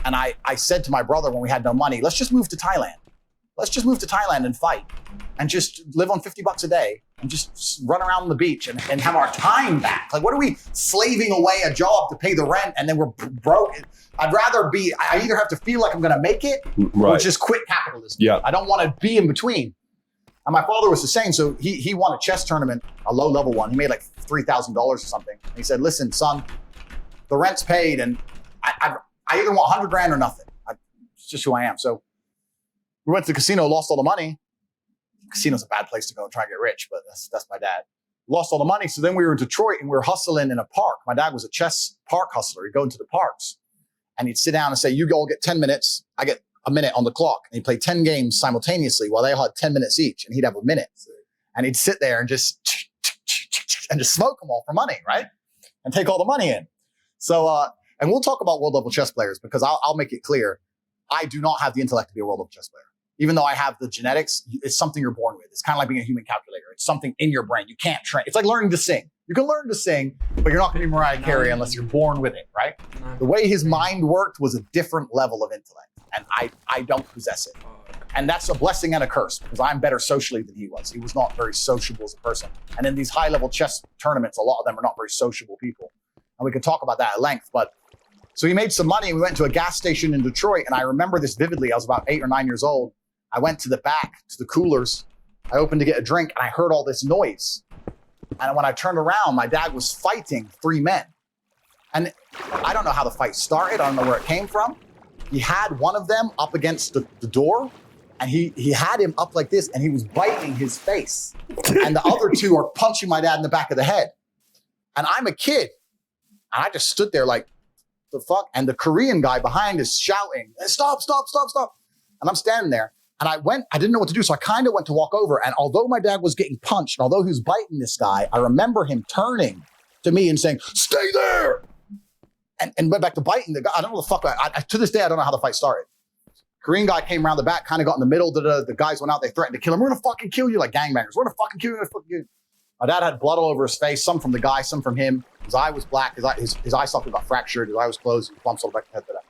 And I said to my brother when we had no money, let's just move to Thailand. Let's just move to Thailand and fight and just live on $50 a day and just run around on the beach and have our time back. Like, what are we slaving away a job to pay the rent and then we're broke? I'd rather be, I either have to feel like I'm going to make it or just quit capitalism. Yeah. I don't want to be in between. And my father was the same. So he won a chess tournament, a low level one. He made like $3,000 or something. And he said, listen, son, the rent's paid and I either want 100 grand or nothing. It's just who I am. So we went to the casino, lost all the money. Casino's a bad place to go and try and get rich, but that's my dad. Lost all the money. So then we were in Detroit and we were hustling in a park. My dad was a chess park hustler. He'd go into the parks and he'd sit down and say, you all get 10 minutes. I get a minute on the clock. And he'd play 10 games simultaneously while they all had 10 minutes each. And he'd have a minute. And he'd sit there and just smoke them all for money, right? And take all the money in. So, and we'll talk about world level chess players because I'll make it clear. I do not have the intellect to be a world level chess player. Even though I have the genetics, it's something you're born with. It's kind of like being a human calculator. It's something in your brain. You can't train. It's like learning to sing. You can learn to sing, but you're not going to be Mariah Carey unless you're born with it, right? The way his mind worked was a different level of intellect, and I don't possess it. And that's a blessing and a curse because I'm better socially than he was. He was not very sociable as a person. And in these high-level chess tournaments, a lot of them are not very sociable people. And we can talk about that at length, but so he made some money and we went to a gas station in Detroit. And I remember this vividly. I was about 8 or 9 years old. I went to the back, to the coolers. I opened to get a drink and I heard all this noise. And when I turned around, my dad was fighting 3 men. And I don't know how the fight started. I don't know where it came from. He had one of them up against the door and he had him up like this and he was biting his face. And the other 2 are punching my dad in the back of the head. And I'm a kid. And I just stood there like, the fuck? And the Korean guy behind is shouting, stop, stop, stop, stop. And I'm standing there. And I didn't know what to do. So I kind of went to walk over. And although my dad was getting punched, and although he was biting this guy, I remember him turning to me and saying, stay there. And went back to biting the guy. I don't know the fuck. To this day, I don't know how the fight started. Korean guy came around the back, kind of got in the middle. The guys went out. They threatened to kill him. We're going to fucking kill you like gangbangers. We're going to fucking kill you. We're gonna fucking kill you. My dad had blood all over his face, some from the guy, some from him. His eye was black. His eye socket got fractured. His eye was closed. His bumps all back to head to that.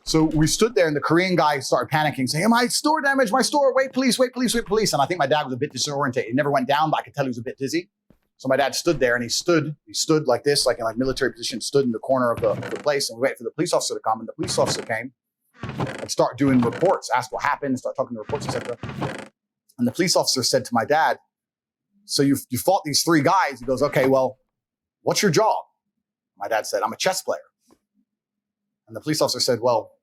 So we stood there and the Korean guy started panicking, saying, my store damaged, my store, wait, police, wait, police, wait, police. And I think my dad was a bit disorientated. He never went down, but I could tell he was a bit dizzy. So my dad stood there and he stood like this, like in like military position, stood in the corner of the place and we waited for the police officer to come. And the police officer came and started doing reports, asked what happened, start talking to reports, etc. And the police officer said to my dad, so you fought these 3 guys. He goes, okay, well, what's your job? My dad said, I'm a chess player. And the police officer said, well,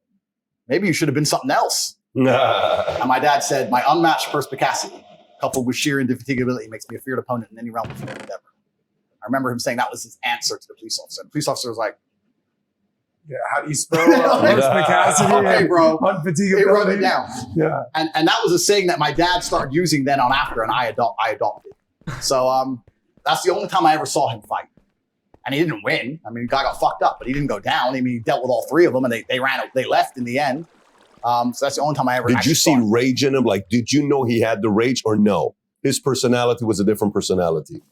maybe you should have been something else. And my dad said, my unmatched perspicacity, coupled with sheer indefatigability, makes me a feared opponent in any realm of human endeavor. I remember him saying that was his answer to the police officer. And the police officer was like, yeah, how do you spell perspicacity? Okay, bro. Unfatigability. He wrote it down. Yeah. And that was a saying that my dad started using then on after, and I adopted. So that's the only time I ever saw him fight. And he didn't win. I mean, the guy got fucked up, but he didn't go down. I mean, he dealt with all 3 of them, and they left in the end. So that's the only time I ever. Did you see rage in him? Like, did you know he had the rage, or no? His personality was a different personality.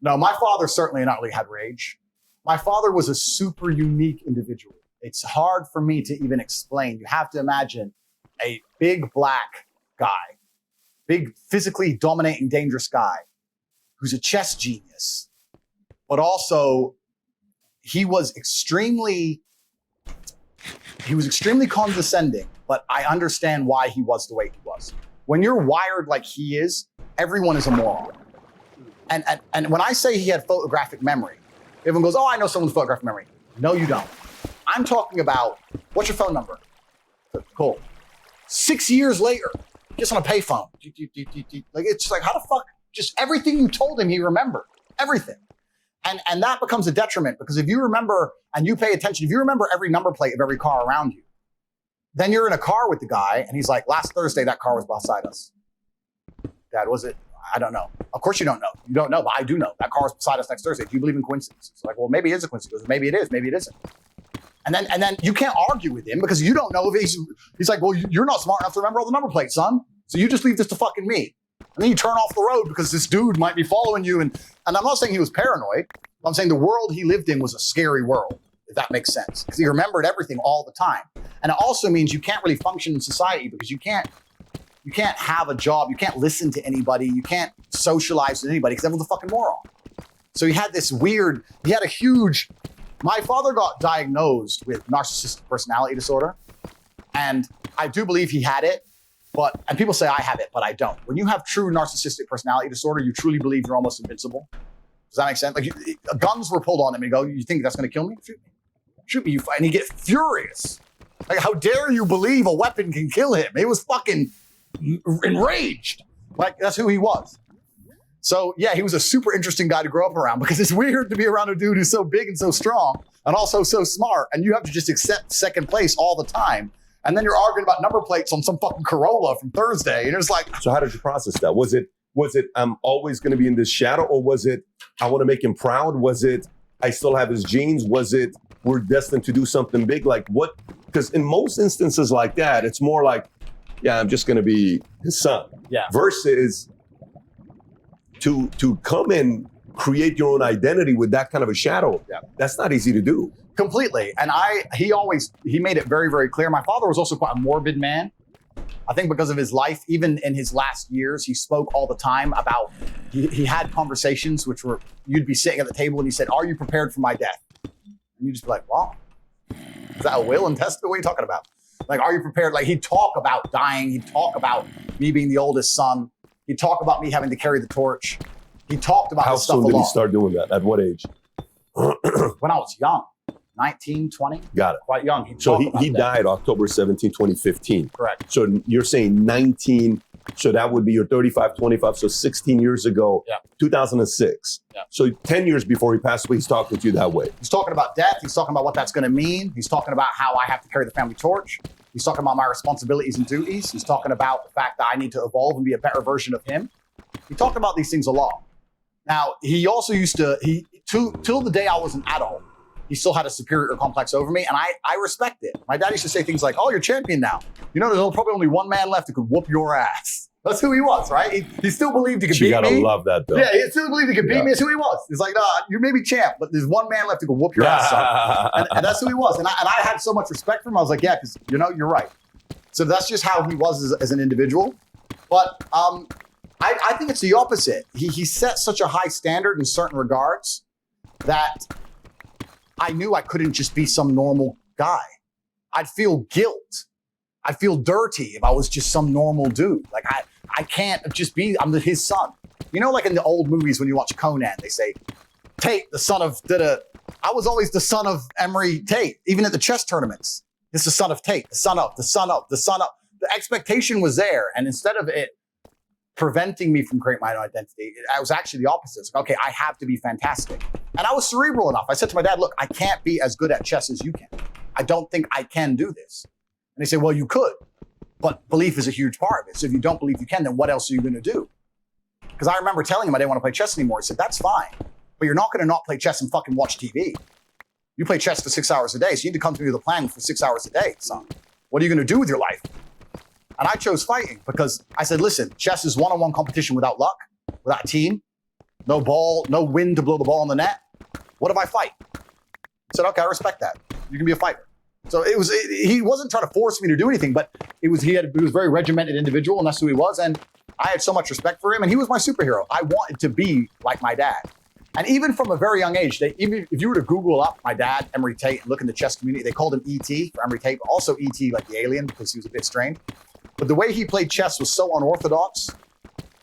No, my father certainly not really had rage. My father was a super unique individual. It's hard for me to even explain. You have to imagine a big black guy, big physically dominating, dangerous guy, who's a chess genius, but also he was extremely condescending, but I understand why he was the way he was. When you're wired like he is, everyone is a moron. And when I say he had photographic memory, everyone goes, oh, I know someone's photographic memory. No, you don't. I'm talking about, what's your phone number? Cool. 6 years later, just on a payphone. Like, it's like, how the fuck? Just everything you told him, he remembered. Everything. And that becomes a detriment, because if you remember and you pay attention, if you remember every number plate of every car around you, then you're in a car with the guy and he's like, last Thursday, that car was beside us. Dad, was it? I don't know. Of course you don't know. You don't know, but I do know. That car was beside us next Thursday. Do you believe in coincidences? Like, well, maybe it is a coincidence. Maybe it is. Maybe it isn't. And then you can't argue with him because you don't know if he's like, well, you're not smart enough to remember all the number plates, son. So you just leave this to fucking me. And then you turn off the road because this dude might be following you. And I'm not saying he was paranoid. I'm saying the world he lived in was a scary world, if that makes sense. Because he remembered everything all the time. And it also means you can't really function in society because you can't have a job. You can't listen to anybody. You can't socialize with anybody because everyone's a fucking moron. So he had a huge, my father got diagnosed with narcissistic personality disorder. And I do believe he had it, and people say I have it, but I don't. When you have true narcissistic personality disorder, you truly believe you're almost invincible. Does that make sense? Like, guns were pulled on him and you go, you think that's going to kill me? Shoot me. Shoot me. And he get furious. Like, how dare you believe a weapon can kill him? He was fucking enraged. Like, that's who he was. So yeah, he was a super interesting guy to grow up around, because it's weird to be around a dude who's so big and so strong and also so smart, and you have to just accept second place all the time. And then you're arguing about number plates on some fucking Corolla from Thursday, and it's like. So how did you process that? Was it I'm always going to be in this shadow, or was it I want to make him proud? Was it I still have his genes? Was it we're destined to do something big? Like what? Because in most instances like that, it's more like, yeah, I'm just going to be his son. Yeah. Versus to come and create your own identity with that kind of a shadow. Yeah. That's not easy to do. Completely. And he made it very, very clear. My father was also quite a morbid man. I think because of his life, even in his last years, he spoke all the time about, he had conversations which were, you'd be sitting at the table and he said, are you prepared for my death? And you'd just be like, well, is that a will and testament? What are you talking about? Like, are you prepared? Like, he'd talk about dying. He'd talk about me being the oldest son. He'd talk about me having to carry the torch. He talked about this stuff a lot. How soon did he start doing that? At what age? When I was young, 19, 20. Got it. Quite young. So he died October 17, 2015. Correct. So you're saying 19, so that would be your 35, 25, so 16 years ago, yeah. 2006. Yeah. So 10 years before he passed away, he's talking to you that way. He's talking about death. He's talking about what that's going to mean. He's talking about how I have to carry the family torch. He's talking about my responsibilities and duties. He's talking about the fact that I need to evolve and be a better version of him. He talked about these things a lot. Now, he also used to, till the day I was an adult, he still had a superior complex over me, and I respect it. My dad used to say things like, oh, you're champion now. You know, there's probably only one man left who could whoop your ass. That's who he was, right? He still believed he could beat me. You gotta love that, though. Yeah, he still believed he could beat me. That's who he was. He's like, nah, you may be champ, but there's one man left who could whoop your ass, son. And that's who he was. And I had so much respect for him. I was like, yeah, because, you know, you're right. So that's just how he was as an individual. But I think it's the opposite. He set such a high standard in certain regards that I knew I couldn't just be some normal guy. I'd feel guilt. I'd feel dirty if I was just some normal dude. Like, I can't just be, I'm his son. You know, like in the old movies when you watch Conan, they say, Tate, the son of da-da. I was always the son of Emery Tate, even at the chess tournaments. It's the son of Tate, the son of. The expectation was there. And instead of it preventing me from creating my own identity, I was actually the opposite. It's like, okay, I have to be fantastic. And I was cerebral enough. I said to my dad, look, I can't be as good at chess as you can. I don't think I can do this. And they say, well, you could, but belief is a huge part of it. So if you don't believe you can, then what else are you going to do? Because I remember telling him I didn't want to play chess anymore. He said, that's fine, but you're not going to not play chess and fucking watch TV. You play chess for 6 hours a day, so you need to come to me with a plan for 6 hours a day, son. What are you going to do with your life? And I chose fighting because I said, listen, chess is one-on-one competition without luck, without a team, no ball, no wind to blow the ball on the net. What if I fight? I said, okay, I respect that. You can be a fighter. So he wasn't trying to force me to do anything, but he was a very regimented individual, and that's who he was. And I had so much respect for him, and he was my superhero. I wanted to be like my dad. And even from a very young age, even if you were to Google up my dad, Emery Tate, and look in the chess community, they called him E.T. for Emery Tate, but also E.T. like the alien because he was a bit strange. But the way he played chess was so unorthodox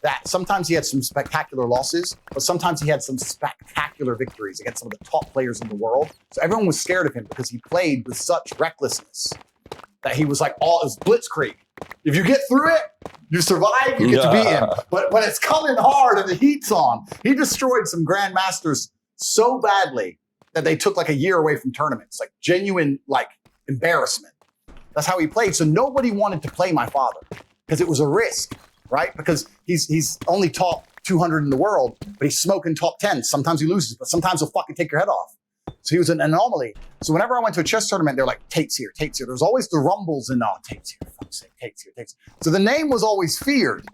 that sometimes he had some spectacular losses, but sometimes he had some spectacular victories against some of the top players in the world. So everyone was scared of him because he played with such recklessness that he was like all his blitzkrieg. If you get through it, you survive, you get to beat him. But when it's coming hard and the heat's on, he destroyed some grandmasters so badly that they took like a year away from tournaments, like genuine like embarrassment. That's how he played. So nobody wanted to play my father because it was a risk, right? Because he's only top 200 in the world, but he's smoking top 10. Sometimes he loses, but sometimes he'll fucking take your head off. So he was an anomaly. So whenever I went to a chess tournament, they're like, Tate's here, Tate's here. There's always the rumbles and, oh, Tate's here, for fuck's sake, Tate's here, Tate's here. So the name was always feared.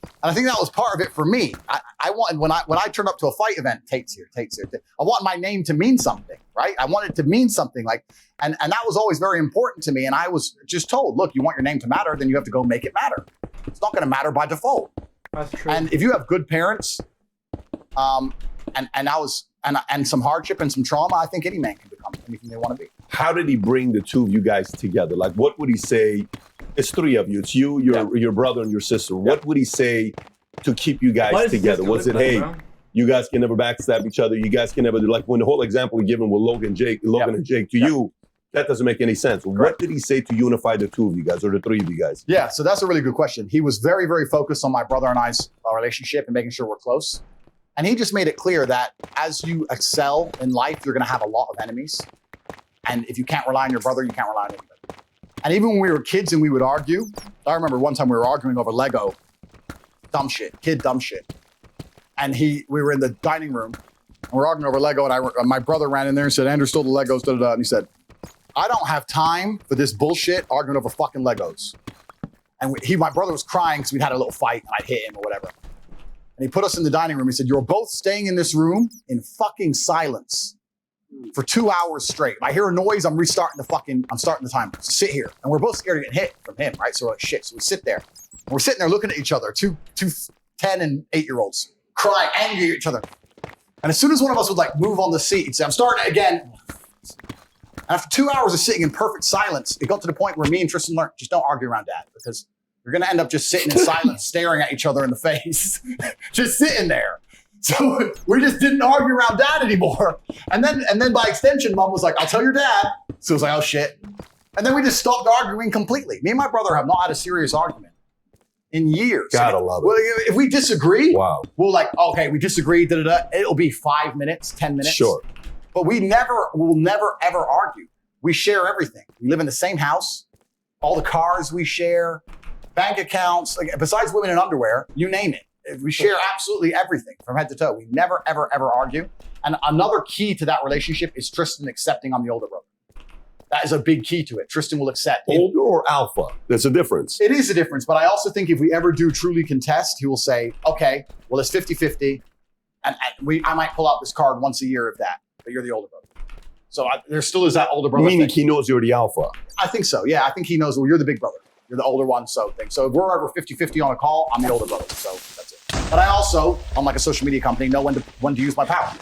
And I think that was part of it for me. I wanted, when I turned up to a fight event, Tate's here, Tate's here. I want my name to mean something, right? I wanted it to mean something like, and that was always very important to me. And I was just told, look, you want your name to matter, then you have to go make it matter. It's not going to matter by default. That's true. And if you have good parents, and some hardship and some trauma, I think any man can become anything they want to be. How did he bring the two of you guys together? Like, what would he say? It's three of you. It's you, your brother, and your sister. Yeah. What would he say to keep you guys together? Was it, hey, you guys can never backstab each other. You guys can never do, like when the whole example he given with Logan and Jake, to you, that doesn't make any sense. Correct. What did he say to unify the two of you guys or the three of you guys? Yeah, so that's a really good question. He was very, very focused on my brother and I's relationship and making sure we're close. And he just made it clear that as you excel in life, you're going to have a lot of enemies. And if you can't rely on your brother, you can't rely on anybody. And even when we were kids and we would argue, I remember one time we were arguing over Lego. Dumb shit. And we were in the dining room and we're arguing over Lego. And my brother ran in there and said, Andrew stole the Legos, da da da. And he said, I don't have time for this bullshit arguing over fucking Legos. And my brother was crying because we'd had a little fight and I'd hit him or whatever. And he put us in the dining room. He said, you're both staying in this room in fucking silence for 2 hours straight. If I hear a noise, I'm starting the timer. So sit here. And we're both scared of getting hit from him, right? So we're like, shit. So we sit there. And we're sitting there looking at each other, two 10 and 8-year-olds, crying, angry at each other. And as soon as one of us would like move on the seat, he'd say, I'm starting it again. And after 2 hours of sitting in perfect silence, it got to the point where me and Tristan learned, just don't argue around Dad because you're going to end up just sitting in silence, staring at each other in the face, just sitting there. So we just didn't argue around Dad anymore. And then by extension, Mom was like, I'll tell your dad. So it was like, oh shit. And then we just stopped arguing completely. Me and my brother have not had a serious argument in years. Gotta love it. Well, if we disagree, wow. We'll like, okay, we disagree, it'll be 5 minutes, 10 minutes. Sure. But we'll never ever argue. We share everything. We live in the same house. All the cars we share, bank accounts, like, besides women in underwear, you name it. We share absolutely everything from head to toe. We never, ever, ever argue. And another key to that relationship is Tristan accepting I'm the older brother. That is a big key to it. Tristan will accept. Older or alpha? There's a difference. It is a difference. But I also think if we ever do truly contest, he will say, okay, well, it's 50-50. And I might pull out this card once a year, if that. But you're the older brother. So there still is that older brother Meaning thing. he knows you're the alpha. I think so. Yeah, I think he knows, well, you're the big brother. You're the older one, so thing. So if we're ever 50-50 on a call, I'm the older brother. So that's it. But I also, unlike a social media company, know when to use my power.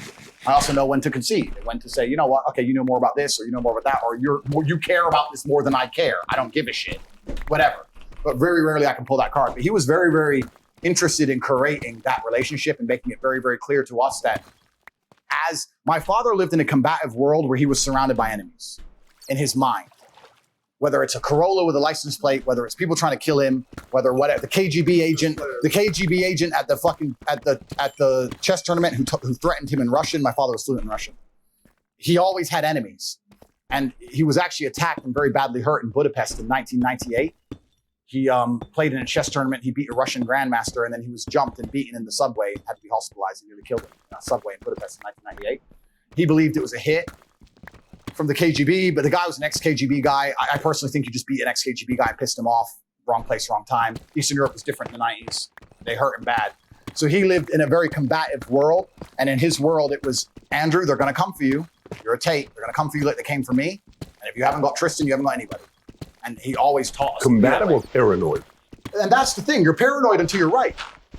I also know when to concede, when to say, you know what, okay, you know more about this, or you know more about that, or you care about this more than I care. I don't give a shit. Whatever. But very rarely I can pull that card. But he was very, very interested in creating that relationship and making it very, very clear to us that as my father lived in a combative world where he was surrounded by enemies in his mind. Whether it's a Corolla with a license plate, whether it's people trying to kill him, whether whatever, the KGB agent at the chess tournament who threatened him in Russian. My father was fluent in Russian. He always had enemies, and he was actually attacked and very badly hurt in Budapest in 1998. He played in a chess tournament. He beat a Russian grandmaster, and then he was jumped and beaten in the subway, had to be hospitalized, and nearly killed him in a subway in Budapest in 1998. He believed it was a hit from the KGB, but the guy was an ex-KGB guy. I personally think you just beat an ex-KGB guy and pissed him off. Wrong place, wrong time. Eastern Europe was different in the 90s. They hurt him bad. So he lived in a very combative world, and in his world, it was, Andrew, they're going to come for you. You're a Tate. They're going to come for you like they came for me. And if you haven't got Tristan, you haven't got anybody. And he always taught us. Combative or paranoid? And that's the thing. You're paranoid until you're right.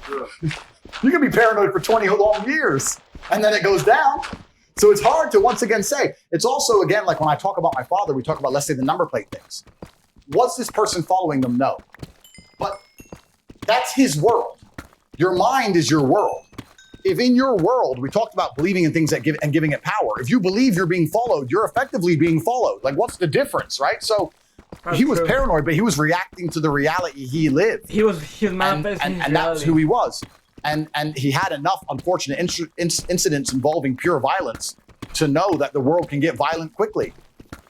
You can be paranoid for 20 long years. and then it goes down. So it's hard to once again say. It's also, again, like when I talk about my father, we talk about, let's say, the number plate things. Was this person following them? No. But that's his world. Your mind is your world. If in your world, we talked about believing in things that give and giving it power. If you believe you're being followed, you're effectively being followed. Like, what's the difference, right? So he was paranoid, but he was reacting to the reality he lived. He was manifesting and that's who he was. And he had enough unfortunate incidents involving pure violence to know that the world can get violent quickly.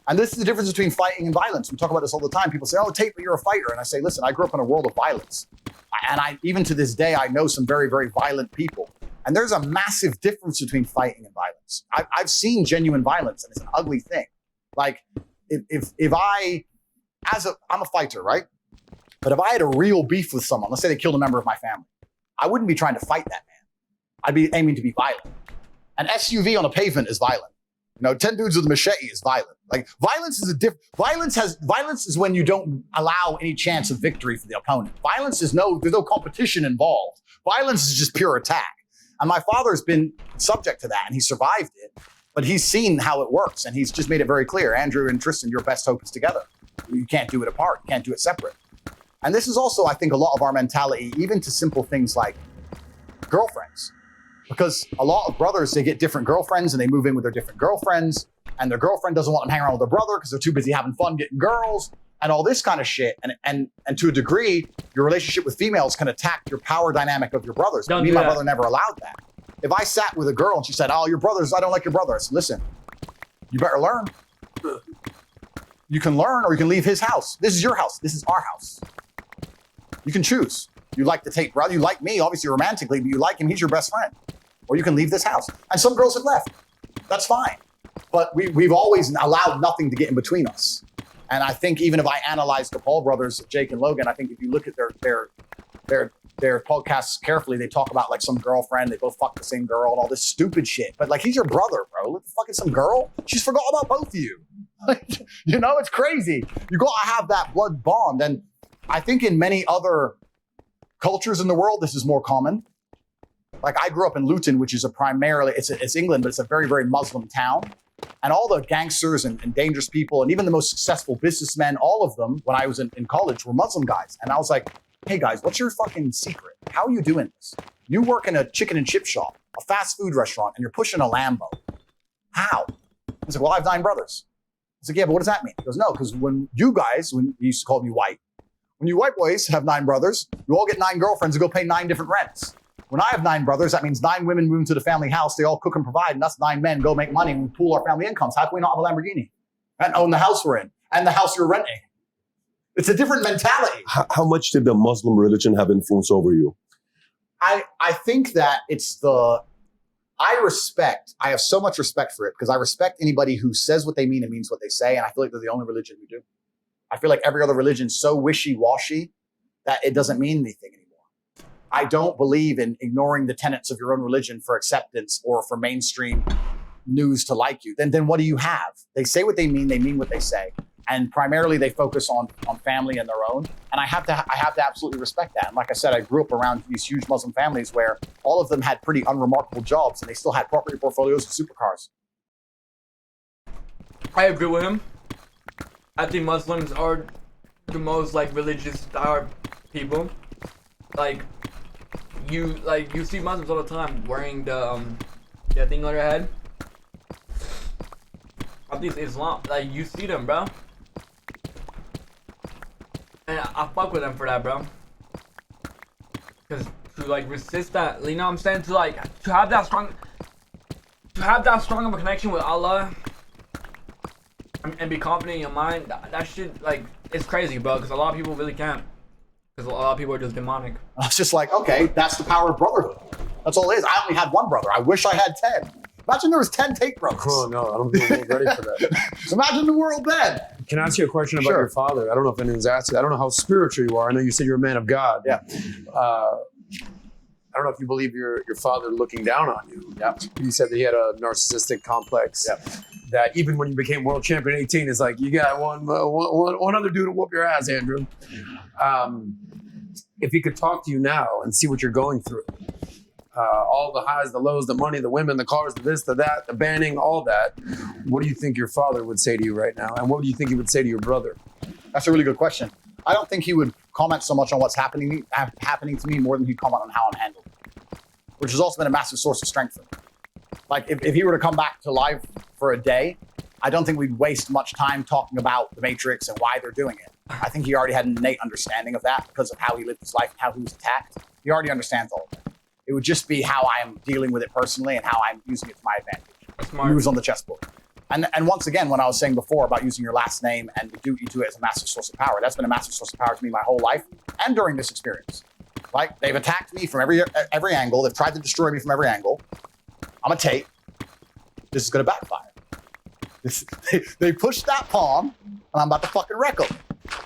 And this is the difference between fighting and violence. We talk about this all the time. People say, oh, Tate, but you're a fighter. And I say, listen, I grew up in a world of violence. And even to this day, I know some very, very violent people. And there's a massive difference between fighting and violence. I've seen genuine violence, and it's an ugly thing. Like, I'm a fighter, right? But if I had a real beef with someone, let's say they killed a member of my family, I wouldn't be trying to fight that man. I'd be aiming to be violent. An SUV on a pavement is violent. 10 dudes with a machete is violent. Like, violence is violence is when you don't allow any chance of victory for the opponent. Violence is there's no competition involved. Violence is just pure attack. And my father's been subject to that, and he survived it. But he's seen how it works, and he's just made it very clear. Andrew and Tristan, your best hope is together. You can't do it apart. You can't do it separate. And this is also, I think, a lot of our mentality, even to simple things like girlfriends. Because a lot of brothers, they get different girlfriends, and they move in with their different girlfriends, and their girlfriend doesn't want them to hang around with their brother because they're too busy having fun getting girls, and all this kind of shit. And to a degree, your relationship with females can attack your power dynamic of your brothers. Me and my brother never allowed that. If I sat with a girl and she said, oh, your brothers, I don't like your brother. I said, listen, you better learn. You can learn, or you can leave his house. This is your house. This is our house. You can choose. You like the Tate brother. You like me, obviously romantically, but you like him. He's your best friend. Or you can leave this house. And some girls have left. That's fine. But we've always allowed nothing to get in between us. And I think even if I analyze the Paul brothers, Jake and Logan, I think if you look at their podcasts carefully, they talk about like some girlfriend, they both fuck the same girl and all this stupid shit. But like, he's your brother, bro. Look, fucking some girl. She's forgot about both of you. It's crazy. You got to have that blood bond. And I think in many other cultures in the world, this is more common. Like, I grew up in Luton, which is it's England, but it's a very, very Muslim town. And all the gangsters and dangerous people, and even the most successful businessmen, all of them, when I was in college, were Muslim guys. And I was like, hey guys, what's your fucking secret? How are you doing this? You work in a chicken and chip shop, a fast food restaurant, and you're pushing a Lambo. How? I was like, well, I have 9 brothers. I was like, yeah, but what does that mean? He goes, no, because when he used to call me white, when you white boys have 9 brothers, you all get 9 girlfriends and go pay 9 different rents. When I have 9 brothers, that means 9 women move into the family house. They all cook and provide, and us 9 men go make money and we pool our family incomes. How can we not have a Lamborghini and own the house we're in and the house you're renting? It's a different mentality. How much did the Muslim religion have influence over you? I think that I have so much respect for it because I respect anybody who says what they mean and means what they say. And I feel like they're the only religion who do. I feel like every other religion is so wishy-washy that it doesn't mean anything anymore. I don't believe in ignoring the tenets of your own religion for acceptance or for mainstream news to like you. Then what do you have? They say what they mean what they say. And primarily they focus on family and their own. And I have to absolutely respect that. And like I said, I grew up around these huge Muslim families where all of them had pretty unremarkable jobs and they still had property portfolios and supercars. I agree with him. I think Muslims are the most religious people. You see Muslims all the time wearing the thing on their head. I think it's Islam. You see them, bro. And I fuck with them for that, bro. Cause to resist that, you know what I'm saying? To have that strong of a connection with Allah and be confident in your mind, that shit it's crazy, bro. Cause a lot of people really can't. Cause a lot of people are just demonic. I was just like, okay, that's the power of brotherhood. That's all it is. I only had 1 brother. I wish I had 10. Imagine there was 10 Tate brothers. Oh no, I don't think we're ready for that. So imagine the world then. Can I ask you a question about your father? I don't know if anyone's asked you. I don't know how spiritual you are. I know you said you're a man of God. Yeah. I don't know if you believe your father looking down on you. Yeah. You said that he had a narcissistic complex. Yeah. That even when you became world champion at 18, it's like, you got one other dude to whoop your ass, Andrew. If he could talk to you now and see what you're going through, all the highs, the lows, the money, the women, the cars, the this, the that, the banning, all that. What do you think your father would say to you right now? And what do you think he would say to your brother? That's a really good question. I don't think he would comment so much on what's happening to me more than he'd comment on how I'm handled, which has also been a massive source of strength for me. Like if he were to come back to life for a day, I don't think we'd waste much time talking about the Matrix and why they're doing it. I think he already had an innate understanding of that because of how he lived his life and how he was attacked. He already understands all of that. It would just be how I'm dealing with it personally and how I'm using it to my advantage. Smart. Moves on the chessboard. And once again, when I was saying before about using your last name and the duty to it as a massive source of power, that's been a massive source of power to me my whole life and during this experience. Like, they've attacked me from every angle. They've tried to destroy me from every angle. I'm a Tate. This is going to backfire. They pushed that pawn, and I'm about to fucking wreck them.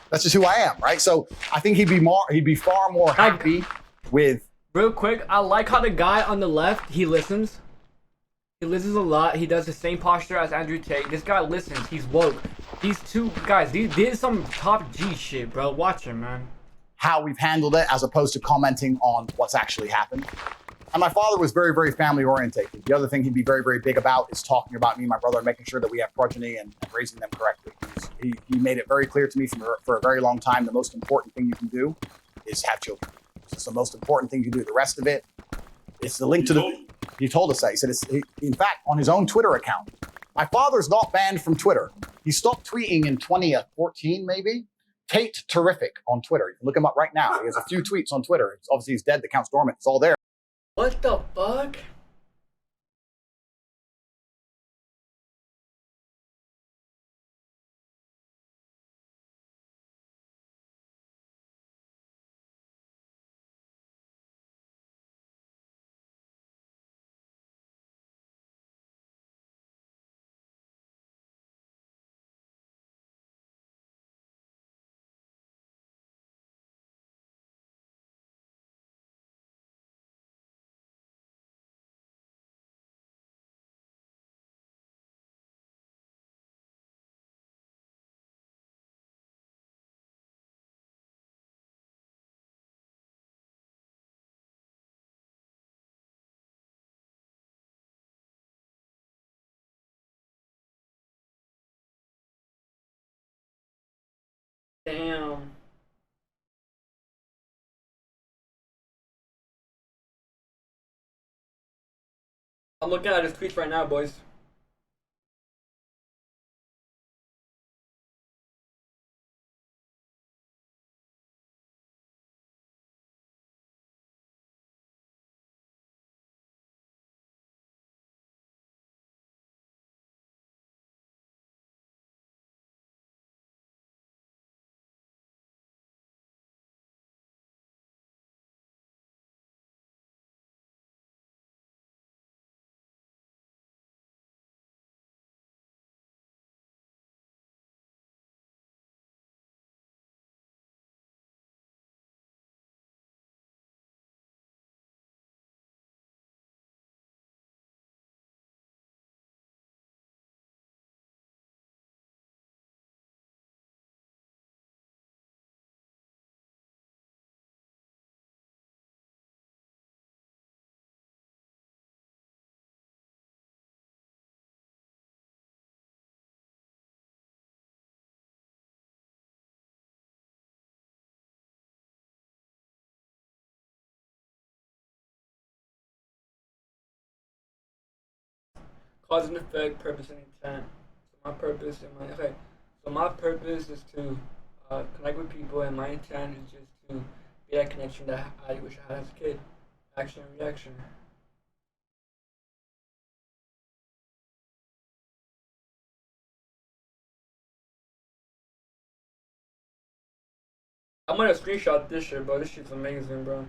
That's just who I am, right? So I think he'd be far more happy with. Real quick, I like how the guy on the left, he listens. He listens a lot. He does the same posture as Andrew Tate. This guy listens. He's woke. These two guys, these is some top G shit, bro. Watch him, man. How we've handled it as opposed to commenting on what's actually happened. And my father was very, very family orientated. The other thing he'd be very, very big about is talking about me and my brother and making sure that we have progeny and raising them correctly. He made it very clear to me for a very long time, the most important thing you can do is have children. It's the most important thing you can do. The rest of it, it's the link to the... He told us that. He said, in fact, on his own Twitter account, my father's not banned from Twitter. He stopped tweeting in 2014, maybe. Tate Terrific on Twitter. You can look him up right now. He has a few tweets on Twitter. Obviously, he's dead. The account's dormant. It's all there. What the fuck? Damn. I'm looking at his tweets right now, boys. Cause and effect, purpose and intent. So my purpose is to connect with people, and my intent is just to be that connection that I wish I had as a kid. Action and reaction. I'm gonna screenshot this shit, bro. This shit's amazing, bro.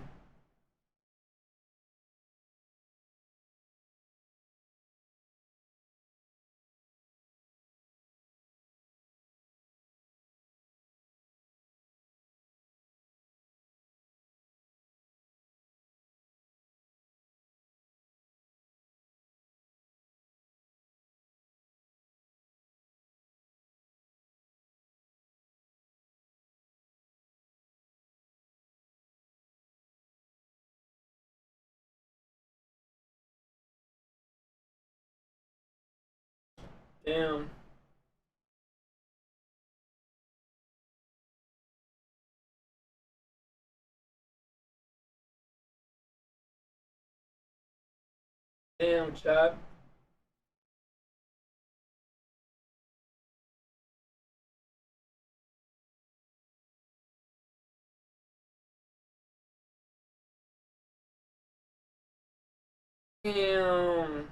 Damn. Damn, Chad. Damn.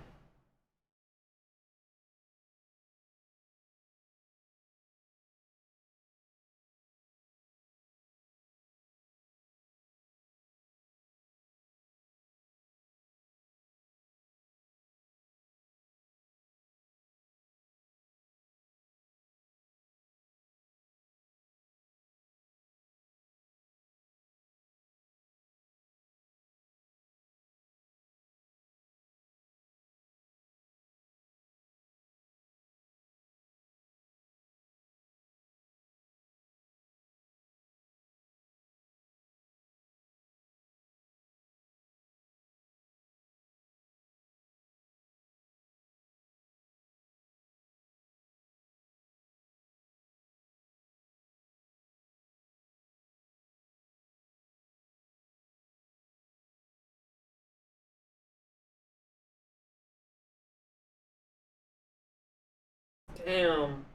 Damn.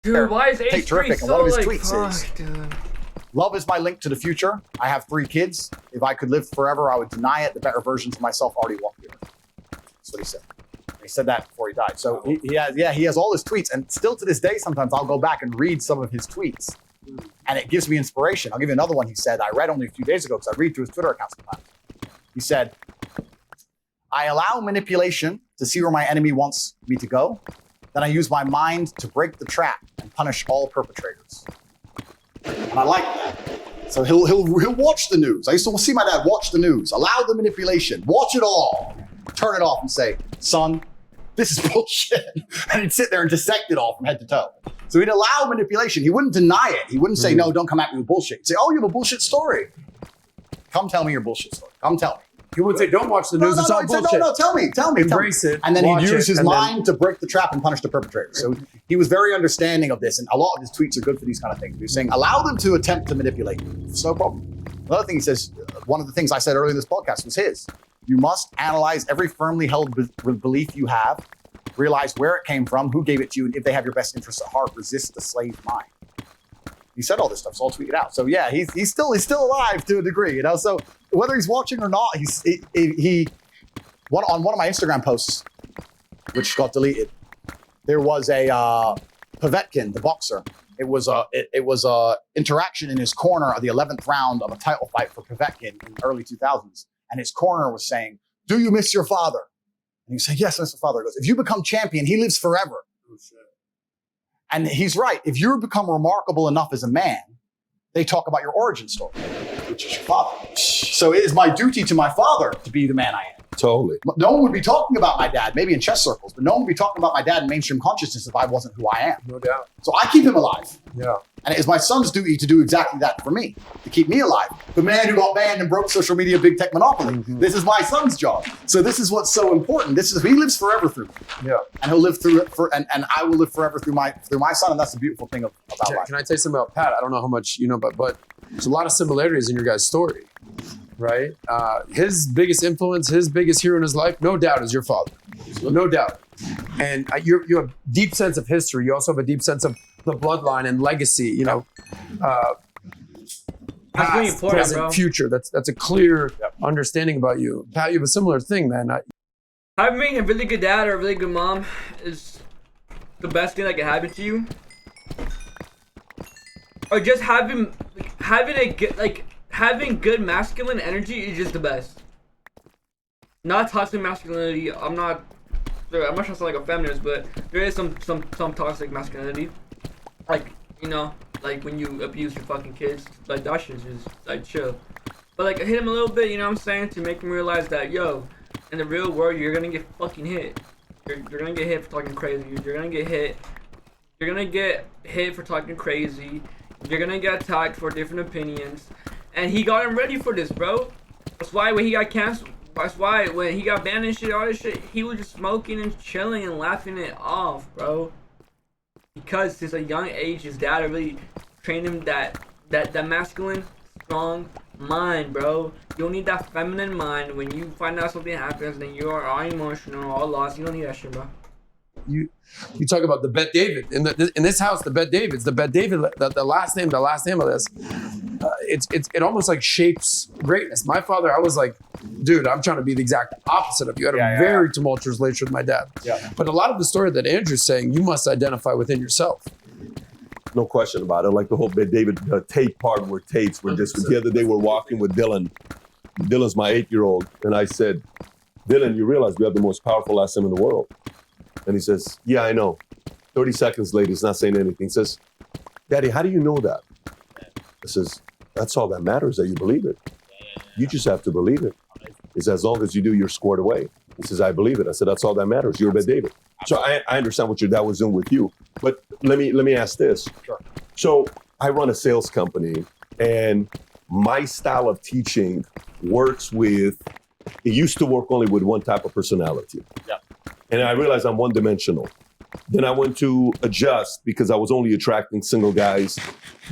Dude, why is Tate H3 terrific, and so one of his like, tweets is, fuck, dude. love is my link to the future. I have 3 kids. If I could live forever, I would deny it. The better versions of myself already walk here. That's what he said. He said that before he died. So he has all his tweets, and still to this day, sometimes I'll go back and read some of his tweets, and it gives me inspiration. I'll give you another one. He said, I read only a few days ago because I read through his Twitter account sometimes. He said, I allow manipulation to see where my enemy wants me to go. Then I use my mind to break the trap and punish all perpetrators. And I like that. So he'll watch the news. I used to see my dad watch the news, allow the manipulation, watch it all, turn it off and say, son, this is bullshit. And he'd sit there and dissect it all from head to toe. So he'd allow manipulation. He wouldn't deny it. He wouldn't say, no, don't come at me with bullshit. He'd say, oh, you have a bullshit story. Come tell me your bullshit story. Come tell me. He would say, don't watch the news, it's all He'd say, bullshit. no, tell me. Embrace it, And then he'd watch use it, his and then- mind to break the trap and punish the perpetrator. So he was very understanding of this, and a lot of his tweets are good for these kind of things. He was saying, allow them to attempt to manipulate you. It's no problem. Another thing he says, one of the things I said earlier in this podcast was his. You must analyze every firmly held belief you have, realize where it came from, who gave it to you, and if they have your best interests at heart, resist the slave mind. He said all this stuff, so I'll tweet it out. So yeah, he's still alive to a degree, you know. So whether he's watching or not, on one of my Instagram posts, which got deleted, there was a Povetkin, the boxer. It was a interaction in his corner of the 11th round of a title fight for Povetkin in the early 2000s, and his corner was saying, "Do you miss your father?" And he said, "Yes, I miss my father." He goes, "If you become champion, he lives forever." Oh, shit. And he's right. If you become remarkable enough as a man, they talk about your origin story, which is your father. So it is my duty to my father to be the man I am. Totally. No one would be talking about my dad, maybe in chess circles, but no one would be talking about my dad in mainstream consciousness if I wasn't who I am. No doubt. So I keep him alive. Yeah. And it is my son's duty to do exactly that for me, to keep me alive. The man who got banned and broke social media big tech monopoly. Mm-hmm. This is my son's job. So this is what's so important. He lives forever through me. Yeah. And he'll live through it and I will live forever through my son. And that's the beautiful thing about life. Can I tell you something about Pat? I don't know how much you know, but there's a lot of similarities in your guys' story, right? His biggest influence, his biggest hero in his life, no doubt, is your father. No doubt. And you have a deep sense of history. You also have a deep sense of the bloodline and legacy, you know, past, present, future. That's a clear understanding about you. Pat, you have a similar thing, man. Having a really good dad or a really good mom is the best thing that can happen to you. Or just having good masculine energy is just the best. Not toxic masculinity. I'm not trying to sound like a feminist, but there is some toxic masculinity. Like, you know, like when you abuse your fucking kids, like that shit's just like chill. But like hit him a little bit, you know what I'm saying, to make him realize that, yo, in the real world you're gonna get fucking hit. You're gonna get hit for talking crazy. You're gonna get hit. You're gonna get hit for talking crazy. You're gonna get attacked for different opinions. And he got him ready for this, bro. That's why when he got canceled, That's why when he got banned and shit, all this shit, he was just smoking and chilling and laughing it off, bro. Because since a young age, his dad really trained him that masculine, strong mind, bro. You don't need that feminine mind. When you find out something happens, then you are all emotional, all lost. You don't need that shit, bro. You talk about the Bet David in this house. The Bet Davids, the Bet David, the last name of this. It almost like shapes greatness. My father, I was like, dude, I'm trying to be the exact opposite of you. I had a very tumultuous relationship with my dad. Yeah. But a lot of the story that Andrew's saying, you must identify within yourself. No question about it. Like the whole David Tate part where Tates were just the other day we're walking with Dylan. Dylan's my 8-year-old, and I said, Dylan, you realize we have the most powerful last name in the world. And he says, yeah, I know. 30 seconds later, he's not saying anything. He says, Daddy, how do you know that? I says, that's all that matters, that you believe it. You just have to believe it. He says, as long as you do, you're squared away. He says, I believe it. I said, that's all that matters. You're Bet David. So I understand what your dad was doing with you. But let me ask this. Sure. So I run a sales company, and my style of teaching works with, it used to work only with one type of personality. Yeah. And I realized I'm one-dimensional. Then I went to adjust because I was only attracting single guys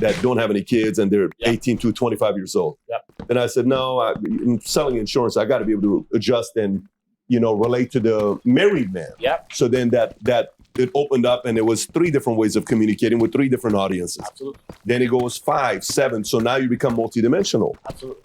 that don't have any kids and they're 18 to 25 years old. Yep. Then I said, no, I'm selling insurance. I got to be able to adjust and, relate to the married man. Yep. So then that it opened up, and it was 3 different ways of communicating with 3 different audiences. Absolutely. Then it goes 5, 7. So now you become multidimensional. Absolutely.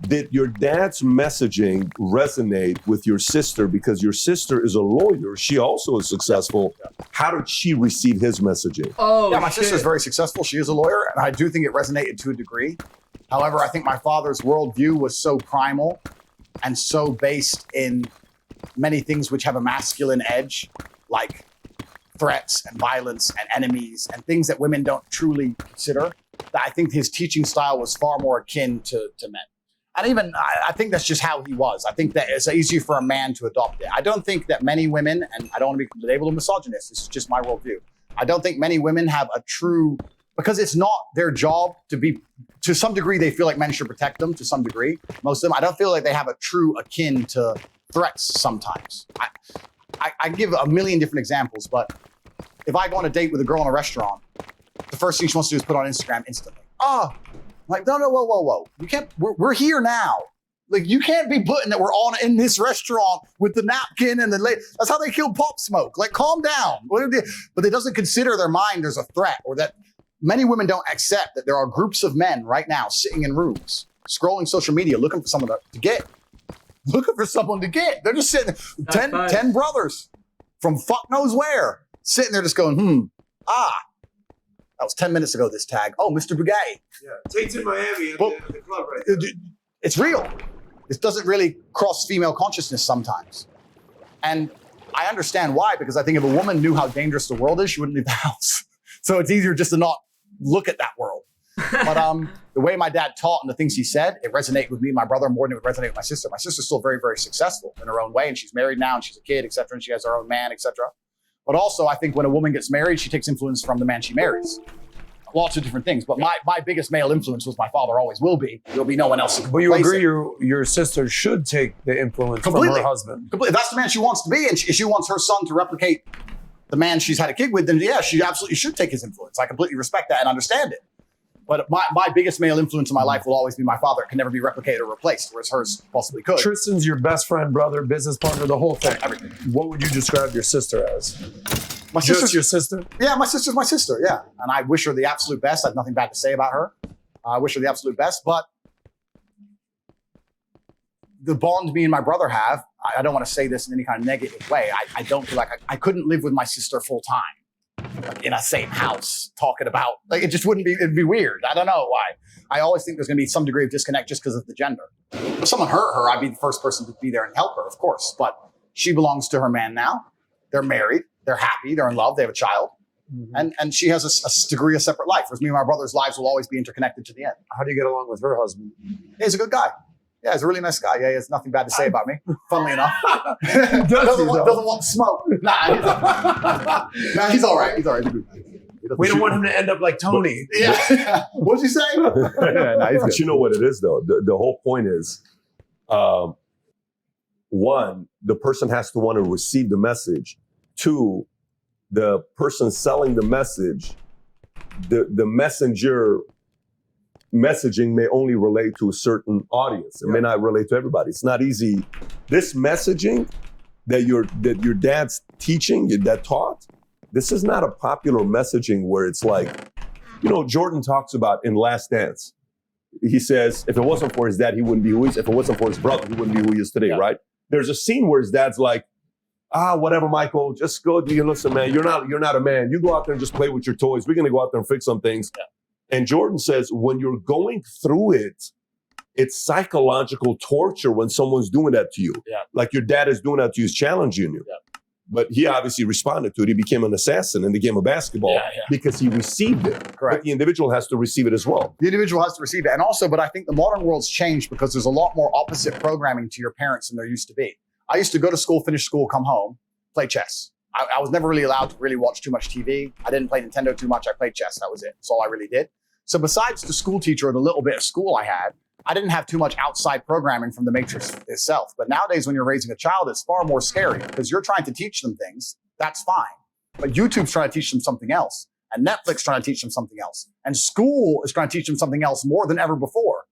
Did your dad's messaging resonate with your sister? Because your sister is a lawyer. She also is successful. How did she receive his messaging? Oh, yeah, my sister's very successful. She is a lawyer, and I do think it resonated to a degree. However, I think my father's worldview was so primal and so based in many things which have a masculine edge, like threats and violence and enemies and things that women don't truly consider, that I think his teaching style was far more akin to men. And even, I think that's just how he was. I think that it's easier for a man to adopt it. I don't think that many women, and I don't want to be labeled a misogynist, this is just my worldview. I don't think many women have a true, because it's not their job to be, to some degree, they feel like men should protect them to some degree. Most of them, I don't feel like they have a true akin to threats sometimes. I give a million different examples, but if I go on a date with a girl in a restaurant, the first thing she wants to do is put on Instagram instantly. Oh, like, no, whoa. You can't, we're here now. Like, you can't be putting that we're on in this restaurant with the napkin and that's how they kill Pop Smoke. Like, calm down. But they doesn't consider their mind there's a threat, or that many women don't accept that there are groups of men right now sitting in rooms, scrolling social media, looking for someone to get. Looking for someone to get. They're just sitting, 10 brothers from fuck knows where, sitting there just going, that was 10 minutes ago, this tag. Oh, Mr. Bugatti. Yeah, Tate's in Miami at the club right now. It's real. It doesn't really cross female consciousness sometimes. And I understand why, because I think if a woman knew how dangerous the world is, she wouldn't leave the house. So it's easier just to not look at that world. But the way my dad taught and the things he said, it resonated with me and my brother more than it would resonate with my sister. My sister's still very, very successful in her own way, and she's married now, and she's a kid, et cetera, and she has her own man, et cetera. But also, I think when a woman gets married, she takes influence from the man she marries. Lots of different things. But my biggest male influence was my father, always will be. There'll be no one else. But you agree your sister should take the influence from her husband. Completely. That's the man she wants to be. And she wants her son to replicate the man she's had a kid with. Then yeah, she absolutely should take his influence. I completely respect that and understand it. But my biggest male influence in my life will always be my father. It can never be replicated or replaced, whereas hers possibly could. Tristan's your best friend, brother, business partner, the whole thing. Everything. What would you describe your sister as? My sister's your sister? Yeah, my sister's my sister, yeah. And I wish her the absolute best. I have nothing bad to say about her. I wish her the absolute best. But the bond me and my brother have, I don't want to say this in any kind of negative way. I don't feel like I couldn't live with my sister full time. Like in a same house talking about, like, it just wouldn't be, it'd be weird. I don't know why. I always think there's going to be some degree of disconnect just because of the gender. If someone hurt her, I'd be the first person to be there and help her, of course. But she belongs to her man now. They're married. They're happy. They're in love. They have a child. Mm-hmm. And she has a degree of separate life. Whereas me and my brother's lives will always be interconnected to the end. How do you get along with her husband? He's a good guy. Yeah, he's a really nice guy. Yeah, he has nothing bad to say about me, funnily enough. doesn't want smoke. Nah, he's all right. He's all right. We don't want him to end up like Tony. Yeah. What'd you say? But you know what it is, though? The whole point is, one, the person has to want to receive the message. Two, the person selling the message, the messenger messaging may only relate to a certain audience. It may not relate to everybody. It's not easy. This messaging that your dad's teaching, that taught, this is not a popular messaging where it's like, Jordan talks about in Last Dance. He says, if it wasn't for his dad, he wouldn't be who he is. If it wasn't for his brother, he wouldn't be who he is today, right? There's a scene where his dad's like, whatever, Michael, just go. Listen, man, you're not a man. You go out there and just play with your toys. We're going to go out there and fix some things. Yeah. And Jordan says, when you're going through it, it's psychological torture when someone's doing that to you. Yeah. Like your dad is doing that to you, he's challenging you. Yeah. But he obviously responded to it. He became an assassin in the game of basketball because he received it. Correct. But the individual has to receive it as well. The individual has to receive it. And also, but I think the modern world's changed because there's a lot more opposite programming to your parents than there used to be. I used to go to school, finish school, come home, play chess. I was never really allowed to really watch too much TV. I didn't play Nintendo too much. I played chess. That was it. That's all I really did. So besides the school teacher or the little bit of school I had, I didn't have too much outside programming from the matrix itself. But nowadays, when you're raising a child, it's far more scary because you're trying to teach them things. That's fine. But YouTube's trying to teach them something else. And Netflix trying to teach them something else. And school is trying to teach them something else more than ever before.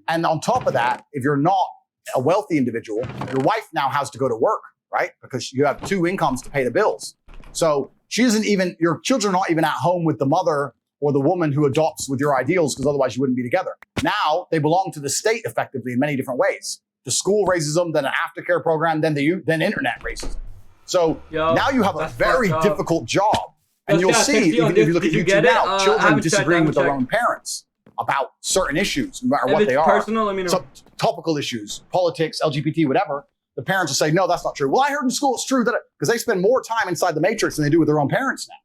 And on top of that, if you're not a wealthy individual, your wife now has to go to work, right? Because you have two incomes to pay the bills. So your children are not even at home with the mother or the woman who adopts with your ideals, because otherwise you wouldn't be together. Now they belong to the state effectively in many different ways. The school raises them, then an aftercare program, then internet raises them. So now you have a very difficult job. And you'll see, even if you look at YouTube now, children disagreeing with their own parents about certain issues, no matter what they are. Personal, let me know. So, topical issues, politics, LGBT, whatever. The parents will say, no, that's not true. Well, I heard in school it's true, because they spend more time inside the matrix than they do with their own parents now.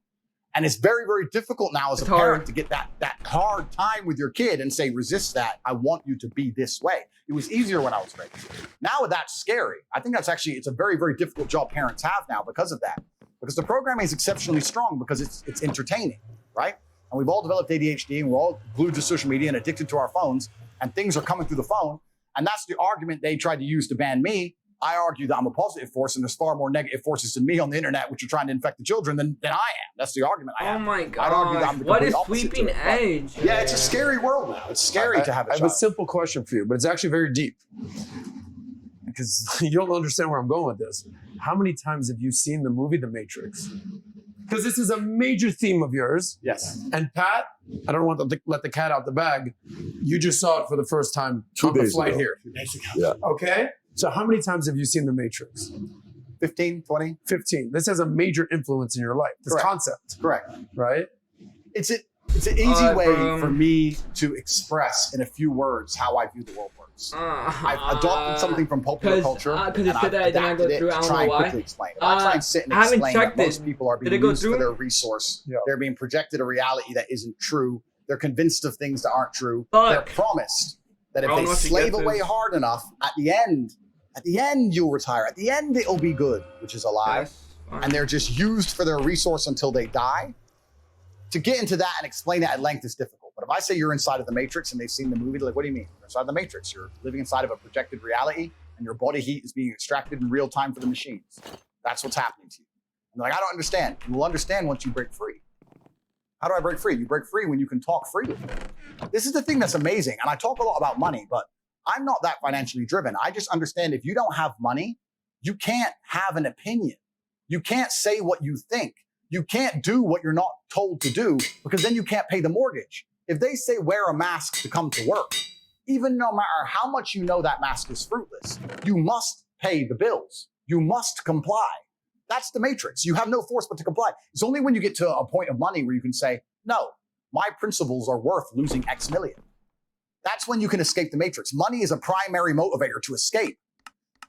And it's very, very difficult now as a parent to get that hard time with your kid and say, resist that. I want you to be this way. It was easier when I was raised. Now that's scary. I think it's a very, very difficult job parents have now because of that. Because the programming is exceptionally strong because it's entertaining, right? And we've all developed ADHD and we're all glued to social media and addicted to our phones and things are coming through the phone. And that's the argument they tried to use to ban me. I argue that I'm a positive force and there's far more negative forces than me on the internet, which are trying to infect the children than I am. That's the argument I have. Oh my God. I'd argue that I'm the what is opposite sweeping edge? Yeah, it's a scary world now. It's scary to have a child. I have a simple question for you, but it's actually very deep. Because you don't understand where I'm going with this. How many times have you seen the movie The Matrix? Because this is a major theme of yours. Yes. And Pat, I don't want to let the cat out the bag. You just saw it for the first time 2 on the days flight ago. here. 2 days ago. Yeah. Okay? So how many times have you seen The Matrix? 15, 20? 15. This has a major influence in your life. This Correct. concept. Correct. Right? It's an easy way for me to express in a few words how I view the world works. I've adopted something from popular culture and I've adapted it to try and quickly explain it. I try and sit and explain that most people are being used for their resource. Yeah. They're being projected a reality that isn't true. They're convinced of things that aren't true. They're promised that if they slave away hard enough, at the end you'll retire. At the end it'll be good, which is a lie. Yes. And they're just used for their resource until they die. To get into that and explain it at length is difficult. But if I say you're inside of the Matrix and they've seen the movie, they're like, what do you mean? You're inside the Matrix. You're living inside of a projected reality and your body heat is being extracted in real time for the machines. That's what's happening to you. And they're like, I don't understand. You will understand once you break free. How do I break free? You break free when you can talk freely. This is the thing that's amazing. And I talk a lot about money, but I'm not that financially driven. I just understand if you don't have money, you can't have an opinion. You can't say what you think. You can't do what you're not told to do because then you can't pay the mortgage. If they say wear a mask to come to work, even no matter how much you know that mask is fruitless, you must pay the bills. You must comply. That's the Matrix. You have no force but to comply. It's only when you get to a point of money where you can say, no, my principles are worth losing X million. That's when you can escape the Matrix. Money is a primary motivator to escape.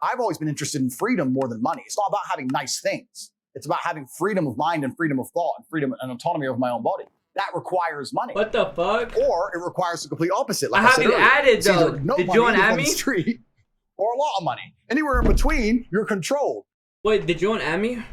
I've always been interested in freedom more than money. It's not about having nice things. It's about having freedom of mind and freedom of thought and freedom and autonomy of my own body. That requires money. What the fuck? Or it requires the complete opposite. Like I haven't added though. Did you want me? Or a lot of money. Anywhere in between, you're controlled. Wait, did you want me?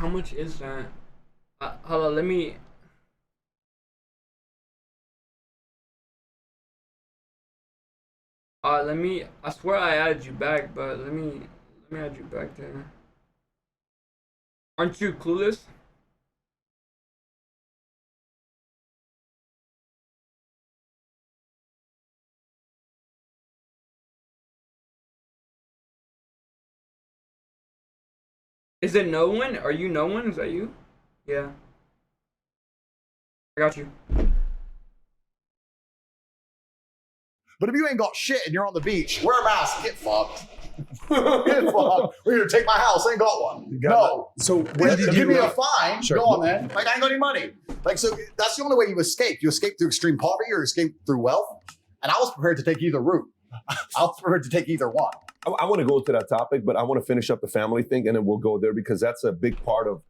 how much is that? Hold on, let me. Let me. I swear I added you back, but let me add you back there. Aren't you clueless? Is it no one? Are you no one? Is that you? Yeah. I got you. But if you ain't got shit and you're on the beach, wear a mask, get fucked. Get fucked. We're here to take my house, I ain't got one. No. So when did Give you me a fine, Sure. go on then. Like, I ain't got any money. Like, so that's the only way you escape. You escape through extreme poverty or escape through wealth. And I was prepared to take either route. I was prepared to take either one. I want to go to that topic, but I want to finish up the family thing, and then we'll go there because that's a big part of.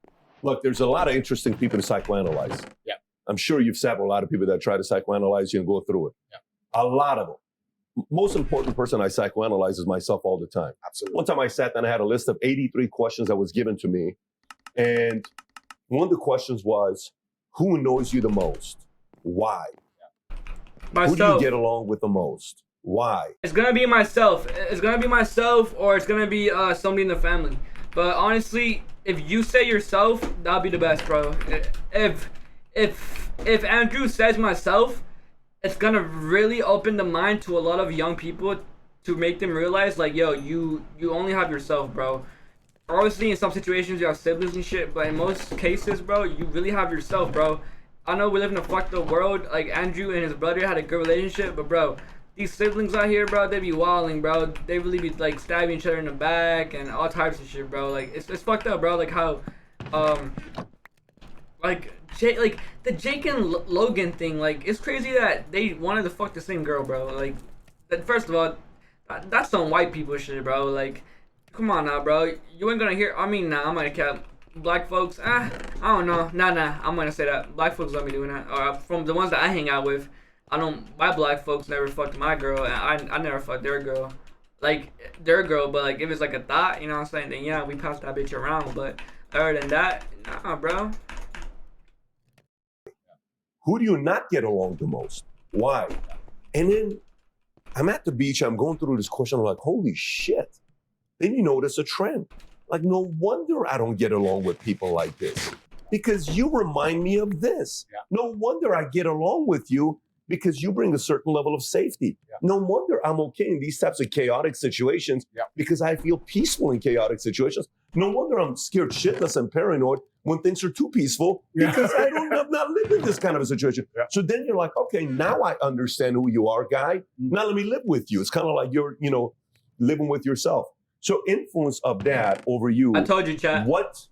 Look, there's a lot of interesting people to psychoanalyze. Yeah. I'm sure you've sat with a lot of people that try to psychoanalyze you and go through it. Yeah. A lot of them. Most important person I psychoanalyze is myself all the time. Absolutely. One time I sat down, I had a list of 83 questions that was given to me, and one of the questions was, "Who annoys you the most? Why? Myself. Who do you get along with the most? Why?" It's gonna be myself. It's gonna be myself, or it's gonna be somebody in the family. But honestly, if you say yourself, that'll be the best, bro. If Andrew says myself, it's gonna really open the mind to a lot of young people to make them realize, like, yo, you only have yourself, bro. Obviously, in some situations you have siblings and shit, but in most cases, bro, you really have yourself, bro. I know we live in a fucked up world. Like, Andrew and his brother had a good relationship, but bro, these siblings out here, bro, they be wilding, bro. They really be like stabbing each other in the back and all types of shit, bro. Like, it's fucked up, bro. Like how, like the Jake and Logan thing. Like, it's crazy that they wanted to fuck the same girl, bro. Like, first of all, that's some white people shit, bro. Like, come on now, bro. You ain't gonna hear. I mean, nah, I'm gonna cap. Black folks, I don't know. Nah, I'm gonna say that. Black folks don't be doing that. Or from the ones that I hang out with, my black folks never fucked my girl, and I never fucked their girl. Like, their girl, but like, if it's like a thought, you know what I'm saying, then yeah, we pass that bitch around, but other than that, nah, bro. Who do you not get along the most? Why? And then I'm at the beach, I'm going through this question, I'm like, holy shit. Then you notice a trend. Like, no wonder I don't get along with people like this. Because you remind me of this. Yeah. No wonder I get along with you because you bring a certain level of safety. Yeah. No wonder I'm okay in these types of chaotic situations because I feel peaceful in chaotic situations. No wonder I'm scared shitless and paranoid when things are too peaceful because I've not lived in this kind of a situation. Yeah. So then you're like, okay, now I understand who you are, guy. Now let me live with you. It's kind of like you're, living with yourself. So influence of that over you. I told you, chat. What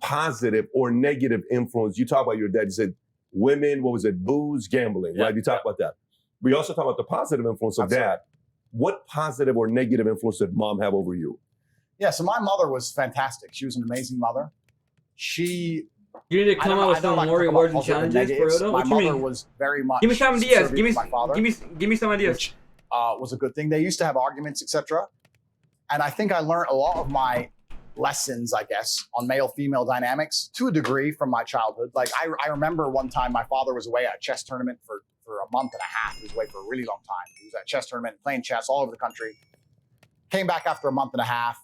positive or negative influence? You talk about your dad. You said women, what was it? Booze, gambling, right? You talk about that. We also talk about the positive influence of dad. What positive or negative influence did mom have over you? Yeah, so my mother was fantastic. She was an amazing mother. You need to come up with some more rewards and challenges for real though? My mother was very much. Give me some ideas. Give me some ideas. Which was a good thing. They used to have arguments, etc. And I think I learned a lot of my lessons, I guess, on male-female dynamics to a degree from my childhood. Like, I remember one time my father was away at a chess tournament for a month and a half. He was away for a really long time. He was at a chess tournament, playing chess all over the country. Came back after a month and a half.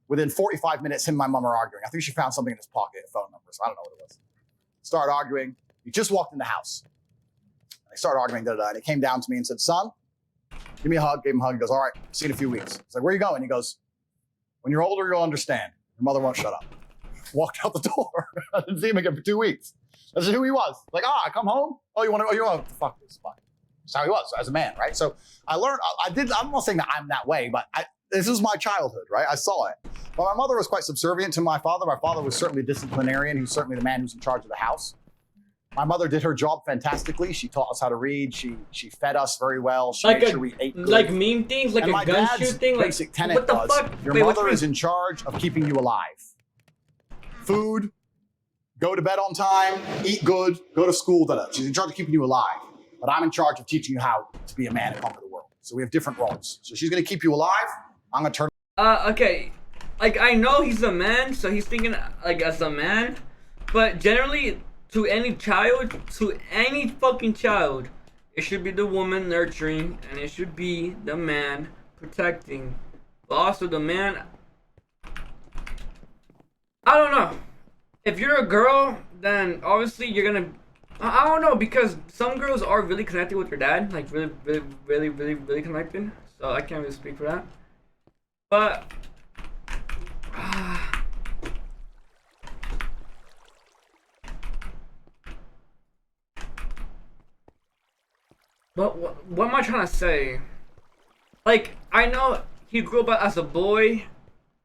Within 45 minutes, him and my mom are arguing. I think she found something in his pocket, a phone number, so I don't know what it was. Started arguing. He just walked in the house. They started arguing, and he came down to me and said, son, give me a hug. Gave him a hug. He goes, all right, see you in a few weeks. He's like, where are you going? He goes, when you're older, you'll understand. Your mother won't shut up. Walked out the door. I didn't see him again for 2 weeks. That's who he was. Like, I come home. Oh, you want to fuck this? Fine. That's how he was as a man, right? So I learned, I'm not saying that I'm that way, but this is my childhood, right? I saw it. But my mother was quite subservient to my father. My father was certainly a disciplinarian. He was certainly the man who's in charge of the house. My mother did her job fantastically. She taught us how to read. She fed us very well. She made sure we ate good. Like meme things, like a gun shoot thing. Like, basic tenet what the was, fuck? Your mother is in charge of keeping you alive. Food, go to bed on time, eat good, go to school. She's in charge of keeping you alive. But I'm in charge of teaching you how to be a man and conquer the world. So we have different roles. So she's going to keep you alive. I'm going to turn. Okay. like I know he's a man, so he's thinking like as a man, but generally to any fucking child, it should be the woman nurturing, and it should be the man protecting. But also the man, I don't know. If you're a girl, then obviously you're gonna, I don't know, because some girls are really connected with their dad, like really connected. So I can't really speak for that. But what am I trying to say? Like, I know he grew up as a boy.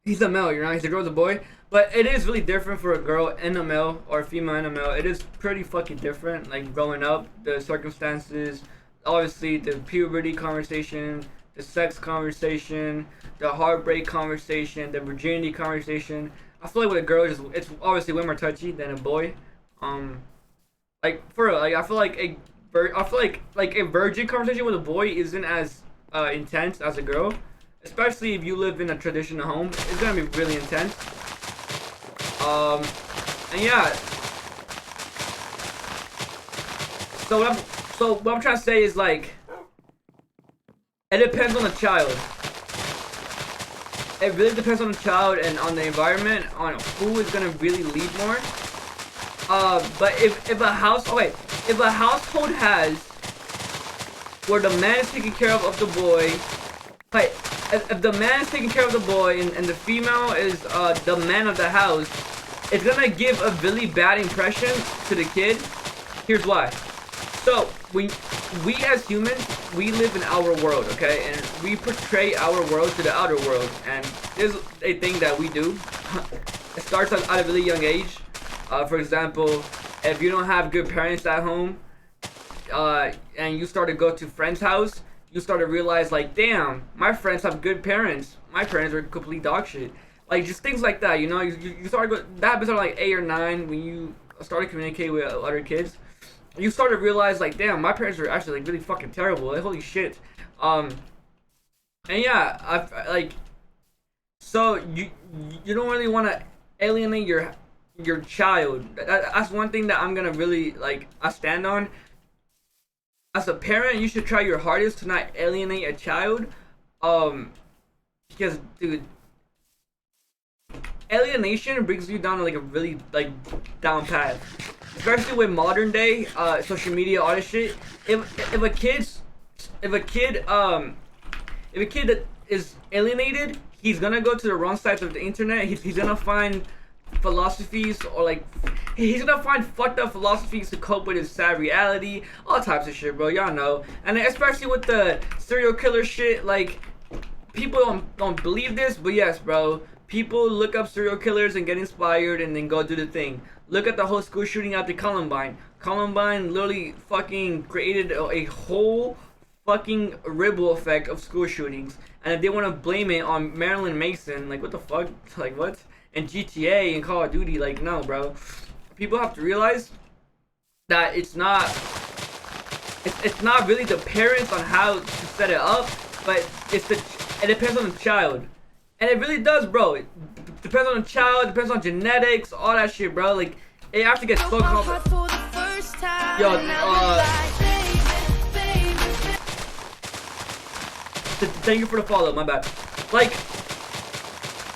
He's a male, you know, he's a girl as a boy. But it is really different for a girl and a male, or a female and a male. It is pretty fucking different. Like, growing up, the circumstances, obviously the puberty conversation, the sex conversation, the heartbreak conversation, the virginity conversation. I feel like with a girl, it's obviously way more touchy than a boy. Like, for real, like, I feel like a virgin conversation with a boy isn't as intense as a girl, especially if you live in a traditional home. It's gonna be really intense. And yeah. So what I'm trying to say is, like, it depends on the child. It really depends on the child and on the environment, on who is gonna really lead more. But if a household has where the man is taking care of the boy, like if the man is taking care of the boy and the female is the man of the house, it's gonna give a really bad impression to the kid. Here's why. So we as humans, we live in our world, okay, and we portray our world to the outer world, and this is a thing that we do. It starts at a really young age. For example, if you don't have good parents at home, and you start to go to friends' house, you start to realize, like, damn, my friends have good parents. My parents are complete dog shit. Like, just things like that, you know. You start to go, that happens at like 8 or 9 when you start to communicate with other kids. You start to realize, like, damn, my parents are actually like really fucking terrible. Like, holy shit. And yeah, I like. So you don't really want to alienate your child. That's one thing that I'm gonna really, like, I stand on. As a parent, you should try your hardest to not alienate a child, because, dude, alienation brings you down to, like, a really, like, down path, especially with modern day social media, all this shit. If a kid that is alienated, he's gonna go to the wrong sides of the internet. He's gonna find philosophies, or like he's gonna find fucked up philosophies to cope with his sad reality, all types of shit, bro. Y'all know. And especially with the serial killer shit, like, people don't believe this, but yes, bro, people look up serial killers and get inspired and then go do the thing. Look at the whole school shooting after Columbine. Columbine literally fucking created a whole fucking ripple effect of school shootings, and if they want to blame it on Marilyn Manson, like, what the fuck, like, what? And GTA and Call of Duty, like, no, bro. People have to realize that it's not really the parents on how to set it up, but it depends on the child. And it really does, bro. It depends on the child, depends on genetics, all that shit, bro. Like, it have to get so complicated. Yo, thank you for the follow, my bad. Like,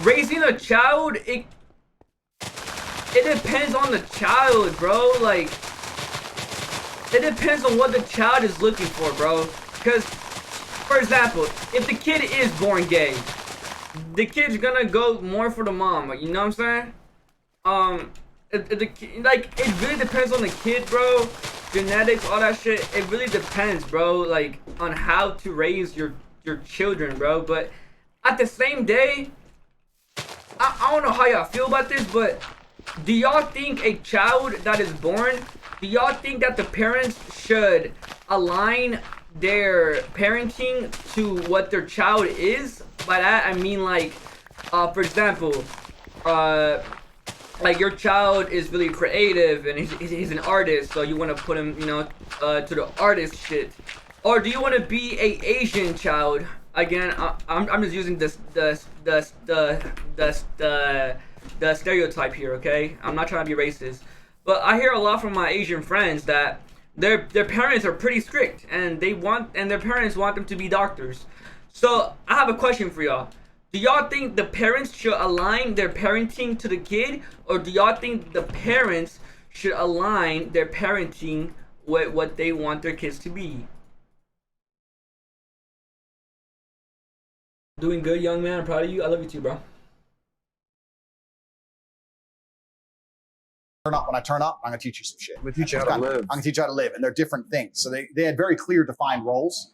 raising a child, it depends on the child, bro. Like, it depends on what the child is looking for, bro. Because, for example, if the kid is born gay, the kid's gonna go more for the mom, you know what I'm saying? It really depends on the kid, bro. Genetics, all that shit, it really depends, bro, like, on how to raise your children, bro. But at the same day, I don't know how y'all feel about this, but do y'all think a child that is born, do y'all think that the parents should align their parenting to what their child is? By that, I mean, like, for example, like, your child is really creative and he's an artist, so you want to put him, you know, to the artist shit. Or do you want to be a Asian child, again, I'm just using the stereotype here, okay? I'm not trying to be racist, but I hear a lot from my Asian friends that their parents are pretty strict, and their parents want them to be doctors. So I have a question for y'all. Do y'all think the parents should align their parenting to the kid, or do y'all think the parents should align their parenting with what they want their kids to be? Doing good, young man. I'm proud of you. I love you too, bro. When I turn up, I'm gonna teach you some shit. I'm gonna teach you how to live. I'm gonna teach you how to live, and they're different things. So they had very clear defined roles.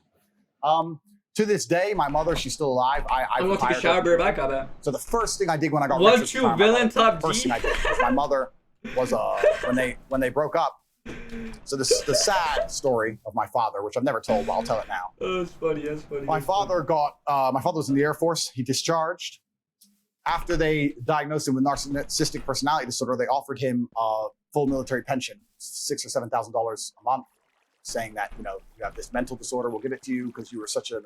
To this day, my mother, she's still alive. I'm gonna take a shower, be right back. So the first thing I did when I got One rich true villain, top first G. thing I did was my mother was when they broke up. So the sad story of my father, which I've never told, but I'll tell it now. Oh, that's funny. That's funny. My father was in the Air Force. He discharged. After they diagnosed him with narcissistic personality disorder, they offered him a full military pension, $6,000 or $7,000 a month, saying that, you have this mental disorder, we'll give it to you because you were such a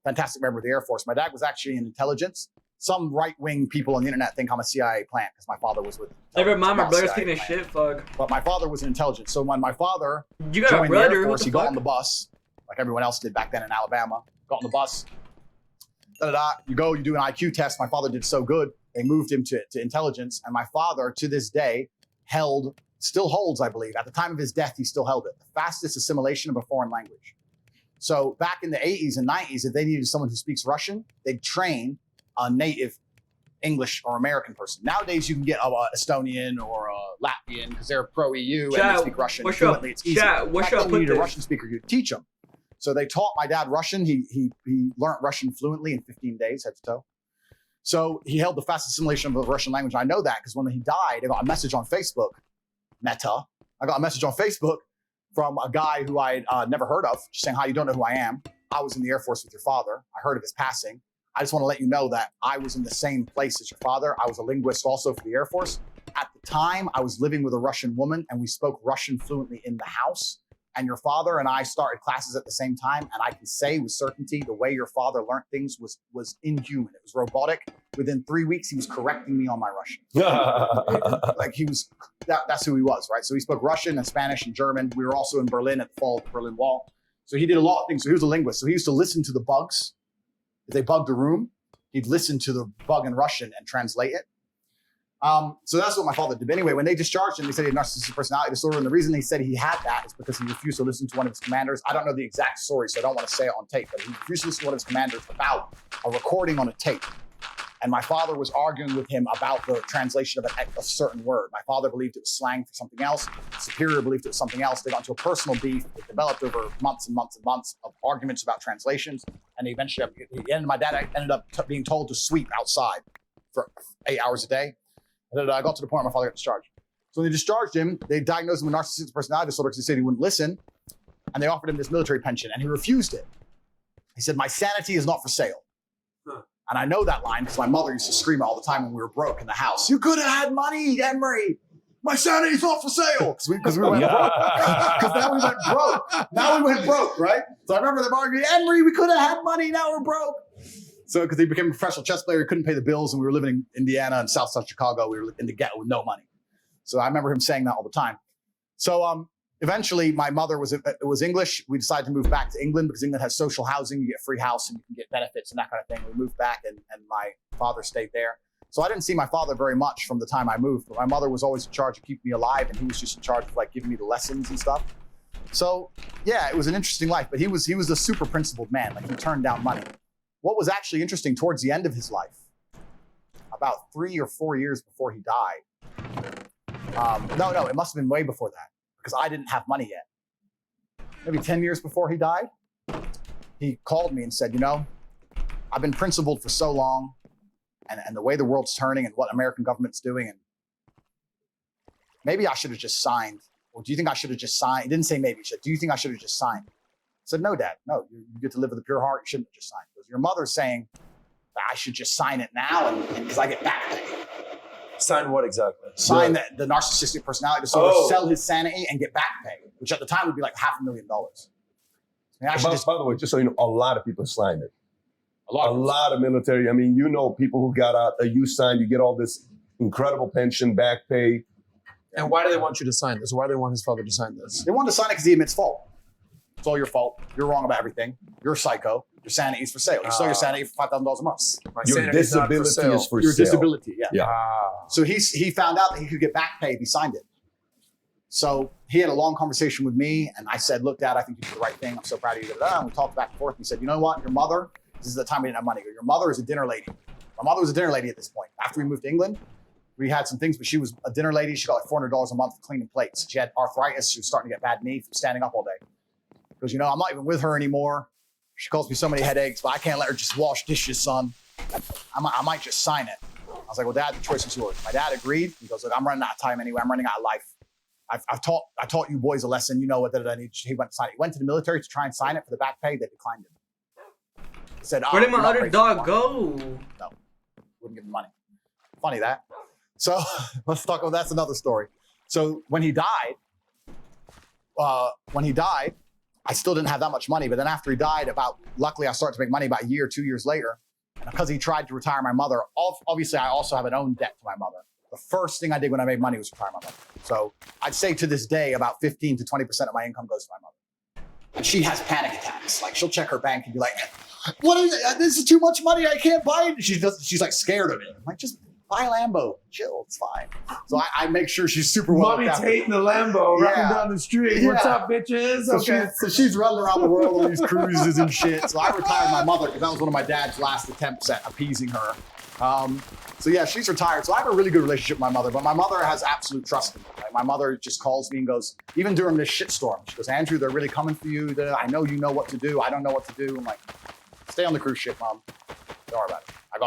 fantastic member of the Air Force. My dad was actually in intelligence. Some right-wing people on the internet think I'm a CIA plant because my father was with. Never mind, my brother's taking a shit, fuck. But my father was in intelligence. So when my father You got a joined the brother, Air what Force, the he got fuck? on the bus, like everyone else did back then in Alabama, got on the bus, you go, you do an IQ test. My father did so good, they moved him to intelligence. And my father, to this day, still holds, I believe, at the time of his death, he still held it, the fastest assimilation of a foreign language. So back in the 80s and 90s, if they needed someone who speaks Russian, they'd train a native English or American person. Nowadays, you can get an Estonian or a Latvian because they're pro-EU and they speak Russian fluently. It's easy. What's Back up then, you with need a this? Russian speaker. You teach them. So they taught my dad Russian. He learned Russian fluently in 15 days, head to toe. So he held the fastest assimilation of the Russian language. I know that because when he died, I got a message on Facebook, Meta. I got a message on Facebook from a guy who I had never heard of, just saying, hi, you don't know who I am. I was in the Air Force with your father. I heard of his passing. I just want to let you know that I was in the same place as your father. I was a linguist also for the Air Force. At the time, I was living with a Russian woman and we spoke Russian fluently in the house. And your father and I started classes at the same time. And I can say with certainty, the way your father learned things was inhuman. It was robotic. Within 3 weeks, he was correcting me on my Russian. That's who he was, right? So he spoke Russian and Spanish and German. We were also in Berlin at the fall of the Berlin Wall. So he did a lot of things. So he was a linguist. So he used to listen to the bugs. If they bugged a room, he'd listen to the bug in Russian and translate it. So that's what my father did. But anyway, when they discharged him, they said he had narcissistic personality disorder. And the reason they said he had that is because he refused to listen to one of his commanders. I don't know the exact story, so I don't want to say it on tape, but he refused to listen to one of his commanders about a recording on a tape. And my father was arguing with him about the translation of a certain word. My father believed it was slang for something else. Superior believed it was something else. They got into a personal beef. It developed over months and months and months of arguments about translations. And eventually, my dad ended up being told to sweep outside for 8 hours a day. And I got to the point where my father got discharged. So when they discharged him, they diagnosed him with narcissistic personality disorder because they said he wouldn't listen. And they offered him this military pension, and he refused it. He said, my sanity is not for sale. And I know that line because my mother used to scream all the time when we were broke in the house. You could have had money, Emery. My sanity's not for sale. Because we went broke. Because now we went broke. Now we went broke, right? So I remember them arguing, Emery, we could have had money. Now we're broke. So because he became a professional chess player, he couldn't pay the bills, and we were living in Indiana and South Chicago. We were in the ghetto with no money. So I remember him saying that all the time. So eventually, my mother was English. We decided to move back to England because England has social housing. You get a free house and you can get benefits and that kind of thing. We moved back, and my father stayed there. So I didn't see my father very much from the time I moved. But my mother was always in charge of keeping me alive, and he was just in charge of giving me the lessons and stuff. So yeah, it was an interesting life. But he was a super principled man. He turned down money. What was actually interesting towards the end of his life, about 3 or 4 years before he died. No, it must have been way before that because I didn't have money yet. Maybe 10 years before he died, he called me and said, I've been principled for so long and the way the world's turning and what American government's doing. And maybe I should have just signed. Or do you think I should have just signed? He didn't say maybe. He said, do you think I should have just signed? I said, no, Dad, no, you get to live with a pure heart. You shouldn't have just signed. Because your mother's saying that I should just sign it now and because I get back pay. Sign what exactly? Sign the narcissistic personality disorder, sell his sanity and get back pay, which at the time would be like $500,000. I mean, By the way, just so you know, a lot of people signed it. A lot of military. I mean, you know, people who got out, you signed, you get all this incredible pension, back pay. And why do they want you to sign this? Why do they want his father to sign this? They wanted to sign it because he admits fault. It's all your fault. You're wrong about everything. You're a psycho. Your sanity is for sale. You sell your sanity for $5,000 a month. Your disability is for your sale. Disability, yeah. Yeah. So he found out that he could get back pay if he signed it. So he had a long conversation with me, and I said, look, Dad, I think you did the right thing. I'm so proud of you. And we talked back and forth. He said, you know what? Your mother, this is the time we didn't have money. Your mother is a dinner lady. My mother was a dinner lady at this point. After we moved to England, we had some things, but she was a dinner lady. She got like $400 a month for cleaning plates. She had arthritis. She was starting to get bad knee from standing up all day. Because, you know, I'm not even with her anymore. She caused me so many headaches, but I can't let her just wash dishes, son. I might just sign it. I was like, well, Dad, the choice is yours. My dad agreed. He goes, look, I'm running out of time anyway. I'm running out of life. I taught you boys a lesson. You know what that I need. He went to sign it. He went to the military to try and sign it for the back pay. They declined him. He said, where did my other dog go? No, wouldn't give him money. Funny that. So let's talk about, that's another story. So when he died, I still didn't have that much money. But then after he died, luckily I started to make money about a year, 2 years later. And because he tried to retire my mother, obviously I also have an own debt to my mother. The first thing I did when I made money was retire my mother. So I'd say to this day, about 15 to 20% of my income goes to my mother. And she has panic attacks. Like she'll check her bank and be like, what is it? This is too much money. I can't buy it. She's like scared of it. I'm like, just buy a Lambo. Chill, it's fine. So I make sure she's super well Mommy Tate in the Lambo riding down the street. Yeah. What's up, bitches? So she's running around the world on these cruises and shit. So I retired my mother because that was one of my dad's last attempts at appeasing her. So yeah, she's retired. So I have a really good relationship with my mother, but my mother has absolute trust in me. Like, my mother just calls me and goes, even during this shitstorm, she goes, Andrew, they're really coming for you. I know you know what to do. I don't know what to do. I'm like, stay on the cruise ship, Mom. Don't worry about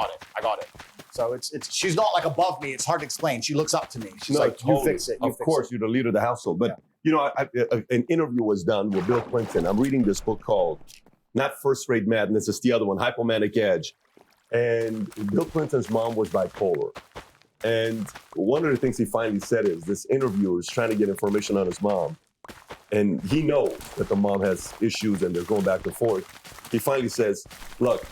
it. I got it. So it's she's not like above me. It's hard to explain. She looks up to me. She's like, totally. You fix it. Of course, you're the leader of the household. But, you know, an interview was done with Bill Clinton. I'm reading this book called, not First Rate Madness, it's the other one, Hypomanic Edge. And Bill Clinton's mom was bipolar. And one of the things he finally said is this interviewer is trying to get information on his mom. And he knows that the mom has issues and they're going back and forth. He finally says, look,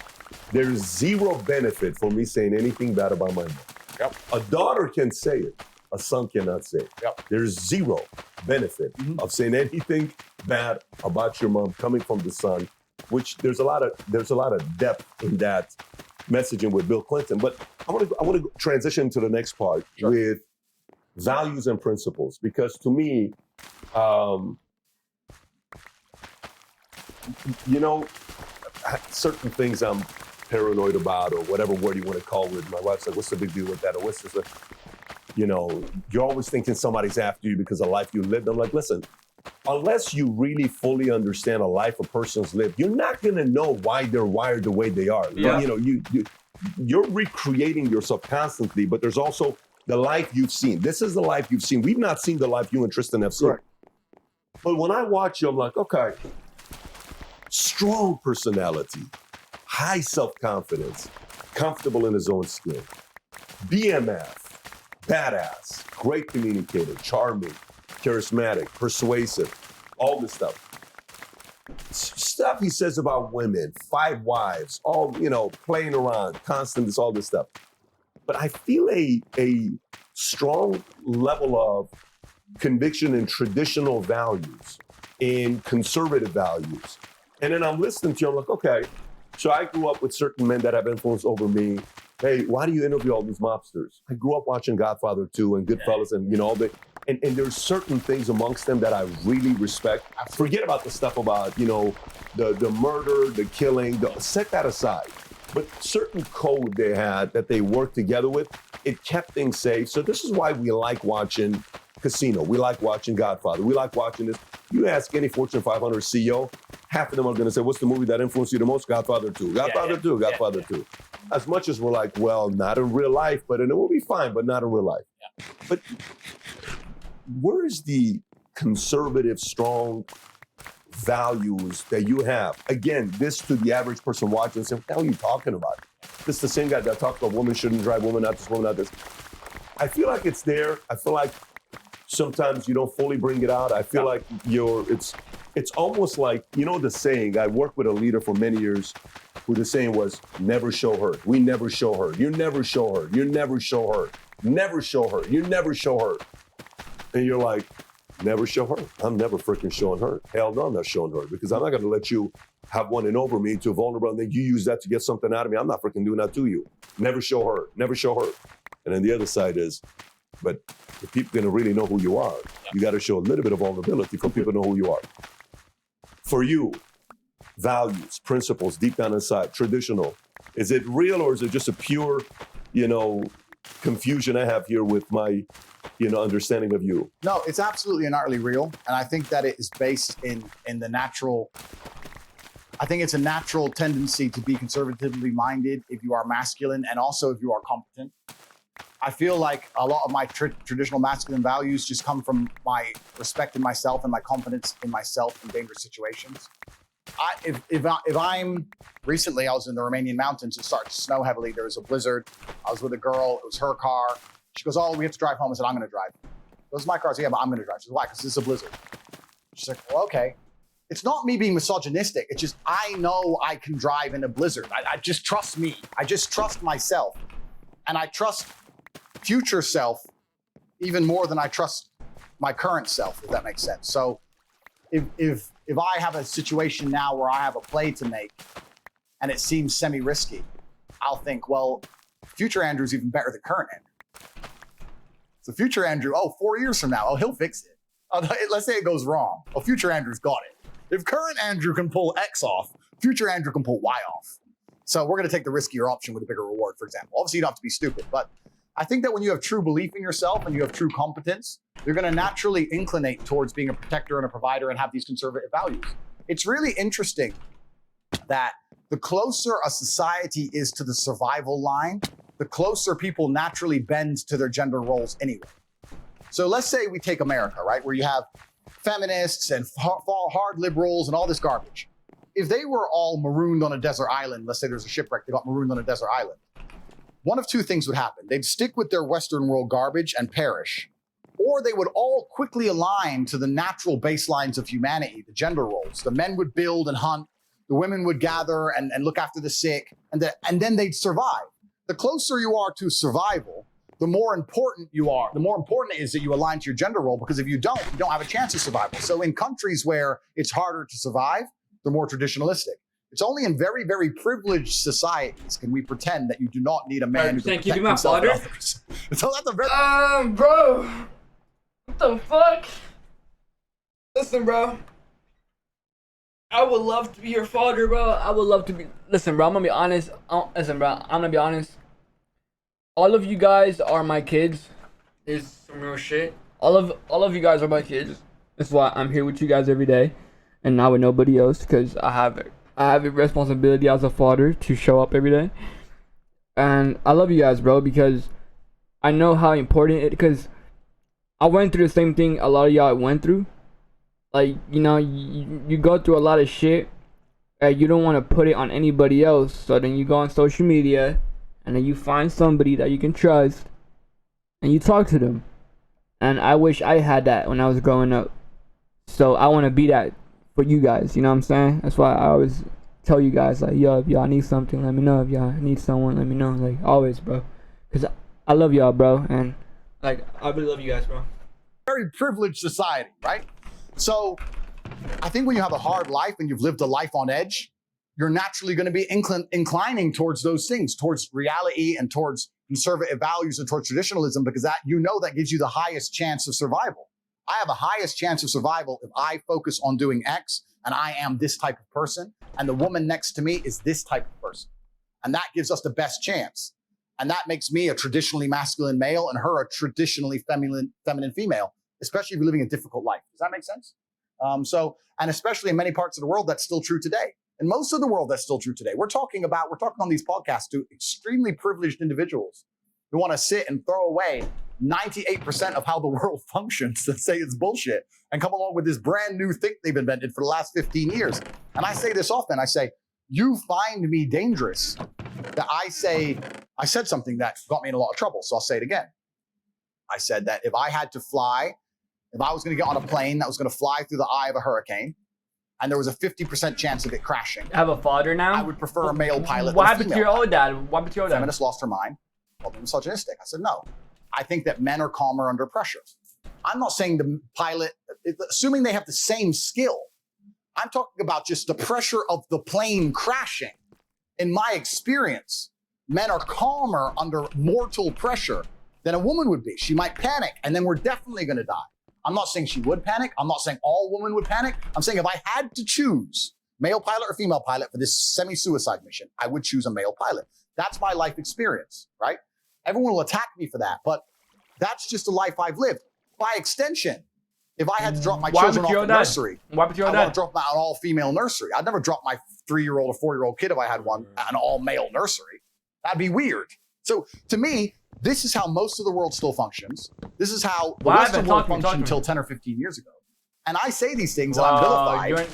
there's zero benefit for me saying anything bad about my mom. Yep. A daughter can say it. A son cannot say it. Yep. There's zero benefit of saying anything bad about your mom coming from the son, which there's a lot of depth in that messaging with Bill Clinton. But I want to transition to the next part with values and principles, because to me, you know, certain things I'm paranoid about, or whatever word you want to call it. My wife's like, what's the big deal with that? Or what's this? You know, you're always thinking somebody's after you because of life you lived. I'm like, listen, unless you really fully understand a life a person's lived, you're not going to know why they're wired the way they are. Yeah. You know, you're recreating yourself constantly, but there's also the life you've seen. This is the life you've seen. We've not seen the life you and Tristan have seen. Right. But when I watch you, I'm like, okay, strong personality, high self-confidence, comfortable in his own skin, BMF, badass, great communicator, charming, charismatic, persuasive, all this stuff. Stuff he says about women, 5 wives, all, you know, playing around, constant, all this stuff. But I feel a strong level of conviction in traditional values, in conservative values. And then I'm listening to you, I'm like, okay, so I grew up with certain men that have influence over me. Hey, why do you interview all these mobsters? I grew up watching Godfather 2 and Goodfellas and, you know, all the, and there's certain things amongst them that I really respect. Forget about the stuff about, you know, the murder, the killing, set that aside. But certain code they had that they worked together with, it kept things safe. So this is why we like watching Casino. We like watching Godfather. We like watching this. You ask any Fortune 500 CEO, half of them are going to say, what's the movie that influenced you the most? Godfather 2. Godfather 2. Godfather 2. As much as we're like, well, not in real life, but in a movie, fine, but not in real life. Yeah. But where's the conservative, strong values that you have? Again, this to the average person watching and saying, what the hell are you talking about? This is the same guy that talks about women shouldn't drive, women not this, women not this. I feel like it's there. I feel like sometimes you don't fully bring it out. I feel like it's almost like, you know, the saying, I worked with a leader for many years who the saying was, never show her. We never show her. You never show her. You never show her. Never show her. You never show her. And you're like, never show her. I'm never freaking showing her. Hell no, I'm not showing her because I'm not going to let you have one in over me to vulnerable and then you use that to get something out of me. I'm not freaking doing that to you. Never show her. Never show her. And then the other side is, but if people are going to really know who you are, you got to show a little bit of vulnerability for people to know who you are. For you, values, principles, deep down inside, traditional, is it real or is it just a pure, confusion I have here with my, understanding of you? No, it's absolutely and utterly real. And I think that it is based in the natural, I think it's a natural tendency to be conservatively minded if you are masculine and also if you are competent. I feel like a lot of my traditional masculine values just come from my respect in myself and my confidence in myself in dangerous situations. Recently I was in the Romanian mountains. It started to snow heavily. There was a blizzard. I was with a girl. It was her car. She goes, oh, we have to drive home. I said, I'm going to drive. It was my car. I said, yeah, but I'm going to drive. She said, why? Because this is a blizzard. She's like, well, okay. It's not me being misogynistic. It's just, I know I can drive in a blizzard. I just trust me. I just trust myself. And I trust future self even more than I trust my current self, if that makes sense. So if I have a situation now where I have a play to make and it seems semi-risky, I'll think, well, future Andrew's even better than current Andrew. So future Andrew, 4 years from now, he'll fix it. Let's say it goes wrong. Future Andrew's got it. If current Andrew can pull X off, future Andrew can pull Y off. So we're going to take the riskier option with a bigger reward, for example. Obviously, you don't have to be stupid, but I think that when you have true belief in yourself and you have true competence, you're going to naturally inclinate towards being a protector and a provider and have these conservative values. It's really interesting that the closer a society is to the survival line, the closer people naturally bend to their gender roles anyway. So let's say we take America, right, where you have feminists and hard liberals and all this garbage. If they were all marooned on a desert island, let's say there's a shipwreck, they got marooned on a desert island, one of two things would happen. They'd stick with their Western world garbage and perish, or they would all quickly align to the natural baselines of humanity, the gender roles. The men would build and hunt, the women would gather and look after the sick, and then they'd survive. The closer you are to survival, the more important you are. The more important it is that you align to your gender role, because if you don't have a chance of survival. So in countries where it's harder to survive, they're more traditionalistic. It's only in very, very privileged societies can we pretend that you do not need a man who can protect himself and others. So that's a very... Bro. What the fuck? Listen, bro. I would love to be your father, bro. I would love to be... Listen, bro, I'm gonna be honest. Listen, bro, I'm gonna be honest. All of you guys are my kids. There's some real shit. All of you guys are my kids. That's why I'm here with you guys every day. And not with nobody else, because I have a responsibility as a father to show up every day. And I love you guys, bro, because I know how important it is. Because I went through the same thing a lot of y'all went through. Like, you go through a lot of shit and you don't want to put it on anybody else. So then you go on social media and then you find somebody that you can trust and you talk to them. And I wish I had that when I was growing up. So I want to be that for you guys, you know what I'm saying? That's why I always tell you guys, like, yo, if y'all need something, let me know. If y'all need someone, let me know. Like, always, bro. Because I love y'all, bro. And, like, I really love you guys, bro. Very privileged society, right? So I think when you have a hard life and you've lived a life on edge, you're naturally going to be inclining towards those things, towards reality and towards conservative values and towards traditionalism, because that gives you the highest chance of survival. I have a highest chance of survival if I focus on doing X and I am this type of person and the woman next to me is this type of person. And that gives us the best chance. And that makes me a traditionally masculine male and her a traditionally feminine female, especially if you're living a difficult life. Does that make sense? And especially in many parts of the world, that's still true today. In most of the world, that's still true today. We're talking on these podcasts to extremely privileged individuals who want to sit and throw away 98% of how the world functions and say it's bullshit and come along with this brand new thing they've invented for the last 15 years. And I say this often, I say, you find me dangerous that I said something that got me in a lot of trouble. So I'll say it again. I said that if I was going to get on a plane that was going to fly through the eye of a hurricane, and there was a 50% chance of it crashing, Have a father now? I would prefer a male pilot. What than a happened to female your old pilot. dad? What happened to your old dad? Feminist lost her mind, called me misogynistic. I said, no. I think that men are calmer under pressure. I'm not saying the pilot, assuming they have the same skill, I'm talking about just the pressure of the plane crashing. In my experience, men are calmer under mortal pressure than a woman would be. She might panic, and then we're definitely going to die. I'm not saying she would panic. I'm not saying all women would panic. I'm saying if I had to choose male pilot or female pilot for this semi-suicide mission, I would choose a male pilot. That's my life experience, right? Everyone will attack me for that, but that's just the life I've lived. By extension, if I had to drop my children off at nursery, I want to drop them at an all-female nursery. I'd never drop my 3-year-old or 4-year-old kid if I had one at an all-male nursery. That'd be weird. So to me, this is how most of the world still functions. This is how the rest of the world functioned until 10 or 15 years ago. And I say these things and I'm vilified.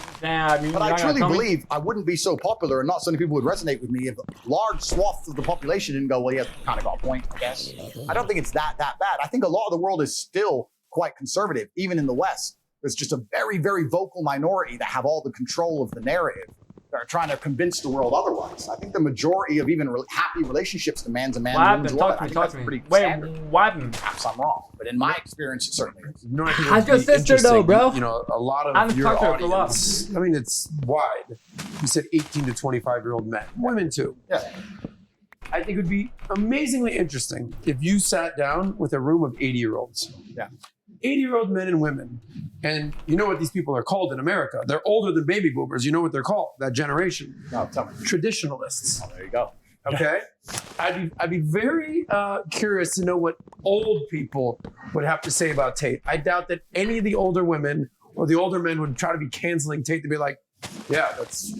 But I truly believe I wouldn't be so popular and not so many people would resonate with me if large swaths of the population didn't go, well, he has kind of got a point, I guess. I don't think it's that bad. I think a lot of the world is still quite conservative, even in the West. There's just a very, very vocal minority that have all the control of the narrative. That are trying to convince the world otherwise. I think the majority of even happy relationships, the man's a man, the woman's a woman. I think that's pretty standard. What happened? Perhaps I'm wrong, but in my experience, it certainly is. You know, I think How's your sister though, bro? You know, a lot of your audience, I mean, it's wide. You said 18 to 25-year-old men, women too. Yeah. I think it would be amazingly interesting if you sat down with a room of 80-year-olds. Yeah. 80-year-old men and women. And you know what these people are called in America? They're older than baby boomers. You know what they're called, that generation? No, tell me. Traditionalists. Oh, there you go. Okay? I'd be very curious to know what old people would have to say about Tate. I doubt that any of the older women or the older men would try to be canceling Tate to be like, yeah, that's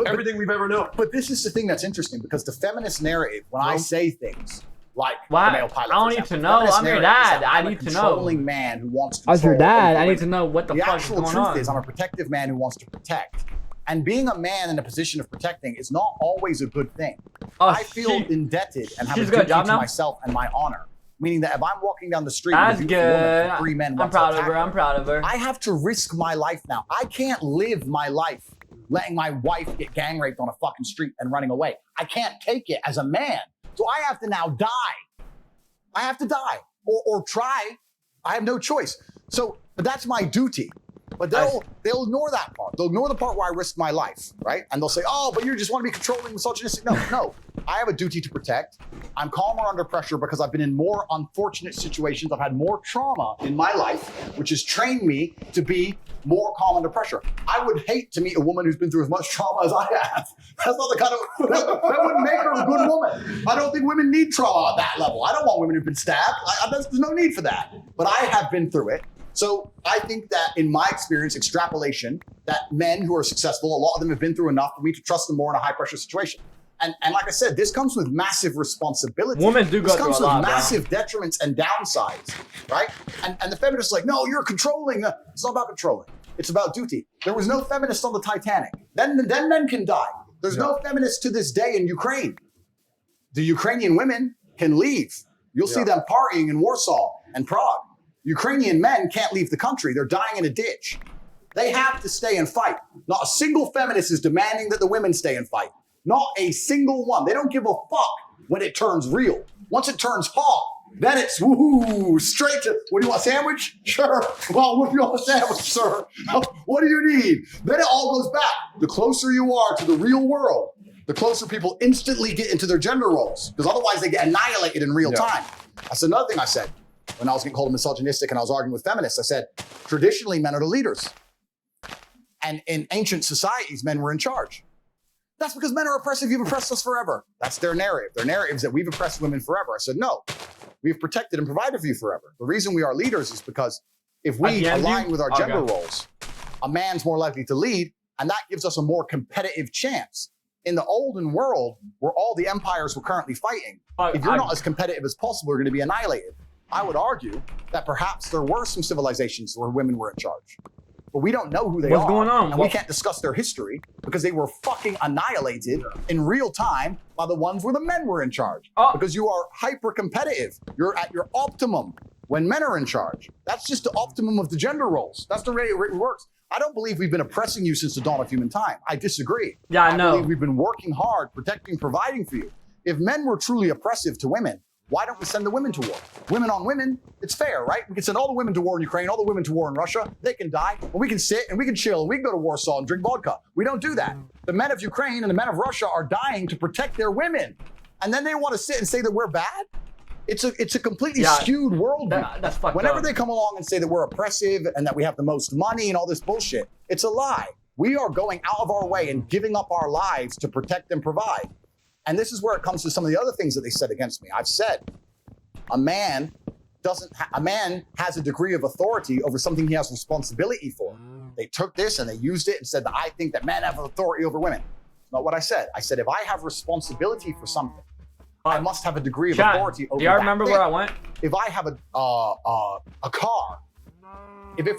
everything we've ever known. But this is the thing that's interesting because the feminist narrative, when I say things like What? the male pilot, I don't need to know. I'm your dad. I need to know. Controlling man who wants to As your dad, I need to know what the fuck is actual going truth on. is I'm a protective man who wants to protect. And being a man in a position of protecting is not always a good thing. I feel indebted and have a duty to myself and my honor. Meaning that if I'm walking down the street with a beautiful woman and 3 men want to attack her, I'm proud of her. I have to risk my life now. I can't live my life letting my wife get gang raped on a fucking street and running away. I can't take it as a man. So I have to now die. I have to die or try. I have no choice. So, but that's my duty. But they'll ignore that part. They'll ignore the part where I risk my life, right? And they'll say, oh, but you just want to be controlling, misogynistic. No. I have a duty to protect. I'm calmer under pressure because I've been in more unfortunate situations. I've had more trauma in my life, which has trained me to be more calm under pressure. I would hate to meet a woman who's been through as much trauma as I have. That's not the kind of, that wouldn't make her a good woman. I don't think women need trauma at that level. I don't want women who've been stabbed. There's no need for that. But I have been through it. So I think that in my experience, extrapolation, that men who are successful, a lot of them have been through enough for me to trust them more in a high pressure situation. And like I said, this comes with massive responsibility. Women do go through a lot. This comes with massive detriments and downsides, right? And the feminists are like, no, you're controlling. It's not about controlling. It's about duty. There was no feminist on the Titanic. Then men can die. There's no feminists to this day in Ukraine. The Ukrainian women can leave. You'll see them partying in Warsaw and Prague. Ukrainian men can't leave the country. They're dying in a ditch. They have to stay and fight. Not a single feminist is demanding that the women stay and fight. Not a single one. They don't give a fuck when it turns real. Once it turns hot, then it's woohoo, straight to, what do you want, a sandwich? Sure. Well, what do you want a sandwich, sir? What do you need? Then it all goes back. The closer you are to the real world, the closer people instantly get into their gender roles, because otherwise they get annihilated in real time. That's another thing I said when I was getting called misogynistic and I was arguing with feminists. I said, traditionally, men are the leaders. And in ancient societies, men were in charge. That's because men are oppressive. You've oppressed us forever. That's their narrative. Their narrative is that we've oppressed women forever. I said, no, we've protected and provided for you forever. The reason we are leaders is because if we align with our gender roles, a man's more likely to lead, and that gives us a more competitive chance. In the olden world, where all the empires were currently fighting, if you're not as competitive as possible, you're going to be annihilated. I would argue that perhaps there were some civilizations where women were in charge. But we don't know who they are. What's going on? And we can't discuss their history because they were fucking annihilated in real time by the ones where the men were in charge. Because you are hyper competitive. You're at your optimum when men are in charge. That's just the optimum of the gender roles. That's the way it works. I don't believe we've been oppressing you since the dawn of human time. I disagree. Yeah, I know. believe we've been working hard, protecting, providing for you. If men were truly oppressive to women, why don't we send the women to war? Women on women, it's fair, right? We can send all the women to war in Ukraine, all the women to war in Russia. They can die, but we can sit and we can chill and we can go to Warsaw and drink vodka. We don't do that. The men of Ukraine and the men of Russia are dying to protect their women. And then they want to sit and say that we're bad? It's a completely skewed worldview. That's fucked Whenever up. they come along and say that we're oppressive and that we have the most money and all this bullshit, it's a lie. We are going out of our way and giving up our lives to protect and provide. And this is where it comes to some of the other things that they said against me. I've said a man has a degree of authority over something he has responsibility for. They took this and they used it and said that I think that men have authority over women. It's not what I said. I said if I have responsibility for something, I must have a degree of authority over that. Do y'all remember thing. where I went? If I have a car,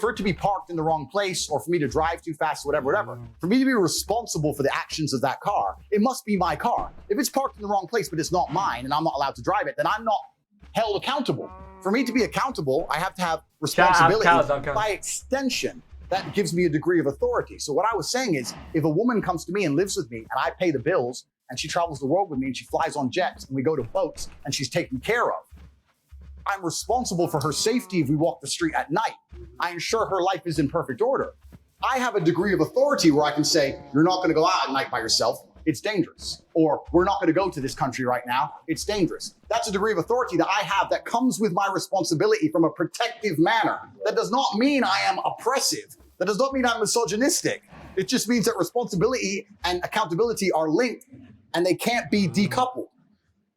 for it to be parked in the wrong place or for me to drive too fast, whatever, for me to be responsible for the actions of that car, it must be my car. If it's parked in the wrong place, but it's not mine and I'm not allowed to drive it, then I'm not held accountable. For me to be accountable, I have to have responsibility. By extension, that gives me a degree of authority. So what I was saying is, if a woman comes to me and lives with me and I pay the bills and she travels the world with me and she flies on jets and we go to boats and she's taken care of, I'm responsible for her safety if we walk the street at night. I ensure her life is in perfect order. I have a degree of authority where I can say, you're not going to go out at night by yourself. It's dangerous. Or we're not going to go to this country right now. It's dangerous. That's a degree of authority that I have that comes with my responsibility from a protective manner. That does not mean I am oppressive. That does not mean I'm misogynistic. It just means that responsibility and accountability are linked and they can't be decoupled.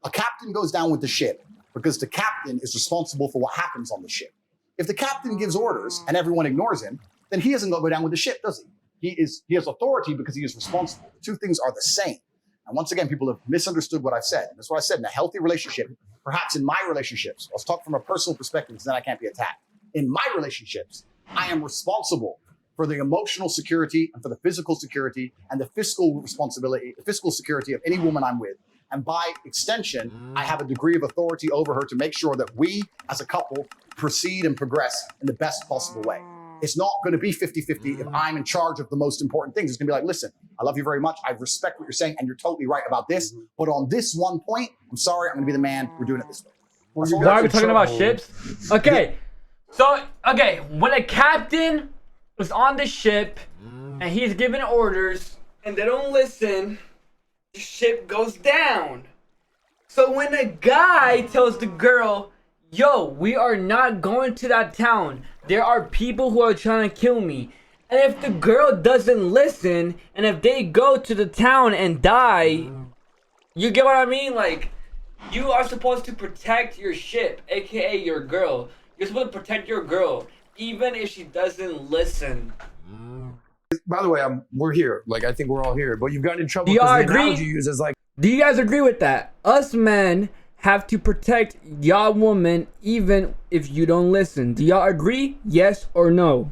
A captain goes down with the ship because the captain is responsible for what happens on the ship. If the captain gives orders and everyone ignores him, then he doesn't go down with the ship, does he? He has authority because he is responsible. The two things are the same. And once again, people have misunderstood what I've said. And that's what I said. In a healthy relationship, perhaps in my relationships, let's talk from a personal perspective because then I can't be attacked. In my relationships, I am responsible for the emotional security and for the physical security and the fiscal responsibility, the fiscal security of any woman I'm with. And by extension, I have a degree of authority over her to make sure that we as a couple proceed and progress in the best possible way. It's not going to be 50-50 if I'm in charge of the most important things. It's going to be like, listen, I love you very much. I respect what you're saying, and you're totally right about this. But on this one point, I'm sorry, I'm going to be the man. We're doing it this way. Why are we talking about ships? Okay. So, when a captain was on the ship and he's giving orders and they don't listen, the ship goes down. So when a guy tells the girl, yo, we are not going to that town. There are people who are trying to kill me. And if the girl doesn't listen, and if they go to the town and die, you get what I mean? Like, you are supposed to protect your ship, aka your girl. You're supposed to protect your girl, even if she doesn't listen. By the way, we're here. Like, I think we're all here. But you've gotten in trouble Do y'all because the agree? analogy you use is like, Do you guys agree with that? Us men have to protect y'all woman even if you don't listen. Do y'all agree? Yes or no?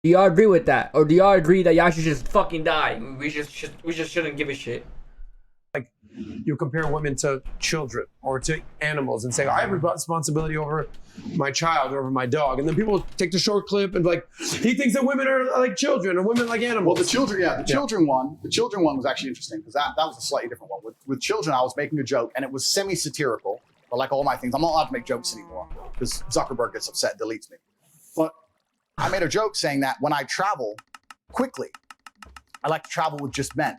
Do y'all agree with that? Or do y'all agree that y'all should just fucking die? We just shouldn't give a shit. like you compare women to children or to animals and say, I have responsibility over my child or over my dog. And then people take the short clip and like, he thinks that women are like children or women like animals. Well, the children one was actually interesting because that was a slightly different one. With children, I was making a joke and it was semi-satirical, but like all my things, I'm not allowed to make jokes anymore because Zuckerberg gets upset, deletes me. But I made a joke saying that when I travel quickly, I like to travel with just men.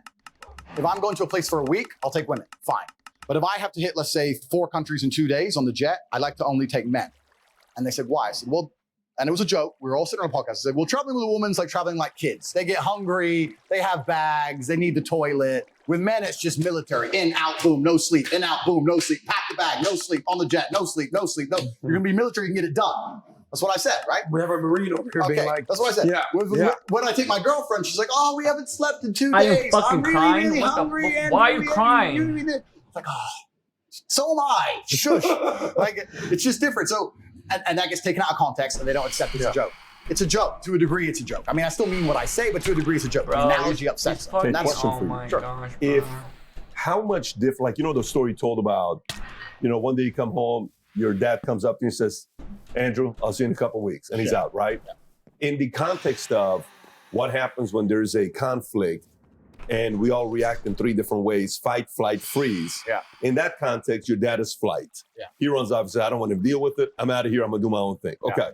If I'm going to a place for a week, I'll take women, fine. But if I have to hit, let's say, 4 countries in 2 days on the jet, I like to only take men. And they said, why? I said, well, and it was a joke. We were all sitting on a podcast. I said, well, traveling with a woman's like traveling like kids. They get hungry, they have bags, they need the toilet. With men, it's just military. In, out, boom, no sleep. In, out, boom, no sleep. Pack the bag, no sleep. On the jet, no sleep, no sleep. No, you're gonna be military, you can get it done. That's what I said, right? We have a Marine over here being like, that's what I said. Yeah. When I take my girlfriend, she's like, oh, we haven't slept in 2 Are you days. fucking I'm really, crying? really What the hungry. fuck? And Why are you really, crying? It's like, oh, so am I. Shush. Like, it's just different. So, and that gets taken out of context and they don't accept it's a joke. It's a joke. To a degree, it's a joke. I mean, I still mean what I say, but to a degree, it's a joke. Bro, the analogy upsets them. Okay, And that's question oh for you. my Sure. gosh, bro. If how much different, like, you know, the story told about, you know, one day you come home, your dad comes up to you and says, Andrew, I'll see you in a couple of weeks. And he's out, right? in the context of what happens when there's a conflict and we all react in 3 different ways: fight, flight, freeze. Yeah. In that context, your dad is flight. Yeah. He runs off and says, I don't want to deal with it. I'm out of here. I'm going to do my own thing. Yeah. Okay.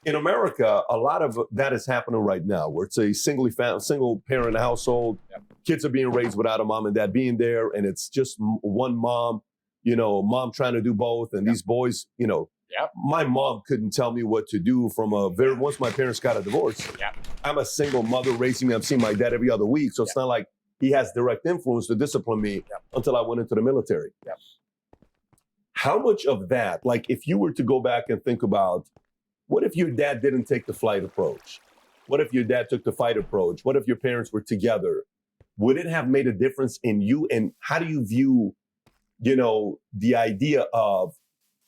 In America, a lot of that is happening right now, where it's a single parent household. Yep. Kids are being raised without a mom and dad being there, and it's just one mom, mom trying to do both. And these boys, Yep. my mom couldn't tell me what to do once my parents got a divorce. Yep. I'm a single mother raising me. I'm seeing my dad every other week. So it's not like he has direct influence to discipline me until I went into the military. Yep. How much of that, like if you were to go back and think about, what if your dad didn't take the flight approach? What if your dad took the fight approach? What if your parents were together? Would it have made a difference in you? And how do you view, the idea of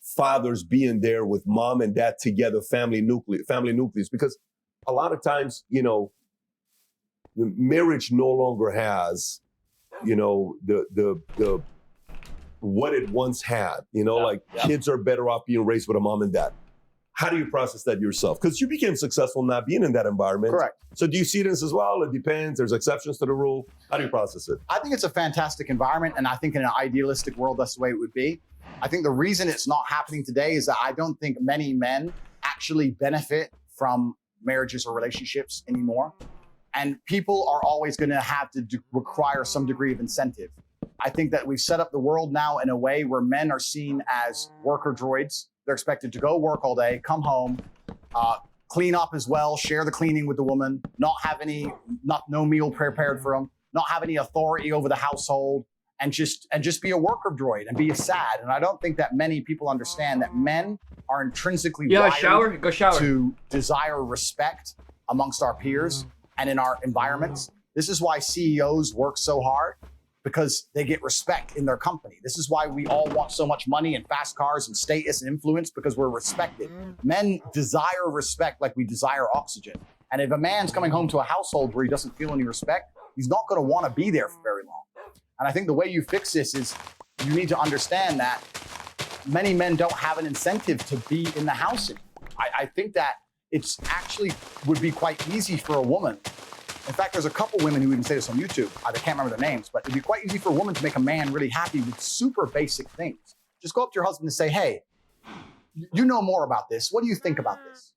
fathers being there with mom and dad together, family nucleus? Because a lot of times, the marriage no longer has, the what it once had. Kids are better off being raised with a mom and dad. How do you process that yourself? Because you became successful not being in that environment. Correct. So do you see this as well? It depends. There's exceptions to the rule. How do you process it? I think it's a fantastic environment, and I think in an idealistic world, that's the way it would be. I think the reason it's not happening today is that I don't think many men actually benefit from marriages or relationships anymore. And people are always going to have to require some degree of incentive. I think that we've set up the world now in a way where men are seen as worker droids. They're expected to go work all day, come home, clean up as well, share the cleaning with the woman, no meal prepared for them, not have any authority over the household, and just be a worker droid and be sad. And I don't think that many people understand that men are intrinsically wired go shower. to desire respect amongst our peers and in our environments. This is why CEOs work so hard, because they get respect in their company. This is why we all want so much money and fast cars and status and influence, because we're respected. Men desire respect like we desire oxygen. And if a man's coming home to a household where he doesn't feel any respect, he's not going to want to be there for very long. And I think the way you fix this is you need to understand that many men don't have an incentive to be in the house anymore. I think that it's actually would be quite easy for a woman. In fact, there's a couple women who even say this on YouTube. I can't remember their names, but it'd be quite easy for a woman to make a man really happy with super basic things. Just go up to your husband and say, hey, you know more about this. What do you think about this?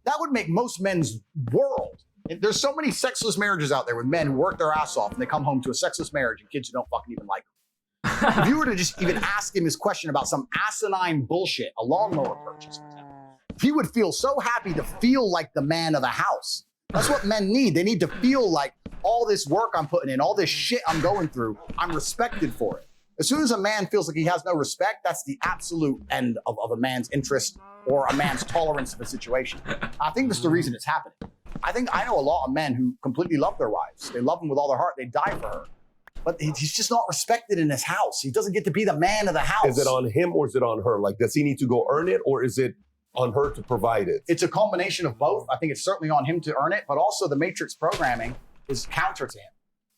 That would make most men's world. There's so many sexless marriages out there with men who work their ass off and they come home to a sexless marriage and kids who don't fucking even like them. If you were to just even ask him his question about some asinine bullshit, a lawnmower purchase, for example, he would feel so happy to feel like the man of the house. That's what men need. They need to feel like all this work I'm putting in, all this shit I'm going through, I'm respected for it. As soon as a man feels like he has no respect, that's the absolute end of a man's interest or a man's tolerance of a situation. I think that's the reason it's happening. I know a lot of men who completely love their wives. They love them with all their heart. They die for her. But he's just not respected in his house. He doesn't get to be the man of the house. Is it on him or is it on her? Like, does he need to go earn it, or is it on her to provide it? It's a combination of both. I think it's certainly on him to earn it, but also the Matrix programming is counter to him.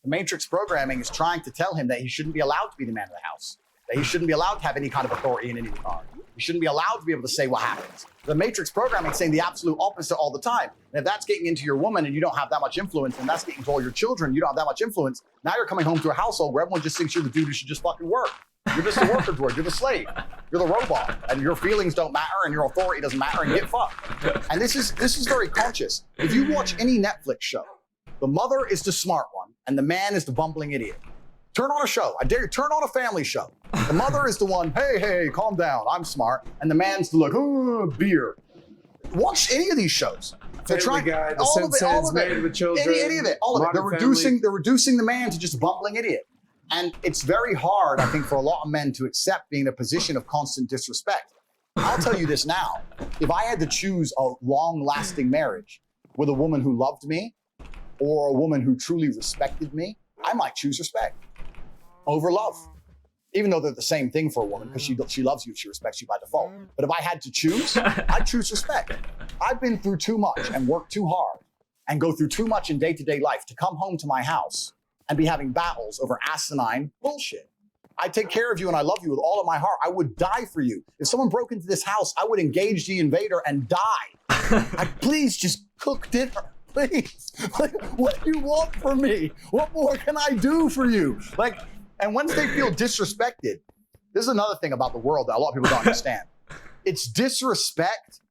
The Matrix programming is trying to tell him that he shouldn't be allowed to be the man of the house, that he shouldn't be allowed to have any kind of authority in any regard. He shouldn't be allowed to be able to say what happens. The Matrix programming is saying the absolute opposite all the time. And if that's getting into your woman and you don't have that much influence, and that's getting to all your children, you don't have that much influence, now you're coming home to a household where everyone just thinks you're the dude who should just fucking work. You're just a worker droid. You're the slave. You're the robot. And your feelings don't matter and your authority doesn't matter, and get fucked. And this is very conscious. If you watch any Netflix show, the mother is the smart one and the man is the bumbling idiot. Turn on a show. I dare you, turn on a family show. The mother is the one, hey, calm down, I'm smart. And the man's the like, oh, beer. Watch any of these shows. They're trying Guy, the all of it. Made with children, any of it. All of it. They're reducing the man to just a bumbling idiot. And it's very hard, I think, for a lot of men to accept being in a position of constant disrespect. I'll tell you this now. If I had to choose a long-lasting marriage with a woman who loved me or a woman who truly respected me, I might choose respect over love. Even though they're the same thing for a woman, because she loves you, she respects you by default. But if I had to choose, I'd choose respect. I've been through too much and worked too hard and go through too much in day-to-day life to come home to my house and be having battles over asinine bullshit. I take care of you and I love you with all of my heart. I would die for you. If someone broke into this house, I would engage the invader and die. Please just cook dinner. Please. Like, what do you want from me? What more can I do for you? Like, and once they feel disrespected, this is another thing about the world that a lot of people don't understand. It's disrespect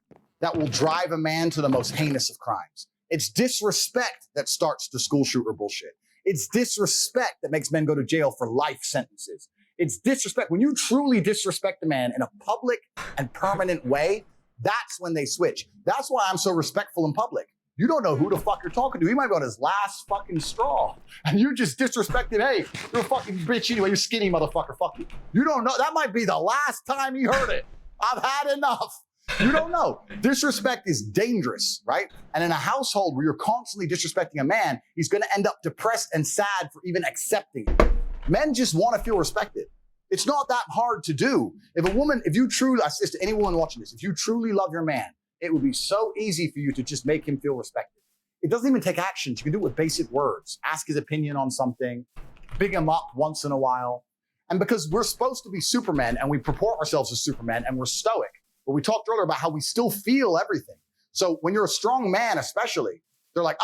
that will drive a man to the most heinous of crimes. It's disrespect that starts the school shooter bullshit. It's disrespect that makes men go to jail for life sentences. It's disrespect. When you truly disrespect a man in a public and permanent way, that's when they switch. That's why I'm so respectful in public. You don't know who the fuck you're talking to. He might be on his last fucking straw. And you just disrespected, hey, you're a fucking bitch anyway, you're skinny motherfucker, fuck you. You don't know. That might be the last time he heard it. I've had enough. You don't know. Disrespect is dangerous, right? And in a household where you're constantly disrespecting a man, he's going to end up depressed and sad for even accepting it. Men just want to feel respected. It's not that hard to do. If you truly, I say this to anyone watching this, if you truly love your man, it would be so easy for you to just make him feel respected. It doesn't even take actions. You can do it with basic words. Ask his opinion on something, big him up once in a while. And because we're supposed to be supermen and we purport ourselves as supermen and we're stoic, but we talked earlier about how we still feel everything. So when you're a strong man, especially, they're like,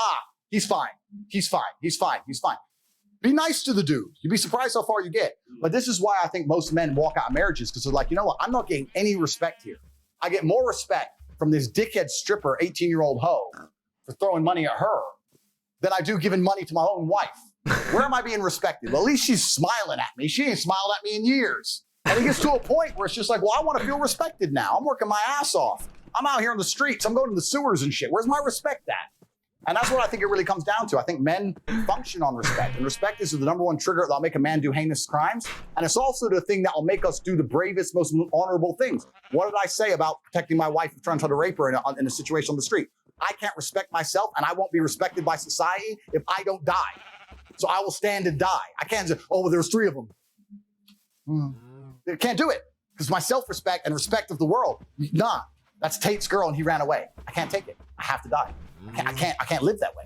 he's fine. He's fine. He's fine. He's fine. Be nice to the dude. You'd be surprised how far you get. But this is why I think most men walk out of marriages, because they're like, you know what? I'm not getting any respect here. I get more respect from this dickhead stripper, 18-year-old hoe, for throwing money at her than I do giving money to my own wife. Where am I being respected? Well, at least she's smiling at me. She ain't smiled at me in years. And it gets to a point where it's just like, well, I want to feel respected now. I'm working my ass off. I'm out here in the streets. I'm going to the sewers and shit. Where's my respect at? And that's what I think it really comes down to. I think men function on respect. And respect is the number one trigger that'll make a man do heinous crimes. And it's also the thing that will make us do the bravest, most honorable things. What did I say about protecting my wife from trying to try to rape her in a situation on the street? I can't respect myself, and I won't be respected by society if I don't die. So I will stand and die. I can't say, oh, well, there's 3 of them. I can't do it because my self-respect and respect of the world, nah, that's Tate's girl and he ran away. I can't take it. I have to die. I can't live that way.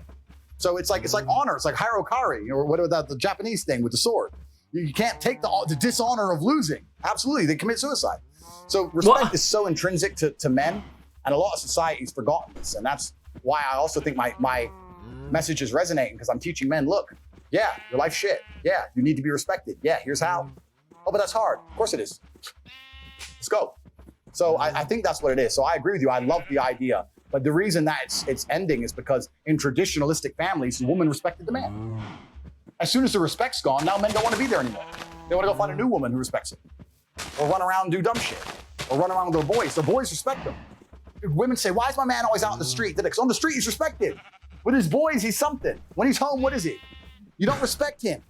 So it's like honor. It's like Hirokari, or what about the Japanese thing with the sword? You can't take the dishonor of losing. Absolutely, they commit suicide. So respect is so intrinsic to men, and a lot of society's forgotten this, and that's why I also think my message is resonating, because I'm teaching men, look, yeah, your life's shit. Yeah, you need to be respected. Yeah, here's how. Oh, but that's hard. Of course it is. Let's go. So I think that's what it is. So I agree with you. I love the idea. But the reason that it's ending is because in traditionalistic families, the woman respected the man. As soon as the respect's gone, now men don't want to be there anymore. They want to go find a new woman who respects them. Or run around and do dumb shit. Or run around with their boys. Their boys respect them. If women say, why is my man always out in the street? Because on the street, he's respected. With his boys, he's something. When he's home, what is he? You don't respect him.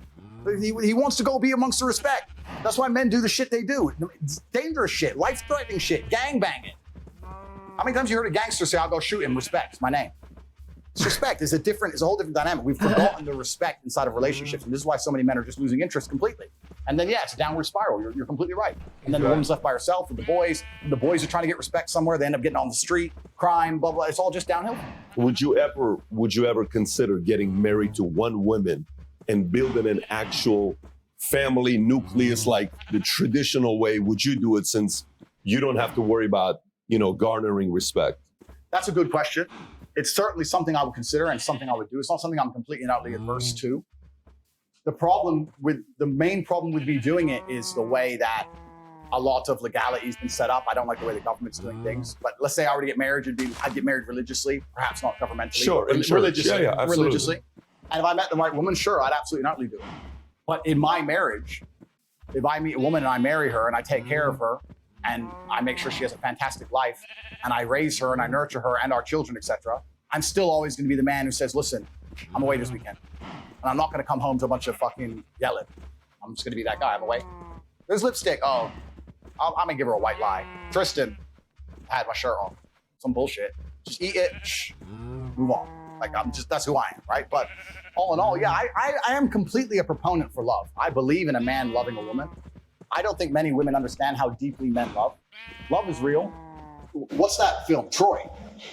He wants to go be amongst the respect. That's why men do the shit they do. It's dangerous shit, life-threatening shit, gangbanging. How many times you heard a gangster say, I'll go shoot him, respect, it's my name. It's respect, it's a whole different dynamic. We've forgotten the respect inside of relationships, and this is why so many men are just losing interest completely. And then, yeah, it's a downward spiral, you're completely right. And then the woman's left by herself with the boys are trying to get respect somewhere, they end up getting on the street, crime, blah, blah, it's all just downhill. Would you ever consider getting married to one woman and building an actual family nucleus like the traditional way? Would you do it, since you don't have to worry about, garnering respect? That's a good question. It's certainly something I would consider and something I would do. It's not something I'm completely and utterly adverse to. The main problem with me doing it is the way that a lot of legality has been set up. I don't like the way the government's doing things. But let's say I were to get married, I'd get married religiously, perhaps not governmentally, sure, but religiously. Yeah, religiously. And if I met the right woman, sure, I'd absolutely and utterly do it. But in my marriage, if I meet a woman and I marry her and I take care of her and I make sure she has a fantastic life and I raise her and I nurture her and our children, etc., I'm still always going to be the man who says, listen, I'm away this weekend. And I'm not going to come home to a bunch of fucking yelling. I'm just going to be that guy. I'm away. There's lipstick. Oh, I'm going to give her a white lie. Tristan, I had my shirt on. Some bullshit. Just eat it. Shh. Move on. Like, that's who I am, right? But all in all, yeah, I am completely a proponent for love. I believe in a man loving a woman. I don't think many women understand how deeply men love. Love is real. What's that film? Troy.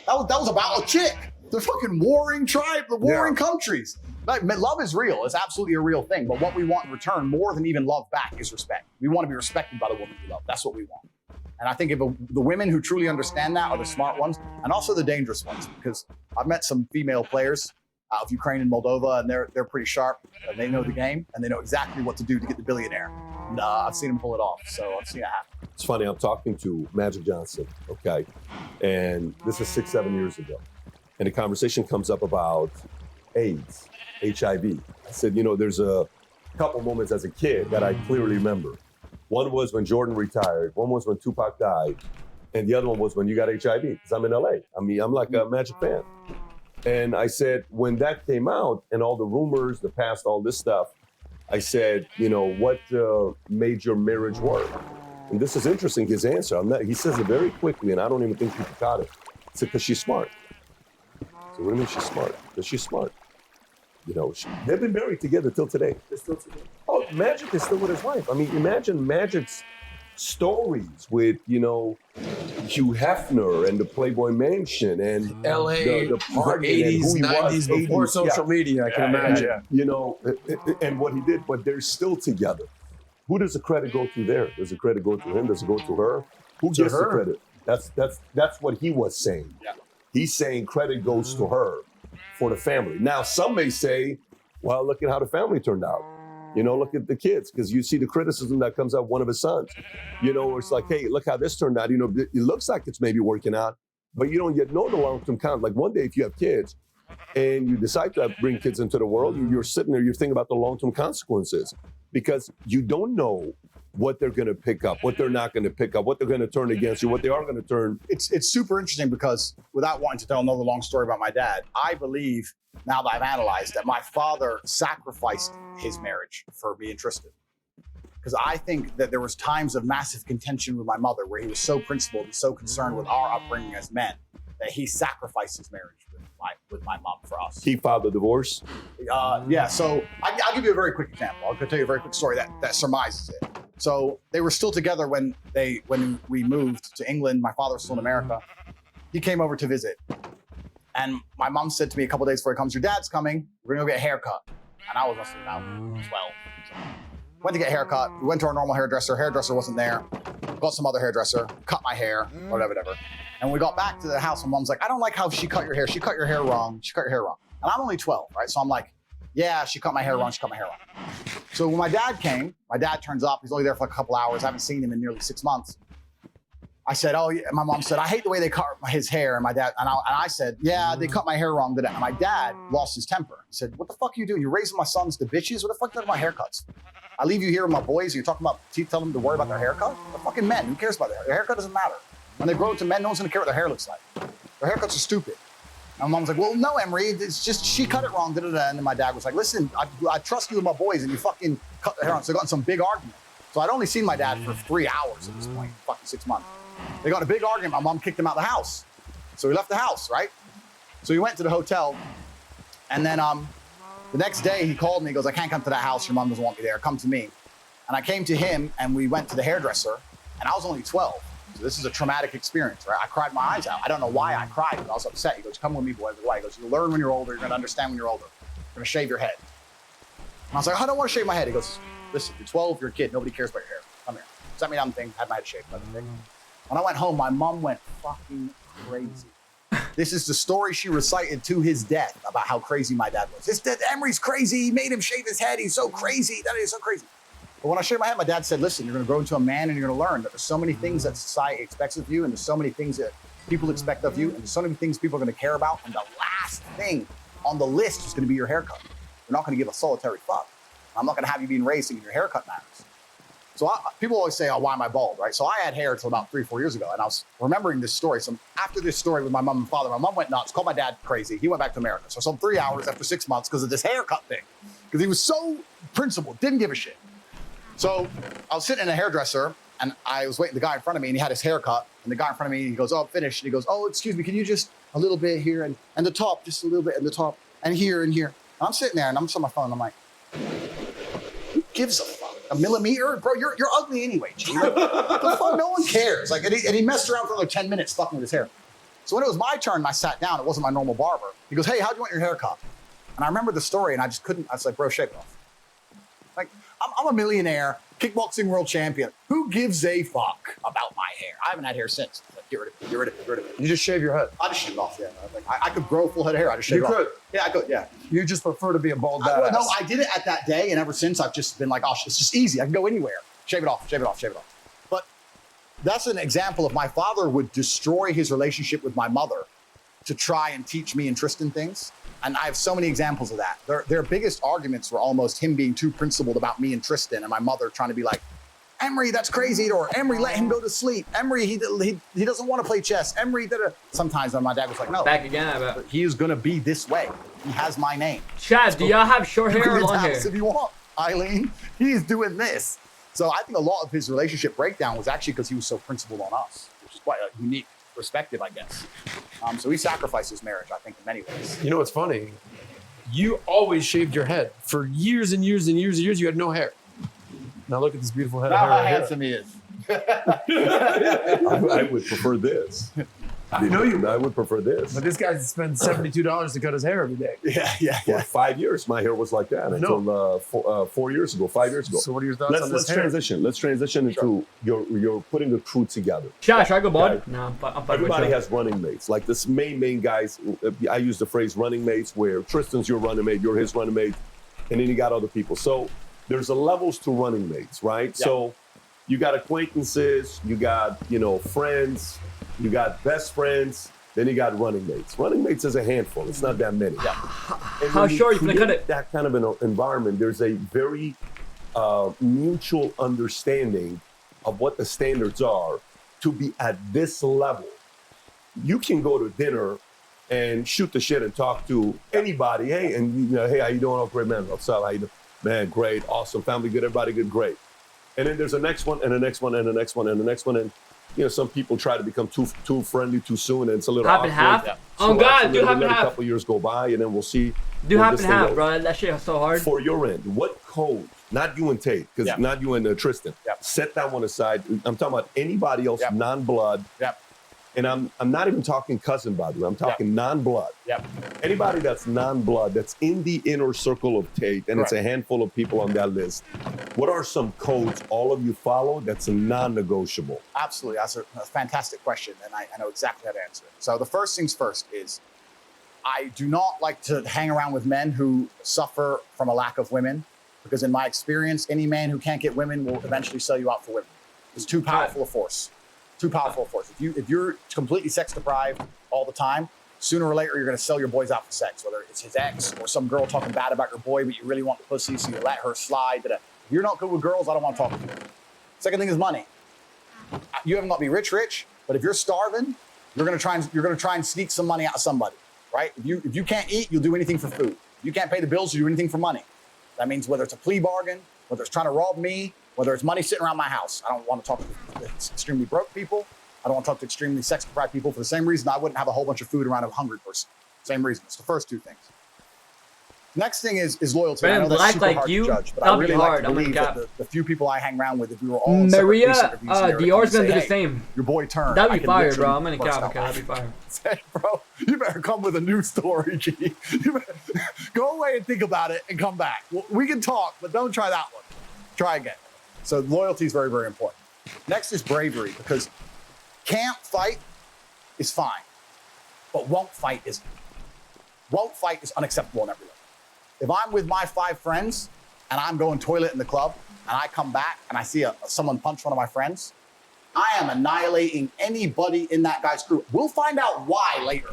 That was about a chick. The fucking warring tribe, the warring countries. Like, love is real. It's absolutely a real thing. But what we want in return, more than even love back, is respect. We want to be respected by the woman we love. That's what we want. And I think if the women who truly understand that are the smart ones, and also the dangerous ones, because I've met some female players out of Ukraine and Moldova, and they're pretty sharp. And they know the game, and they know exactly what to do to get the billionaire. And I've seen them pull it off, so I've seen it happen. It's funny, I'm talking to Magic Johnson, okay? And this is 6-7 years ago. And the conversation comes up about AIDS, HIV. I said, there's a couple moments as a kid that I clearly remember. One was when Jordan retired. One was when Tupac died. And the other one was when you got HIV, because I'm in LA. I mean, I'm like a Magic fan. And I said, when that came out and all the rumors, the past, all this stuff, I said, what made your marriage work? And this is interesting, his answer. He says it very quickly, and I don't even think people caught it. He said, because she's smart. So what do you mean she's smart? Because she's smart. They've been married together till today. They're still together. Oh, Magic is still with his wife. I mean, imagine Magic's stories with, Hugh Hefner and the Playboy Mansion and LA, the party 80s, and who he 90s, was, before 80s, social media, I can imagine. And what he did, but they're still together. Who does the credit go to there? Does the credit go to him? Does it go to her? Who gets the credit? That's what he was saying. Yeah. He's saying credit goes to her for the family. Now, some may say, well, look at how the family turned out. Look at the kids, because you see the criticism that comes out one of his sons. It's like, hey, look how this turned out. It looks like it's maybe working out, but you don't yet know the long-term count. Like one day, if you have kids and you decide to bring kids into the world, you're sitting there, you're thinking about the long-term consequences, because you don't know what they're going to pick up, what they're not going to pick up, what they're going to turn against you, what they are going to turn. It's super interesting, because without wanting to tell another long story about my dad, I believe, now that I've analyzed, that my father sacrificed his marriage for me and Tristan. Because I think that there was times of massive contention with my mother where he was so principled and so concerned with our upbringing as men that he sacrificed his marriage with my mom for us. He filed a divorce? Yeah, so I'll give you a very quick example. I'll tell you a very quick story that surmises it. So they were still together when we moved to England. My father was still in America. He came over to visit. And my mom said to me a couple days before he comes, your dad's coming. We're going to go get a haircut. And I was roughly about 12. So went to get a haircut. We went to our normal hairdresser. Hairdresser wasn't there. Got some other hairdresser. Cut my hair. Whatever. And when we got back to the house, my mom's like, I don't like how she cut your hair. She cut your hair wrong. She cut your hair wrong. And I'm only 12, right? So I'm like, yeah, she cut my hair wrong. She cut my hair wrong. So when my dad came, my dad turns up. He's only there for like a couple hours. I haven't seen him in nearly 6 months. I said, oh, yeah. My mom said, I hate the way they cut his hair. And my dad, and I said, yeah, they cut my hair wrong. And my dad lost his temper. He said, what the fuck are you doing? You're raising my sons to bitches? What the fuck are you talking about haircuts? I leave you here with my boys. You're talking about, tell them to worry about their haircut? They're fucking men. Who cares about their hair? Their haircut doesn't matter. When they grow to men, no one's gonna care what their hair looks like. Their haircuts are stupid. And my mom's like, well, no, Emery, it's just, she cut it wrong, And then my dad was like, listen, I trust you with my boys, and you fucking cut their hair wrong. So they got in some big argument. So I'd only seen my dad for 3 hours at this point, fucking 6 months. They got in a big argument. My mom kicked him out of the house. So he left the house, right? So he went to the hotel. And then the next day he called me. He goes, I can't come to that house. Your mom doesn't want me there. Come to me. And I came to him, and we went to the hairdresser. And I was only 12. So this is a traumatic experience, right? I cried my eyes out. I don't know why I cried, but I was upset. He goes, come with me, boy. Why? He goes, you'll learn when you're older. You're going to understand when you're older. You're going to shave your head. And I was like, I don't want to shave my head. He goes, listen, you're 12. You're a kid. Nobody cares about your hair. Come here. Sat me down the thing. Had my head shaved. When I went home, my mom went fucking crazy. This is the story she recited to his death about how crazy my dad was. His dad, Emery's crazy. He made him shave his head. He's so crazy. That is so crazy. But when I shaved my head, my dad said, listen, you're going to grow into a man, and you're going to learn that there's so many things that society expects of you, and there's so many things that people expect of you, and there's so many things people are going to care about. And the last thing on the list is going to be your haircut. You're not going to give a solitary fuck. I'm not going to have you being raised thinking your haircut matters. So people always say, oh, why am I bald, right? So I had hair until about 3-4 years ago, and I was remembering this story. So after this story with my mom and father, my mom went nuts, called my dad crazy. He went back to America. So some 3 hours after 6 months because of this haircut thing, because he was so principled, didn't give a shit. So I was sitting in a hairdresser, and I was waiting the guy in front of me, and he had his haircut. And the guy in front of me, he goes, oh, I'm finished. And he goes, oh, excuse me, can you just a little bit here and the top, just a little bit, and the top, and here and here. And I'm sitting there, and I'm just on my phone. And I'm like, who gives a fuck? A millimeter? Bro, you're ugly anyway, G. Like, the fuck? No one cares. Like, and he messed around for another 10 minutes fucking with his hair. So when it was my turn and I sat down, it wasn't my normal barber. He goes, hey, how'd you want your hair cut? And I remember the story, and I just couldn't. I was like, bro, shave it off. Like, I'm a millionaire, kickboxing world champion. Who gives a fuck about my hair? I haven't had hair since. Like, get rid of it. Get rid of it. Get rid of it. You just shave your head. I just shave it off. Yeah, like, I could grow a full head of hair. I just shave it off. You could. Yeah, I could. Yeah. You just prefer to be a bald badass. No, I did it at that day, and ever since I've just been like, oh, it's just easy. I can go anywhere. Shave it off. Shave it off. Shave it off. But that's an example of my father would destroy his relationship with my mother to try and teach me and Tristan things. And I have so many examples of that. Their biggest arguments were almost him being too principled about me and Tristan, and my mother trying to be like, Emery, that's crazy, or Emery, let him go to sleep. Emery, he doesn't want to play chess. Emery, sometimes when my dad was like, no. Back again, I bet. He is going to be this way. He has my name. Chad, do y'all have short hair or long hair? If you want, Eileen, he's doing this. So I think a lot of his relationship breakdown was actually because he was so principled on us, which is quite a unique perspective, I guess. So he sacrificed his marriage, I think, in many ways. You know what's funny? You always shaved your head. For years and years and years and years, you had no hair. Now look at this beautiful head of hair. How right handsome he is. I would prefer this. I know you. I would prefer this. But this guy spends $72 to cut his hair every day. For 5 years, my hair was like that until 4 years ago, 5 years ago. So what are your thoughts on this Let's hair? transition. Let's transition into you're putting the crew together. Chad, should I go bald? Okay. No, I'm fine. Everybody has running mates. Like this main guys, I use the phrase running mates where Tristan's your running mate, you're his running mate, and then you got other people. So there's a levels to running mates, right? Yeah. So you got acquaintances, you got, friends, you got best friends, then you got running mates. Running mates is a handful. It's not that many. Yeah. How short are you gonna cut it? That kind of an environment, there's a very mutual understanding of what the standards are to be at this level. You can go to dinner and shoot the shit and talk to anybody. Hey, and hey, how you doing? Oh, great, man. What's up? How you doing? Man, great, awesome, family good, everybody good, great. And then there's the next one, and the next one, and the next one, and the next one, and some people try to become too friendly too soon, and it's a little half and half. Yeah. Oh God, do half and half. half. A couple years go by, and then we'll see. Do half and half, bro. That shit is so hard. For your end, what code? Not you and Tate, because not you and Tristan. Yep. Set that one aside. I'm talking about anybody else, non-blood. Yep. And I'm not even talking cousin, by the way. I'm talking non-blood. Yep. Anybody that's non-blood, that's in the inner circle of Tate, and it's a handful of people on that list. What are some codes all of you follow that's non-negotiable? Absolutely. That's a fantastic question, and I know exactly how to answer it. So the first things first is I do not like to hang around with men who suffer from a lack of women, because in my experience, any man who can't get women will eventually sell you out for women. It's too powerful a force. Too powerful a force. If you're completely sex deprived all the time, sooner or later you're going to sell your boys out for sex, whether it's his ex or some girl talking bad about your boy, but you really want the pussy, so you let her slide. If you're not good with girls, I don't want to talk to you. Second thing is money. You haven't got to be rich, but if you're starving, you're going to try and sneak some money out of somebody, right? If you can't eat, you'll do anything for food. If you can't pay the bills, you'll do anything for money. That means whether it's a plea bargain, whether it's trying to rob me, whether it's money sitting around my house. I don't want to talk to extremely broke people. I don't want to talk to extremely sex deprived people for the same reason I wouldn't have a whole bunch of food around a hungry person. Same reason. It's the first two things. Next thing is loyalty. Man, I know that's super like hard you, to judge, but I that'll be really like hard. to I'm believe gonna that the few people I hang around with, if we were all in separate Maria, interviews here, Dior's gonna say, do the hey, same. Your boy turned. That'd I be could fire, literally bro. I'm gonna burst cap. out Okay, that'd be laughing. fire. Say, bro, you better come with a new story, G. You better go away and think about it and come back. We can talk, but don't try that one. Try again. So loyalty is very, very important. Next is bravery, because can't fight is fine, but won't fight isn't. Won't fight is unacceptable in every way. If I'm with my 5 friends and I'm going toilet in the club and I come back and I see someone punch one of my friends, I am annihilating anybody in that guy's crew. We'll find out why later.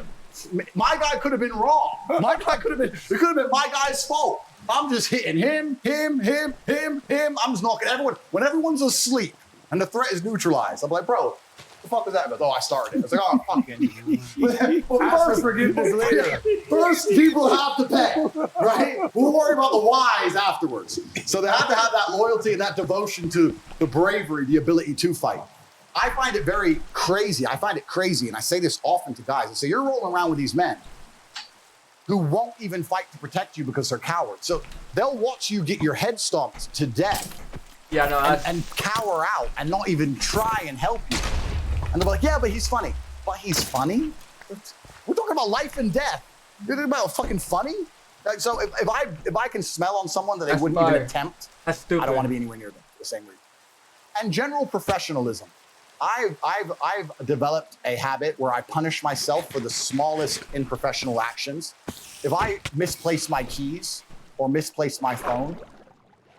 My guy could have been wrong. It could have been my guy's fault. I'm just hitting him. I'm just knocking everyone. When everyone's asleep and the threat is neutralized, I'm like, bro, the fuck was that? But, I started it. I was like, oh, fucking. Ask for forgiveness later. First, people have to pay, right? We'll worry about the whys afterwards. So they have to have that loyalty and that devotion to the bravery, the ability to fight. I find it very crazy. I find it crazy, and I say this often to guys. I say, you're rolling around with these men who won't even fight to protect you because they're cowards. So they'll watch you get your head stomped to death. Yeah, no, and cower out and not even try and help you. And they're like, yeah, but he's funny. But he's funny? We're talking about life and death. You're talking about fucking funny? So if I can smell on someone that they That's wouldn't fire. even attempt, That's stupid. I don't want to be anywhere near them for the same reason. And general professionalism. I've developed a habit where I punish myself for the smallest unprofessional actions. If I misplace my keys or misplace my phone,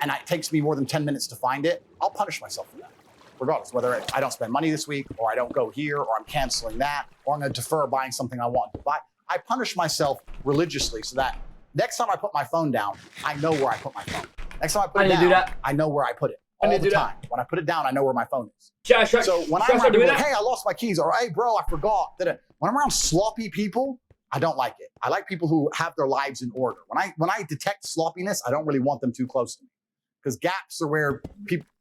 and it takes me more than 10 minutes to find it, I'll punish myself for that. Regardless, whether I don't spend money this week, or I don't go here, or I'm canceling that, or I'm going to defer buying something I want to buy. I punish myself religiously so that next time I put my phone down, I know where I put my phone. Next time I put it need to do down, that. I know where I put it. I need All to the do that. time. When I put it down, I know where my phone is. So when I'm around people like, hey, I lost my keys, or hey, bro, I forgot. When I'm around sloppy people, I don't like it. I like people who have their lives in order. When I detect sloppiness, I don't really want them too close to me, because gaps are where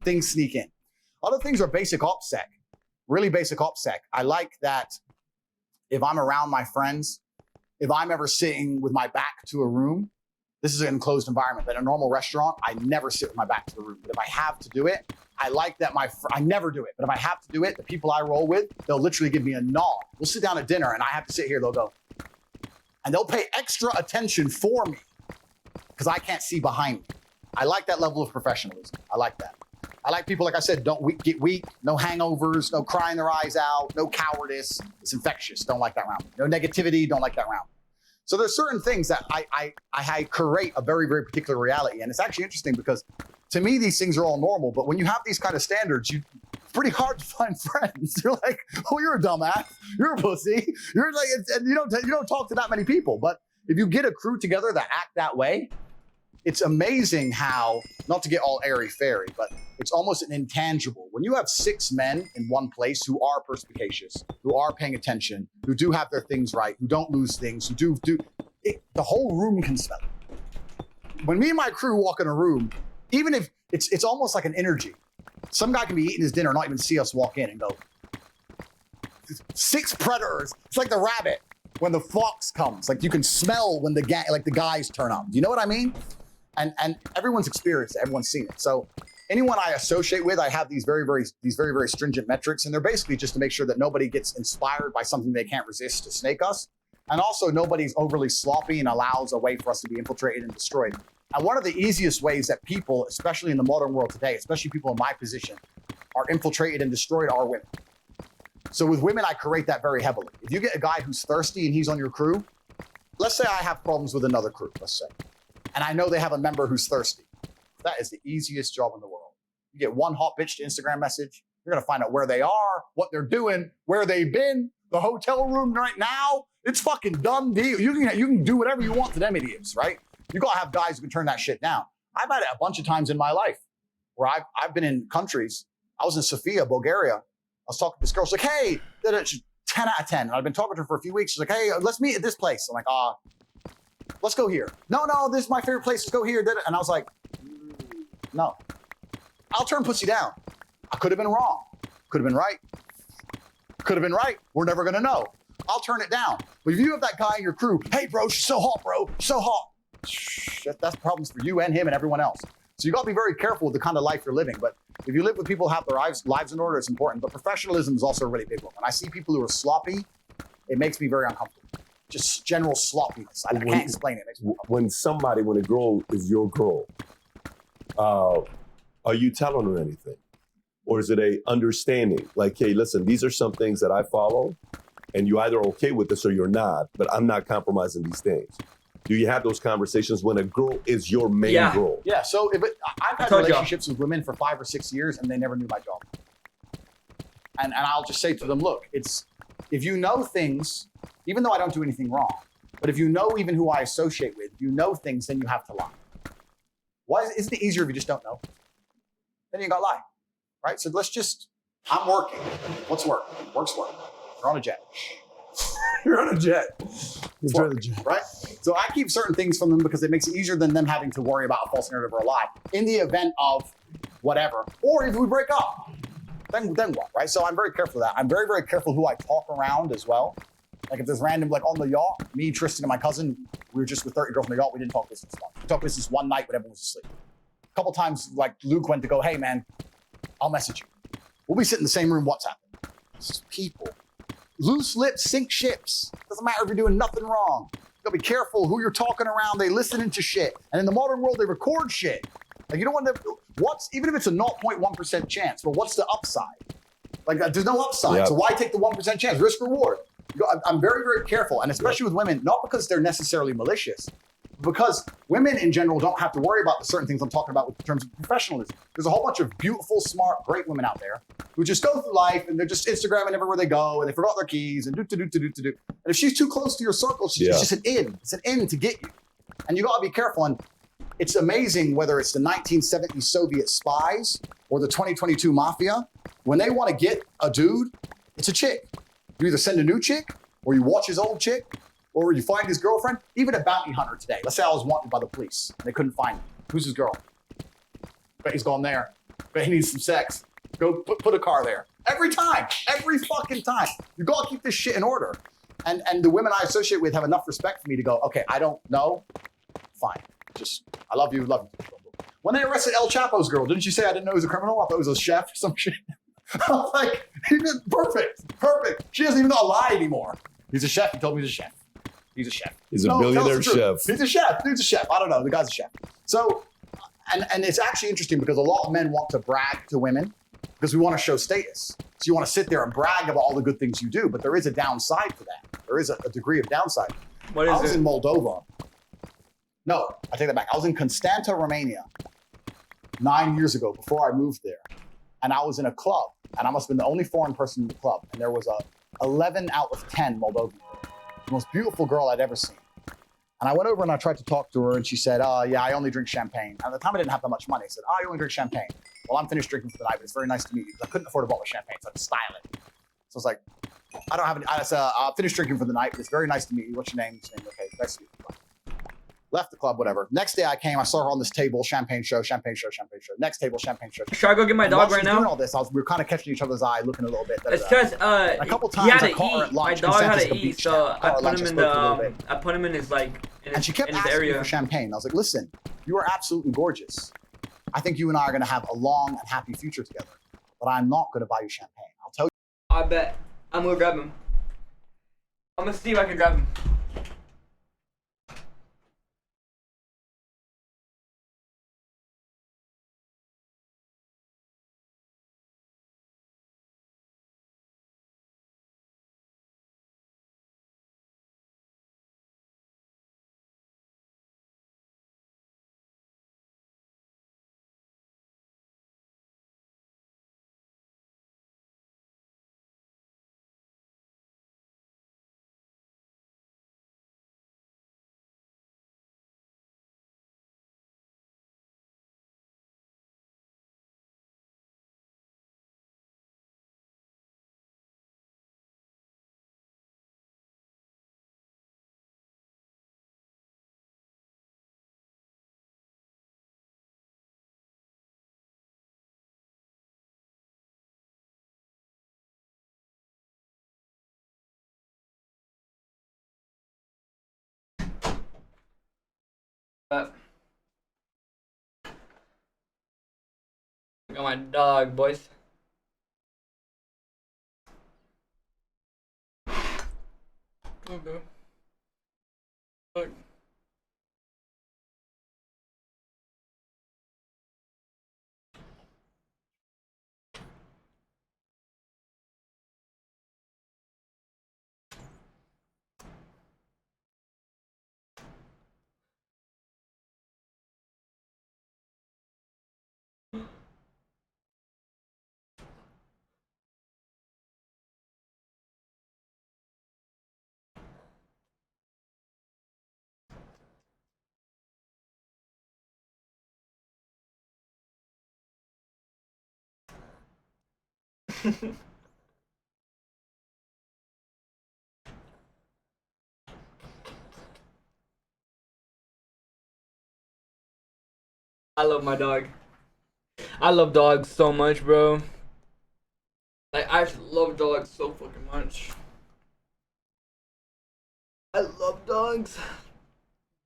things sneak in. Other things are basic OPSEC, really basic OPSEC. I like that if I'm around my friends, if I'm ever sitting with my back to a room, this is an enclosed environment, but in a normal restaurant, I never sit with my back to the room. But if I have to do it, I like that I never do it, but if I have to do it, the people I roll with, they'll literally give me a nod. We'll sit down at dinner and I have to sit here, they'll go. And they'll pay extra attention for me because I can't see behind me. I like that level of professionalism. I like that. I like people, like I said, don't get weak, no hangovers, no crying their eyes out, no cowardice. It's infectious. Don't like that around me. No negativity. Don't like that around me. So there's certain things that I create a very, very particular reality. And it's actually interesting because to me, these things are all normal. But when you have these kind of standards, it's pretty hard to find friends. You're like, oh, you're a dumbass. You're a pussy. You're like, and you don't talk to that many people. But if you get a crew together that act that way, it's amazing how, not to get all airy-fairy, but it's almost an intangible. When you have 6 men in one place who are perspicacious, who are paying attention, who do have their things right, who don't lose things, who do the whole room can smell it. When me and my crew walk in a room, even if it's almost like an energy. Some guy can be eating his dinner, not even see us walk in and go, 6 predators. It's like the rabbit when the fox comes. Like you can smell when the guys turn up. Do you know what I mean? And everyone's experienced it, everyone's seen it. So anyone I associate with, I have these very, very stringent metrics, and they're basically just to make sure that nobody gets inspired by something they can't resist to snake us. And also nobody's overly sloppy and allows a way for us to be infiltrated and destroyed. And one of the easiest ways that people, especially in the modern world today, especially people in my position, are infiltrated and destroyed are women. So with women, I create that very heavily. If you get a guy who's thirsty and he's on your crew, let's say I have problems with another crew, let's say, and I know they have a member who's thirsty. That is the easiest job in the world. You get one hot bitch to Instagram message, you're gonna find out where they are, what they're doing, where they've been, the hotel room right now. It's fucking done deal. You can do whatever you want to them idiots, right? You gotta have guys who can turn that shit down. I've had it a bunch of times in my life where I've been in countries. I was in Sofia, Bulgaria. I was talking to this girl. She's like, hey, she's 10 out of 10. And I've been talking to her for a few weeks. She's like, hey, let's meet at this place. I'm like, let's go here. No, this is my favorite place. Let's go here. And I was like, no. I'll turn pussy down. I could have been wrong. Could have been right. Could have been right. We're never going to know. I'll turn it down. But if you have that guy in your crew, hey, bro, she's so hot, bro. So hot. That's problems for you and him and everyone else. So you got to be very careful with the kind of life you're living. But if you live with people who have their lives in order, it's important. But professionalism is also a really big one. When I see people who are sloppy, it makes me very uncomfortable. Just general sloppiness. I can't explain it. It makes me uncomfortable. When a girl is your girl, are you telling her anything? Or is it a understanding? Like, hey, listen, these are some things that I follow, and you're either okay with this or you're not, but I'm not compromising these things. Do you have those conversations when a girl is your main girl? Yeah, so I've had relationships with women for 5 or 6 years, and they never knew my job. And I'll just say to them, look, if you know things, even though I don't do anything wrong, but if you know even who I associate with, if you know things, then you have to lie. Why isn't it easier if you just don't know? Then you got to lie, right? So I'm working. What's work? Work's work. You're on a jet. You're on a jet. Enjoy the jet. Right? So I keep certain things from them because it makes it easier than them having to worry about a false narrative or a lie in the event of whatever. Or if we break up, then what, right? So I'm very careful of that. I'm very, very careful who I talk around as well. Like if there's random, like on the yacht, me, Tristan, and my cousin, we were just with 30 girls on the yacht. We didn't talk business once. We talked business one night when everyone was asleep. A couple times, like Luke went to go, hey man, I'll message you. We'll be sitting in the same room, WhatsApp. This is people. Loose lips sink ships. Doesn't matter if you're doing nothing wrong. gotta be careful who you're talking around. They listening to shit. And in the modern world, they record shit. Like, you don't want to, even if it's a 0.1% chance, but what's the upside? Like, there's no upside. Yep. So why take the 1% chance? Risk reward. I'm very, very careful. And especially with women, not because they're necessarily malicious, because women in general don't have to worry about the certain things I'm talking about in terms of professionalism. There's a whole bunch of beautiful, smart, great women out there who just go through life and they're just Instagramming everywhere they go and they forgot their keys and do. And if she's too close to your circle, she's just an in. It's an in to get you. And you gotta be careful. And it's amazing whether it's the 1970s Soviet spies or the 2022 mafia. When they want to get a dude, it's a chick. You either send a new chick or you watch his old chick, or you find his girlfriend. Even a bounty hunter today. Let's say I was wanted by the police and they couldn't find him. Who's his girl? Bet he's gone there. Bet he needs some sex. Go put a car there. Every time. Every fucking time. You gotta keep this shit in order. And the women I associate with have enough respect for me to go, okay, I don't know. Fine. Just, I love you, love you. When they arrested El Chapo's girl, didn't you say I didn't know he was a criminal? I thought he was a chef or some shit. I was like, perfect. She doesn't even know I lie anymore. He's a chef. He told me he's a chef. He's a chef. He's a billionaire chef. He's a chef. Dude's a chef. I don't know. The guy's a chef. So, and it's actually interesting because a lot of men want to brag to women because we want to show status. So you want to sit there and brag about all the good things you do, but there is a downside to that. There is a degree of downside. What is I was it? in Moldova. No, I take that back. I was in Constanta, Romania 9 years ago before I moved there. And I was in a club, and I must have been the only foreign person in the club. And there was a 11 out of 10 Moldovan. The most beautiful girl I'd ever seen. And I went over and I tried to talk to her, and she said, yeah, I only drink champagne. And at the time, I didn't have that much money. I said, you only drink champagne. Well, I'm finished drinking for the night, but it's very nice to meet you. Because I couldn't afford a bottle of champagne, so I had to style it. So I was like, I don't have any. I said, I'll finish drinking for the night, but it's very nice to meet you. What's your name? Okay, nice to meet you. Left the club, whatever. Next day I came, I saw her on this table, champagne show. Next table, champagne show. Should I go get my dog right now? Doing all this, we were kind of catching each other's eye, looking a little bit. It's because a couple times he had I to caught her eat. at lunch. My dog had to Consensus eat, beach so chat. I Caught her put lunch, him I in spoke to her a little bit. I put him in his And she kept in his asking me area. for champagne. I was like, listen, you are absolutely gorgeous. I think you and I are going to have a long and happy future together. But I'm not going to buy you champagne. I'll tell you. I bet. I'm gonna grab him. I'm gonna see if I can grab him. I got my dog, boys. Okay. Look. I love my dog. I love dogs so much, bro. Like, I love dogs so fucking much. I love dogs.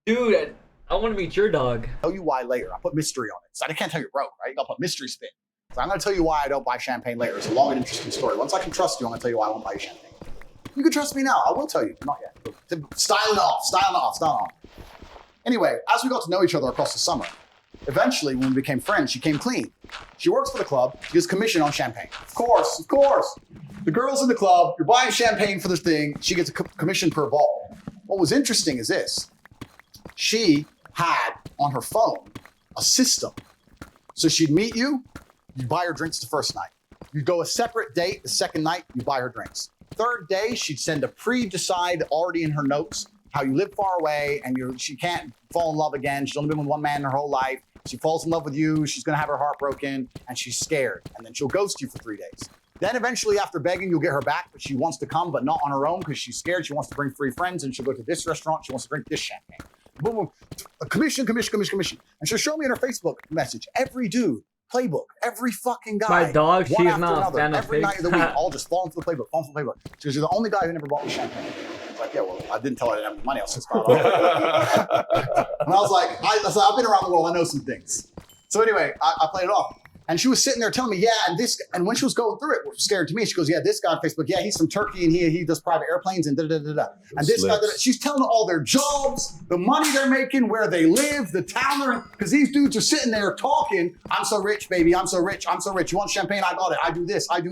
Dude, I want to meet your dog. Tell you why later. I put mystery on it. So I can't tell you broke, right? You got to put mystery spin. So I'm going to tell you why I don't buy champagne later. It's a long and interesting story. Once I can trust you, I'm going to tell you why I won't buy you champagne. You can trust me now. I will tell you. Not yet. styling off. Anyway, as we got to know each other across the summer, eventually when we became friends, she came clean. She works for the club. She gets commission on champagne. Of course. The girls in the club, you're buying champagne for this thing. She gets a commission per ball. What was interesting is this. She had on her phone a system. So she'd meet you, you'd buy her drinks the first night. You'd go a separate date the second night, you buy her drinks. Third day, she'd send a pre-decide already in her notes how you live far away and she can't fall in love again. She's only been with one man her whole life. She falls in love with you. She's going to have her heart broken and she's scared. And then she'll ghost you for 3 days. Then eventually after begging, you'll get her back, but she wants to come, but not on her own because she's scared. She wants to bring 3 friends and she'll go to this restaurant. She wants to drink this champagne. Boom, boom. Commission. And she'll show me in her Facebook message, every dude, playbook, every fucking guy. My dog, one she's after not a another, fan of every night of the week, pigs. all just fall into the playbook. She goes, you're the only guy who never bought me champagne. Like, yeah, well, I didn't tell her I didn't have any money. I was just and I was like, I've been around the world. I know some things. So anyway, I played it off. And she was sitting there telling me, and when she was going through it, which was scary to me, she goes, yeah, this guy on Facebook, yeah, he's from Turkey and he does private airplanes and da-da-da-da-da. And this guy, she's telling all their jobs, the money they're making, where they live, the town they're in, because these dudes are sitting there talking, I'm so rich, baby, I'm so rich. You want champagne? I got it. I do this. And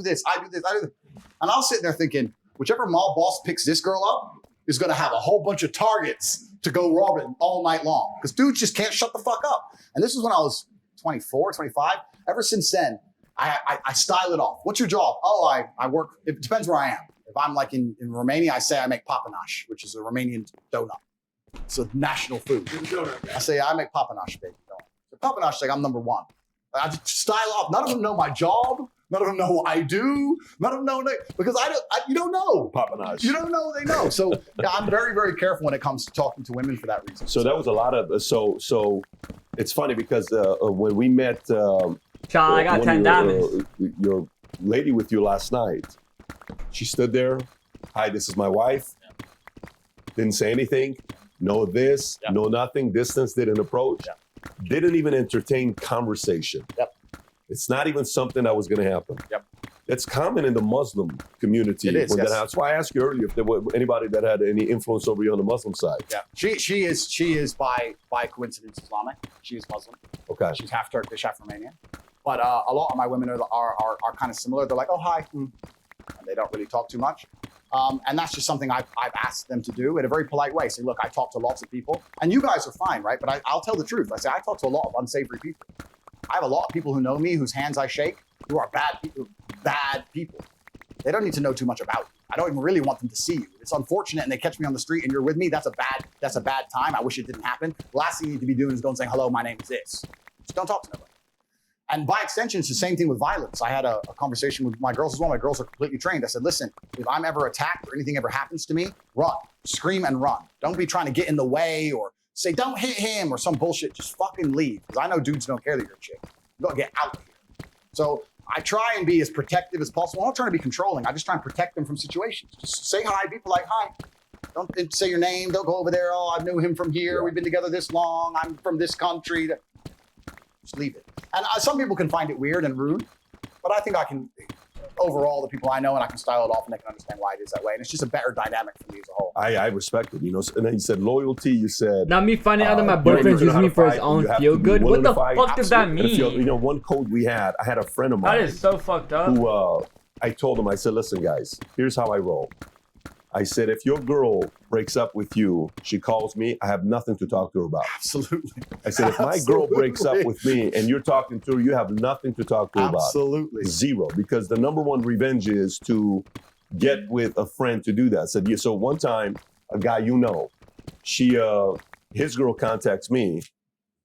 I was sitting there thinking, whichever mall boss picks this girl up is going to have a whole bunch of targets to go robbing all night long because dudes just can't shut the fuck up. And this was when I was 24, 25. Ever since then, I style it off. What's your job? Oh, I work. It depends where I am. If I'm like in Romania, I say I make papanash, which is a Romanian donut. It's a national food. I say I make papanash, baby. So papanash, like I'm number one. I just style off. None of them know my job. None of them know what I do. None of them know because you don't know. Papanash. You don't know. They know. So yeah, I'm very, very careful when it comes to talking to women for that reason. So that was a lot of so. It's funny because when we met. Sean, I got 10 diamonds. Your lady with you last night, she stood there. Hi, this is my wife. Didn't say anything. No this, no nothing. Distance, didn't approach. Didn't even entertain conversation. It's not even something that was going to happen. It's common in the Muslim community. It is, yes. That's why I asked you earlier if there were anybody that had any influence over you on the Muslim side. Yeah, she is by coincidence Islamic. She is Muslim. Okay. She's half Turkish, half Romanian. But a lot of my women are kind of similar. They're like, oh, hi. And they don't really talk too much. And that's just something I've asked them to do in a very polite way. Say, look, I talk to lots of people. And you guys are fine, right? But I'll tell the truth. I say, I talk to a lot of unsavory people. I have a lot of people who know me, whose hands I shake, who are bad people. They don't need to know too much about you. I don't even really want them to see you. It's unfortunate and they catch me on the street and you're with me. That's a bad time. I wish it didn't happen. The last thing you need to be doing is going and saying, hello, my name is this. Just don't talk to nobody. And by extension, it's the same thing with violence. I had a conversation with my girls as well. My girls are completely trained. I said, listen, if I'm ever attacked or anything ever happens to me, run. Scream and run. Don't be trying to get in the way or say, don't hit him or some bullshit. Just fucking leave. Because I know dudes don't care that you're a chick. You gotta get out of here. So I try and be as protective as possible. I'm not trying to be controlling. I just try and protect them from situations. Just say hi. Be polite. Hi. Don't say your name. Don't go over there. Oh, I knew him from here. We've been together this long. I'm from this country. Just leave it. And some people can find it weird and rude, but I think I can, overall, the people I know, and I can style it off and they can understand why it is that way. And it's just a better dynamic for me as a whole. I respect it, And then you said loyalty. You said not me finding out that my boyfriend's using me for his own feel good. What the fuck does that mean? One code we had. I had a friend of mine. That is so fucked up. Who I told him. I said, listen, guys. Here's how I roll. I said, if your girl breaks up with you, she calls me, I have nothing to talk to her about. Absolutely. I said, if my girl breaks up with me and you're talking to her, you have nothing to talk to her about. Absolutely. Zero. Because the number one revenge is to get with a friend to do that. I said, yeah. So one time, a guy his girl contacts me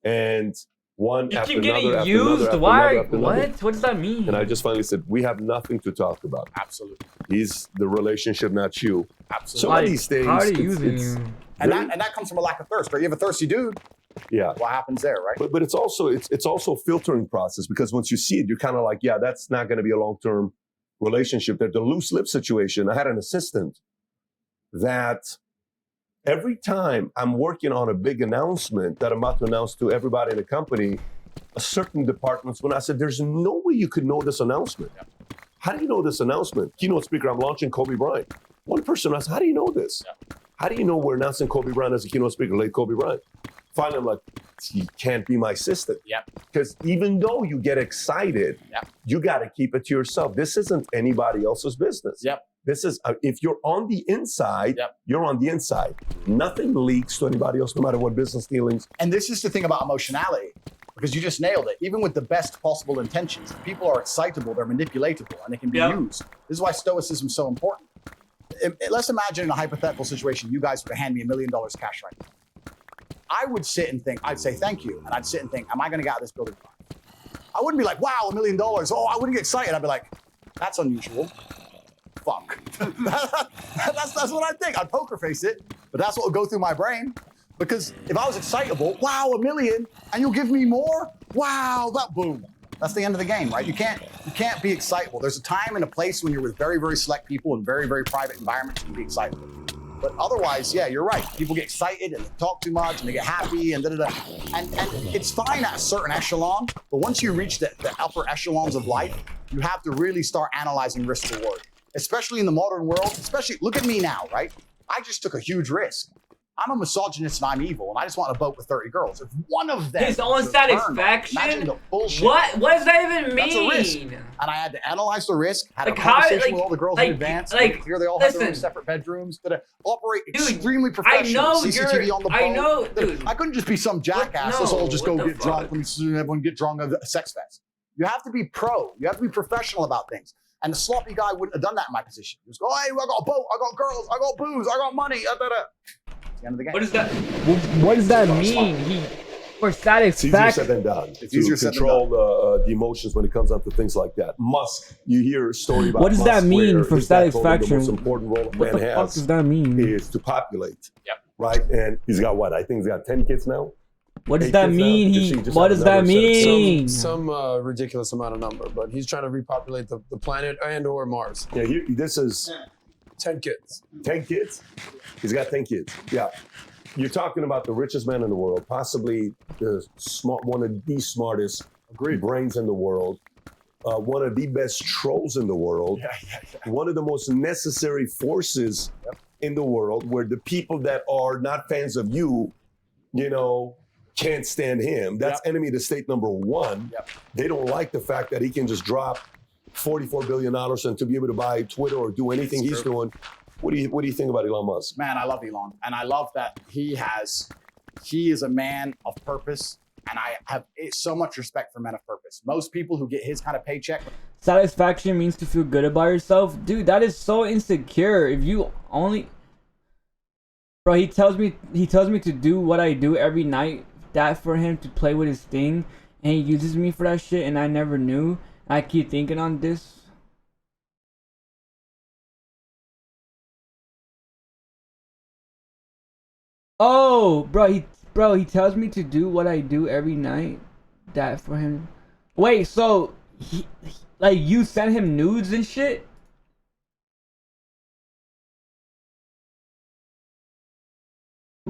and one you after keep another, getting after used? another, Why? after another. What does that mean? And I just finally said, we have nothing to talk about. Absolutely. He's the relationship, not you. Absolutely. Some of these things. How are they using you? And that comes from a lack of thirst, right? You have a thirsty dude. Yeah. What happens there, right? But it's also a filtering process because once you see it, you're kind of like, yeah, that's not going to be a long-term relationship. There's the loose lip situation. I had an assistant that every time I'm working on a big announcement that I'm about to announce to everybody in the company, a certain department's when I said, there's no way you could know this announcement. Yeah. How do you know this announcement? Keynote speaker, I'm launching Kobe Bryant. One person asked, how do you know this? Yeah. how do you know we're announcing Kobe Bryant as a keynote speaker, late Kobe Bryant? Finally, I'm like, you can't be my assistant. Yep. Because even though you get excited, you got to keep it to yourself. This isn't anybody else's business. Yep. This is, if you're on the inside, you're on the inside. Nothing leaks to anybody else, no matter what business dealings. And this is the thing about emotionality, because you just nailed it. Even with the best possible intentions, if people are excitable, they're manipulatable, and they can be used. This is why stoicism is so important. Let's imagine in a hypothetical situation, you guys were to hand me $1 million cash right now. I would sit and think, I'd say thank you. And I'd sit and think, am I going to get out of this building? I wouldn't be like, wow, $1 million. Oh, I wouldn't get excited. I'd be like, that's unusual. Fuck. that's what I think. I'd poker face it, but that's what would go through my brain. Because if I was excitable, wow, $1 million, and you'll give me more? Wow, that boom. That's the end of the game, right? You can't be excitable. There's a time and a place when you're with very, very select people in very, very private environments, you can be excitable. But otherwise, yeah, you're right. People get excited and they talk too much and they get happy and da-da-da. And it's fine at a certain echelon, but once you reach the upper echelons of life, you have to really start analyzing risk reward. Especially in the modern world, look at me now, right? I just took a huge risk. I'm a misogynist and I'm evil, and I just want a boat with 30 girls. If one of them his own satisfaction. Imagine the bullshit. What does that even mean? That's a risk. And I had to analyze the risk, had a conversation with all the girls in advance. Here they all have their own separate bedrooms that operate extremely professional. I know CCTV on the boat. I know, dude. I couldn't just be some jackass. Let's all just go get drunk. Let everyone get drunk at a sex fest. You have to be pro. You have to be professional about things. And the sloppy guy wouldn't have done that in my position. He was go, hey, I got a boat, I got girls, I got booze, I got money. The end of the game. What is that? What does that mean? For satisfaction. It's easier said than done. It's easier to control the emotions when it comes up to things like that. Musk, you hear a story about what does Musk that mean for satisfaction? The most important role a man has. What does that mean? Is to populate. Yep. Right? And he's got what? I think he's got 10 kids now. What does that mean? What does that mean? Some ridiculous amount of number, but he's trying to repopulate the planet and or Mars. Yeah, this is 10 kids. 10 kids? He's got 10 kids. Yeah. You're talking about the richest man in the world, possibly one of the smartest brains in the world, one of the best trolls in the world, one of the most necessary forces in the world, where the people that are not fans of you, can't stand him. That's enemy to state number one. They don't like the fact that he can just drop $44 billion and to be able to buy Twitter or do anything he's doing. What do you think about Elon Musk? Man, I love Elon. And I love that he is a man of purpose. And I have so much respect for men of purpose. Most people who get his kind of paycheck. Satisfaction means to feel good about yourself. Dude, that is so insecure. If you only... Bro, he tells me to do what I do every night. That for him to play with his thing. And he uses me for that shit and I never knew. I keep thinking on this. Oh, bro, he tells me to do what I do every night. That for him. Wait, so like you send him nudes and shit?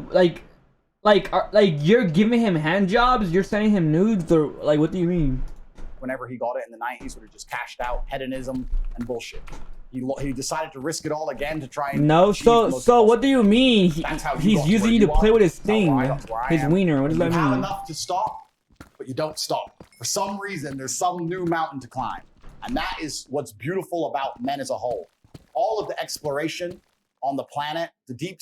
Like you're giving him hand jobs? You're sending him nudes, or like what do you mean? Whenever he got it in the 90s, would have just cashed out, hedonism and bullshit. He decided to risk it all again to try and... No, so what do you mean? He's using you to play with his thing, his wiener. What does that mean? You have enough to stop, but you don't stop. For some reason, there's some new mountain to climb. And that is what's beautiful about men as a whole. All of the exploration on the planet, the deep...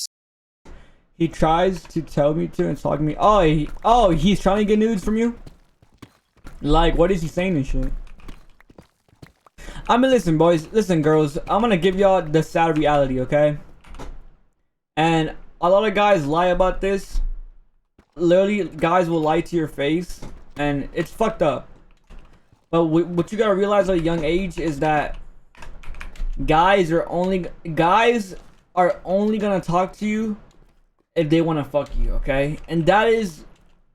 He tries to tell me to and talk to me. Oh, he's trying to get nudes from you? Like, what is he saying and shit? I mean, listen, boys. Listen, girls. I'm gonna give y'all the sad reality, okay? And a lot of guys lie about this. Literally, guys will lie to your face. And it's fucked up. But what you gotta realize at a young age is that guys are only gonna talk to you if they want to fuck you, okay? And that is,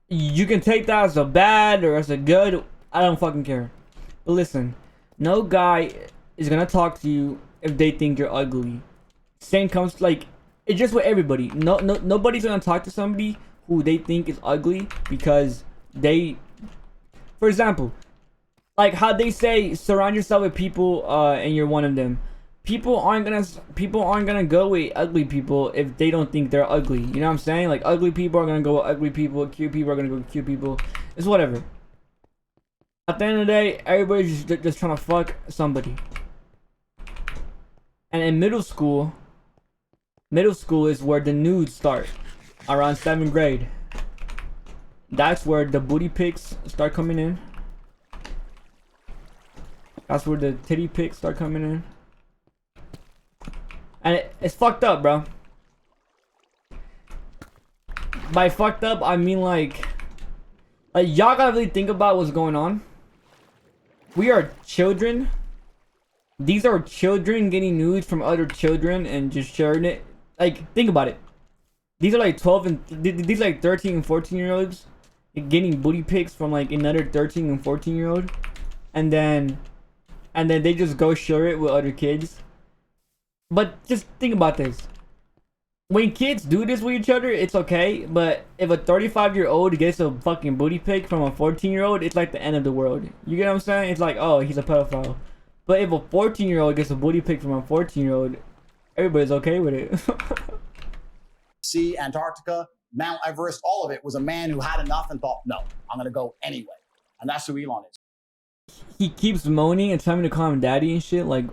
you can take that as a bad or as a good. I don't fucking care. But listen, no guy is gonna talk to you if they think you're ugly. Same comes like it's just with everybody. Nobody's gonna talk to somebody who they think is ugly because they, for example, like how they say surround yourself with people and you're one of them. people aren't gonna go with ugly people if they don't think they're ugly. You know what I'm saying? Like ugly people are gonna go with ugly people, cute people are gonna go with cute people. It's whatever. At the end of the day, everybody's just trying to fuck somebody. And in middle school is where the nudes start. Around 7th grade. That's where the booty pics start coming in. That's where the titty pics start coming in. And it's fucked up, bro. By fucked up, I mean like y'all gotta really think about what's going on. We are children. These are children getting nudes from other children and just sharing it. Like, think about it. These are like 12 and these are like 13 and 14-year-olds getting booty pics from like another 13 and 14-year-old, and then they just go share it with other kids. But just think about this. When kids do this with each other, it's okay. But if a 35-year-old gets a fucking booty pic from a 14-year-old, it's like the end of the world. You get what I'm saying? It's like, oh, he's a pedophile. But if a 14-year-old gets a booty pic from a 14-year-old, everybody's okay with it. Sea, Antarctica, Mount Everest, all of it was a man who had enough and thought, no, I'm going to go anyway. And that's who Elon is. He keeps moaning and telling me to call him daddy and shit. Like,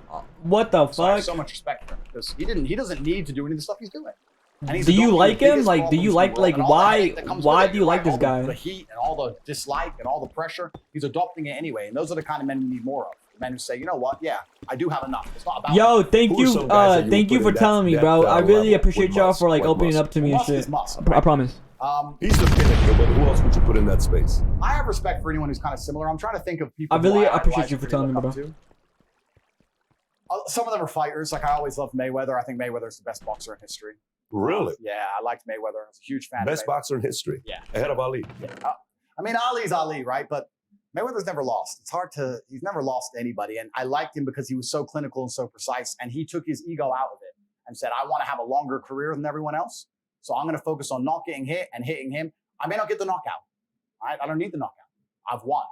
what the So I have fuck? so much respect for him because he doesn't need to do any of the stuff he's doing. And he's Do you adopting like the him? biggest Like, do you problems in like the world and all the why hate that comes why with it. do you like Right, this all guy? The heat and all the dislike and all the pressure, he's adopting it anyway. And those are the kind of men we need more of. Men who say, you know what? Yeah, I do have enough. It's not about Yo, thank Who are you, some guys that you thank would you put for in telling me, that bro. I really level appreciate with y'all Musk? for like Like opening Musk? up to me and Musk shit. is Musk, I right? promise. He's the pinnacle, but who else would you put in that space? I have respect for anyone who's kind of similar. I'm trying to think of people. I really who appreciate idolize you for and telling me, look bro. up to. Some of them are fighters. Like I always loved Mayweather. I think Mayweather's the best boxer in history. Really? Yeah, I liked Mayweather. I was a huge fan. Best of Mayweather. boxer in history. Yeah. Ahead of Ali. Yeah. I mean, Ali's Ali, right? But Mayweather's never lost. It's hard to. He's never lost to anybody, and I liked him because he was so clinical and so precise, and he took his ego out of it and said, "I want to have a longer career than everyone else, so I'm going to focus on not getting hit and hitting him. I may not get the knockout. All right? I don't need the knockout. I've won.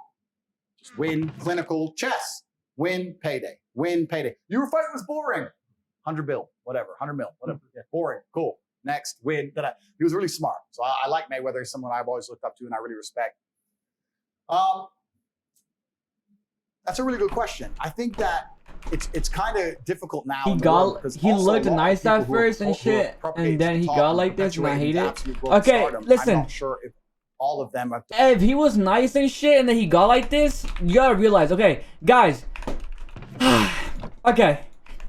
Just win clinical chess. Win payday. Win payday. Your fight was boring. 100 bill, whatever. 100 mil, whatever. Yeah, boring. Cool. Next, win. He was really smart. So I like Mayweather. He's someone I've always looked up to and I really respect. That's a really good question. I think that it's kind of difficult now. He looked nice at first and shit, and then he got like this, and I hate it. Okay, listen. I'm not sure if all of them have. If he was nice and shit, and then he got like this, you gotta realize, okay, guys. Okay,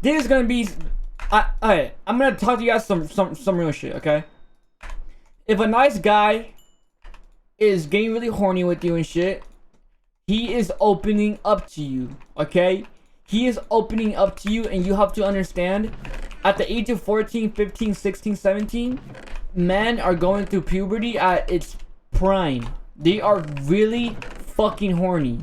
this is gonna be. Alright, I'm gonna talk to you guys some real shit. Okay, if a nice guy is getting really horny with you and shit, he is opening up to you. Okay, he is opening up to you, and you have to understand, at the age of 14, 15, 16, 17, men are going through puberty at its prime. They are really fucking horny.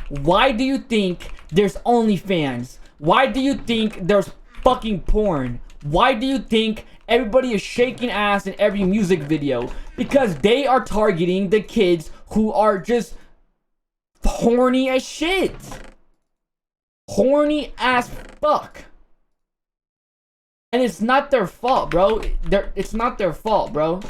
Why do you think there's OnlyFans? Why do you think there's fucking porn? Why do you think everybody is shaking ass in every music video? Because they are targeting the kids who are just horny as shit. Horny as fuck. And it's not their fault, bro. It's not their fault, bro.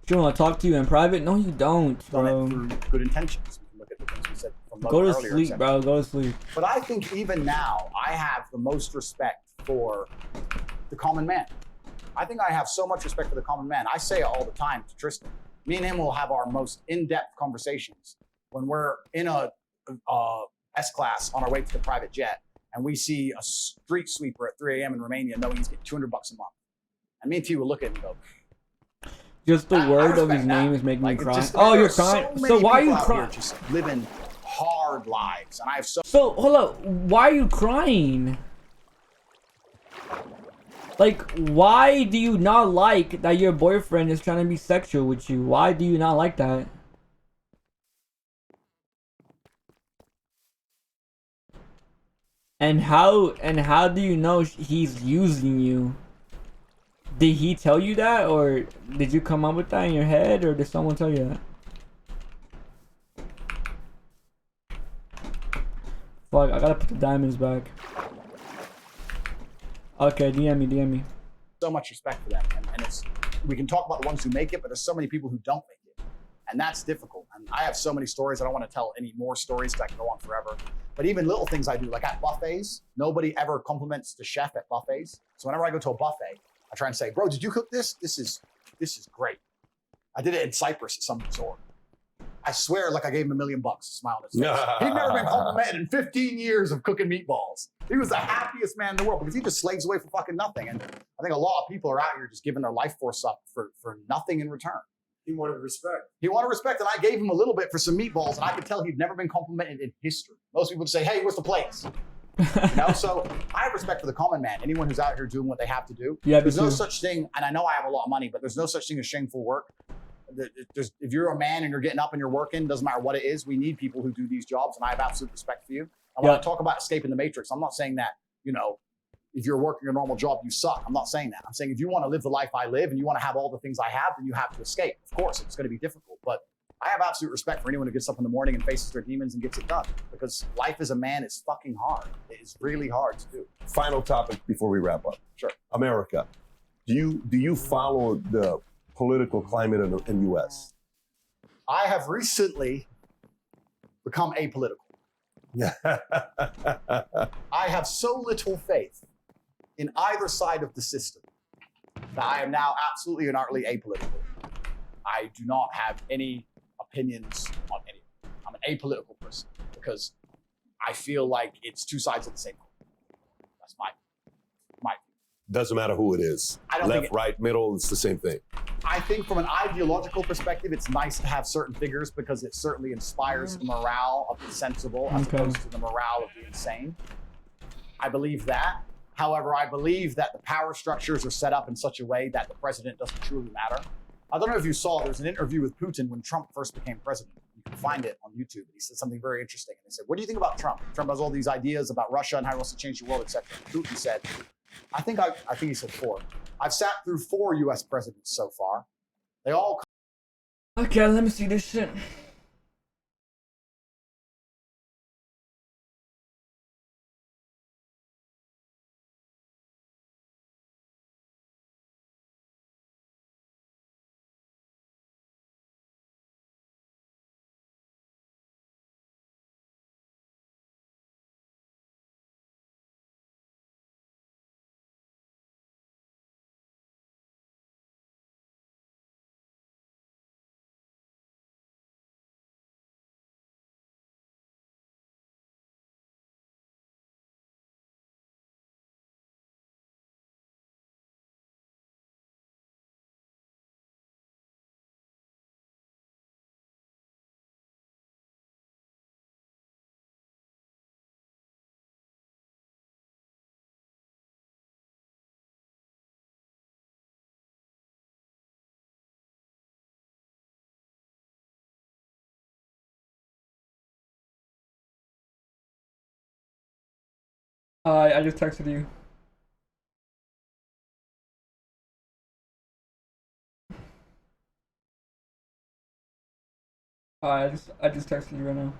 Do you want to talk to you in private? No, you don't, Done bro. it through good intentions. Look at the things we said from Go to earlier, sleep, etc. bro. Go to sleep. But I think even now, I have the most respect for the common man. I think I have so much respect for the common man. I say it all the time to Tristan. Me and him will have our most in-depth conversations when we're in a S-class on our way to the private jet, and we see a street sweeper at 3 a.m. in Romania knowing he's getting $200 a month. And me and T will look at him and go, Just the I word of respect his that. name is making me Like, cry. just- Oh, there you're are so crying. many So why are people you out here crying? just living hard lives, and I have so. So hold up. Why are you crying? Like, why do you not like that your boyfriend is trying to be sexual with you? Why do you not like that? And how do you know he's using you? Did he tell you that, or did you come up with that in your head, or did someone tell you that? Fuck, I gotta put the diamonds back. Okay, DM me. So much respect for them, and it's, we can talk about the ones who make it, but there's so many people who don't make it, and that's difficult. And I have so many stories. I don't want to tell any more stories because I can go on forever. But even little things I do, like at buffets, nobody ever compliments the chef at buffets. So whenever I go to a buffet, I try and say, "Bro, did you cook this? This is great." I did it in Cyprus at some resort. I swear, like I gave him $1 million to smile on his face. He'd never been complimented in 15 years of cooking meatballs. He was the happiest man in the world because he just slaves away for fucking nothing. And I think a lot of people are out here just giving their life force up for nothing in return. He wanted respect. He wanted respect, and I gave him a little bit for some meatballs, and I could tell he'd never been complimented in history. Most people would say, "Hey, where's the plates?" You know, so I have respect for the common man. Anyone who's out here doing what they have to do. Yeah, there's no such thing, and I know I have a lot of money, but there's no such thing as shameful work. If you're a man and you're getting up and you're working, doesn't matter what it is, we need people who do these jobs, and I have absolute respect for you. And when I talk about escaping the matrix, I'm not saying that, you know, if you're working a normal job, you suck. I'm not saying that. I'm saying if you want to live the life I live and you want to have all the things I have, then you have to escape. Of course, it's going to be difficult, but I have absolute respect for anyone who gets up in the morning and faces their demons and gets it done, because life as a man is fucking hard. It is really hard to do. Final topic before we wrap up. Sure. America, do you follow the political climate in the U.S.? I have recently become apolitical. I have so little faith in either side of the system that I am now absolutely and utterly apolitical. I do not have any opinions on anything. I'm an apolitical person because I feel like it's two sides of the same coin. That's my view. Doesn't matter who it is. Left, right, middle, it's the same thing. I think from an ideological perspective, it's nice to have certain figures because it certainly inspires the morale of the sensible as opposed to the morale of the insane. I believe that. However, I believe that the power structures are set up in such a way that the president doesn't truly matter. I don't know if you saw, there's an interview with Putin when Trump first became president. You can find it on YouTube. And he said something very interesting. And they said, "What do you think about Trump? Trump has all these ideas about Russia and how he wants to change the world, etc." Putin said, I think he said 4. I've sat through 4 US presidents so far. They all Okay, let me see this shit. I just texted you. I just texted you right now.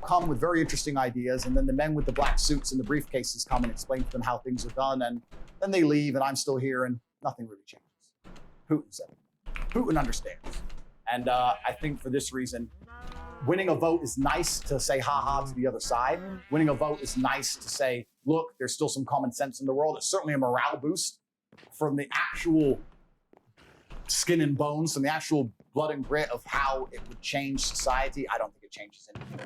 come with very interesting ideas, and then the men with the black suits and the briefcases come and explain to them how things are done, and then they leave, and I'm still here, and nothing really changes. Putin said it. Putin understands. And I think for this reason, winning a vote is nice to say ha-ha to the other side. Winning a vote is nice to say, look, there's still some common sense in the world. It's certainly a morale boost from the actual skin and bones, from the actual blood and grit of how it would change society. I don't think it changes anything.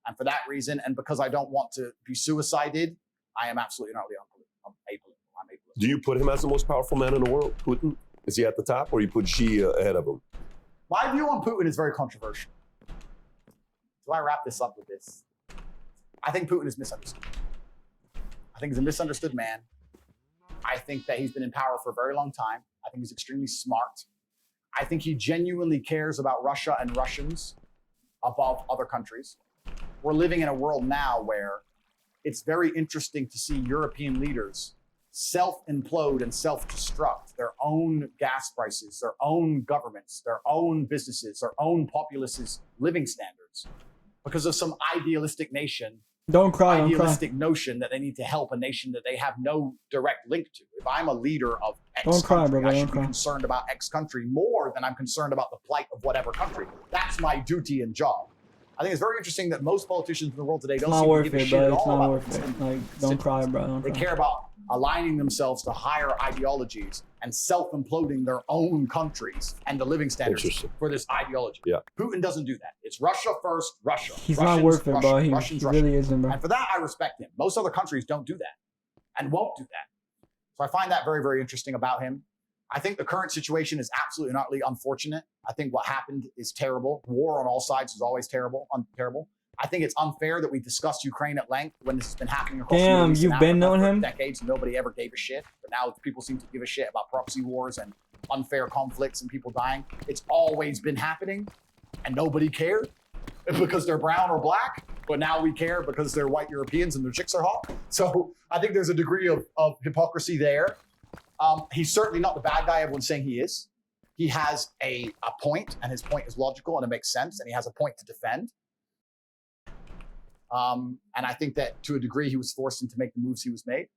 And for that reason, and because I don't want to be suicided, I am absolutely not apolitical. I'm apolitical. Do you put him as the most powerful man in the world, Putin? Is he at the top, or you put Xi ahead of him? My view on Putin is very controversial. Do I wrap this up with this? I think Putin is misunderstood. I think he's a misunderstood man. I think that he's been in power for a very long time. I think he's extremely smart. I think he genuinely cares about Russia and Russians above other countries. We're living in a world now where it's very interesting to see European leaders self-implode and self-destruct their own gas prices, their own governments, their own businesses, their own populace's living standards because of some idealistic nation. Don't cry. Idealistic notion that they need to help a nation that they have no direct link to. If I'm a leader of X country, I should be concerned about X country more than I'm concerned about the plight of whatever country. That's my duty and job. I think it's very interesting that most politicians in the world today don't seem to give a shit at all about this. Like, don't cry, bro. They care about aligning themselves to higher ideologies and self-imploding their own countries and the living standards for this ideology. Yeah. Putin doesn't do that. It's Russia first, Russia. He's not worth it, bro. He really isn't, bro. And for that, I respect him. Most other countries don't do that and won't do that. So I find that very, very interesting about him. I think the current situation is absolutely and utterly unfortunate. I think what happened is terrible. War on all sides is always terrible. I think it's unfair that we discussed Ukraine at length when this has been happening across the Middle East you've been knowing him decades. Nobody ever gave a shit, but now people seem to give a shit about proxy wars and unfair conflicts and people dying. It's always been happening, and nobody cared because they're brown or black. But now we care because they're white Europeans and their chicks are hot. So I think there's a degree of hypocrisy there. He's certainly not the bad guy everyone's saying he is. He has a point, and his point is logical and it makes sense, and he has a point to defend. And I think that to a degree he was forced into make the moves he was made.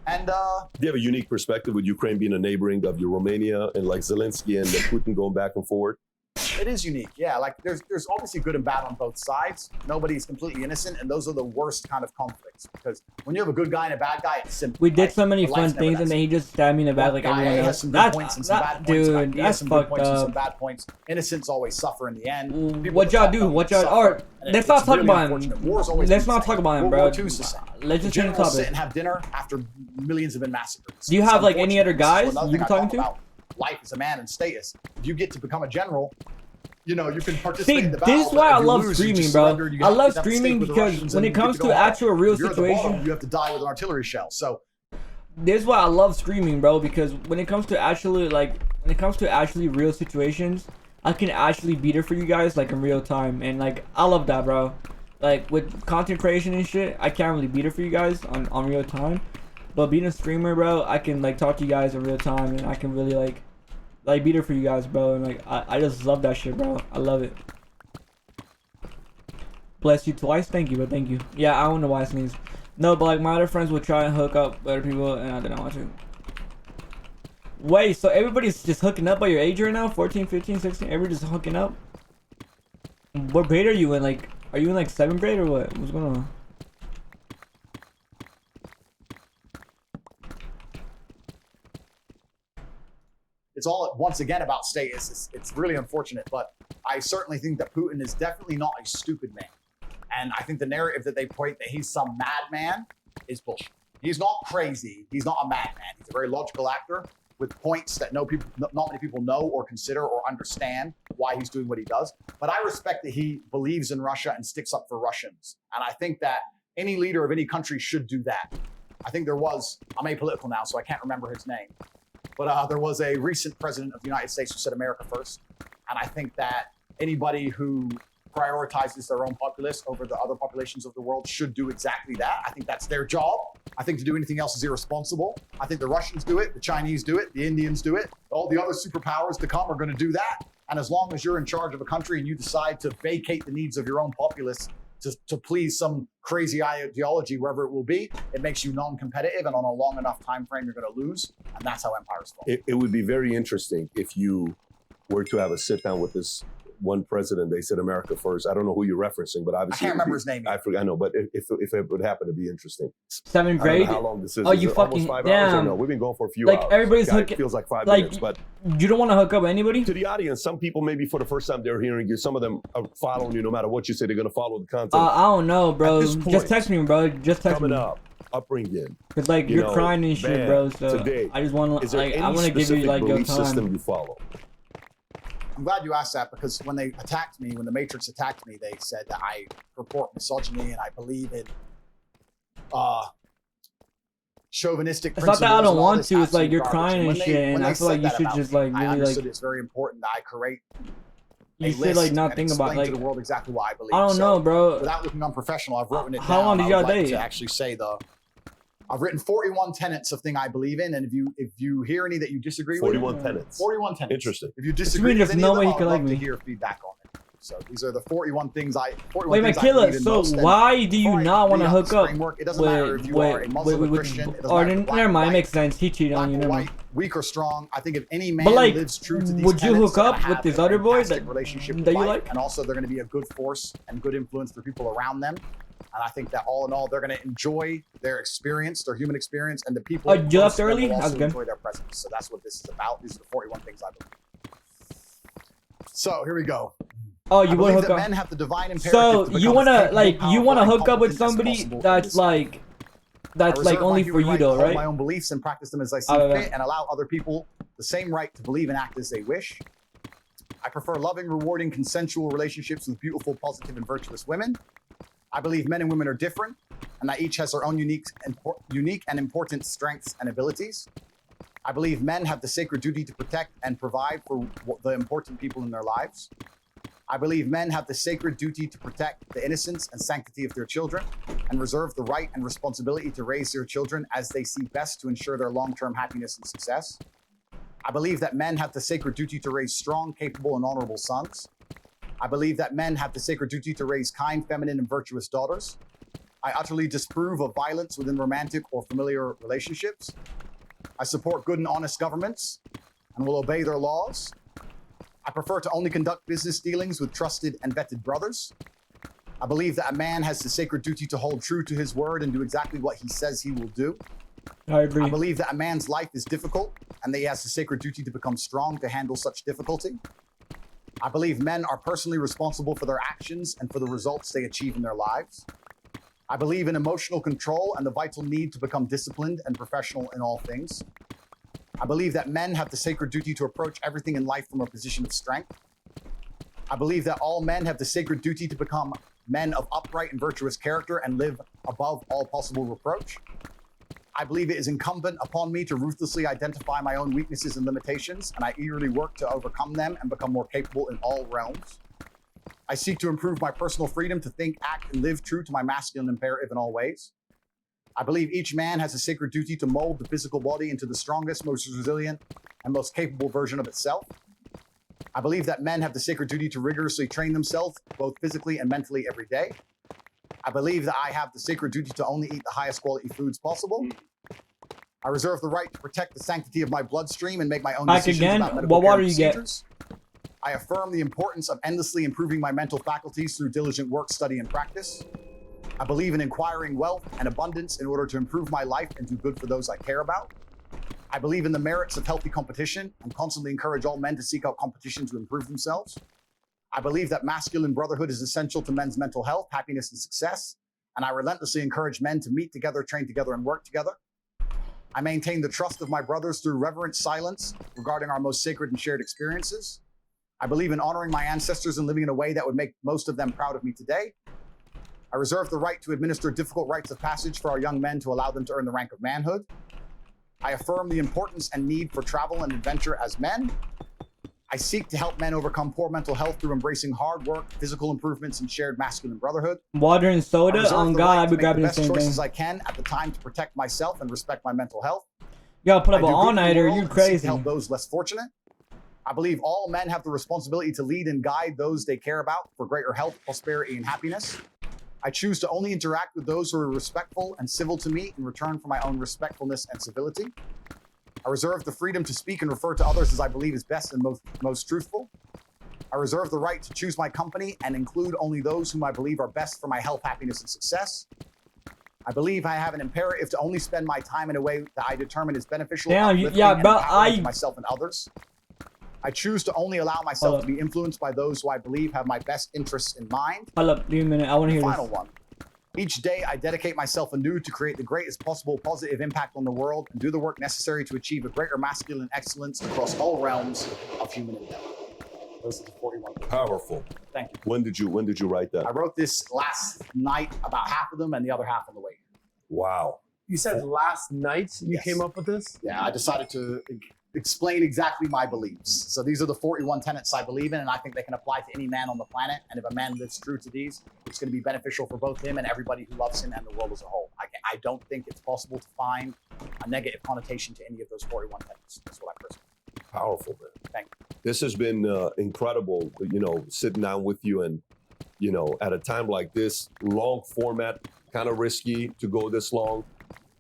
And do you have a unique perspective with Ukraine being a neighboring of your Romania and like Zelensky and Putin going back and forward? It is unique, yeah. Like there's obviously good and bad on both sides. Nobody's completely innocent, and those are the worst kind of conflicts because when you have a good guy and a bad guy, it's simple. We did so many fun things, and then he just stabbed me in the back like everyone else. That's dude. That's fucked up. Some bad points. Innocents always suffer in the end. What y'all do? What y'all? Or let's not talk about him. Let's not talk about him, bro. Let's just change the topic. Sit and have dinner after millions have been massacred. Do you have like any other guys you been talking to? Life as a man and status. If you get to become a general, you know, you can participate in the battle. This is why I love streaming, bro. I love streaming because when it comes to actual real situation, you have to die with an artillery shell. So this is why I love streaming, bro, because when it comes to actually real situations, I can actually be there for you guys like in real time, and like I love that, bro. Like with content creation and shit, I can't really be there for you guys on real time, but being a streamer, bro, I can like talk to you guys in real time, and I can really like be there for you guys, bro, and like I just love that shit, bro. I love it. Bless you twice. Thank you, but thank you. Yeah, I don't know why it sneeze. No, but like my other friends would try and hook up with other people, and I didn't want to. Wait, so everybody's just hooking up by your age right now? 14, 15, 16? Everybody's just hooking up? What grade are you in? Like, are you in like 7th grade or what? What's going on? it's all once again about status. It's really unfortunate, but I certainly think that Putin is definitely not a stupid man. And I think the narrative that they point that he's some madman is bullshit. He's not crazy. He's not a madman. He's a very logical actor with points that not many people know or consider or understand why he's doing what he does. But I respect that he believes in Russia and sticks up for Russians. And I think that any leader of any country should do that. I think there was, I'm apolitical now, so I can't remember his name, but there was a recent president of the United States who said America first. And I think that anybody who prioritizes their own populace over the other populations of the world should do exactly that. I think that's their job. I think to do anything else is irresponsible. I think the Russians do it, the Chinese do it, the Indians do it. All the other superpowers to come are going to do that. And as long as you're in charge of a country and you decide to vacate the needs of your own populace to please some crazy ideology, wherever it will be. It makes you non-competitive, and on a long enough time frame, you're going to lose, and that's how empires fall. It would be very interesting if you were to have a sit down with this one president. They said America first. I don't know who you're referencing, but obviously I can't remember his name. I forgot. I know, but if it would happen to be interesting. 7th grade. How long this is? Oh, Is you it fucking almost 5 hours or damn. no? We've been going for a few Like hours. everybody's God, hooking. it feels like 5 like, minutes, but you don't want to hook up with anybody. to the audience, some people maybe for the first time they're hearing you. Some of them are following you, no matter what you say. They're going to follow the content. I don't know, bro. At this point, Just text me, bro. Just text coming me. up, upbringing. Cause like you you're know, crying and shit, man, bro. So today, I just want Is there like any I want to give you specific like your belief system time. you follow? I'm glad you asked that, because when they attacked me, when the Matrix attacked me, they said that I report misogyny and I believe in chauvinistic It's not principles. that I don't and all want this to. It's like absolute you're garbage. crying when and they- shit, when and they I feel like said you that should about just me, like I really understood like. it's very important that I create You should like not think about like like. to the world exactly what I believe. I don't So, know, bro. without looking unprofessional, I've written it down. How long did I y'all would like date? to actually say I've written 41 tenets of thing I believe in, and if you hear any that you disagree 41 with, tenets. 41 tenets. Interesting. If you disagree there's with any no of them, way he I could would like love to me. hear feedback on it. So these are the 41 things I. 41 Wait, things I Makila, believe in so most, and why do you before I not want to read out hook this up framework, it doesn't matter if you are a Muslim, a Christian. It doesn't or matter if you're never mind, black, it makes sense. He cheated black on you. or Never white, mind. weak or strong. I think if any man But like, lives true to these would you tenets, hook they're up gonna with have this a other boy fantastic that relationship with you life, like? and also they're going to be a good force and good influence for people around them. And I think that all in all, they're going to enjoy their experience, their human experience, and the people. Oh, you close left to them early? will That's also good. enjoy their presence. So that's what this is about. These are the 41 things I believe. So here we go. Oh, I you would believe hook that up. men have the divine imperative So to you become wanna as capable, like you powerful, wanna and hook up with competent as somebody possible in that's this like I reserve my only human for you right to though, hold right? my own beliefs and practice them as I see yeah. fit, and allow other people the same right to believe and act as they wish. I prefer loving, rewarding, consensual relationships with beautiful, positive, and virtuous women. I believe men and women are different, and that each has their own unique and important strengths and abilities. I believe men have the sacred duty to protect and provide for the important people in their lives. I believe men have the sacred duty to protect the innocence and sanctity of their children and reserve the right and responsibility to raise their children as they see best to ensure their long-term happiness and success. I believe that men have the sacred duty to raise strong, capable, and honorable sons. I believe that men have the sacred duty to raise kind, feminine, and virtuous daughters. I utterly disapprove of violence within romantic or familiar relationships. I support good and honest governments and will obey their laws. I prefer to only conduct business dealings with trusted and vetted brothers. I believe that a man has the sacred duty to hold true to his word and do exactly what he says he will do. I agree. I believe that a man's life is difficult and that he has the sacred duty to become strong to handle such difficulty. I believe men are personally responsible for their actions and for the results they achieve in their lives. I believe in emotional control and the vital need to become disciplined and professional in all things. I believe that men have the sacred duty to approach everything in life from a position of strength. I believe that all men have the sacred duty to become men of upright and virtuous character and live above all possible reproach. I believe it is incumbent upon me to ruthlessly identify my own weaknesses and limitations, and I eagerly work to overcome them and become more capable in all realms. I seek to improve my personal freedom to think, act, and live true to my masculine imperative in all ways. I believe each man has a sacred duty to mold the physical body into the strongest, most resilient, and most capable version of itself. I believe that men have the sacred duty to rigorously train themselves, both physically and mentally, every day. I believe that I have the sacred duty to only eat the highest quality foods possible. I reserve the right to protect the sanctity of my bloodstream and make my own Back decisions again? about medical What care water and you get? procedures. I affirm the importance of endlessly improving my mental faculties through diligent work, study, and practice. I believe in acquiring wealth and abundance in order to improve my life and do good for those I care about. I believe in the merits of healthy competition and constantly encourage all men to seek out competition to improve themselves. I believe that masculine brotherhood is essential to men's mental health, happiness, and success, and I relentlessly encourage men to meet together, train together, and work together. I maintain the trust of my brothers through reverent silence regarding our most sacred and shared experiences. I believe in honoring my ancestors and living in a way that would make most of them proud of me today. I reserve the right to administer difficult rites of passage for our young men to allow them to earn the rank of manhood. I affirm the importance and need for travel and adventure as men. I seek to help men overcome poor mental health through embracing hard work, physical improvements, and shared masculine brotherhood. Water and I soda. reserve On the God, right I'd to be make grabbing the the best same thing. choices I can at the time to protect myself and respect my mental health. You gotta put up I an do good in the all-nighter. world You and seek crazy. to help those less fortunate. I believe all men have the responsibility to lead and guide those they care about for greater health, prosperity, and happiness. I choose to only interact with those who are respectful and civil to me in return for my own respectfulness and civility. I reserve the freedom to speak and refer to others as I believe is best and most truthful. I reserve the right to choose my company and include only those whom I believe are best for my health, happiness, and success. I believe I have an imperative to only spend my time in a way that I determine is beneficial, uplifting, and empowering to myself and others. I choose to only allow myself to be influenced by those who I believe have my best interests in mind. Hold up, give me a minute. I want to hear Final this. one. Each day, I dedicate myself anew to create the greatest possible positive impact on the world and do the work necessary to achieve a greater masculine excellence across all realms of human endeavor. Those are the 41. Powerful. Thank you. When did you write that? I wrote this last night, about half of them, and the other half on the way. Wow. You said last night you Yes. came up with this? Yeah, I decided to explain exactly my beliefs. So these are the 41 tenets I believe in, and I think they can apply to any man on the planet. And if a man lives true to these, it's going to be beneficial for both him and everybody who loves him and the world as a whole. I don't think it's possible to find a negative connotation to any of those 41 tenets. That's what I personally think. Powerful, man. Thank you. This has been incredible, sitting down with you and, at a time like this, long format, kind of risky to go this long.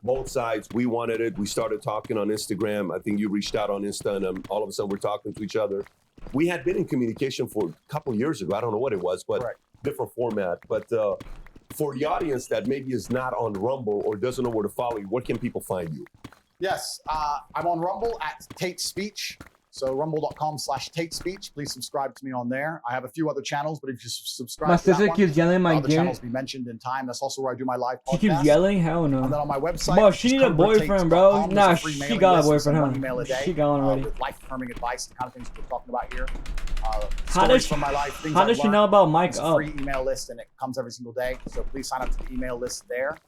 Both sides, we wanted it. We started talking on Instagram. I think you reached out on Insta, and all of a sudden we're talking to each other. We had been in communication for a couple years ago. I don't know what it was, but Correct. different format. But for the audience that maybe is not on Rumble or doesn't know where to follow you, where can people find you? Yes, I'm on Rumble at Tate Speech. So rumble.com/Tate Speech. Please subscribe to me on there. I have a few other channels, but if you subscribe My to that sister one, keeps yelling my other game. channels will be mentioned in time. That's also where I do my live podcast. She keeps yelling? Hell And then no. on my website, Bro, which she is need a boyfriend, bro. covertates.com, Nah, there's a free she mailing got a list with boyfriend, one huh? email a day, She got one already. with life-affirming advice, the kind of things we're talking about here. How does Stories from my life, things How I've does she learned. know about Mike It's a Up? free email list, and it comes every single day. So please sign up to the email list there.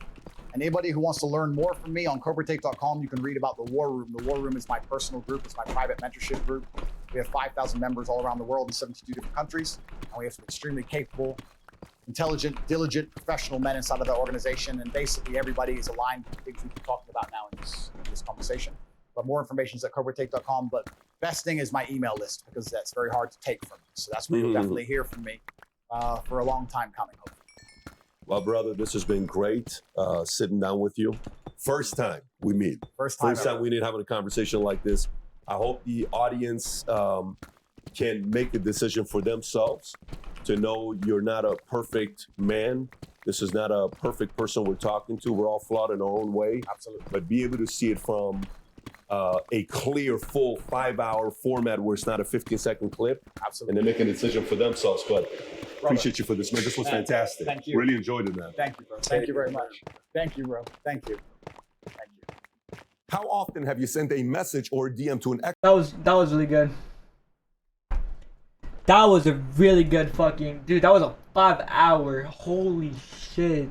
And anybody who wants to learn more from me on CobraTate.com, you can read about the War Room. The War Room is my personal group. It's my private mentorship group. We have 5,000 members all around the world in 72 different countries. And we have some extremely capable, intelligent, diligent, professional men inside of that organization. And basically everybody is aligned with the things we've been talking about now in this conversation. But more information is at CobraTate.com. But best thing is my email list, because that's very hard to take from me. So that's where you'll definitely hear from me for a long time coming, hopefully. Well, brother, this has been great sitting down with you. First time we meet. First time we need having a conversation like this. I hope the audience can make a decision for themselves to know you're not a perfect man. This is not a perfect person we're talking to. We're all flawed in our own way. Absolutely. But be able to see it from a clear, full 5-hour format where it's not a 15-second clip. Absolutely. And they make a decision for themselves. But appreciate you for this, man. This was fantastic. Thank you. Really enjoyed it, man. Thank you, bro. Thank you very much. Thank you, bro. Thank you. Thank you. How often have you sent a message or a DM to an ex? That was really good. That was a really good fucking dude. That was a 5-hour. Holy shit.